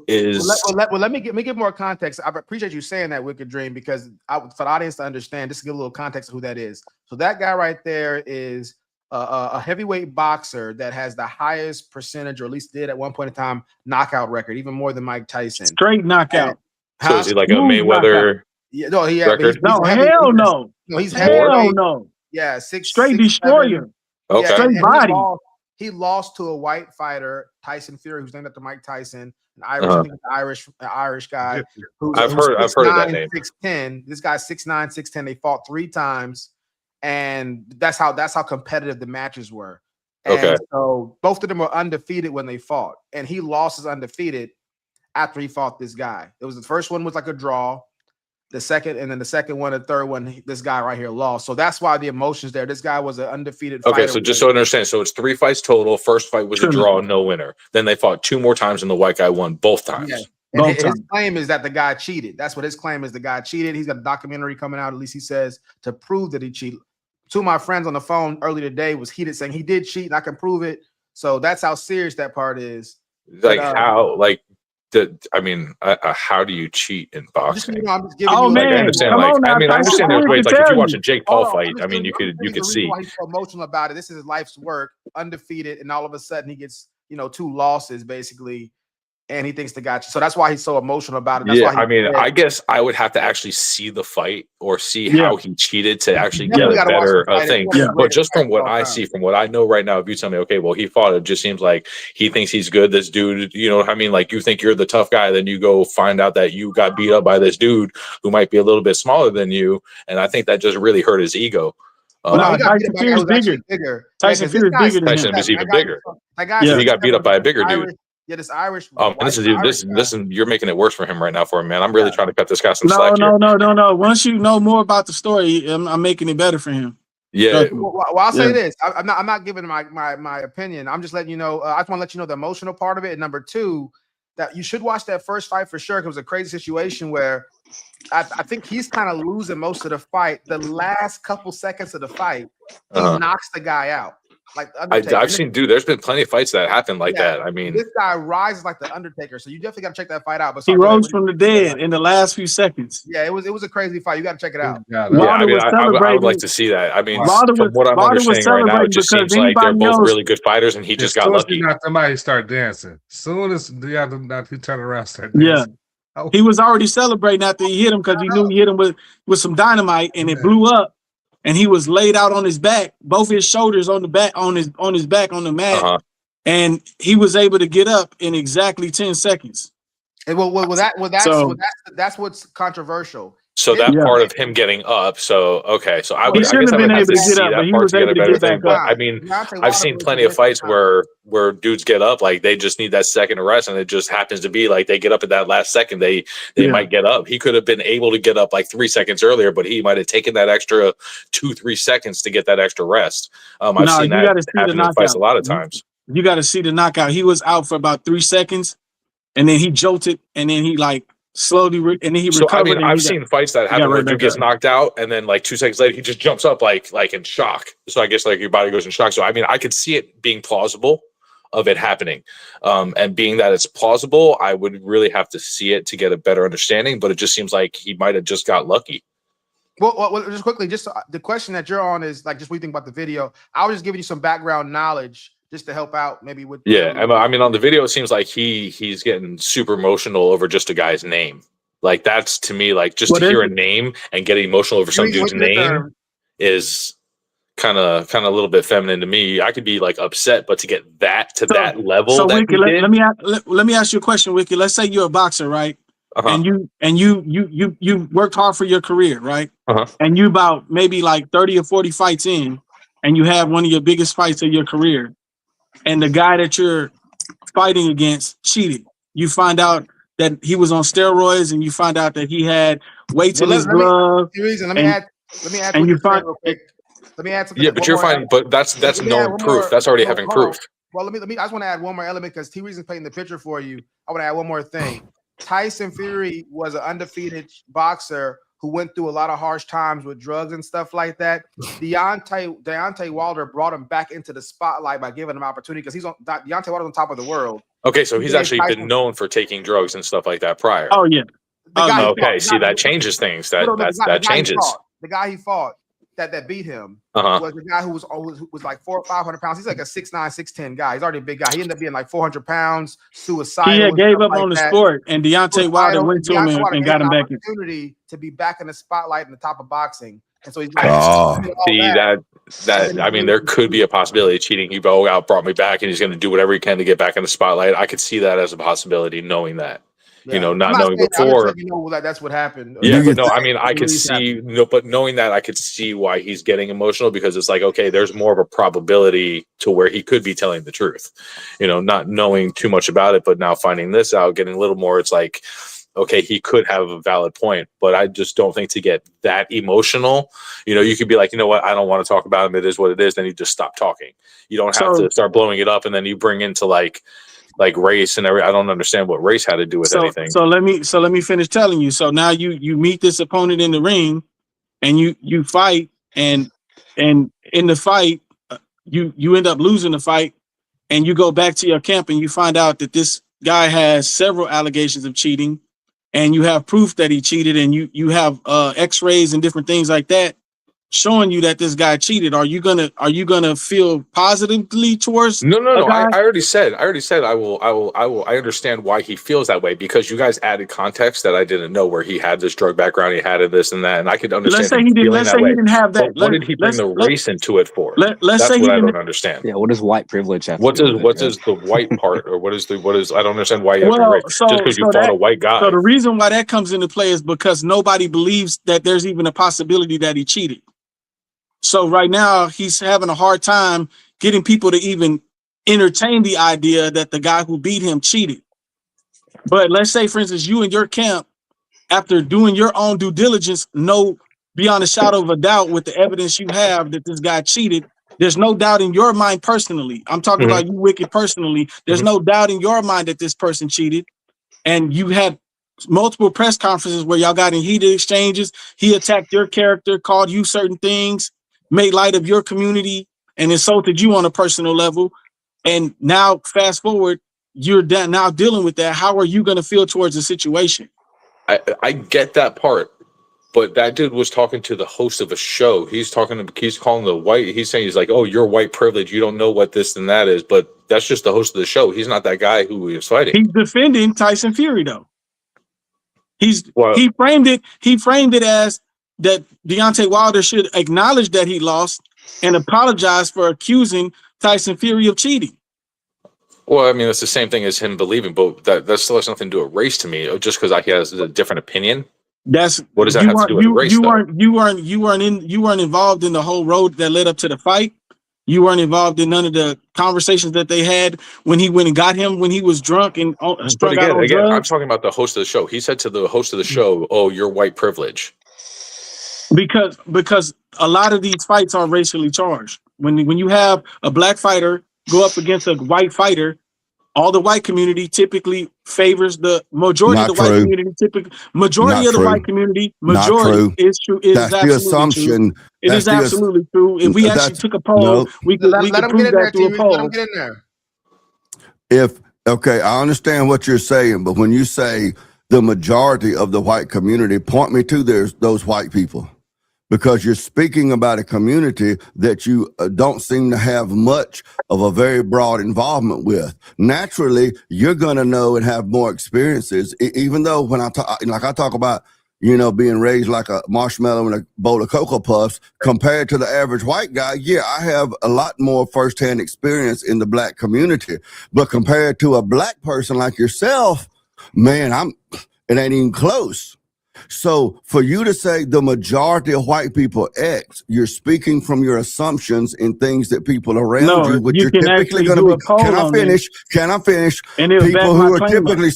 Speaker 3: Let me give more context. I appreciate you saying that, Wicked Dream, because for the audience to understand, just to give a little context of who that is. So that guy right there is a heavyweight boxer that has the highest percentage, or at least did at one point in time, knockout record, even more than Mike Tyson.
Speaker 6: Straight knockout.
Speaker 8: So is he like a Mayweather?
Speaker 3: Yeah, no,
Speaker 8: record?
Speaker 6: Hell no.
Speaker 3: He's
Speaker 6: hell no.
Speaker 3: Yeah,
Speaker 6: straight destroyer.
Speaker 8: Okay.
Speaker 6: Straight body.
Speaker 3: He lost to a white fighter, Tyson Fury, who's named after Mike Tyson, an Irish guy.
Speaker 8: I've heard of that name.
Speaker 3: 6'10". This guy's 6'9", 6'10". They fought 3 times, and that's how competitive the matches were. And so both of them were undefeated when they fought, and he lost as undefeated after he fought this guy. It was the first one was like a draw. The second one, the third one, this guy right here lost. So that's why the emotions there. This guy was an undefeated fighter.
Speaker 8: Okay, so just so I understand, so it's 3 fights total. First fight was a draw, no winner. Then they fought 2 more times, and the white guy won both times.
Speaker 3: And
Speaker 6: Both
Speaker 3: his
Speaker 6: times.
Speaker 3: claim is that the guy cheated. That's what his claim is. The guy cheated. He's got a documentary coming out, at least he says, to prove that he cheated. Two of my friends on the phone earlier today was heated saying he did cheat and I can prove it. So that's how serious that part is.
Speaker 8: Like
Speaker 3: But,
Speaker 8: how, like, how do you cheat in boxing?
Speaker 3: I'm just giving
Speaker 6: Oh
Speaker 3: you
Speaker 8: Like, I
Speaker 6: man,
Speaker 8: understand,
Speaker 6: come
Speaker 8: like,
Speaker 6: on now,
Speaker 8: I mean, I
Speaker 6: Tyson
Speaker 8: understand there's
Speaker 6: Fury
Speaker 8: ways,
Speaker 6: can
Speaker 8: like, if you
Speaker 6: tell
Speaker 8: watch a
Speaker 6: you.
Speaker 8: Jake
Speaker 3: Hold
Speaker 8: Paul
Speaker 3: on,
Speaker 8: fight, I mean, you could
Speaker 3: the reason
Speaker 8: see.
Speaker 3: why he's so emotional about it. This is his life's work, undefeated, and all of a sudden he gets 2 losses basically, and he thinks the guy. So that's why he's so emotional about it. That's
Speaker 8: Yeah,
Speaker 3: why
Speaker 8: I mean, I guess I would have to actually see the fight or see how he cheated to actually get a better thing. But just from what I see, from what I know right now, if you tell me, okay, well, he fought, it just seems like he thinks he's good. This dude, you know what I mean? Like, you think you're the tough guy, then you go find out that you got beat up by this dude who might be a little bit smaller than you. And I think that just really hurt his ego.
Speaker 6: Tyson Fury's bigger. Tyson Fury's bigger than him.
Speaker 8: Tyson is even bigger.
Speaker 3: That guy,
Speaker 8: So he got beat up by a bigger dude.
Speaker 3: Yeah, this Irish.
Speaker 8: This is you're making it worse for him right now for him, man. I'm really trying to cut this guy some slack here.
Speaker 6: No. Once you know more about the story, I'm making it better for him.
Speaker 8: Yeah.
Speaker 3: Well, I'll say this. I'm not giving my opinion. I'm just letting you know. I just want to let you know the emotional part of it. And number 2, that you should watch that first fight for sure. Because it was a crazy situation where I think he's kind of losing most of the fight. The last couple seconds of the fight, he knocks the guy out. Like
Speaker 8: I've seen, dude, there's been plenty of fights that happen like that. I mean,
Speaker 3: this guy rises like the Undertaker, so you definitely got to check that fight out. But
Speaker 6: he rose from the dead in the last few seconds.
Speaker 3: Yeah, it was a crazy fight. You got to check it out.
Speaker 8: I mean, I would like to see that. I mean, from what I'm understanding right now, it just seems like they're both really good fighters, and he just got lucky.
Speaker 2: Somebody start dancing. Soon as the other he turned around, start dancing.
Speaker 6: Yeah, he was already celebrating after he hit him because he knew he hit him with some dynamite, and it blew up. And he was laid out on his back, both his shoulders on the back, on his back on the mat, and he was able to get up in exactly 10 seconds.
Speaker 3: And that's what's controversial.
Speaker 8: So that part of him getting up. So okay, so I guess I would have to see that part to get a better thing. But I mean, I've seen plenty of fights where dudes get up, like they just need that second to rest, and it just happens to be like they get up at that last second. They might get up. He could have been able to get up like 3 seconds earlier, but he might have taken that extra 2-3 seconds to get that extra rest. I've seen that happen in fights a lot of times.
Speaker 6: You got to see the knockout. He was out for about 3 seconds, and then he jolted, and then he like slowly and then he recovered.
Speaker 8: So I mean, I've seen fights that happen where dude gets knocked out, and then like 2 seconds later he just jumps up like in shock. So I guess like your body goes in shock. So I mean, I could see it being plausible of it happening, and being that it's plausible, I would really have to see it to get a better understanding. But it just seems like he might have just got lucky.
Speaker 3: Well, just quickly, just the question that you're on is like just what you think about the video. I was just giving you some background knowledge just to help out maybe with.
Speaker 8: Yeah, I mean, on the video, it seems like he's getting super emotional over just a guy's name. Like that's to me, like just to hear a name and get emotional over some dude's name is kind of a little bit feminine to me. I could be like upset, but to get that to that level.
Speaker 6: So
Speaker 8: that
Speaker 6: Wiki, let me ask you a question, Wiki. Let's say you're a boxer, right? And you worked hard for your career, right? And you about maybe like 30 or 40 fights in, and you have one of your biggest fights of your career, and the guy that you're fighting against cheated. You find out that he was on steroids, and you find out that he had weights in his glove.
Speaker 3: Let me add real quick. Let me add something.
Speaker 8: Yeah, but you're finding, but that's known proof. That's already having proof.
Speaker 3: Well, let me. I just want to add one more element because T Reason's painting the picture for you. I want to add one more thing. Tyson Fury was an undefeated boxer who went through a lot of harsh times with drugs and stuff like that. Deontay Wilder brought him back into the spotlight by giving him opportunity because Deontay Wilder's on top of the world.
Speaker 8: Okay, so he's actually been known for taking drugs and stuff like that prior.
Speaker 6: Oh yeah.
Speaker 8: Okay, see that changes things. That changes.
Speaker 3: The guy he fought that beat him was the guy who was like 400 or 500 pounds. He's like a 6'9", 6'10" guy. He's already a big guy. He ended up being like 400 pounds, suicidal.
Speaker 6: He gave up on the sport, and Deontay Wilder went to him and got him back.
Speaker 3: Opportunity to be back in the spotlight in the top of boxing, and so he's like,
Speaker 8: that. I mean, there could be a possibility of cheating. He brought me back, and he's going to do whatever he can to get back in the spotlight. I could see that as a possibility, knowing that. You know, not knowing before.
Speaker 3: That's what happened.
Speaker 8: Yeah, but no, I mean, I could see, but knowing that, I could see why he's getting emotional because it's like, okay, there's more of a probability to where he could be telling the truth. You know, not knowing too much about it, but now finding this out, getting a little more, it's like, okay, he could have a valid point, but I just don't think to get that emotional. You know, you could be like, you know what, I don't want to talk about him. It is what it is. Then you just stop talking. You don't have to start blowing it up, and then you bring into like like race and everything. I don't understand what race had to do with anything.
Speaker 6: So let me finish telling you. So now you meet this opponent in the ring, and you fight, and in the fight, you end up losing the fight, and you go back to your camp and you find out that this guy has several allegations of cheating, and you have proof that he cheated, and you have x-rays and different things like that showing you that this guy cheated. Are you gonna feel positively towards?
Speaker 8: No. I already said I understand why he feels that way, because you guys added context that I didn't know, where he had this drug background, he had this and that, and I could understand.
Speaker 6: Let's say he didn't have that.
Speaker 8: But what did he bring the race into it for?
Speaker 6: Let's say
Speaker 8: what I don't understand.
Speaker 10: Yeah, what does white privilege have?
Speaker 8: What is the white part, or what is I don't understand why you have to race just because you fought a white guy.
Speaker 6: So the reason why that comes into play is because nobody believes that there's even a possibility that he cheated. So right now he's having a hard time getting people to even entertain the idea that the guy who beat him cheated. But let's say, for instance, you and your camp, after doing your own due diligence, know beyond a shadow of a doubt with the evidence you have that this guy cheated. There's no doubt in your mind personally. I'm talking about you, Wicked, personally. There's no doubt in your mind that this person cheated. And you had multiple press conferences where y'all got in heated exchanges. He attacked your character, called you certain things, made light of your community, and insulted you on a personal level. And now, fast forward, you're now dealing with that. How are you going to feel towards the situation?
Speaker 8: I get that part, but that dude was talking to the host of a show. He's calling the white. He's saying, he's like, "Oh, you're white privilege. You don't know what this and that is." But that's just the host of the show. He's not that guy who he was fighting.
Speaker 6: He's defending Tyson Fury, though. He framed it as that Deontay Wilder should acknowledge that he lost and apologize for accusing Tyson Fury of cheating.
Speaker 8: Well, I mean, that's the same thing as him believing, but that still has nothing to do with race to me. Just because he has a different opinion. What does that have to do with race?
Speaker 6: You weren't involved in the whole road that led up to the fight. You weren't involved in none of the conversations that they had when he went and got him when he was drunk and strung out on drugs.
Speaker 8: I'm talking about the host of the show. He said to the host of the show, "Oh, you're white privilege."
Speaker 6: Because a lot of these fights are racially charged. When you have a black fighter go up against a white fighter, all the white community typically favors the majority of the white community. Majority of the white community is true.
Speaker 1: That's the assumption.
Speaker 6: It is absolutely true. If we actually took a poll, we could prove that through a poll.
Speaker 3: Let him get in there.
Speaker 1: Okay, I understand what you're saying, but when you say the majority of the white community, point me to those white people. Because you're speaking about a community that you don't seem to have much of a very broad involvement with. Naturally, you're going to know and have more experiences, even though when I talk about, being raised like a marshmallow and a bowl of Cocoa Puffs, compared to the average white guy, yeah, I have a lot more firsthand experience in the black community. But compared to a black person like yourself, man, it ain't even close. So for you to say the majority of white people X, you're speaking from your assumptions and things that people around you, which you're typically going to be. Can I finish? People who are typically,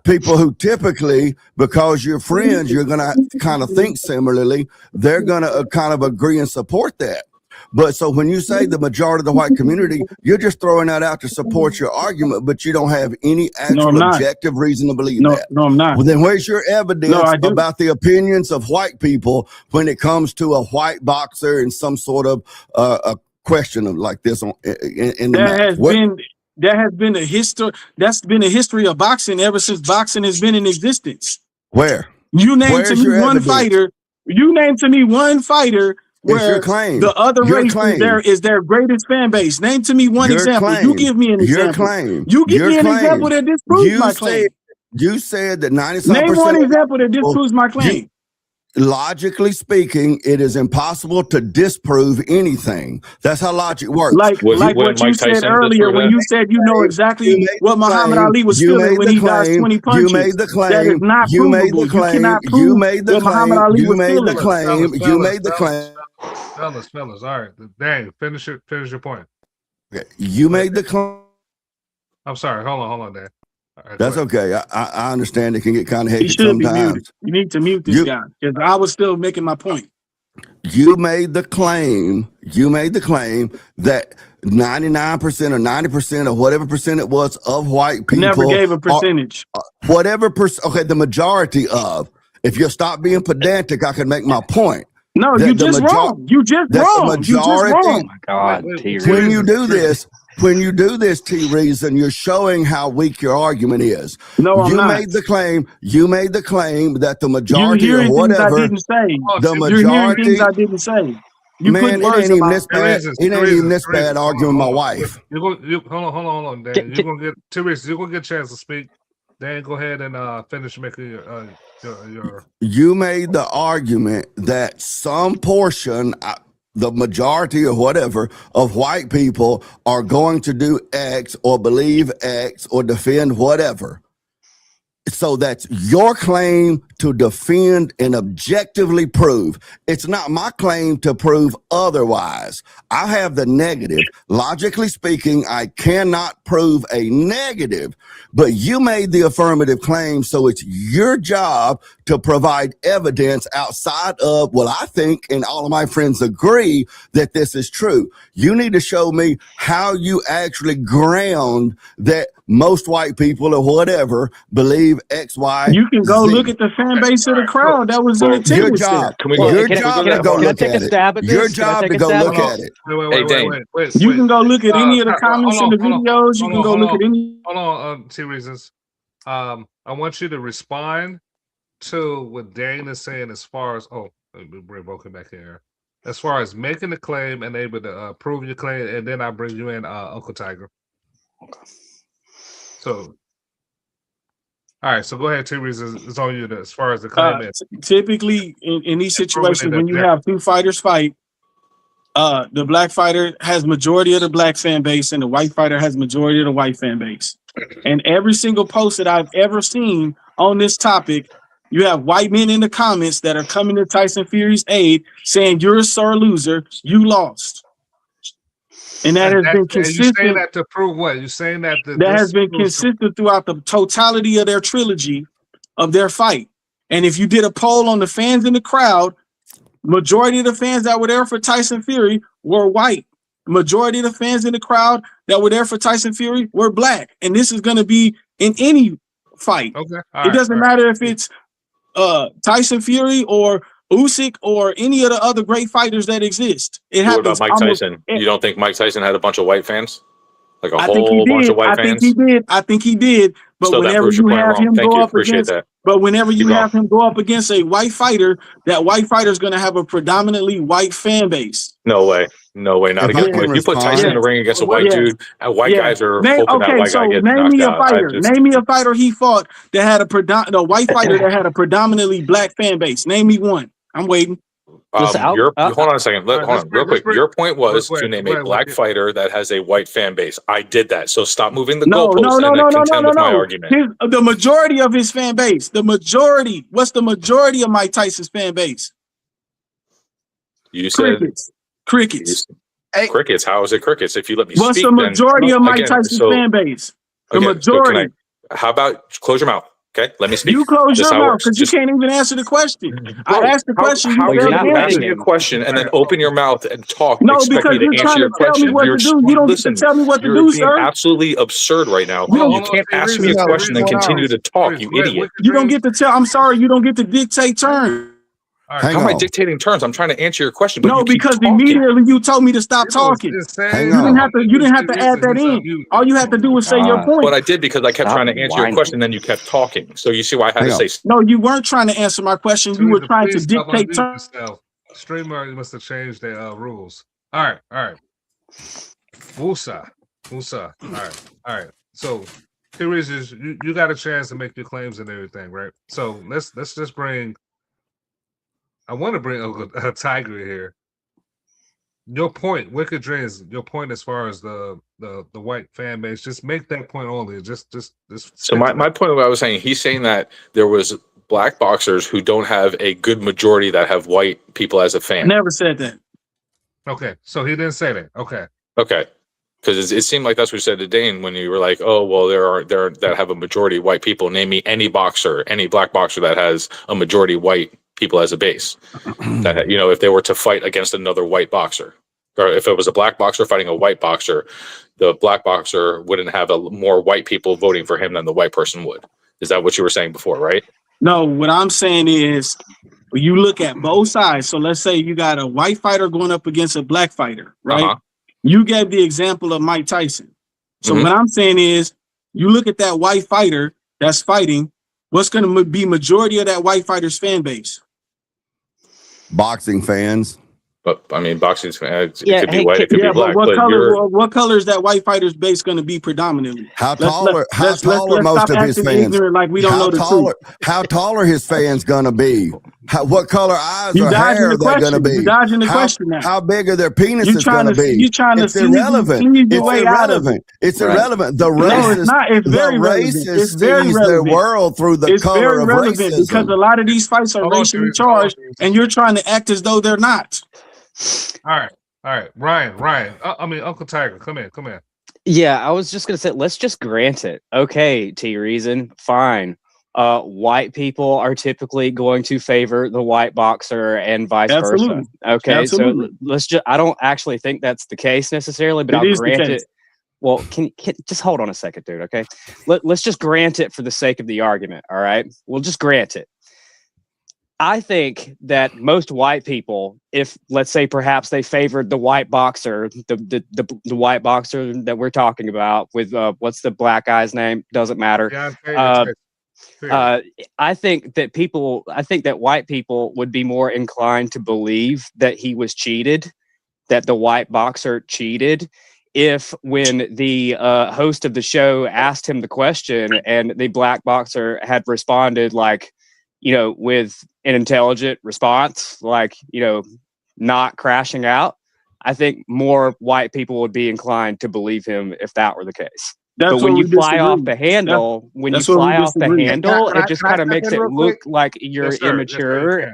Speaker 1: people who typically, because you're friends, you're going to kind of think similarly. They're going to kind of agree and support that. But so when you say the majority of the white community, you're just throwing that out to support your argument, but you don't have any actual objective reason to believe that.
Speaker 6: No, I'm not.
Speaker 1: Well, then where's your evidence about the opinions of white people when it comes to a white boxer and some sort of a question of like this in the
Speaker 6: That has been a history. That's been a history of boxing ever since boxing has been in existence.
Speaker 1: Where?
Speaker 6: You name to me one fighter. You name to me one fighter where the other race is their greatest fan base. Name to me one example. You give me an example. You give me an example that disproves my claim.
Speaker 1: You said that 97%.
Speaker 6: Name one example that disproves my claim.
Speaker 1: Logically speaking, it is impossible to disprove anything. That's how logic works.
Speaker 6: Like what you said earlier when you said you know exactly what Muhammad Ali was feeling when he got 20 punches.
Speaker 1: You made the claim.
Speaker 6: That is not
Speaker 1: you made the claim.
Speaker 6: You cannot prove
Speaker 1: you made the
Speaker 6: what
Speaker 1: claim.
Speaker 6: Muhammad Ali
Speaker 1: you
Speaker 6: was
Speaker 1: made
Speaker 6: feeling.
Speaker 1: the claim. You made the claim.
Speaker 2: Fellas, all right. Dang, finish your point.
Speaker 1: Okay. You made the claim.
Speaker 2: I'm sorry. Hold on, Dan. Right,
Speaker 1: that's okay. I understand it can get kind of hectic
Speaker 6: sometimes.
Speaker 1: Be muted.
Speaker 6: You need to mute this guy because I was still making my point.
Speaker 1: You made the claim. You made the claim that 99% or 90% or whatever percent it was of white people.
Speaker 6: Never gave a percentage.
Speaker 1: Okay, the majority of. If you'll stop being pedantic, I can make my point.
Speaker 6: No, you just wrong. You just wrong. You just wrong.
Speaker 10: Oh my God,
Speaker 1: when you do this, T Reason, you're showing how weak your argument is.
Speaker 6: No, I'm
Speaker 1: you
Speaker 6: not.
Speaker 1: made the claim. You made the claim that the majority
Speaker 6: You're
Speaker 1: or
Speaker 6: hearing
Speaker 1: whatever.
Speaker 6: things I didn't say.
Speaker 1: The
Speaker 6: You're hearing
Speaker 1: majority.
Speaker 6: things I didn't say. You
Speaker 1: Man,
Speaker 6: put
Speaker 1: it
Speaker 6: words
Speaker 1: ain't
Speaker 6: in
Speaker 1: even
Speaker 6: my
Speaker 1: this bad. It ain't even this bad arguing with my wife.
Speaker 2: Hold on, Dan. You're gonna get Teresa. You're gonna get a chance to speak. Dan, go ahead and finish making your.
Speaker 1: You made the argument that some portion, the majority or whatever, of white people are going to do X or believe X or defend whatever. So that's your claim to defend and objectively prove. It's not my claim to prove otherwise. I have the negative. Logically speaking, I cannot prove a negative, but you made the affirmative claim, so it's your job to provide evidence outside of, well, I think, and all of my friends agree that this is true. You need to show me how you actually ground that most white people or whatever believe X, Y,
Speaker 6: You can go
Speaker 1: Z.
Speaker 6: look at the fan base of the crowd that was in attendance.
Speaker 1: Your job. Your job to go look at it. Your job to go look at it.
Speaker 2: Wait.
Speaker 6: You can go look at any of the comments in the videos. You can go look at any.
Speaker 2: Hold on, T Reasons. I want you to respond to what Dane is saying as far as bring Vulcan back here. As far as making the claim and able to prove your claim, and then I bring you in Uncle Tiger.
Speaker 10: Okay.
Speaker 2: So, all right. So go ahead, T Reasons. It's on you as far as the claim is.
Speaker 6: Typically, in these situations, when you have two fighters fight, the black fighter has majority of the black fan base, and the white fighter has majority of the white fan base. And every single post that I've ever seen on this topic, you have white men in the comments that are coming to Tyson Fury's aid, saying, "You're a sore loser. You lost." And that has been consistent.
Speaker 2: You saying that to prove what? You're saying that
Speaker 6: that has been consistent throughout the totality of their trilogy of their fight. And if you did a poll on the fans in the crowd, majority of the fans that were there for Tyson Fury were white. Majority of the fans in the crowd that were there for Tyson Fury were black. And this is going to be in any fight.
Speaker 2: Okay.
Speaker 6: It doesn't matter if it's Tyson Fury or Usyk or any of the other great fighters that exist. It
Speaker 8: What
Speaker 6: happens.
Speaker 8: about Mike Tyson? You don't think Mike Tyson had a bunch of white fans? Like a
Speaker 6: I think he
Speaker 8: whole bunch
Speaker 6: did.
Speaker 8: of white
Speaker 6: I
Speaker 8: fans?
Speaker 6: think he did. But
Speaker 8: So that
Speaker 6: whenever
Speaker 8: proves
Speaker 6: you
Speaker 8: your point
Speaker 6: have
Speaker 8: wrong.
Speaker 6: him
Speaker 8: Thank
Speaker 6: go
Speaker 8: you.
Speaker 6: up
Speaker 8: Appreciate
Speaker 6: against,
Speaker 8: that.
Speaker 6: but whenever you
Speaker 8: Keep
Speaker 6: have him go up against a white fighter, that white fighter is going to have a predominantly white fan base.
Speaker 8: No way. No way. Not
Speaker 1: If I
Speaker 8: against
Speaker 1: can
Speaker 8: If you put
Speaker 1: respond.
Speaker 8: Tyson in the ring against a white dude, and white guys are hoping that white guy gets
Speaker 6: name
Speaker 8: knocked
Speaker 6: me a
Speaker 8: out.
Speaker 6: fighter. Name me a fighter he fought that had a white fighter that had a predominantly black fan base. Name me one. I'm waiting.
Speaker 8: Hold on a second. Hold on, real quick. Your point was to name a black fighter that has a white fan base. I did that. So stop moving the goalposts and then contend with my argument.
Speaker 6: The majority of his fan base. The majority. What's the majority of Mike Tyson's fan base?
Speaker 8: You said
Speaker 6: crickets.
Speaker 8: Crickets. How is it crickets? If you let me
Speaker 6: What's
Speaker 8: speak,
Speaker 6: the majority
Speaker 8: then,
Speaker 6: of Mike
Speaker 8: again,
Speaker 6: Tyson's
Speaker 8: so-
Speaker 6: fan base? The
Speaker 8: again, so
Speaker 6: majority.
Speaker 8: how about close your mouth? Okay, let me speak.
Speaker 6: You close
Speaker 8: This is
Speaker 6: your
Speaker 8: how it
Speaker 6: mouth
Speaker 8: works.
Speaker 6: because you can't even answer the question. I asked the question.
Speaker 8: How
Speaker 6: You
Speaker 8: can
Speaker 6: failed
Speaker 8: you
Speaker 6: to
Speaker 8: ask
Speaker 6: answer.
Speaker 8: me a question and then open your mouth and talk?
Speaker 6: No,
Speaker 8: expect
Speaker 6: because
Speaker 8: me to
Speaker 6: you're
Speaker 8: answer
Speaker 6: trying
Speaker 8: your
Speaker 6: to tell me
Speaker 8: question?
Speaker 6: what to do. You don't get to tell me what to do,
Speaker 8: You're being
Speaker 6: sir.
Speaker 8: absolutely absurd right now.
Speaker 6: Hold
Speaker 8: You
Speaker 6: on,
Speaker 8: can't ask me a question and continue to talk, you idiot.
Speaker 6: You don't get to tell. I'm sorry. You don't get to dictate terms.
Speaker 8: How am I dictating terms? I'm trying to answer your question, but
Speaker 6: No,
Speaker 8: you keep
Speaker 6: because
Speaker 8: talking.
Speaker 6: immediately you told me to stop talking. You didn't have to. You didn't have to add that in. All you had to do was say your point.
Speaker 8: But I did because I kept trying to answer your question, and then you kept talking. So you see why I had to say.
Speaker 6: No, you weren't trying to answer my question. You were trying to dictate terms.
Speaker 2: Streamer must have changed their rules. All right. Wusa. All right. So here is you got a chance to make your claims and everything, right? So let's just bring. I want to bring a Tiger here. Your point, Wicked Dreams. Your point as far as the white fan base. Just make that point only. Just.
Speaker 8: So my point of what I was saying, he's saying that there was black boxers who don't have a good majority that have white people as a fan.
Speaker 6: Never said that.
Speaker 2: Okay, so he didn't say that. Okay.
Speaker 8: Because it seemed like that's what you said to Dane when you were like, "Oh, well, there that have a majority of white people. Name me any boxer, any black boxer that has a majority white people as a base. That if they were to fight against another white boxer." or if it was a black boxer fighting a white boxer, the black boxer wouldn't have more white people voting for him than the white person would. Is that what you were saying before, right?
Speaker 6: No, what I'm saying is when you look at both sides. So let's say you got a white fighter going up against a black fighter, right? You gave the example of Mike Tyson. So what I'm saying is you look at that white fighter that's fighting, what's going to be majority of that white fighter's fan base?
Speaker 1: Boxing fans.
Speaker 8: But I mean, boxing fans, it could be white, it could be black.
Speaker 6: But what color is that white fighter's base going to be predominantly?
Speaker 1: How tall are most of his fans?
Speaker 6: Like we don't know the truth.
Speaker 1: How tall are his fans going to be? What color eyes or hair are they going to be?
Speaker 6: You're dodging the question now.
Speaker 1: How big are their penises going to be?
Speaker 6: It's
Speaker 1: irrelevant. It's irrelevant. The racists sees their world through the color of racism.
Speaker 6: Because a lot of these fights are racially charged, and you're trying to act as though they're not.
Speaker 2: All right, Ryan. I mean, Uncle Tiger, come in.
Speaker 10: Yeah, I was just gonna say, let's just grant it. Okay, T-Reason, fine. White people are typically going to favor the white boxer and vice versa. Okay, so let's just. I don't actually think that's the case necessarily, but I'll grant it. Well, can just hold on a second, dude. Okay, let's just grant it for the sake of the argument. All right, we'll just grant it. I think that most white people, if let's say perhaps they favored the white boxer, the white boxer that we're talking about with what's the black guy's name? Doesn't matter. I think that white people would be more inclined to believe that he was cheated, that the white boxer cheated, if when the host of the show asked him the question and the black boxer had responded like, with an intelligent response, like, not crashing out, I think more white people would be inclined to believe him if that were the case. But when you fly off the handle, it just kind of makes it look like you're immature.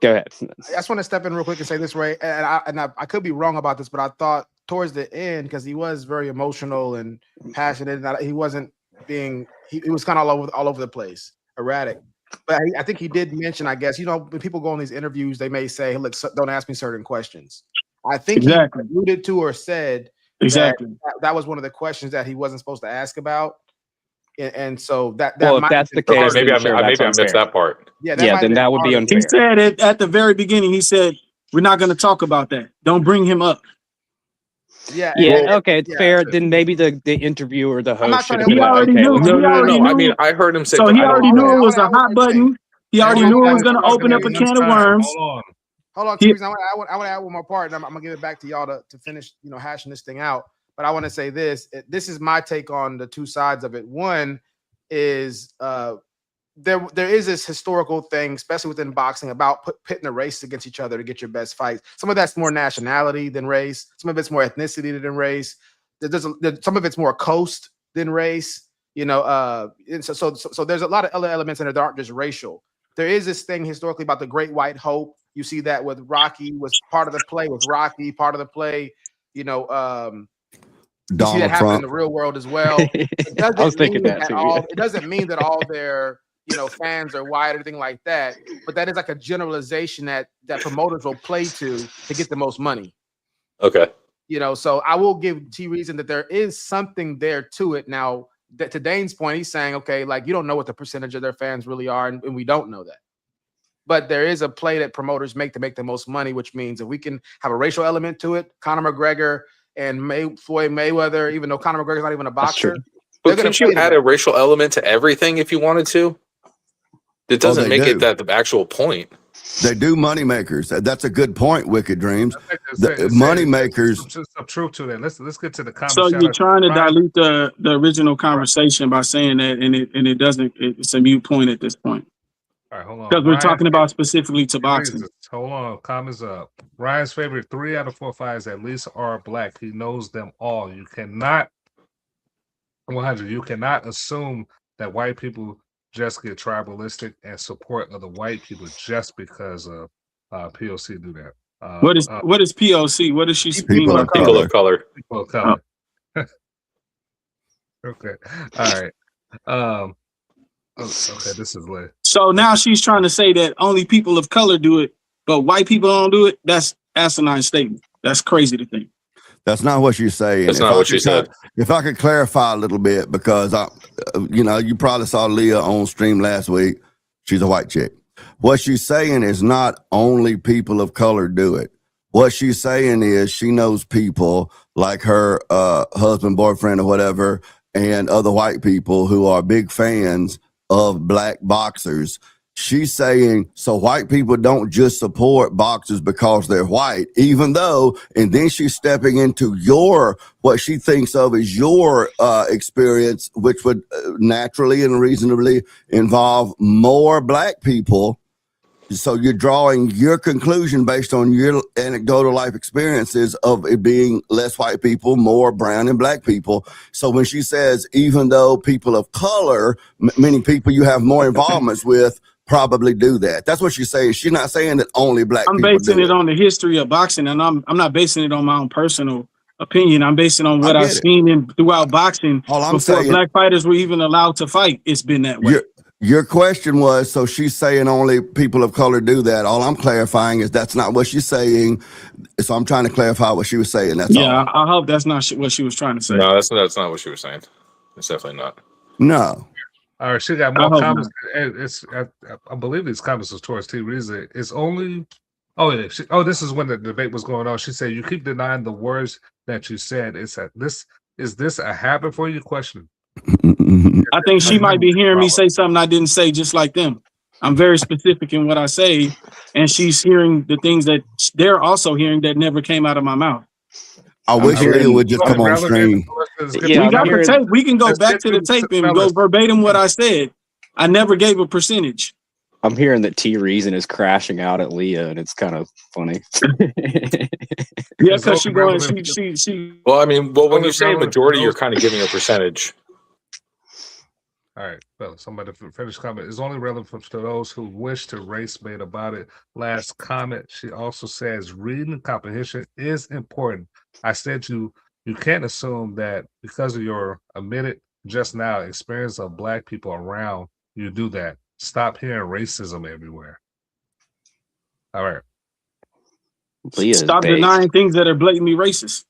Speaker 10: Go ahead.
Speaker 3: I just want to step in real quick and say this, Ray, and I could be wrong about this, but I thought towards the end, because he was very emotional and passionate, and he wasn't being, he was kind of all over the place, erratic. But I think he did mention, I guess, when people go on these interviews, they may say, look, don't ask me certain questions. I think he alluded to or said that was one of the questions that he wasn't supposed to ask about. And so that
Speaker 10: well, if that's the case,
Speaker 8: maybe I missed that part.
Speaker 3: Yeah,
Speaker 10: then that would be unfair.
Speaker 6: He said it at the very beginning. He said, we're not going to talk about that. Don't bring him up.
Speaker 3: Yeah.
Speaker 10: Okay, it's fair. Then maybe the interviewer, the host, should have
Speaker 6: he already knew.
Speaker 8: No. I mean, I heard him say.
Speaker 6: So he already knew it was a hot button. He already knew it was going to open up a can of worms.
Speaker 3: Hold on, T-Reason. I want to add one more part, and I'm going to give it back to y'all to finish, hashing this thing out. But I want to say this. This is my take on the two sides of it. One is there is this historical thing, especially within boxing, about pitting the races against each other to get your best fights. Some of that's more nationality than race. Some of it's more ethnicity than race. Some of it's more coast than race. And so there's a lot of other elements in it that aren't just racial. There is this thing historically about the Great White Hope. You see that with Rocky was part of the play. With Rocky, part of the play. You see that happen in the real world as well.
Speaker 10: I was thinking that too.
Speaker 3: It doesn't mean that all their fans are white or anything like that, but that is like a generalization that promoters will play to get the most money.
Speaker 8: Okay.
Speaker 3: So I will give T-Reason that there is something there to it. Now, to Dane's point, he's saying, okay, like you don't know what the percentage of their fans really are, and we don't know that. But there is a play that promoters make to make the most money, which means if we can have a racial element to it, Conor McGregor and Floyd Mayweather, even though Conor McGregor's not even a boxer.
Speaker 8: But can't you add a racial element to everything if you wanted to? It doesn't make it that the actual point.
Speaker 1: They do money makers. That's a good point, Wicked Dreams. Money makers.
Speaker 2: Some truth to that. Let's get to the comment.
Speaker 6: So you're trying to dilute the original conversation by saying that, and it doesn't. It's a mute point at this point.
Speaker 2: All right, hold on.
Speaker 6: Because we're talking about specifically to boxing.
Speaker 2: Hold on, comments up. Ryan's favorite 3 out of 4 fights at least are black. He knows them all. You cannot, 100. You cannot assume that white people just get tribalistic and support other white people just because of POC do that.
Speaker 6: What is POC? What does she mean?
Speaker 8: People of color.
Speaker 2: People of color. Okay. All right. Okay, this is lit.
Speaker 6: So now she's trying to say that only people of color do it, but white people don't do it. That's asinine statement. That's crazy to think.
Speaker 1: That's not what you're saying.
Speaker 8: That's not what she said.
Speaker 1: If I could clarify a little bit, because you probably saw Leah on stream last week. She's a white chick. What she's saying is not only people of color do it. What she's saying is she knows people like her husband, boyfriend, or whatever, and other white people who are big fans of black boxers. She's saying, so white people don't just support boxers because they're white, even though, and then she's stepping into what she thinks of as your experience, which would naturally and reasonably involve more black people. So you're drawing your conclusion based on your anecdotal life experiences of it being less white people, more brown and black people. So when she says, even though people of color, meaning people you have more involvements with, probably do that. That's what she's saying. She's not saying that only black people do it.
Speaker 6: I'm basing it on the history of boxing, and I'm not basing it on my own personal opinion. I'm basing it on what I've seen throughout boxing before black fighters were even allowed to fight. It's been that way.
Speaker 1: Your question was, so she's saying only people of color do that. All I'm clarifying is that's not what she's saying. So I'm trying to clarify what she was saying. That's all.
Speaker 6: I hope that's not what she was trying to say.
Speaker 8: No, that's not what she was saying. It's definitely not.
Speaker 1: No.
Speaker 2: All right, she got more comments. I believe these comments was towards T. Reason. It's only. Oh yeah. This is when the debate was going on. She said, "You keep denying the words that you said. Is this a habit for you?" Question.
Speaker 6: I think she might be hearing me say something I didn't say, just like them. I'm very specific in what I say, and she's hearing the things that they're also hearing that never came out of my mouth.
Speaker 1: I wish Leah would just come on stream.
Speaker 6: We got the tape. We can go back to the tape and go verbatim what I said. I never gave a percentage.
Speaker 10: I'm hearing that T Reason is crashing out at Leah, and it's kind of funny.
Speaker 6: Yeah, because she going. She.
Speaker 8: Well, I mean, when you say majority, you're kind of giving a percentage.
Speaker 2: All right, well, somebody finish comment. It's only relevant to those who wish to race bait about it. Last comment. She also says reading comprehension is important. I said you can't assume that because of your admitted just now experience of black people around you do that. Stop hearing racism everywhere. All right.
Speaker 6: Stop denying things that are blatantly racist.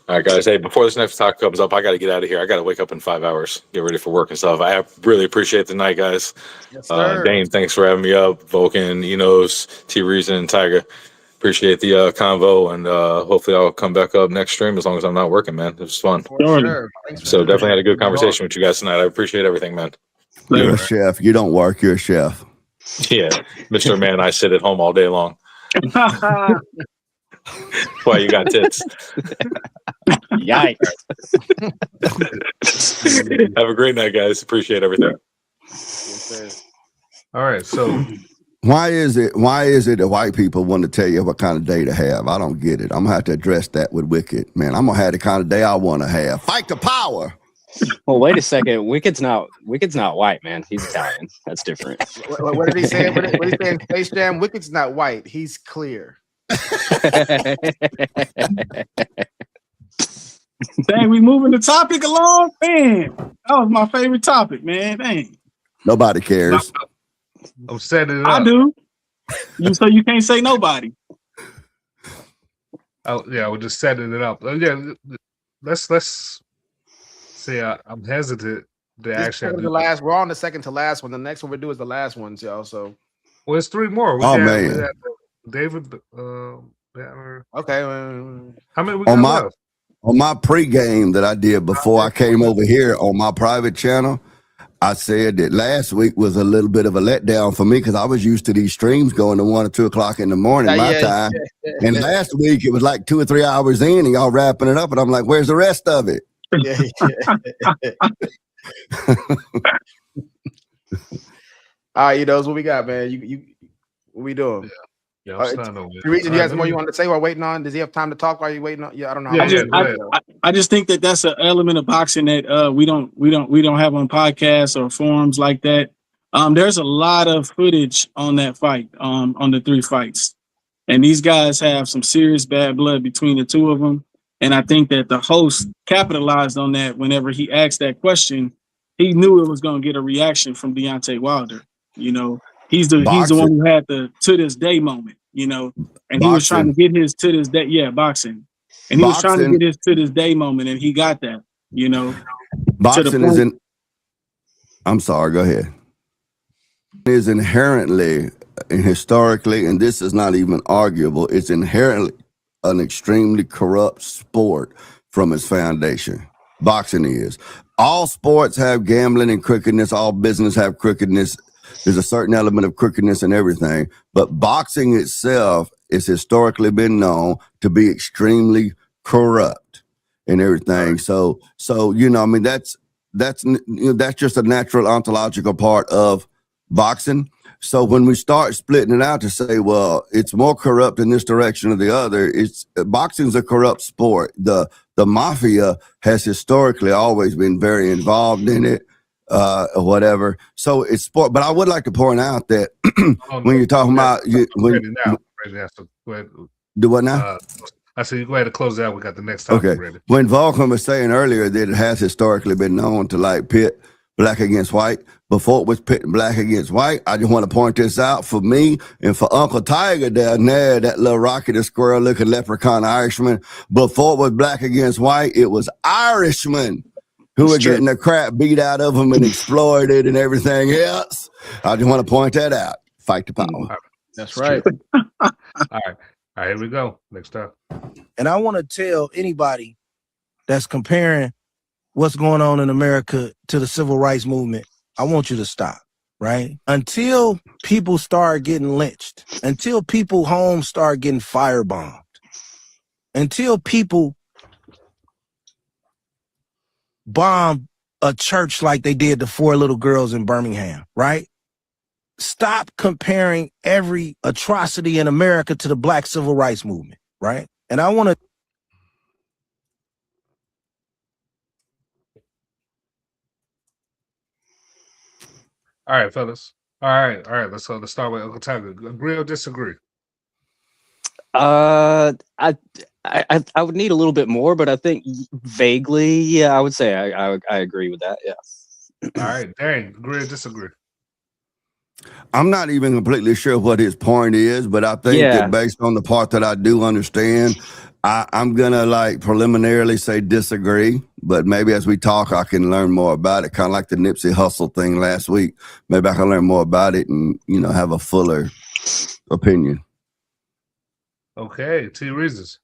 Speaker 8: All right, guys. Hey, before this next talk comes up, I got to get out of here. I got to wake up in 5 hours, get ready for work and stuff. I really appreciate the night, guys.
Speaker 3: Yes, sir.
Speaker 8: Dane, thanks for having me up. Vulcan, Enos, T Reason, and Tiger. Appreciate the convo, and hopefully I'll come back up next stream as long as I'm not working, man. It was fun.
Speaker 3: Sure.
Speaker 8: So definitely had a good conversation with you guys tonight. I appreciate everything, man.
Speaker 1: You're a chef. You don't work. You're a chef.
Speaker 8: Yeah, Mr. Man, I sit at home all day long. Why you got tits?
Speaker 10: Yikes.
Speaker 8: Have a great night, guys. Appreciate everything.
Speaker 2: All right, so
Speaker 1: why is it that white people want to tell you what kind of day to have? I don't get it. I'm gonna have to address that with Wicked. Man, I'm gonna have the kind of day I want to have. Fight the power.
Speaker 10: Well, wait a second. Wicked's not white, man. He's Italian. That's different.
Speaker 3: What did he say? What did he say in Space Jam? Wicked's not white. He's clear.
Speaker 6: Dang, we moving the topic along, man. That was my favorite topic, man. Dang.
Speaker 1: Nobody cares.
Speaker 2: I'm setting it up.
Speaker 6: I do. So you can't say nobody.
Speaker 2: Oh yeah, we're just setting it up. Yeah, let's see. I'm hesitant to actually.
Speaker 3: We're on the second to last one. The next one we do is the last ones, y'all. So,
Speaker 2: well, it's three more. We
Speaker 1: man.
Speaker 2: David.
Speaker 3: Okay.
Speaker 2: How many we got left?
Speaker 1: On my pregame that I did before I came over here on my private channel, I said that last week was a little bit of a letdown for me because I was used to these streams going to 1 or 2 o'clock in the morning my time. And last week it was like 2 or 3 hours in and y'all wrapping it up. And I'm like, where's the rest of it?
Speaker 3: All right, what we got, man? You what we doing?
Speaker 2: Yeah, I'm starting over.
Speaker 3: The reason you have more you want to say while waiting on? Does he have time to talk while you waiting on? Yeah, I don't know.
Speaker 6: I just think that that's an element of boxing that we don't have on podcasts or forums like that. There's a lot of footage on that fight, on the 3 fights, and these guys have some serious bad blood between the 2 of them. And I think that the host capitalized on that. Whenever he asked that question, he knew it was going to get a reaction from Deontay Wilder. He's the one who had the to this day moment. and he was trying to get his to this day. Yeah, boxing. And he was trying to get his to this day moment, and he got that,
Speaker 1: Boxing is I'm sorry, go ahead. Is inherently and historically, and this is not even arguable, it's inherently an extremely corrupt sport from its foundation. Boxing is. All sports have gambling and crookedness. All business have crookedness. There's a certain element of crookedness in everything. But boxing itself is historically been known to be extremely corrupt and everything. So I mean, that's just a natural ontological part of boxing. So when we start splitting it out to say, well, it's more corrupt in this direction or the other, boxing's a corrupt sport. The mafia has historically always been very involved in it, or whatever. So it's sport. But I would like to point out that when you're talking about do what now?
Speaker 2: I said, you go ahead and close it out. We got the next topic ready.
Speaker 1: When Vulcan was saying earlier that it has historically been known to like pit black against white, before it was pitting black against white, I just want to point this out for me and for Uncle Tiger down there, that little Rocky the Squirrel looking leprechaun Irishman. Before it was black against white, it was Irishmen who were getting the crap beat out of them and exploited and everything else. I just want to point that out. Fight the power.
Speaker 3: That's right.
Speaker 2: All right, here we go. Next up.
Speaker 19: And I want to tell anybody that's comparing what's going on in America to the civil rights movement, I want you to stop, right? Until people start getting lynched, until people homes start getting firebombed, until people bomb a church like they did the 4 little girls in Birmingham, right? Stop comparing every atrocity in America to the Black civil rights movement, right? And I want to
Speaker 2: All right, fellas. All right. Let's start with Uncle Tiger. Agree or disagree?
Speaker 10: I would need a little bit more, but I think vaguely, yeah, I would say I agree with that. Yeah.
Speaker 2: All right, Dang, agree or disagree?
Speaker 1: I'm not even completely sure what his point is, but I think that based on the part that I do understand, I'm gonna like preliminarily say disagree, but maybe as we talk, I can learn more about it. Kind of like the Nipsey Hussle thing last week. Maybe I can learn more about it and have a fuller opinion.
Speaker 2: Okay, 2 reasons.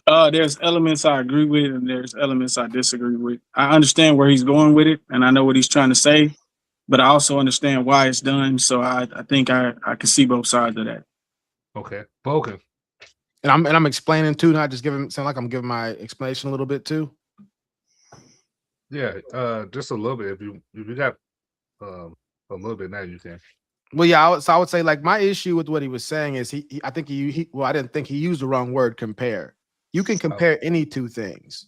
Speaker 6: There's elements I agree with, and there's elements I disagree with. I understand where he's going with it, and I know what he's trying to say, but I also understand why it's done. So I think I can see both sides of that.
Speaker 2: Okay, Vulcan.
Speaker 3: And I'm explaining too, not just sound like I'm giving my explanation a little bit too.
Speaker 2: Yeah, just a little bit. If you got a little bit now, you can.
Speaker 3: Well, yeah, I would say like my issue with what he was saying is I think I didn't think he used the wrong word, compare. You can compare any 2 things.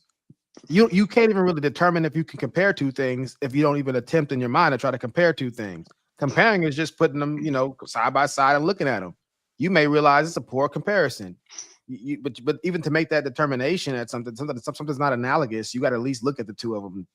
Speaker 3: You can't even really determine if you can compare 2 things if you don't even attempt in your mind to try to compare 2 things. Comparing is just putting them, side by side and looking at them. You may realize it's a poor comparison. But even to make that determination at something's not analogous, you got to at least look at the 2 of them.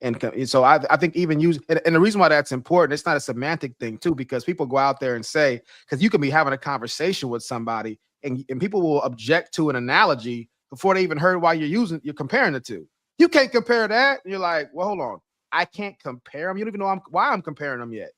Speaker 3: And so I think even and the reason why that's important, it's not a semantic thing too, because people go out there and say, because you can be having a conversation with somebody and people will object to an analogy before they even heard why you're comparing the 2. You can't compare that. And you're like, well, hold on. I can't compare them. You don't even know why I'm comparing them yet.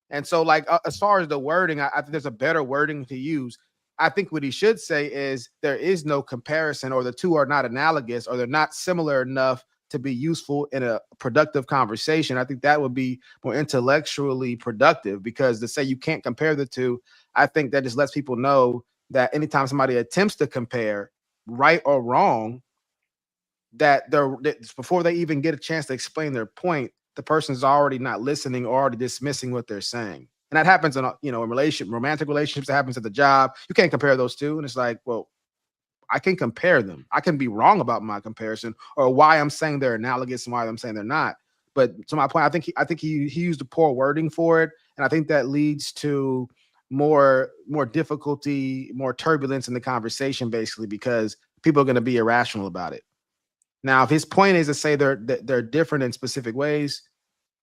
Speaker 3: And so like, as far as the wording, I think there's a better wording to use. I think what he should say is there is no comparison, or the 2 are not analogous, or they're not similar enough to be useful in a productive conversation. I think that would be more intellectually productive, because to say you can't compare the 2, I think that just lets people know that anytime somebody attempts to compare, right or wrong, that before they even get a chance to explain their point, the person's already not listening or already dismissing what they're saying. And that happens in romantic relationships. That happens at the job. You can't compare those 2. And it's like, well, I can compare them. I can be wrong about my comparison or why I'm saying they're analogous and why I'm saying they're not. But to my point, I think he used a poor wording for it, and I think that leads to more difficulty, more turbulence in the conversation, basically, because people are going to be irrational about it. Now, if his point is to say they're different in specific ways,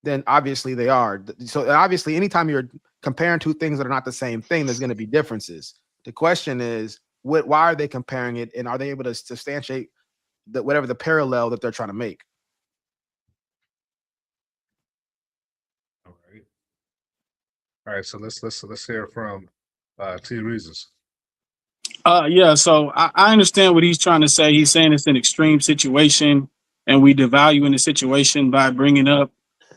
Speaker 3: then obviously they are. So obviously, anytime you're comparing two things that are not the same thing, there's going to be differences. The question is, why are they comparing it, and are they able to substantiate whatever the parallel that they're trying to make?
Speaker 2: All right, so let's hear from T Reasons.
Speaker 6: Yeah, so I understand what he's trying to say. He's saying it's an extreme situation, and we devalue in the situation by bringing up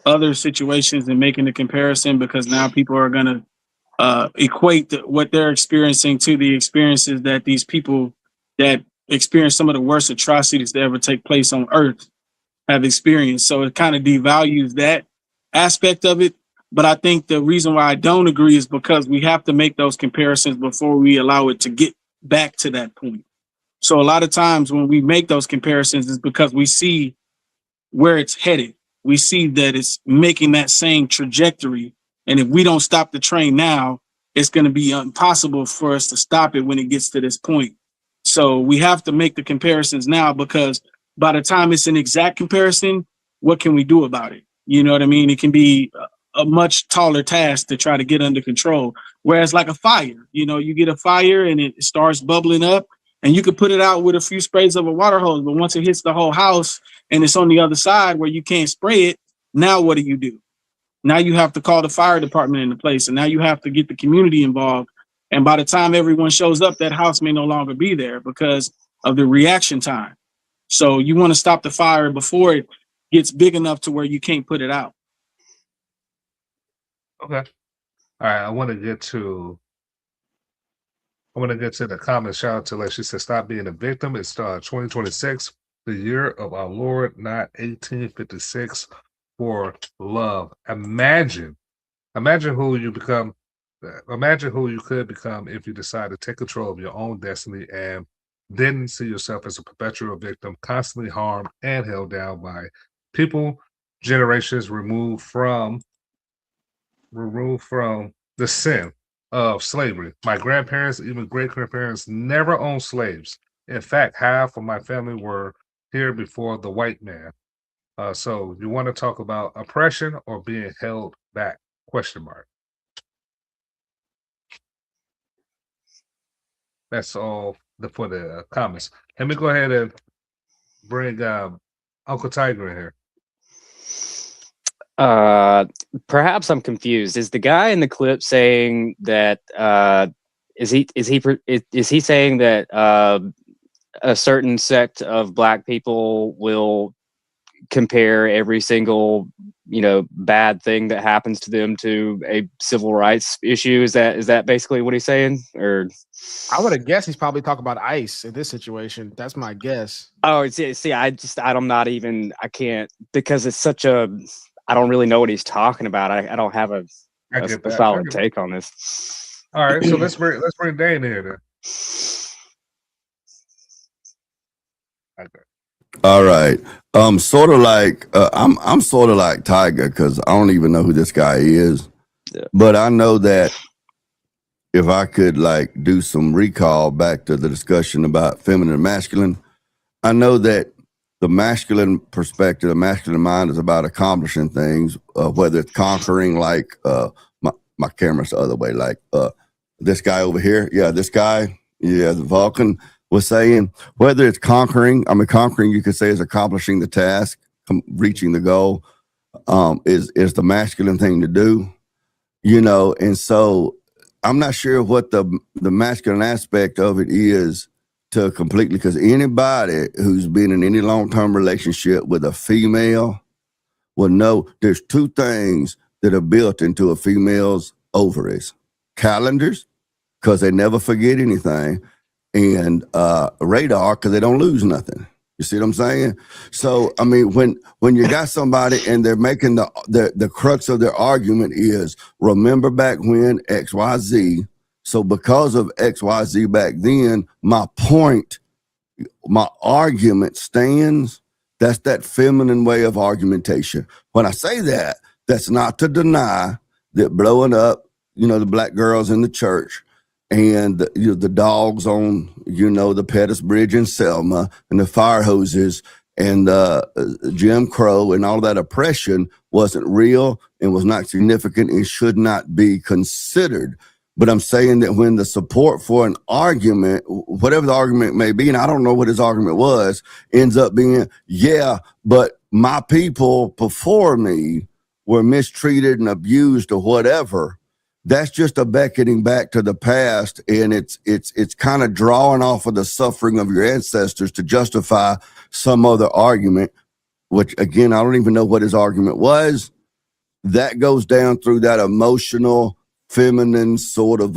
Speaker 6: other situations and making the comparison, because now people are going to equate what they're experiencing to the experiences that these people that experience some of the worst atrocities that ever take place on Earth have experienced. So it kind of devalues that aspect of it. But I think the reason why I don't agree is because we have to make those comparisons before we allow it to get back to that point. So a lot of times when we make those comparisons is because we see where it's headed. We see that it's making that same trajectory. And if we don't stop the train now, it's going to be impossible for us to stop it when it gets to this point. So we have to make the comparisons now, because by the time it's an exact comparison, what can we do about it? You know what I mean? It can be a much taller task to try to get under control. Whereas like a fire, you get a fire and it starts bubbling up, and you could put it out with a few sprays of a water hose. But once it hits the whole house and it's on the other side where you can't spray it, now what do? Now you have to call the fire department into place, and now you have to get the community involved. And by the time everyone shows up, that house may no longer be there because of the reaction time. So you want to stop the fire before it gets big enough to where you can't put it out.
Speaker 2: Okay. All right. I want to get to the comment. Shout out to Les. She said, "Stop being a victim. It's 2026, the year of our Lord, not 1856. For love." Imagine who you become. Imagine who you could become if you decide to take control of your own destiny and didn't see yourself as a perpetual victim, constantly harmed and held down by people generations removed from the sin of slavery. My grandparents, even great-grandparents, never owned slaves. In fact, half of my family were here before the white man. So you want to talk about oppression or being held back? Question mark. That's all for the comments. Let me go ahead and bring Uncle Tiger in here.
Speaker 10: Perhaps I'm confused. Is the guy in the clip saying that is he saying that a certain sect of Black people will compare every single bad thing that happens to them to a civil rights issue? Is that basically what he's saying? Or
Speaker 3: I would have guessed he's probably talking about ICE in this situation. That's my guess.
Speaker 10: Oh, see, I can't, because it's such a, I don't really know what he's talking about. I don't have a solid take on this.
Speaker 2: All right, so let's bring Dane in here then. Okay.
Speaker 1: All right. Sort of like I'm sort of like Tiger, because I don't even know who this guy is. Yeah. But I know that if I could like do some recall back to the discussion about feminine and masculine, I know that the masculine perspective, the masculine mind is about accomplishing things, whether it's conquering, like my camera's the other way, like this guy over here. Yeah, this guy. Yeah, the Vulcan was saying, whether it's conquering, conquering you could say is accomplishing the task, reaching the goal, is the masculine thing to do, and so I'm not sure what the masculine aspect of it is to completely, because anybody who's been in any long-term relationship with a female will know there's two things that are built into a female's ovaries: calendars, because they never forget anything, and radar, because they don't lose nothing. You see what I'm saying? So, when you got somebody and they're making the crux of their argument is, remember back when XYZ, so because of XYZ back then, my argument stands. That's that feminine way of argumentation. When I say that, that's not to deny that blowing up, the Black girls in the church, and the dogs on, the Pettus Bridge in Selma, and the fire hoses, and Jim Crow and all that oppression wasn't real and was not significant and should not be considered. But I'm saying that when the support for an argument, whatever the argument may be, and I don't know what his argument was, ends up being, yeah, but my people before me were mistreated and abused or whatever. That's just a beckoning back to the past, and it's kind of drawing off of the suffering of your ancestors to justify some other argument, which again, I don't even know what his argument was. That goes down through that emotional, feminine sort of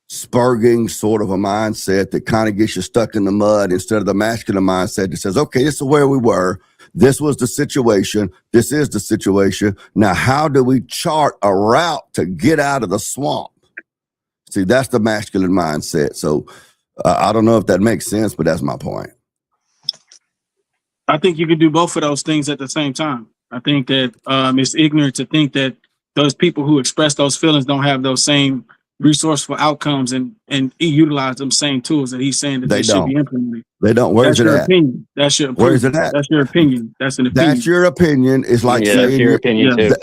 Speaker 1: spurging sort of a mindset that kind of gets you stuck in the mud instead of the masculine mindset that says, okay, this is where we were. This was the situation. This is the situation. Now, how do we chart a route to get out of the swamp? See, that's the masculine mindset. So I don't know if that makes sense, but that's my point.
Speaker 6: I think you can do both of those things at the same time. I think that it's ignorant to think that those people who express those feelings don't have those same resourceful outcomes and utilize them same tools that he's saying that they should be implementing.
Speaker 1: They don't. Where's it at?
Speaker 6: Opinion. That's your opinion.
Speaker 1: Where's it at?
Speaker 6: That's your opinion. That's an opinion.
Speaker 1: That's your opinion. It's like saying
Speaker 10: that's your opinion too.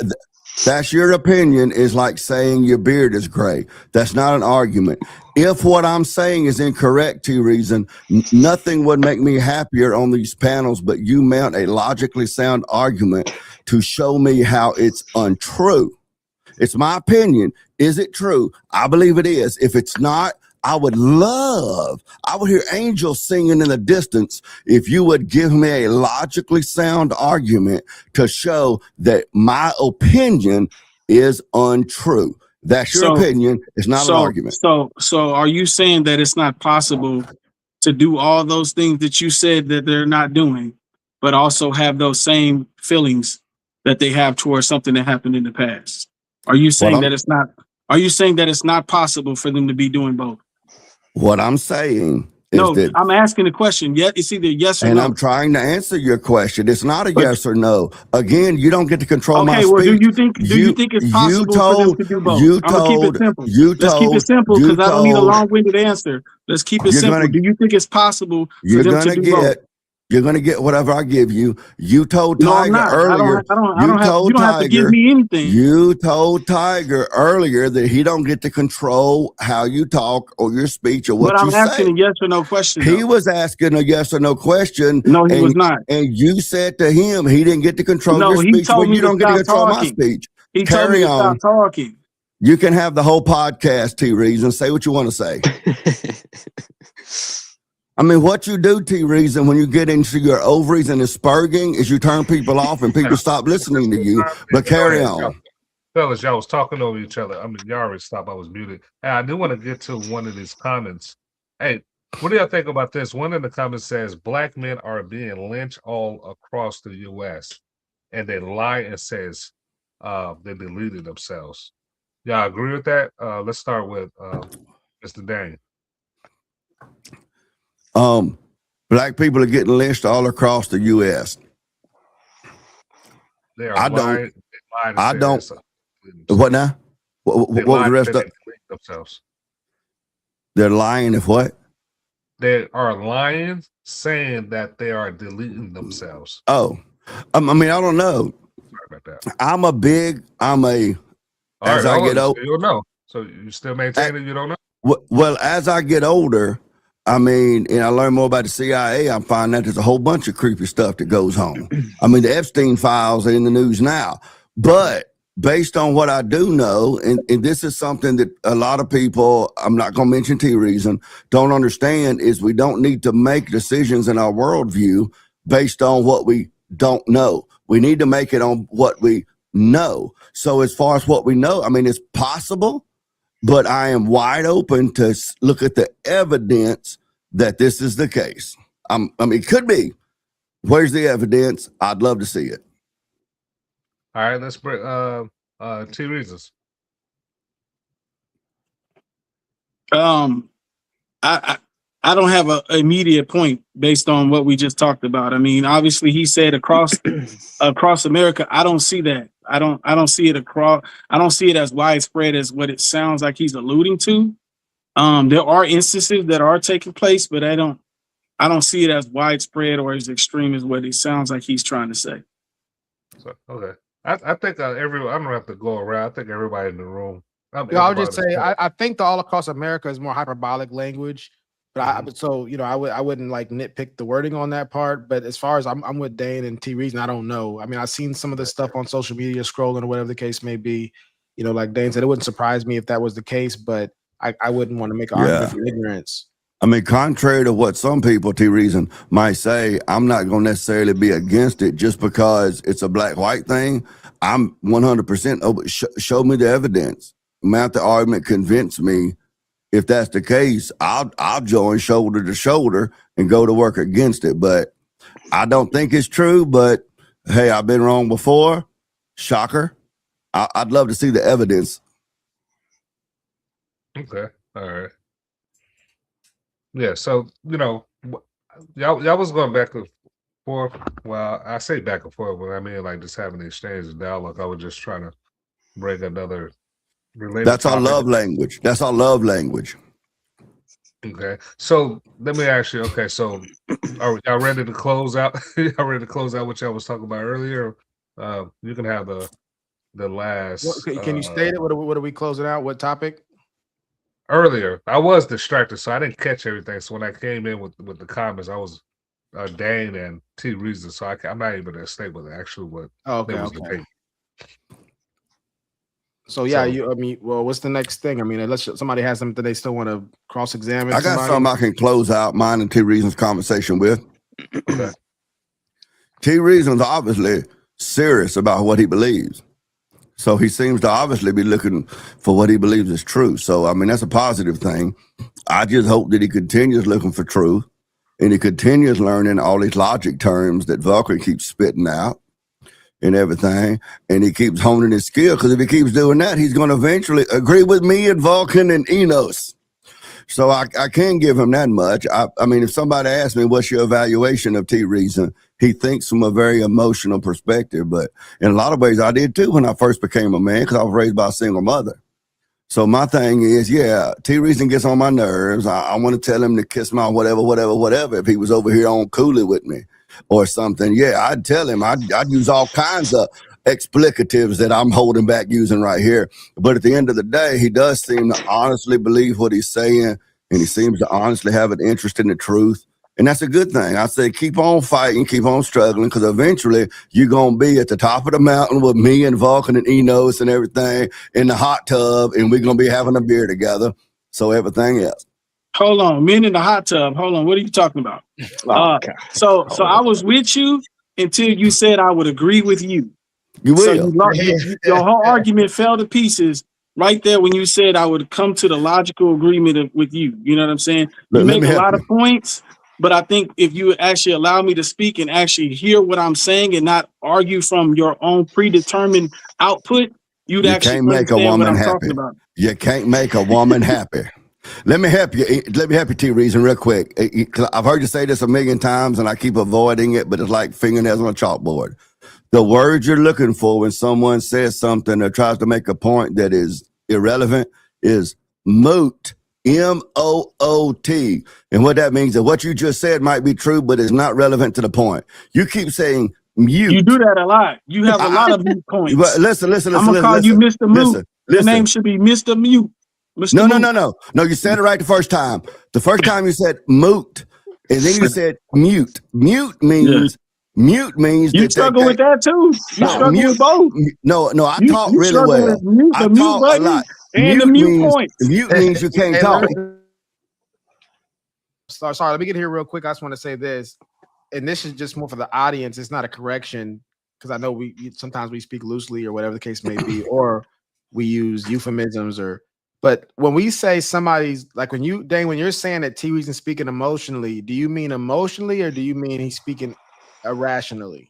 Speaker 1: That's your opinion is like saying your beard is gray. That's not an argument. If what I'm saying is incorrect, T-Reason, nothing would make me happier on these panels, but you mount a logically sound argument to show me how it's untrue. It's my opinion. Is it true? I believe it is. If it's not, I would hear angels singing in the distance if you would give me a logically sound argument to show that my opinion is untrue. That's your opinion. It's not an argument.
Speaker 6: So are you saying that it's not possible to do all those things that you said that they're not doing, but also have those same feelings that they have towards something that happened in the past? Are you saying that it's not? Are you saying that it's not possible for them to be doing both?
Speaker 1: What I'm saying is that
Speaker 6: I'm asking the question. Yet it's either yes or
Speaker 1: and
Speaker 6: no.
Speaker 1: I'm trying to answer your question. It's not a yes or no. Again, you don't get to control my speech.
Speaker 6: Okay, well, do you think it's possible for them to do both? I'm gonna keep it simple. Let's keep it simple because I don't need a long-winded answer. Let's keep it simple. Do you think it's possible for them to do both?
Speaker 1: You're going to get whatever I give you. You told Tiger earlier.
Speaker 6: You don't have to give me anything.
Speaker 1: You told Tiger earlier that he don't get to control how you talk or your speech or what you say.
Speaker 6: But I'm asking a yes or no question.
Speaker 1: He was asking a yes or no question.
Speaker 6: No, he was not.
Speaker 1: And you said to him he didn't get to control your speech.
Speaker 6: He told me
Speaker 1: you don't get to control my speech.
Speaker 6: He told me to stop talking.
Speaker 1: You can have the whole podcast, T-Reason. Say what you want to say. I mean, what you do, T-Reason, when you get into your ovaries and it's spurging is you turn people off and people stop listening to you. But carry on.
Speaker 2: Fellas, y'all was talking over each other. I mean, y'all already stopped. I was muted. Hey, I do want to get to one of these comments. Hey, what do y'all think about this? One in the comments says, black men are being lynched all across the U.S. And they lie and says they deleted themselves. Y'all agree with that? Let's start with Mr. Daniel.
Speaker 1: Black people are getting lynched all across the U.S. I don't. What now? What was the rest of
Speaker 2: themselves?
Speaker 1: They're lying if what?
Speaker 2: They are lying, saying that they are deleting themselves.
Speaker 1: Oh, I mean, I don't know.
Speaker 2: Sorry about that.
Speaker 1: As I get older,
Speaker 2: you don't know. So you still maintaining you don't know?
Speaker 1: Well, as I get older, I mean, and I learn more about the CIA, I'm finding out there's a whole bunch of creepy stuff that goes on. I mean, the Epstein files are in the news now. But based on what I do know, and this is something that a lot of people, I'm not going to mention T-Reason, don't understand, is we don't need to make decisions in our worldview based on what we don't know. We need to make it on what we know. So as far as what we know, I mean, it's possible. But I am wide open to look at the evidence that this is the case. I mean, it could be. Where's the evidence? I'd love to see it.
Speaker 2: All right, let's bring T-Reasons.
Speaker 6: I don't have an immediate point based on what we just talked about. I mean, obviously he said across America. I don't see that. I don't see it across. I don't see it as widespread as what it sounds like he's alluding to. There are instances that are taking place, but I I don't see it as widespread or as extreme as what it sounds like he's trying to say.
Speaker 2: So, okay. I think I don't have to go around. I think everybody in the room.
Speaker 3: I would just say I think the all across America is more hyperbolic language, but I wouldn't like nitpick the wording on that part. But as far as I'm with Dane and T Reason, I don't know. I mean, I've seen some of this stuff on social media, scrolling or whatever the case may be. You know, like Dane said, it wouldn't surprise me if that was the case, but I wouldn't want to make an argument for ignorance.
Speaker 1: I mean, contrary to what some people, T-Reason, might say, I'm not going to necessarily be against it just because it's a black-white thing. I'm 100% show me the evidence. Mount the argument, convince me. If that's the case, I'll join shoulder to shoulder and go to work against it. But I don't think it's true. But hey, I've been wrong before. Shocker. I'd love to see the evidence.
Speaker 2: Okay. All right. Yeah. So y'all was going back and forth. Well, I say back and forth, but I mean like just having an exchange of dialogue. I was just trying to bring another related.
Speaker 1: That's our love language. That's our love language.
Speaker 2: Okay. So let me ask you. Okay. So are y'all ready to close out? Y'all ready to close out what y'all was talking about earlier? You can have the last.
Speaker 3: Can you state it? What are we closing out? What topic?
Speaker 2: Earlier, I was distracted, so I didn't catch everything. So when I came in with the comments, I was Dane and T Reason, so I'm not able to state what actually what.
Speaker 3: Okay. So yeah, what's the next thing? I mean, unless somebody has something they still want to cross-examine.
Speaker 1: I got something I can close out mine and T Reason's conversation with.
Speaker 2: Okay.
Speaker 1: T Reason's obviously serious about what he believes. So he seems to obviously be looking for what he believes is true. So, I mean, that's a positive thing. I just hope that he continues looking for truth and he continues learning all these logic terms that Vulcan keeps spitting out and everything. And he keeps honing his skill, because if he keeps doing that, he's going to eventually agree with me and Vulcan and Enos. So I can't give him that much. I mean, if somebody asks me, what's your evaluation of T Reason? He thinks from a very emotional perspective, but in a lot of ways I did too when I first became a man, because I was raised by a single mother. So my thing is, yeah, T Reason gets on my nerves. I want to tell him to kiss my whatever. If he was over here on Cooley with me or something, yeah, I'd tell him. I'd use all kinds of explicatives that I'm holding back using right here. But at the end of the day, he does seem to honestly believe what he's saying, and he seems to honestly have an interest in the truth. And that's a good thing. I say keep on fighting, keep on struggling, because eventually you're going to be at the top of the mountain with me and Vulcan and Enos and everything in the hot tub, and we're going to be having a beer together. So everything else.
Speaker 6: Hold on, men in the hot tub. Hold on, what are you talking about? So I was with you until you said I would agree with you.
Speaker 1: You will.
Speaker 6: So your whole argument fell to pieces right there when you said I would come to the logical agreement with you. You know what I'm saying? You make a lot of points, but I think if you would actually allow me to speak and actually hear what I'm saying and not argue from your own predetermined output, you'd actually understand what I'm talking about.
Speaker 1: You can't make a woman happy. Let me help you. Let me help you, T Reason, real quick. I've heard you say this a million times, and I keep avoiding it, but it's like fingernails on a chalkboard. The word you're looking for when someone says something or tries to make a point that is irrelevant is moot. M-O-O-T. And what that means is that what you just said might be true, but it's not relevant to the point. You keep saying mute.
Speaker 6: You do that a lot. You have a lot of mute points.
Speaker 1: But listen.
Speaker 6: I'm going to call you Mr. Mute. Your name should be Mr. Mute.
Speaker 1: No. No, you said it right the first time. The first time you said moot, and then you said mute. Mute means
Speaker 6: you struggle with that too. You struggle with both.
Speaker 1: No, I talk really well. I talk a lot.
Speaker 6: And the mute points.
Speaker 1: Mute means you can't talk.
Speaker 3: Sorry, let me get here real quick. I just want to say this, and this is just more for the audience. It's not a correction, because I know sometimes we speak loosely or whatever the case may be, or we use euphemisms but when we say somebody's like when you're saying that T Reason speaking emotionally, do you mean emotionally or do you mean he's speaking irrationally?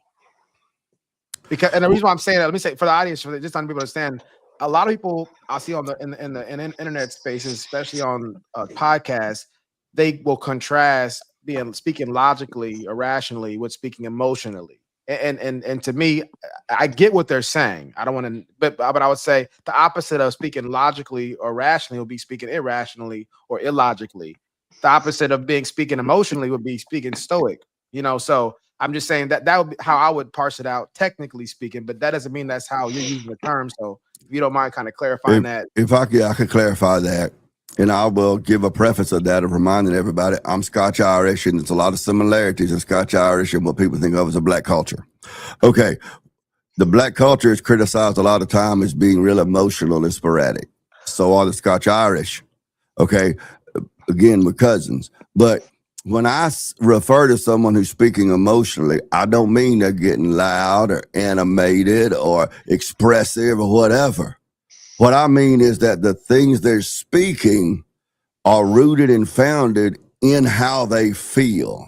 Speaker 3: And the reason why I'm saying that, let me say for the audience, just to people understand, a lot of people I see on in the internet spaces, especially on podcasts, they will contrast speaking logically, irrationally with speaking emotionally. And to me, I get what they're saying. I don't want to, but I would say the opposite of speaking logically or rationally will be speaking irrationally or illogically. The opposite of being speaking emotionally would be speaking stoic. So I'm just saying that would be how I would parse it out, technically speaking, but that doesn't mean that's how you're using the term. So if you don't mind kind of clarifying that.
Speaker 1: If I could clarify that, and I will give a preface of that of reminding everybody, I'm Scotch Irish, and there's a lot of similarities in Scotch Irish and what people think of as a black culture. Okay, the black culture is criticized a lot of time as being real emotional and sporadic. So are the Scotch Irish. Okay, again, we're cousins. But when I refer to someone who's speaking emotionally, I don't mean they're getting loud or animated or expressive or whatever. What I mean is that the things they're speaking are rooted and founded in how they feel.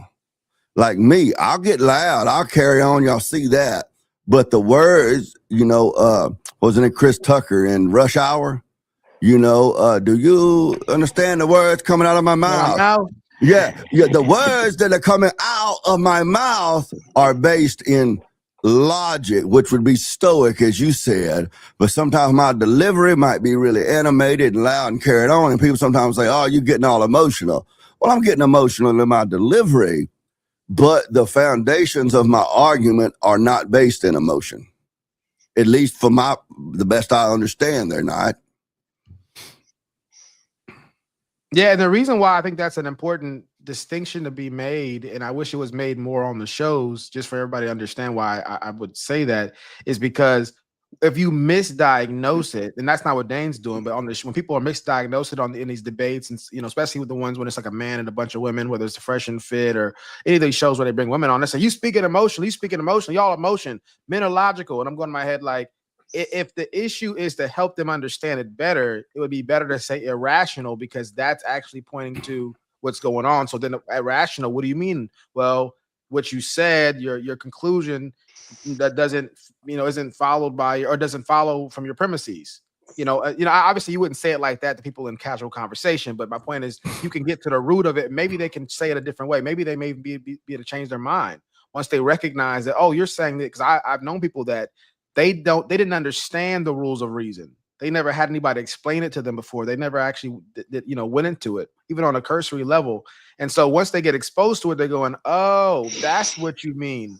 Speaker 1: Like me, I'll get loud, I'll carry on, y'all see that. But the words, wasn't it Chris Tucker in Rush Hour? Do you understand the words coming out of my mouth? Yeah, the words that are coming out of my mouth are based in logic, which would be stoic, as you said. But sometimes my delivery might be really animated and loud and carried on. And people sometimes say, oh, you're getting all emotional. Well, I'm getting emotional in my delivery, but the foundations of my argument are not based in emotion. At least for the best I understand, they're not.
Speaker 3: Yeah, and the reason why I think that's an important distinction to be made, and I wish it was made more on the shows, just for everybody to understand why I would say that, is because if you misdiagnose it, and that's not what Dane's doing, but when people are misdiagnosed in these debates, and especially with the ones when it's like a man and a bunch of women, whether it's the Fresh and Fit or any of these shows where they bring women on, they say, you speaking emotionally, y'all emotion, men are logical. And I'm going in my head like, if the issue is to help them understand it better, it would be better to say irrational, because that's actually pointing to what's going on. So then irrational, what do you mean? Well, what you said, your conclusion that isn't followed by, or doesn't follow from your premises. Obviously you wouldn't say it like that to people in casual conversation, but my point is you can get to the root of it. Maybe they can say it a different way. Maybe they may be able to change their mind once they recognize that, oh, you're saying that, because I've known people that they didn't understand the rules of reason. They never had anybody explain it to them before. They never actually went into it, even on a cursory level. And so once they get exposed to it, they're going, oh, that's what you mean.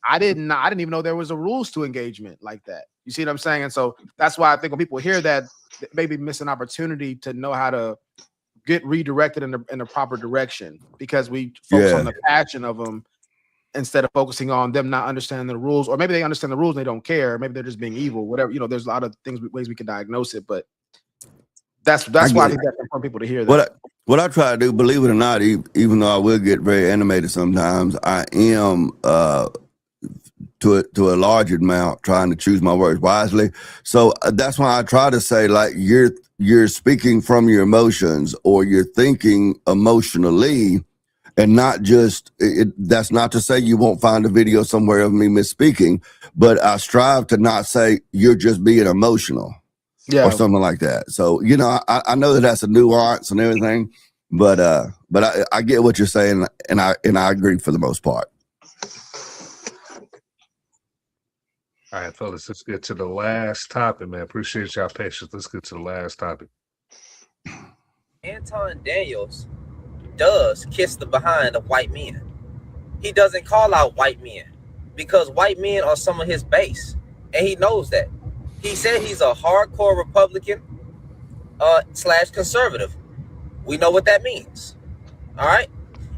Speaker 3: I didn't even know there was a rules to engagement like that. You see what I'm saying? And so that's why I think when people hear that, they maybe miss an opportunity to know how to get redirected in the proper direction, because we focus on the passion of them instead of focusing on them not understanding the rules. Or maybe they understand the rules and they don't care. Maybe they're just being evil, whatever. There's a lot of ways we can diagnose it, but that's why I think that's important for people to hear that.
Speaker 1: What I try to do, believe it or not, even though I will get very animated sometimes, I am to a large amount trying to choose my words wisely. So that's why I try to say, like, you're speaking from your emotions, or you're thinking emotionally, and not just that's not to say you won't find a video somewhere of me misspeaking, but I strive to not say you're just being emotional, or something like that. So I know that that's a nuance and everything, but I get what you're saying, and I agree for the most part.
Speaker 2: All right, fellas, let's get to the last topic, man. Appreciate y'all patience. Let's get to the last topic.
Speaker 20: Anton Daniels does kiss the behind of white men. He doesn't call out white men because white men are some of his base, and he knows that. He said he's a hardcore Republican / conservative. We know what that means. All right.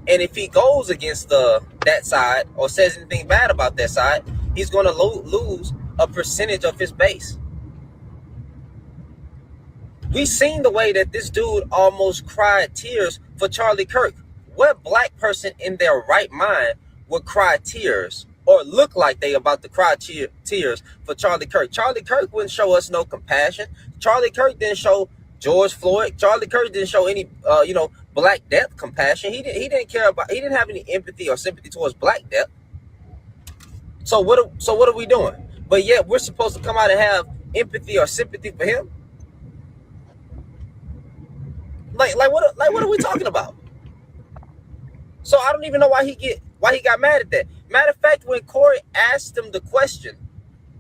Speaker 20: And if he goes against that side or says anything bad about that side, he's going to lose a percentage of his base. We've seen the way that this dude almost cried tears for Charlie Kirk. What black person in their right mind would cry tears or look like they about to cry tears for Charlie Kirk? Charlie Kirk wouldn't show us no compassion. Charlie Kirk didn't show George Floyd. Charlie Kirk didn't show any, Black Death compassion. He didn't care about. He didn't have any empathy or sympathy towards Black Death. So what are we doing? But yet we're supposed to come out and have empathy or sympathy for him. Like what are we talking about? So I don't even know why he got mad at that. Matter of fact, when Corey asked him the question,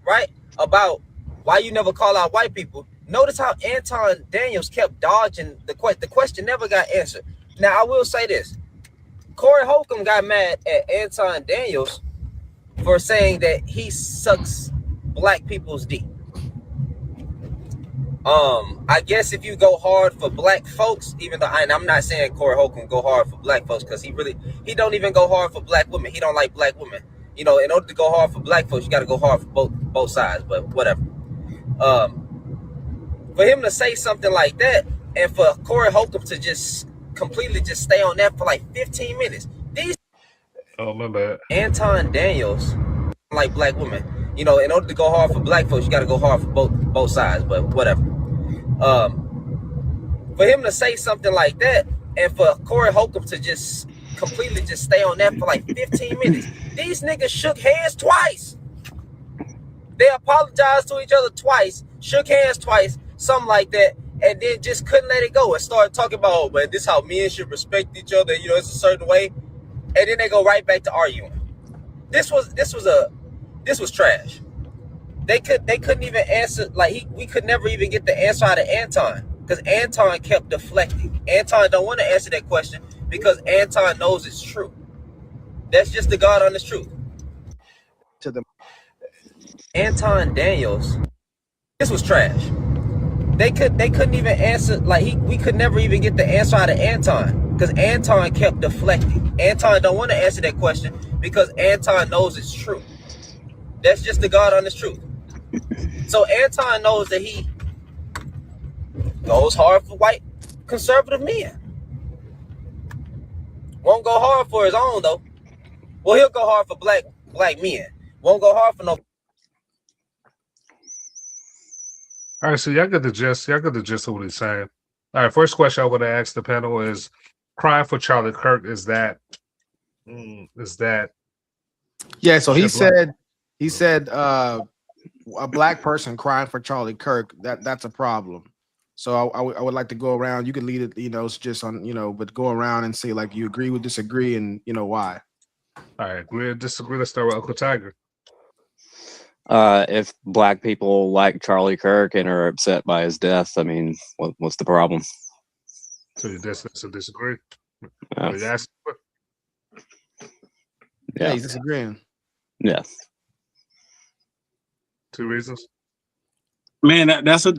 Speaker 20: right, about why you never call out white people, notice how Anton Daniels kept dodging the question. The question never got answered. Now, I will say this. Corey Holcomb got mad at Anton Daniels for saying that he sucks black people's dick. I guess if you go hard for black folks, even though I'm not saying Corey Holcomb go hard for black folks, because he don't even go hard for black women. He don't like black women. You know, in order to go hard for black folks, you got to go hard for both sides. But whatever. For him to say something like that, and for Corey Holcomb to just completely just stay on that for like 15 minutes.
Speaker 2: My bad.
Speaker 20: Anton Daniels like black women. You know, in order to go hard for black folks, you got to go hard for both sides. But whatever. For him to say something like that, and for Corey Holcomb to just completely just stay on that for like 15 minutes. These niggas shook hands twice. They apologized to each other twice, shook hands twice, something like that, and then just couldn't let it go and started talking about, oh man, this is how men should respect each other, you know, it's a certain way. And then they go right back to arguing. This was trash. They couldn't even answer, like we could never even get the answer out of Anton, because Anton kept deflecting. Anton don't want to answer that question because Anton knows it's true. That's just the God honest truth.
Speaker 3: To the
Speaker 20: Anton Daniels, this was trash. They couldn't even answer, like we could never even get the answer out of Anton because Anton kept deflecting. Anton don't want to answer that question because Anton knows it's true. That's just the God honest truth. So Anton knows that he goes hard for white conservative men. Won't go hard for his own though. Well, he'll go hard for black men. Won't go hard for no.
Speaker 2: All right, so y'all get the gist. Y'all get the gist of what he's saying. All right, first question I want to ask the panel is: crying for Charlie Kirk, is that?
Speaker 3: Yeah. So he said a black person crying for Charlie Kirk, that's a problem. So I would like to go around. You could lead it, you know, it's just on, you know, but go around and say like you agree with disagree and you know why.
Speaker 2: All right, agree or disagree. Let's start with Uncle Tiger.
Speaker 10: If black people like Charlie Kirk and are upset by his death, I mean, what's the problem?
Speaker 2: So you disagree?
Speaker 10: Yeah,
Speaker 3: He's disagreeing.
Speaker 10: Yeah.
Speaker 2: 2 reasons.
Speaker 6: Man, that's a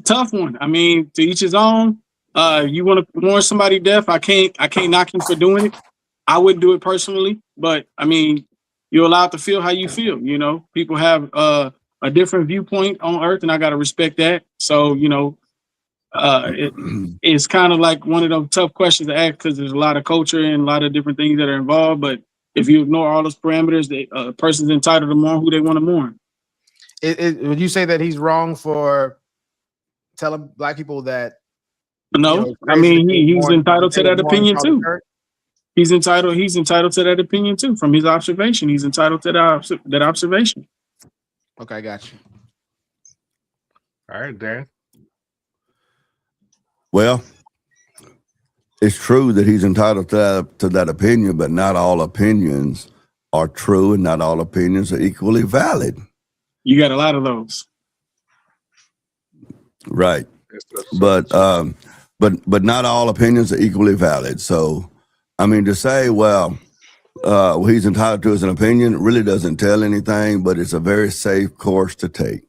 Speaker 6: tough one. I mean, to each his own. You want to warn somebody deaf? I can't knock him for doing it. I wouldn't do it personally, but I mean, you're allowed to feel how you feel. You know, people have a different viewpoint on Earth, and I got to respect that. So, you know, it's kind of like one of those tough questions to ask because there's a lot of culture and a lot of different things that are involved. But if you ignore all those parameters, a person's entitled to mourn who they want to mourn.
Speaker 3: Would you say that he's wrong for telling black people that?
Speaker 6: No,
Speaker 3: you know,
Speaker 6: I mean he's entitled to that opinion too. He's entitled to that opinion too from his observation. He's entitled to that observation.
Speaker 3: Okay, got you.
Speaker 2: All right, Dan.
Speaker 1: Well, it's true that he's entitled to that opinion, but not all opinions are true, and not all opinions are equally valid.
Speaker 6: You got a lot of those,
Speaker 1: right? But not all opinions are equally valid. So, I mean, to say, well, he's entitled to his opinion really doesn't tell anything, but it's a very safe course to take.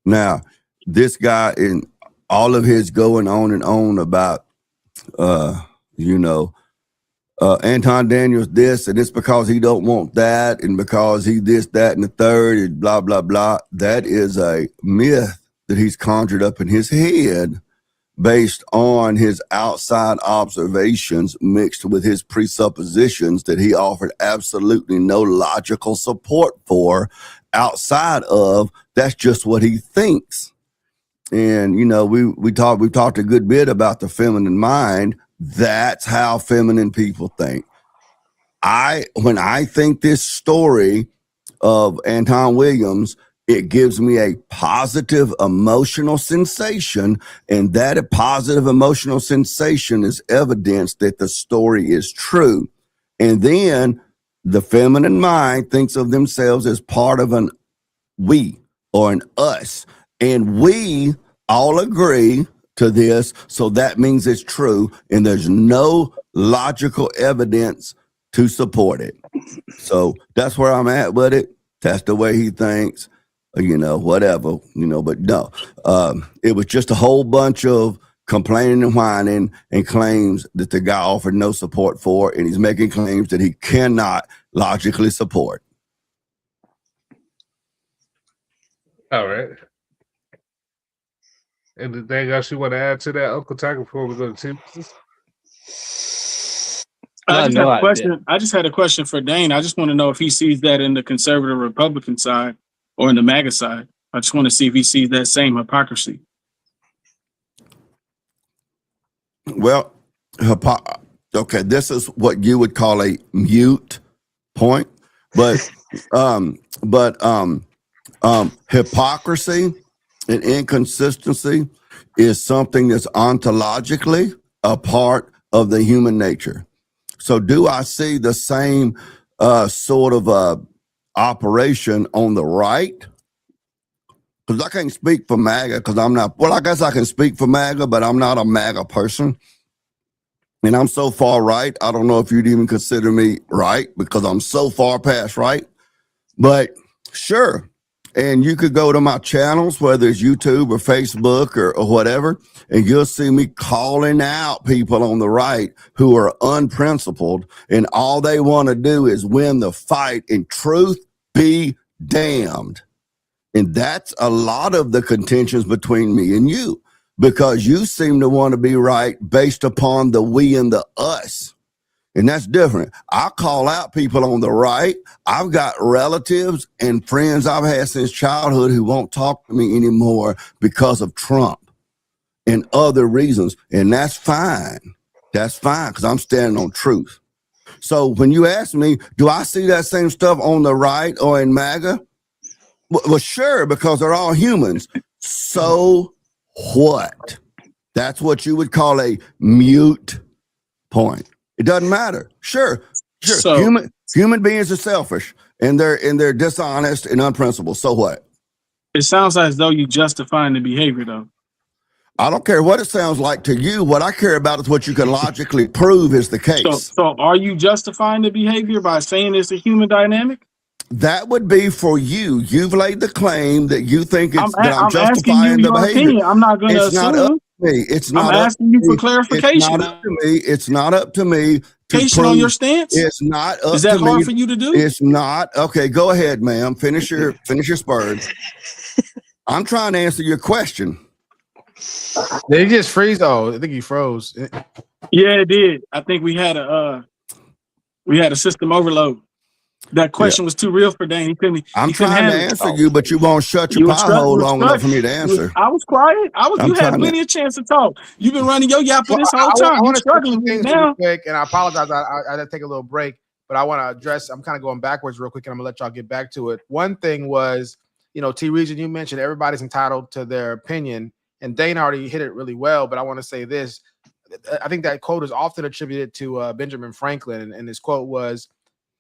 Speaker 1: Now, this guy, in all of his going on and on about, Anton Daniels this, and it's because he don't want that, and because he this, that, and the third, and blah, blah, blah. That is a myth that he's conjured up in his head based on his outside observations mixed with his presuppositions that he offered absolutely no logical support for outside of that's just what he thinks. And, you know, we've talked a good bit about the feminine mind. That's how feminine people think. When I think this story of Anton Williams, it gives me a positive emotional sensation, and that positive emotional sensation is evidence that the story is true. And then the feminine mind thinks of themselves as part of an we or an us. And we all agree to this, so that means it's true, and there's no logical evidence to support it. So that's where I'm at with it. That's the way he thinks, whatever, but no. It was just a whole bunch of complaining and whining and claims that the guy offered no support for, and he's making claims that he cannot logically support.
Speaker 2: All right. Anything else you want to add to that, Uncle Tiger, before we go to Tim?
Speaker 6: I just had a question. I just had a question for Dane. I just want to know if he sees that in the conservative Republican side or in the MAGA side. I just want to see if he sees that same hypocrisy.
Speaker 1: Well, okay, this is what you would call a mute point, but hypocrisy and inconsistency is something that's ontologically a part of the human nature. So do I see the same sort of operation on the right? Because I can't speak for MAGA because I'm not, well, I guess I can speak for MAGA, but I'm not a MAGA person. And I'm so far right, I don't know if you'd even consider me right because I'm so far past right. But sure. And you could go to my channels, whether it's YouTube or Facebook or whatever, and you'll see me calling out people on the right who are unprincipled, and all they want to do is win the fight, and truth be damned. And that's a lot of the contentions between me and you, because you seem to want to be right based upon the we and the us. And that's different. I call out people on the right. I've got relatives and friends I've had since childhood who won't talk to me anymore because of Trump and other reasons. And that's fine. That's fine because I'm standing on truth. So when you ask me, do I see that same stuff on the right or in MAGA? Well, sure, because they're all humans. So what? That's what you would call a mute point. It doesn't matter. Sure. So, human beings are selfish and they're dishonest and unprincipled. So what?
Speaker 6: It sounds as though you justifying the behavior, though.
Speaker 1: I don't care what it sounds like to you. What I care about is what you can logically prove is the case.
Speaker 6: So are you justifying the behavior by saying it's a human dynamic?
Speaker 1: That would be for you. You've laid the claim that you think I'm
Speaker 6: asking
Speaker 1: justifying
Speaker 6: you
Speaker 1: the
Speaker 6: your
Speaker 1: behavior.
Speaker 6: Opinion. I'm not going to
Speaker 1: assume. Not up to me. It's not.
Speaker 6: I'm asking you for clarification.
Speaker 1: It's not up to me. It's not up to me to prove
Speaker 6: on your stance.
Speaker 1: It's not up to me.
Speaker 6: Is that hard for you to do?
Speaker 1: It's not. Okay, go ahead, ma'am. Finish your spurs. I'm trying to answer your question.
Speaker 3: Did he just freeze? Oh, I think he froze.
Speaker 6: Yeah, it did. I think we had a system overload. That question was too real for Dane.
Speaker 1: I'm trying to answer you, but you won't shut your pie hole long enough for me to answer.
Speaker 6: I was quiet. You had plenty of chance to talk. You've been running your yap for this whole time.
Speaker 3: I want to
Speaker 6: struggling
Speaker 3: things
Speaker 6: now.
Speaker 3: Real quick, and I apologize. I had to take a little break, but I want to address. I'm kind of going backwards real quick, and I'm gonna let y'all get back to it. One thing was, T. Region, you mentioned everybody's entitled to their opinion, and Dane already hit it really well. But I want to say this. I think that quote is often attributed to Benjamin Franklin, and his quote was,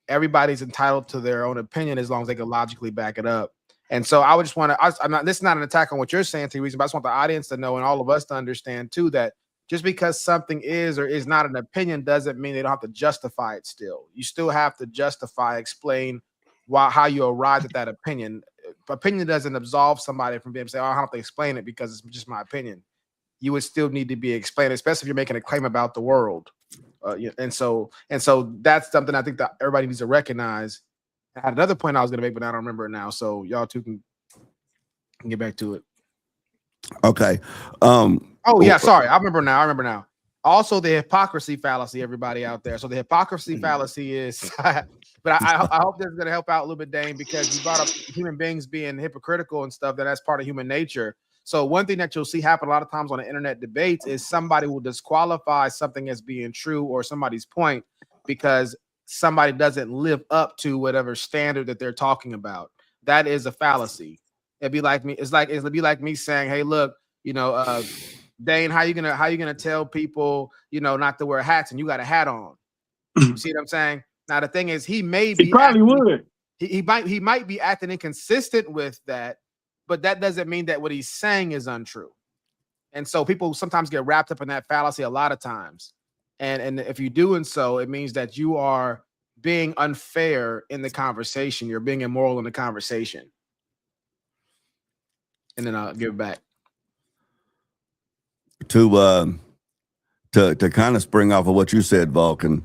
Speaker 3: everybody's entitled to their own opinion as long as they can logically back it up. And so I would just want to, this is not an attack on what you're saying, T. Reason, but I just want the audience to know and all of us to understand too, that just because something is or is not an opinion doesn't mean they don't have to justify it still. You still have to explain how you arrived at that opinion. Opinion doesn't absolve somebody from being able to say, oh, I don't have to explain it because it's just my opinion. You would still need to be explained, especially if you're making a claim about the world. And so that's something I think that everybody needs to recognize. I had another point I was going to make, but I don't remember it now. So y'all two can get back to it.
Speaker 1: Okay.
Speaker 3: Oh yeah, sorry. I remember now. Also, the hypocrisy fallacy, everybody out there. So the hypocrisy fallacy is, but I hope this is going to help out a little bit, Dane, because you brought up human beings being hypocritical and stuff. That's part of human nature. So one thing that you'll see happen a lot of times on the internet debates is somebody will disqualify something as being true or somebody's point because somebody doesn't live up to whatever standard that they're talking about. That is a fallacy. It'd be like me. It'd be like me saying, "Hey, look, Dane, how you gonna tell people, not to wear hats and you got a hat on?" You see what I'm saying? Now the thing is, he probably
Speaker 6: would.
Speaker 3: He might be acting inconsistent with that. But that doesn't mean that what he's saying is untrue. And so people sometimes get wrapped up in that fallacy a lot of times. And if you're doing so, it means that you are being unfair in the conversation. You're being immoral in the conversation. And then I'll give it back.
Speaker 1: To kind of spring off of what you said, Vulcan,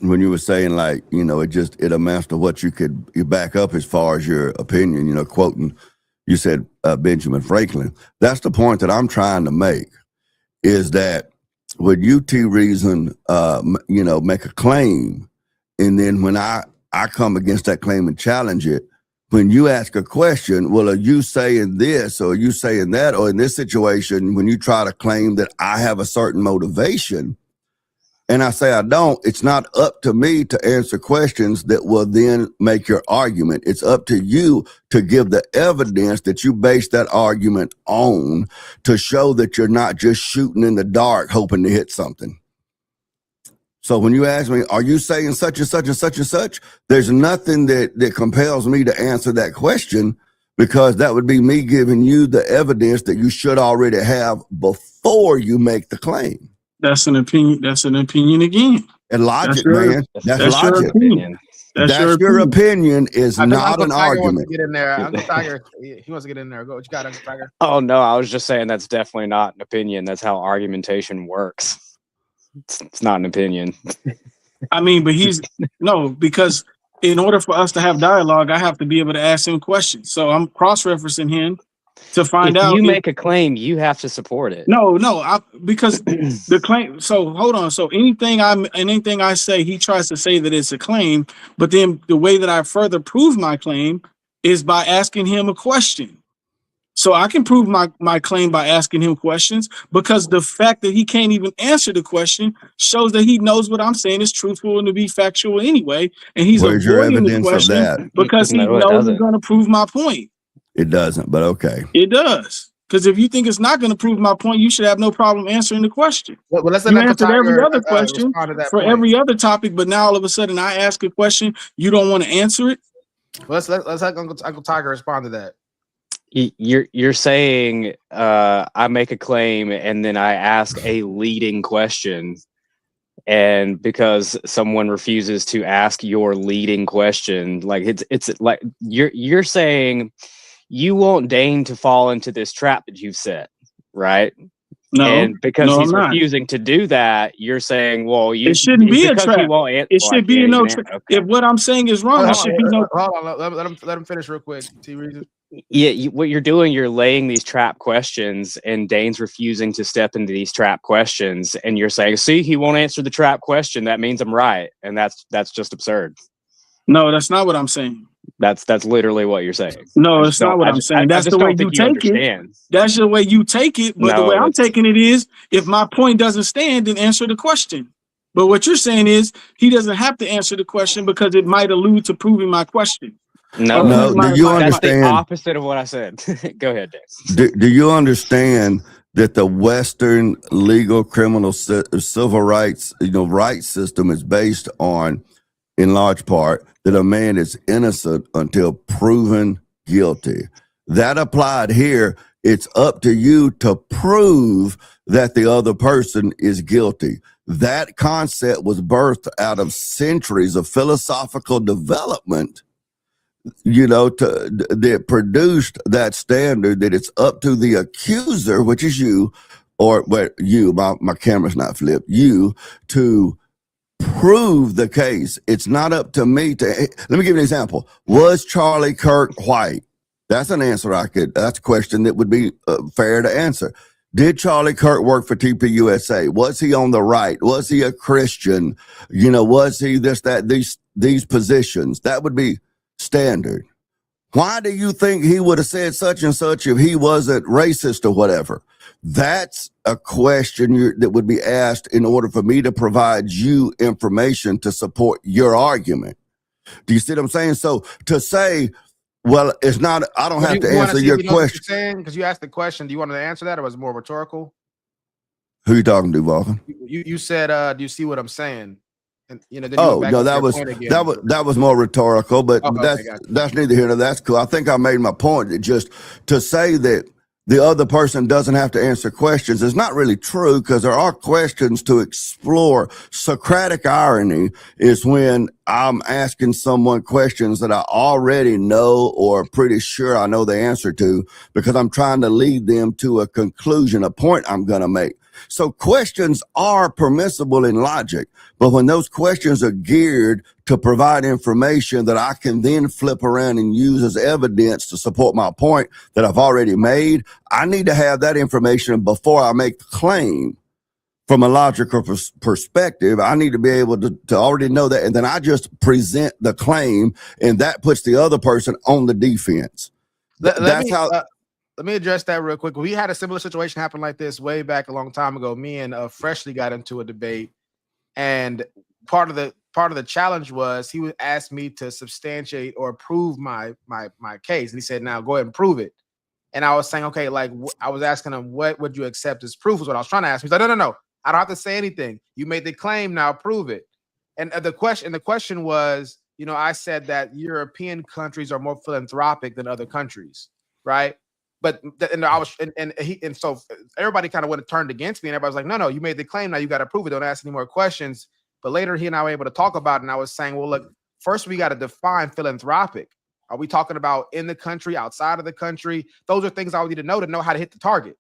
Speaker 1: when you were saying, like, you know, it amounts to what you back up as far as your opinion, you know, quoting, you said Benjamin Franklin. That's the point that I'm trying to make, is that when you T-Reason, you know, make a claim, and then when I come against that claim and challenge it, when you ask a question, well, are you saying this or are you saying that? Or in this situation, when you try to claim that I have a certain motivation and I say I don't, it's not up to me to answer questions that will then make your argument. It's up to you to give the evidence that you base that argument on to show that you're not just shooting in the dark hoping to hit something. So when you ask me, are you saying such and such and such and such? There's nothing that compels me to answer that question, because that would be me giving you the evidence that you should already have before you make the claim.
Speaker 6: That's an opinion. That's an opinion again.
Speaker 1: And logic, man. That's logic.
Speaker 6: Your opinion.
Speaker 1: That's your opinion is not an
Speaker 3: Tiger
Speaker 1: argument.
Speaker 3: wants to get in there. Uncle Tiger, he wants to get in there. Go. What you got, Uncle Tiger?
Speaker 10: Oh no, I was just saying that's definitely not an opinion. That's how argumentation works. It's not an opinion.
Speaker 6: I mean, but because in order for us to have dialogue, I have to be able to ask him questions. So I'm cross-referencing him to find out.
Speaker 10: If you make a claim, you have to support it.
Speaker 6: No, because the claim. So hold on. So anything I say, he tries to say that it's a claim, but then the way that I further prove my claim is by asking him a question. So I can prove my claim by asking him questions, because the fact that he can't even answer the question shows that he knows what I'm saying is truthful and to be factual anyway. And he's
Speaker 1: Where's your
Speaker 6: avoiding the
Speaker 1: evidence of
Speaker 6: question
Speaker 1: that?
Speaker 6: because he knows it's going to prove my point.
Speaker 1: It doesn't, but okay.
Speaker 6: It does. Because if you think it's not going to prove my point, you should have no problem answering the question.
Speaker 3: Well, let's
Speaker 6: you answered every other question for every other topic, but now all of a sudden I ask a question, you don't want to answer it.
Speaker 3: Well, let's have Uncle Tiger respond to that.
Speaker 10: You're saying I make a claim and then I ask a leading question, and because someone refuses to ask your leading question, like it's like you're saying you won't deign to fall into this trap that you've set, right?
Speaker 6: No,
Speaker 10: and because he's
Speaker 6: I'm not.
Speaker 10: refusing to do that, you're saying, well,
Speaker 6: it shouldn't be a trap. It should be no trap.
Speaker 10: Okay.
Speaker 6: If what I'm saying is wrong, it should be no.
Speaker 3: Hold on, let him finish real quick. T-Reason.
Speaker 10: Yeah, what you're doing, you're laying these trap questions, and Dane's refusing to step into these trap questions, and you're saying, see, he won't answer the trap question. That means I'm right, and that's just absurd.
Speaker 6: No, that's not what I'm saying.
Speaker 10: That's literally what you're saying.
Speaker 6: No, it's not what I'm saying. That's the way you take it. That's the way you take it. But the way I'm taking it is, if my point doesn't stand, then answer the question. But what you're saying is he doesn't have to answer the question because it might allude to proving my question.
Speaker 10: No,
Speaker 1: do you understand?
Speaker 10: That's the opposite of what I said. Go ahead, Dave.
Speaker 1: Do you understand that the Western legal criminal civil rights, rights system is based on, in large part, that a man is innocent until proven guilty? That applied here. It's up to you to prove that the other person is guilty. That concept was birthed out of centuries of philosophical development, that produced that standard that it's up to the accuser, which is you, or my camera's not flipped, you, to prove the case. It's not up to me to. Let me give you an example. Was Charlie Kirk white? That's an answer that's a question that would be fair to answer. Did Charlie Kirk work for TPUSA? Was he on the right? Was he a Christian? Was he these positions? That would be standard. Why do you think he would have said such and such if he wasn't racist or whatever? That's a question that would be asked in order for me to provide you information to support your argument. Do you see what I'm saying? So to say, well, it's not, I don't have to answer your question.
Speaker 3: Because you asked the question, do you want to answer that, or was it more rhetorical?
Speaker 1: Who you talking to, Vulcan?
Speaker 3: You said, do you see what I'm saying? And, then
Speaker 1: that was more rhetorical, but that's neither here nor that's cool. I think I made my point. Just to say that the other person doesn't have to answer questions is not really true, because there are questions to explore. Socratic irony is when I'm asking someone questions that I already know or pretty sure I know the answer to, because I'm trying to lead them to a conclusion, a point I'm going to make. So questions are permissible in logic, but when those questions are geared to provide information that I can then flip around and use as evidence to support my point that I've already made, I need to have that information before I make the claim. From a logical perspective, I need to be able to already know that, and then I just present the claim, and that puts the other person on the defense.
Speaker 3: Let me address that real quick. We had a similar situation happen like this way back a long time ago. Me and Freshly got into a debate, and part of the challenge was he would ask me to substantiate or prove my case, and he said, "Now go ahead and prove it." And I was saying, okay, like I was asking him, what would you accept as proof? Was what I was trying to ask. He's like, no, I don't have to say anything. You made the claim, now prove it. And the question was, I said that European countries are more philanthropic than other countries, right? But so everybody kind of would have turned against me, and everybody was like, no, you made the claim, now you got to prove it. Don't ask any more questions. But later he and I were able to talk about it, and I was saying, well, look, first we got to define philanthropic. Are we talking about in the country, outside of the country? Those are things I would need to know how to hit the target.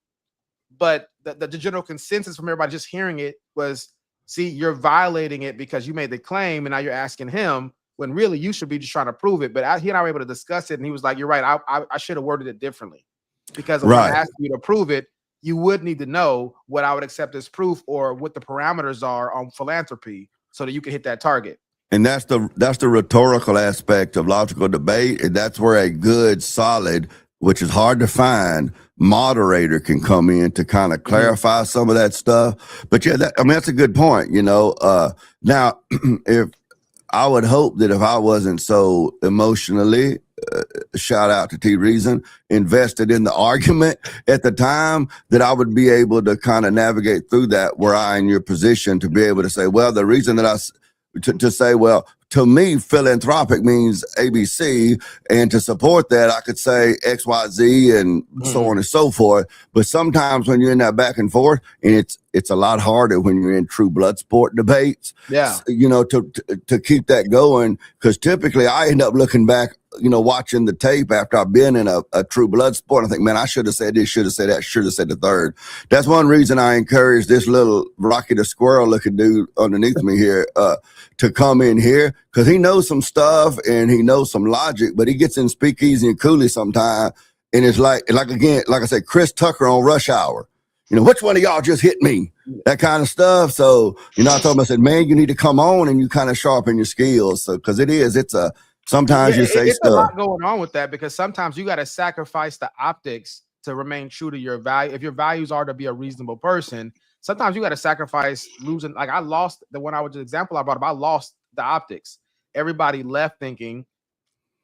Speaker 3: But the general consensus from everybody just hearing it was, see, you're violating it because you made the claim, and now you're asking him, when really you should be just trying to prove it. But he and I were able to discuss it, and he was like, you're right, I should have worded it differently. Because when I asked you to prove it, you would need to know what I would accept as proof or what the parameters are on philanthropy so that you can hit that target.
Speaker 1: And that's the rhetorical aspect of logical debate. And that's where a good, solid, which is hard to find, moderator can come in to kind of clarify some of that stuff. But yeah, that's a good point. Now, if I would hope that if I wasn't so emotionally, shout out to T Reason, invested in the argument at the time, that I would be able to kind of navigate through that, were I in your position to be able to say, well, the reason that to say, well, to me, philanthropic means ABC, and to support that, I could say XYZ and so on and so forth. But sometimes when you're in that back and forth, and it's a lot harder when you're in true blood sport debates, to keep that going, because typically I end up looking back, watching the tape after I've been in a true blood sport. I think, man, I should have said this, should have said that, should have said the third. That's one reason I encourage this little Rocky the Squirrel looking dude underneath me here to come in here, because he knows some stuff and he knows some logic, but he gets in Speakeasy and Cooley sometime, and it's like again, like I said, Chris Tucker on Rush Hour. Which one of y'all just hit me? That kind of stuff. So, I told him, I said, man, you need to come on and you kind of sharpen your skills. So, because sometimes you say
Speaker 3: it's
Speaker 1: stuff.
Speaker 3: a lot going on with that, because sometimes you got to sacrifice the optics to remain true to your value. If your values are to be a reasonable person, sometimes you got to sacrifice losing. Like I lost the example I brought up. I lost the optics. Everybody left thinking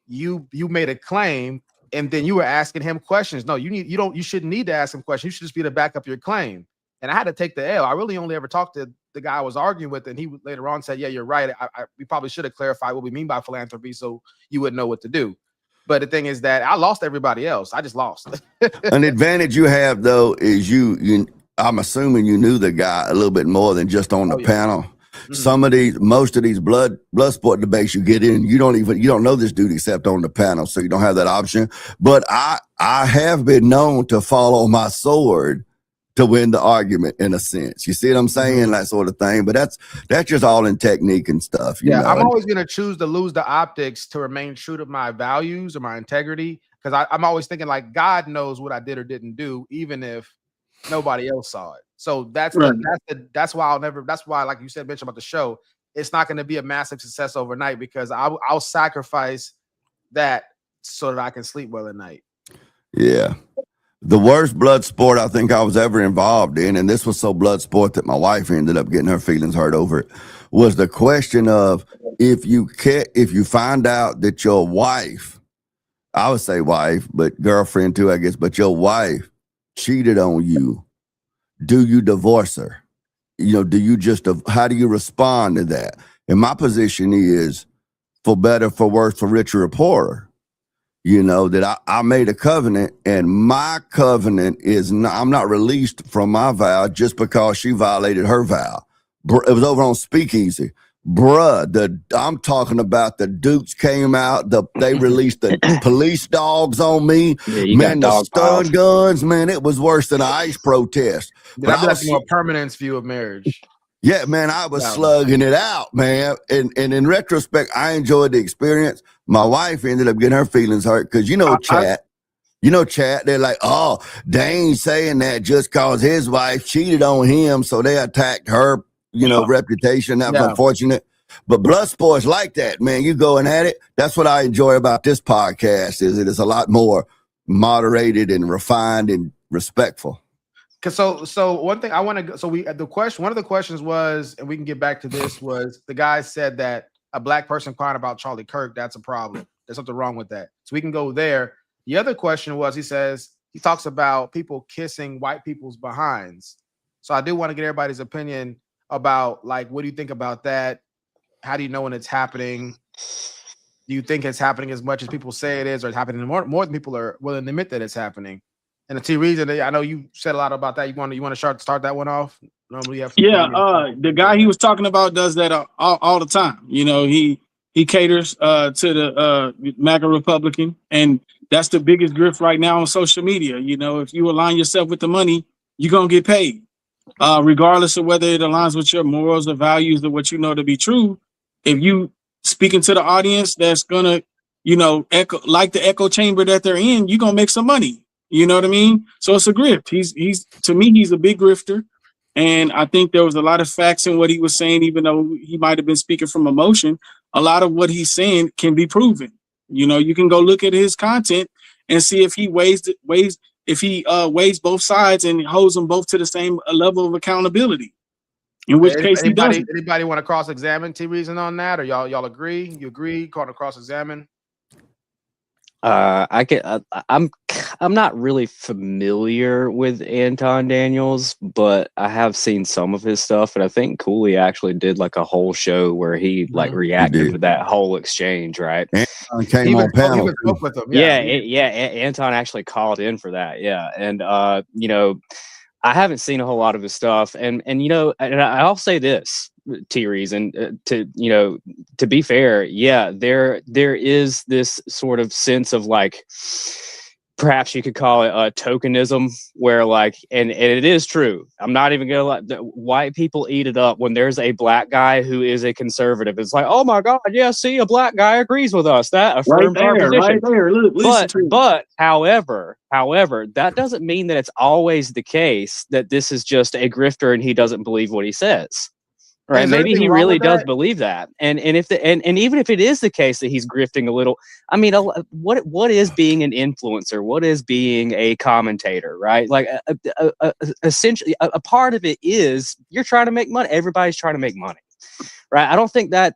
Speaker 3: you made a claim, and then you were asking him questions. No, you shouldn't need to ask him questions. You should just be to back up your claim. And I had to take the L. I really only ever talked to the guy I was arguing with, and he later on said, yeah, you're right. We probably should have clarified what we mean by philanthropy so you wouldn't know what to do. But the thing is that I lost everybody else. I just lost.
Speaker 1: An advantage you have, though, is I'm assuming you knew the guy a little bit more than just on the panel. Mm-hmm. Most of these blood sport debates you get in, you don't know this dude except on the panel, so you don't have that option. But I have been known to fall on my sword to win the argument, in a sense. You see what I'm saying? Mm-hmm. That sort of thing. But that's just all in technique and stuff. You know?
Speaker 3: I'm always going to choose to lose the optics to remain true to my values or my integrity, because I'm always thinking like God knows what I did or didn't do, even if nobody else saw it. So that's why that's why, like you said, Mitch, about the show, it's not going to be a massive success overnight, because I'll sacrifice that so that I can sleep well at night.
Speaker 1: Yeah. The worst blood sport I think I was ever involved in, and this was so blood sport that my wife ended up getting her feelings hurt over it, was the question of if you find out that your wife, I would say wife, but girlfriend too, I guess, but your wife cheated on you, do you divorce her? How do you respond to that? And my position is, for better, for worse, for richer or poorer. you know, that I made a covenant, and my covenant is not, I'm not released from my vow just because she violated her vow. It was over on Speakeasy. Bruh, I'm talking about the Dukes came out, they released the police dogs on me.
Speaker 10: Yeah, you
Speaker 1: Man,
Speaker 10: got
Speaker 1: the
Speaker 10: dog
Speaker 1: stun
Speaker 10: piled.
Speaker 1: guns, man, it was worse than an ICE protest. But
Speaker 3: That'd be
Speaker 1: I
Speaker 3: like
Speaker 1: was
Speaker 3: a more permanence view of marriage.
Speaker 1: yeah, man, I was
Speaker 3: Yeah.
Speaker 1: slugging it out, man. And in retrospect, I enjoyed the experience. My wife ended up getting her feelings hurt because chat. They're like, oh, they ain't saying that just cause his wife cheated on him, so they attacked her, reputation. That was unfortunate. But blood sports like that, man. You going at it. That's what I enjoy about this podcast, is it is a lot more moderated and refined and respectful.
Speaker 3: So one thing I want to go, so one of the questions was, and we can get back to this, was the guy said that a black person crying about Charlie Kirk, that's a problem. There's something wrong with that. So we can go there. The other question was, he talks about people kissing white people's behinds. So I do want to get everybody's opinion about, like, what do you think about that? How do you know when it's happening? Do you think it's happening as much as people say it is, or it's happening more than people are willing to admit that it's happening? And the T reason, I know you said a lot about that. You want to start that one off? Normally, you have
Speaker 6: the guy he was talking about does that all the time. You know, he caters to the MAGA Republican, and that's the biggest grift right now on social media. You know, if you align yourself with the money, you're gonna get paid, regardless of whether it aligns with your morals or values or what you know to be true. If you speaking to the audience that's gonna, echo like the echo chamber that they're in, you're gonna make some money. You know what I mean? So it's a grift. He's to me, he's a big grifter. And I think there was a lot of facts in what he was saying, even though he might have been speaking from emotion. A lot of what he's saying can be proven. You know, you can go look at his content and see if he weighs both sides and holds them both to the same level of accountability. In which case he doesn't.
Speaker 3: Anybody want to cross-examine T Reason on that, or y'all agree? You agree? Call to cross-examine?
Speaker 10: I'm not really familiar with Anton Daniels, but I have seen some of his stuff, and I think Cooley actually did like a whole show where he like reacted to that whole exchange, right?
Speaker 1: Anton came on panel.
Speaker 3: With him.
Speaker 10: Anton actually called in for that, and I haven't seen a whole lot of his stuff, and I'll say this, T Reason, to be fair, there is this sort of sense of like, perhaps you could call it a tokenism, where like, and it is true. I'm not even gonna let white people eat it up when there's a black guy who is a conservative. It's like, oh my God, yeah, see, a black guy agrees with us. That affirms our position.
Speaker 6: Right there.
Speaker 10: But however, that doesn't mean that it's always the case that this is just a grifter and he doesn't believe what he says. Right? Maybe he really does believe that, and even if it is the case that he's grifting a little, I mean, what is being an influencer? What is being a commentator? Right? Like, essentially, a part of it is you're trying to make money. Everybody's trying to make money, right? I don't think that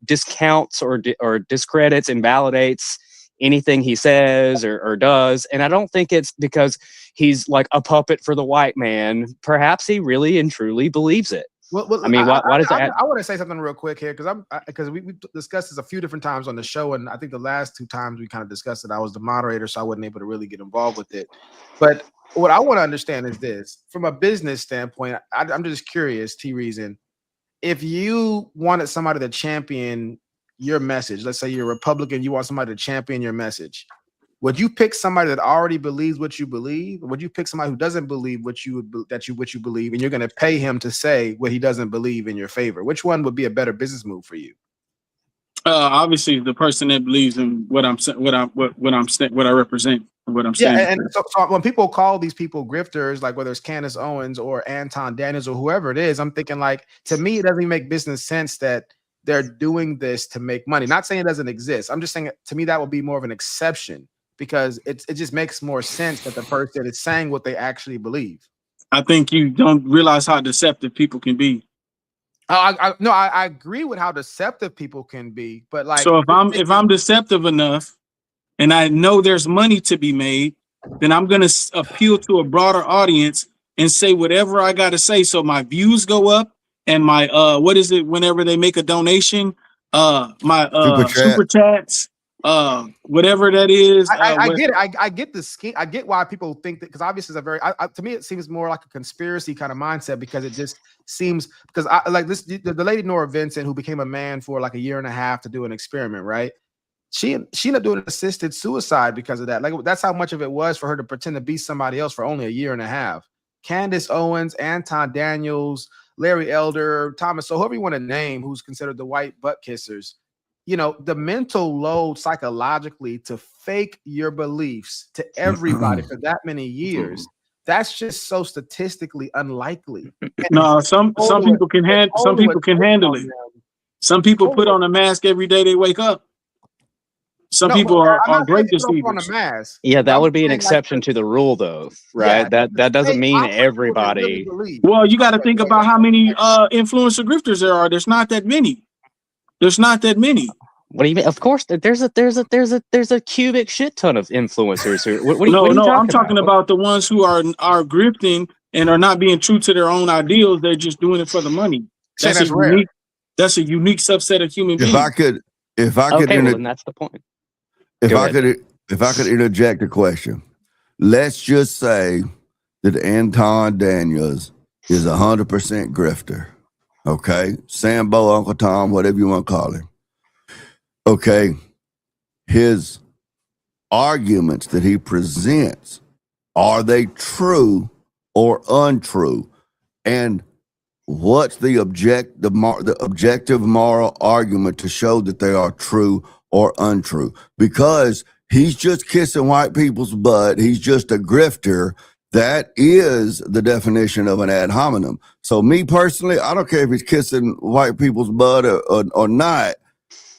Speaker 10: discounts or discredits, invalidates anything he says or does, and I don't think it's because he's like a puppet for the white man. Perhaps he really and truly believes it.
Speaker 3: Well,
Speaker 10: I mean, why does that?
Speaker 3: I want to say something real quick here, because we discussed this a few different times on the show, and I think the last two times we kind of discussed it, I was the moderator, so I wasn't able to really get involved with it. But what I want to understand is this: from a business standpoint, I'm just curious, T Reason, if you wanted somebody to champion your message, let's say you're a Republican, you want somebody to champion your message, would you pick somebody that already believes what you believe, or would you pick somebody who doesn't believe what you believe, and you're going to pay him to say what he doesn't believe in your favor? Which one would be a better business move for you?
Speaker 6: Obviously, the person that believes in what I represent, what I'm saying.
Speaker 3: And so when people call these people grifters, like whether it's Candace Owens or Anton Daniels or whoever it is, I'm thinking, like, to me, it doesn't even make business sense that they're doing this to make money. Not saying it doesn't exist. I'm just saying, to me, that would be more of an exception, because it just makes more sense that the person is saying what they actually believe.
Speaker 6: I think you don't realize how deceptive people can be.
Speaker 3: I agree with how deceptive people can be, but like,
Speaker 6: so if I'm deceptive enough and I know there's money to be made, then I'm going to appeal to a broader audience and say whatever I got to say, so my views go up, and my whenever they make a donation, my super chats whatever that is.
Speaker 3: I get it. I get the scheme. I get why people think that, because obviously it's a very, to me, it seems more like a conspiracy kind of mindset, because it just seems, because I like this, the lady Nora Vincent, who became a man for like a year and a half to do an experiment, right? She ended up doing assisted suicide because of that. Like, that's how much of it was for her to pretend to be somebody else for only a year and a half. Candace Owens, Anton Daniels, Larry Elder, Thomas, so whoever you want to name, who's considered the white butt kissers, you know, the mental load psychologically to fake your beliefs to everybody for that many years, that's just so statistically unlikely.
Speaker 6: No, some people can handle it. Some people put on a mask every day they wake up. Some people are great deceivers.
Speaker 10: Yeah, that would be an exception to the rule, though, right? That doesn't mean everybody.
Speaker 6: Well, you got to think about how many influencer grifters there are. There's not that many. There's not that many.
Speaker 10: What do you mean? Of course, there's a cubic shit ton of influencers here. What are you
Speaker 6: No,
Speaker 10: talking
Speaker 6: I'm talking about the ones who are grifting and are not being true to their own ideals. They're just doing it for the money. That's rare. That's a unique subset of human beings.
Speaker 1: If I could,
Speaker 10: then that's the point.
Speaker 1: If I could interject a question, let's just say that Anton Daniels is 100% grifter. Okay, Sambo, Uncle Tom, whatever you want to call him. Okay, his arguments that he presents, are they true or untrue? And what's the objective moral argument to show that they are true or untrue? Because he's just kissing white people's butt. He's just a grifter. That is the definition of an ad hominem. So me personally, I don't care if he's kissing white people's butt or not.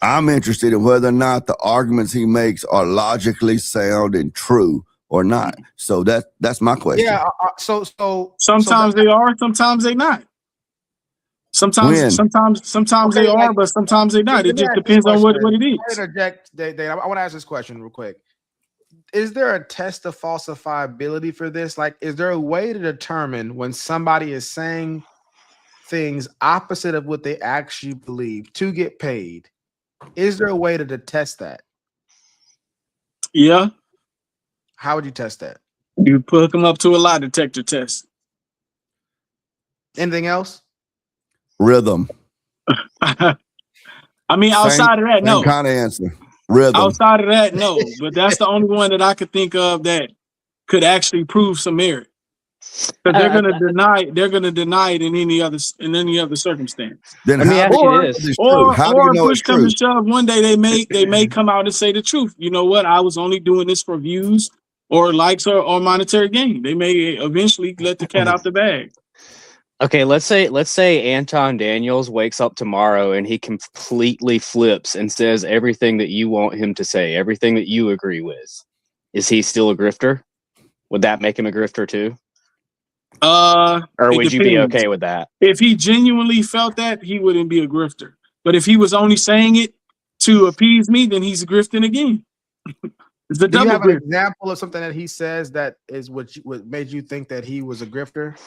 Speaker 1: I'm interested in whether or not the arguments he makes are logically sound and true or not. So that's my question.
Speaker 3: Yeah. So
Speaker 6: sometimes they are, sometimes they not. Sometimes they are, but sometimes they not. It just depends on what it is.
Speaker 3: I want to ask this question real quick. Is there a test of falsifiability for this? Like, is there a way to determine when somebody is saying things opposite of what they actually believe to get paid? Is there a way to test that?
Speaker 6: Yeah.
Speaker 3: How would you test that?
Speaker 6: You hook them up to a lie detector test.
Speaker 3: Anything else?
Speaker 1: Rhythm.
Speaker 6: I mean, outside of that, no.
Speaker 1: Kind of answer. Rhythm.
Speaker 6: Outside of that, no. But that's the only one that I could think of that could actually prove some merit. But they're gonna deny it in any other circumstance.
Speaker 1: Then let me ask you this.
Speaker 6: Or push come to shove, one day they may come out and say the truth. You know what? I was only doing this for views or likes or monetary gain. They may eventually let the cat out the bag.
Speaker 10: Okay, let's say Anton Daniels wakes up tomorrow and he completely flips and says everything that you want him to say, everything that you agree with. Is he still a grifter? Would that make him a grifter too? Or would you be okay with that?
Speaker 6: If he genuinely felt that, he wouldn't be a grifter. But if he was only saying it to appease me, then he's grifting again. It's the
Speaker 3: Do you
Speaker 6: double
Speaker 3: have an
Speaker 6: grift.
Speaker 3: example of something that he says that is what made you think that he was a grifter?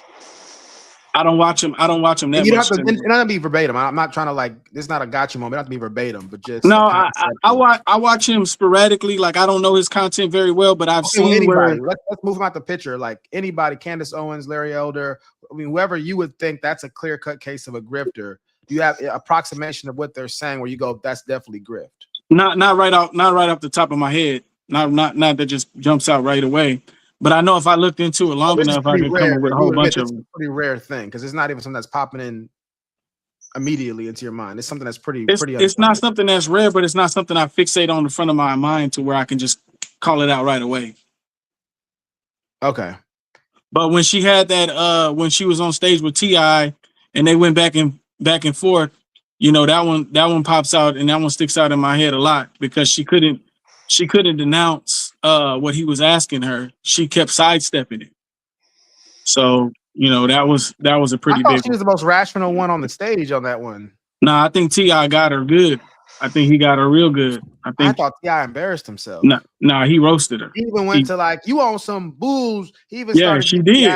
Speaker 6: I don't watch him that
Speaker 3: You don't
Speaker 6: much.
Speaker 3: have to, it don't have to be verbatim. I'm not trying to this is not a gotcha moment. It don't have to be verbatim, but just
Speaker 6: No, I watch him sporadically. Like, I don't know his content very well, but I've seen
Speaker 3: anybody.
Speaker 6: where
Speaker 3: Let's move him out the picture. Like anybody, Candace Owens, Larry Elder. I mean, whoever you would think that's a clear-cut case of a grifter. Do you have an approximation of what they're saying where you go, that's definitely grift?
Speaker 6: not right off the top of my head. Not that just jumps out right away. But I know if I looked into it long enough, I could come up with a whole bunch of them.
Speaker 3: It's a pretty rare thing because it's not even something that's popping in immediately into your mind. It's something that's pretty.
Speaker 6: It's not something that's rare, but it's not something I fixate on the front of my mind to where I can just call it out right away.
Speaker 3: Okay.
Speaker 6: But when she had that, when she was on stage with T.I. and they went back and forth, you know, that one pops out and that one sticks out in my head a lot because she couldn't denounce what he was asking her. She kept sidestepping it. So, you know, that was a pretty
Speaker 3: I thought
Speaker 6: big
Speaker 3: she was the most rational one on the stage on that one.
Speaker 6: Nah, I think T.I. got her good. I think he got her real good.
Speaker 3: I thought T.I. embarrassed himself.
Speaker 6: Nah, he roasted her.
Speaker 3: He even went to like, you on some booze. He even started.
Speaker 6: She did.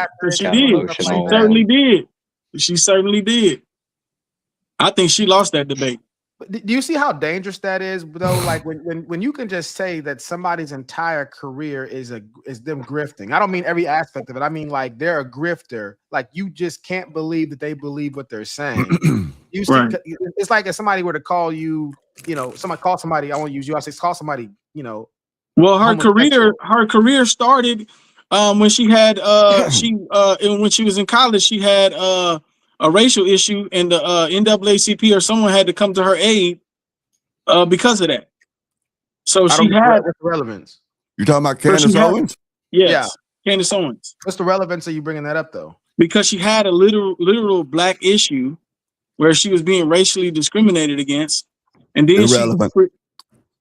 Speaker 6: She certainly did. I think she lost that debate.
Speaker 3: Do you see how dangerous that is, though? Like when you can just say that somebody's entire career is them grifting. I don't mean every aspect of it. I mean like they're a grifter. Like you just can't believe that they believe what they're saying. You see,
Speaker 6: Right.
Speaker 3: it's like if somebody were to call you, somebody call somebody. I won't use you. I say call somebody.
Speaker 6: Well, her
Speaker 3: homosexual.
Speaker 6: career started when she had when she was in college. She had a racial issue, and the NAACP or someone had to come to her aid because of that. So she had
Speaker 3: what's the relevance.
Speaker 1: You're talking about Candace Owens?
Speaker 6: Yes, Candace Owens.
Speaker 3: What's the relevance of you bringing that up though?
Speaker 6: Because she had a literal black issue where she was being racially discriminated against, and then
Speaker 1: Irrelevant.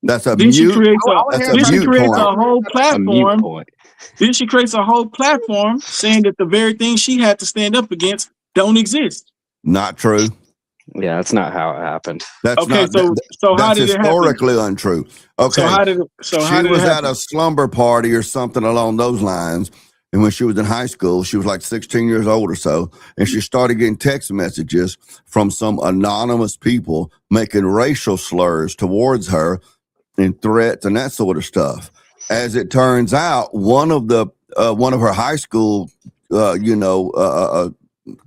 Speaker 1: That's a
Speaker 6: then she
Speaker 1: mute.
Speaker 6: creates
Speaker 1: That's a mute point.
Speaker 6: a whole platform. Then she creates a whole platform saying that the very thing she had to stand up against don't exist.
Speaker 1: Not true.
Speaker 10: Yeah, that's not how it happened.
Speaker 1: That's
Speaker 6: Okay,
Speaker 1: not,
Speaker 6: so how
Speaker 1: that's
Speaker 6: did it happen?
Speaker 1: historically untrue. Okay,
Speaker 6: So how did it
Speaker 1: she
Speaker 6: happen?
Speaker 1: was at a slumber party or something along those lines, and when she was in high school, she was like 16 years old or so, and she started getting text messages from some anonymous people making racial slurs towards her and threats and that sort of stuff. As it turns out, one of her high school,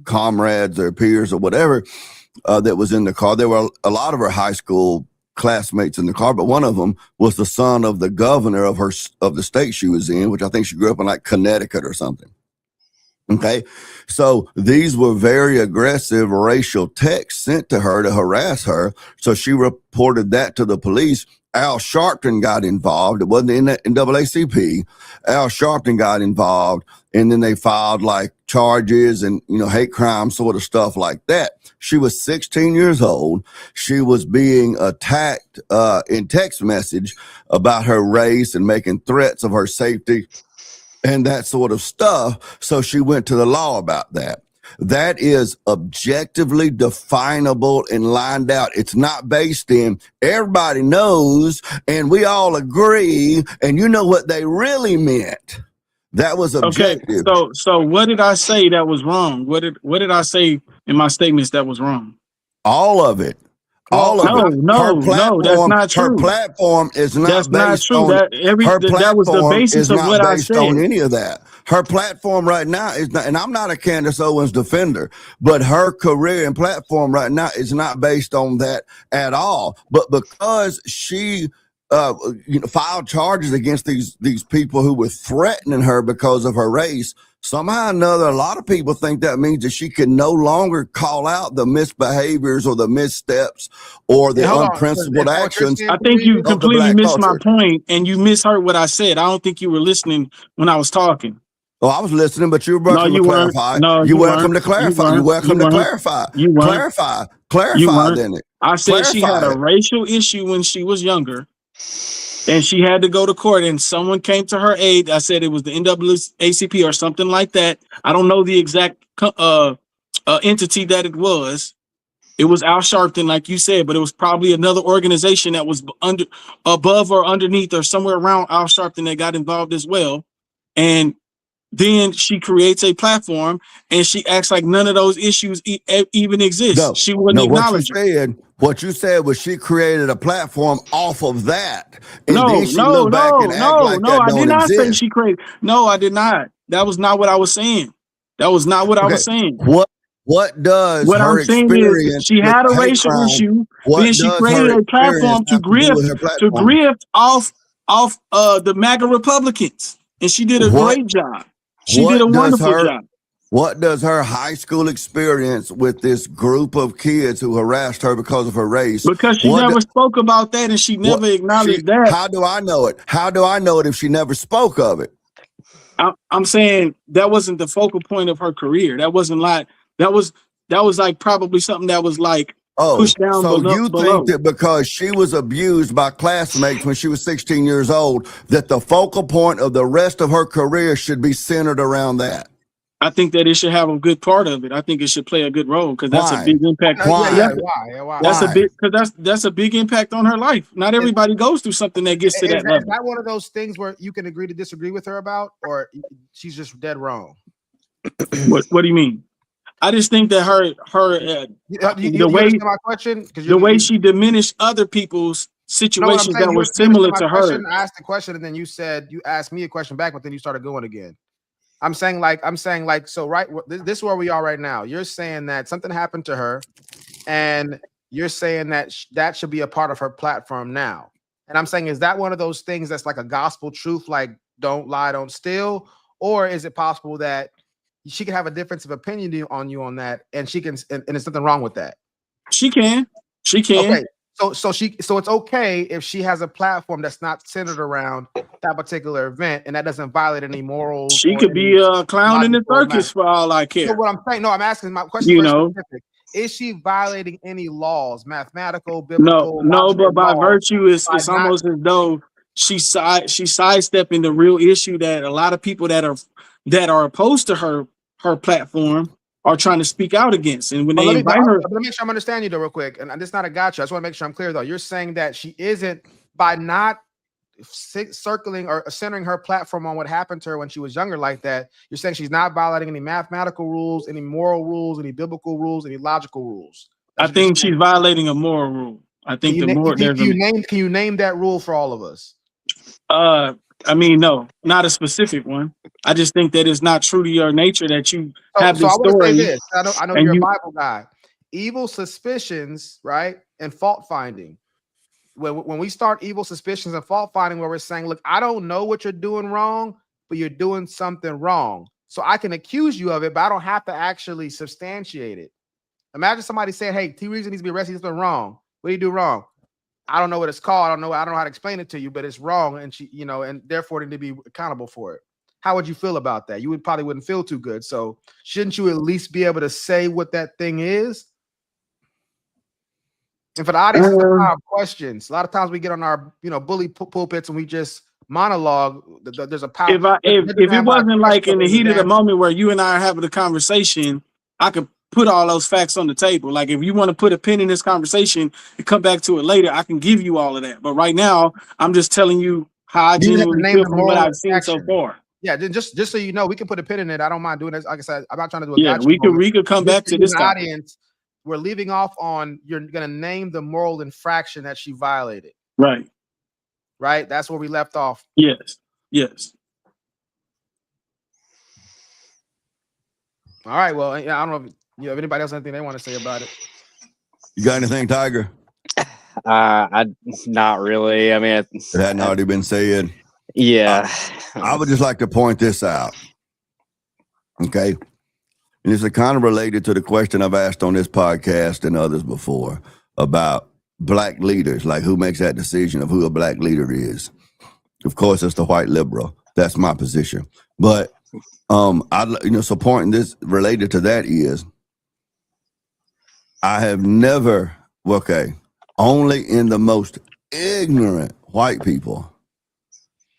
Speaker 1: comrades or peers or whatever that was in the car. There were a lot of her high school classmates in the car, but one of them was the son of the governor of the state she was in, which I think she grew up in like Connecticut or something. Okay, so these were very aggressive racial texts sent to her to harass her. So she reported that to the police. Al Sharpton got involved. It wasn't in the NAACP. Al Sharpton got involved, and then they filed like charges and hate crime sort of stuff like that. She was 16 years old. She was being attacked in text message about her race and making threats of her safety and that sort of stuff. So she went to the law about that. That is objectively definable and lined out. It's not based in everybody knows and we all agree and you know what they really meant. That was objective.
Speaker 6: Okay, so what did I say that was wrong? What did I say in my statements that was wrong?
Speaker 1: All of it. All of it.
Speaker 6: No, that's not true.
Speaker 1: Her platform is not
Speaker 6: That's not
Speaker 1: based
Speaker 6: true.
Speaker 1: on
Speaker 6: That was the basis of what I said.
Speaker 1: on any of that. Her platform right now is not, and I'm not a Candace Owens defender, but her career and platform right now is not based on that at all. But because she filed charges against these people who were threatening her because of her race, somehow or another, a lot of people think that means that she can no longer call out the misbehaviors or the missteps or the unprincipled actions.
Speaker 6: I think you completely missed my point and you misheard what I said. I don't think you were listening when I was talking.
Speaker 1: Oh, I was listening, but you were welcome to clarify. You're welcome to clarify. You're welcome to clarify. Clarify then.
Speaker 6: I said she had a racial issue when she was younger. And she had to go to court, and someone came to her aid. I said it was the NAACP or something like that. I don't know the exact entity that it was. It was Al Sharpton, like you said, but it was probably another organization that was above or underneath or somewhere around Al Sharpton that got involved as well. And then she creates a platform, and she acts like none of those issues even exist.
Speaker 1: No,
Speaker 6: she wouldn't acknowledge it.
Speaker 1: What you said was she created a platform off of that. And
Speaker 6: No,
Speaker 1: then she looked back and act like that
Speaker 6: I did
Speaker 1: don't
Speaker 6: not say
Speaker 1: exist.
Speaker 6: she created. No, I did not. That was not what I was saying. That was not what I was saying.
Speaker 1: What does
Speaker 6: What
Speaker 1: her
Speaker 6: I'm saying
Speaker 1: experience
Speaker 6: is she had a
Speaker 1: with hate
Speaker 6: racial
Speaker 1: crime,
Speaker 6: issue.
Speaker 1: what
Speaker 6: Then she
Speaker 1: does
Speaker 6: created
Speaker 1: her
Speaker 6: a platform
Speaker 1: experience have to do with her platform?
Speaker 6: grift off the MAGA Republicans, and she did a great job. She did a wonderful job.
Speaker 1: What does her high school experience with this group of kids who harassed her because of her race?
Speaker 6: Because she never spoke about that and she never acknowledged that.
Speaker 1: How do I know it? How do I know it if she never spoke of it?
Speaker 6: I'm saying that wasn't the focal point of her career. That wasn't like that was like probably something that was like pushed down
Speaker 1: so
Speaker 6: below.
Speaker 1: you think that because she was abused by classmates when she was 16 years old, that the focal point of the rest of her career should be centered around that?
Speaker 6: I think that it should have a good part of it. I think it should play a good role because that's
Speaker 1: Why?
Speaker 6: a big impact.
Speaker 1: Why?
Speaker 6: That's a big because that's a big impact on her life. Not everybody goes through something that gets to that level.
Speaker 3: Is that one of those things where you can agree to disagree with her about, or she's just dead wrong?
Speaker 6: What do you mean? I just think that her
Speaker 3: You
Speaker 6: the way
Speaker 3: understand my question? Because
Speaker 6: the way she diminished other people's
Speaker 3: you know what I'm
Speaker 6: situations
Speaker 3: saying?
Speaker 6: that
Speaker 3: You
Speaker 6: were
Speaker 3: understand
Speaker 6: similar
Speaker 3: my
Speaker 6: to
Speaker 3: question?
Speaker 6: her.
Speaker 3: I asked the question, and then you asked me a question back, but then you started going again. I'm saying like, so right, this is where we are right now. You're saying that something happened to her, and you're saying that that should be a part of her platform now. And I'm saying, is that one of those things that's like a gospel truth, like don't lie, don't steal, or is it possible that she could have a difference of opinion on you on that, and she can, and there's nothing wrong with that?
Speaker 6: She can.
Speaker 3: Okay, so it's okay if she has a platform that's not centered around that particular event, and that doesn't violate any morals.
Speaker 6: She could be a clown in the circus for all I care.
Speaker 3: So what I'm saying, no, I'm asking, my question is very specific. Is she violating any laws, mathematical, biblical?
Speaker 6: No, but by
Speaker 3: laws,
Speaker 6: virtue, it's almost as though she's sidestepping the real issue that a lot of people that are opposed to her platform are trying to speak out against. And when they invite her,
Speaker 3: let me make sure I'm understanding you though, real quick. And this is not a gotcha. I just want to make sure I'm clear though. You're saying that she isn't, by not circling or centering her platform on what happened to her when she was younger like that, you're saying she's not violating any mathematical rules, any moral rules, any biblical rules, any logical rules.
Speaker 6: I think she's violating a moral rule. I think
Speaker 3: Can you name that rule for all of us?
Speaker 6: I mean, no, not a specific one. I just think that it's not true to your nature that you have this
Speaker 3: I want to
Speaker 6: story.
Speaker 3: say this. I know you're a Bible guy. Evil suspicions, right, and fault finding. When we start evil suspicions and fault finding, where we're saying, look, I don't know what you're doing wrong, but you're doing something wrong. So I can accuse you of it, but I don't have to actually substantiate it. Imagine somebody saying, hey, T Reason needs to be arrested. He's doing wrong. What do you do wrong? I don't know what it's called. I don't know how to explain it to you, but it's wrong. And she, and therefore need to be accountable for it. How would you feel about that? You probably wouldn't feel too good. So shouldn't you at least be able to say what that thing is? And for the audience, questions. A lot of times we get on our, bully pulpits and we just monologue. There's a power.
Speaker 6: If it wasn't like in the heat of the moment where you and I are having a conversation, I could put all those facts on the table. Like if you want to put a pin in this conversation and come back to it later, I can give you all of that. But right now, I'm just telling you how I genuinely feel from what I've seen so far.
Speaker 3: Yeah, just so you know, we can put a pin in it. I don't mind doing this. Like I said, I'm not trying to do a gotcha
Speaker 6: we could come back to this
Speaker 3: audience. We're leaving off on, you're going to name the moral infraction that she violated.
Speaker 6: Right.
Speaker 3: Right? That's where we left off.
Speaker 6: Yes.
Speaker 3: All right. Well, I don't know if anybody else has anything they want to say about it.
Speaker 1: You got anything, Tiger?
Speaker 10: Not really. I mean,
Speaker 1: it hadn't already been said.
Speaker 10: Yeah.
Speaker 1: I would just like to point this out. Okay. And it's kind of related to the question I've asked on this podcast and others before about black leaders, like who makes that decision of who a black leader is. Of course, it's the white liberal. That's my position. But so pointing this related to that is, I have never, only in the most ignorant white people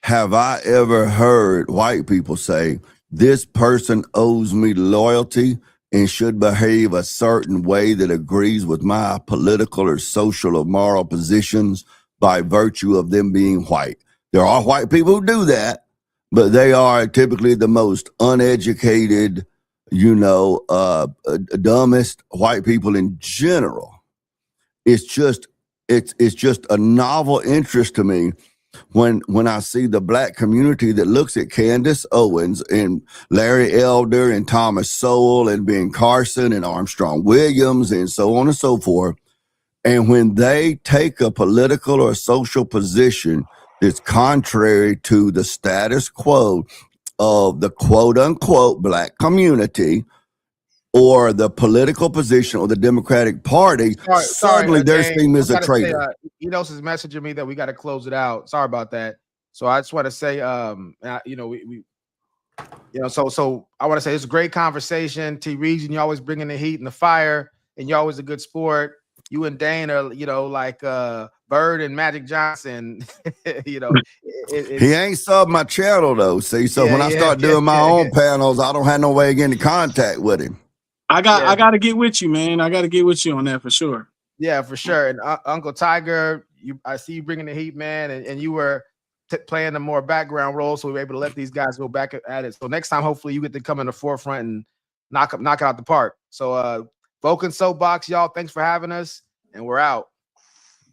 Speaker 1: have I ever heard white people say, this person owes me loyalty and should behave a certain way that agrees with my political or social or moral positions by virtue of them being white. There are white people who do that, but they are typically the most uneducated, dumbest white people in general. It's just a novel interest to me when I see the black community that looks at Candace Owens and Larry Elder and Thomas Sowell and Ben Carson and Armstrong Williams and so on and so forth. And when they take a political or social position that's contrary to the status quo of the quote unquote black community or the political position or the Democratic Party, suddenly they're seen as a traitor.
Speaker 3: Enos is messaging me that we got to close it out. Sorry about that. So I just want to say, so I want to say it's a great conversation. T. Reason, you always bring in the heat and the fire, and you're always a good sport. You and Dane are, like Bird and Magic Johnson.
Speaker 1: He ain't subbed my channel though. See, so when I start doing my own panels, I don't have no way of getting in contact with him.
Speaker 6: I got to get with you, man. I got to get with you on that for sure.
Speaker 3: Yeah, for sure. And Uncle Tiger, I see you bringing the heat, man, and you were playing the more background role, so we were able to let these guys go back at it. So next time, hopefully, you get to come in the forefront and knock it out the park. So Vulcan Soapbox, y'all, thanks for having us, and we're out.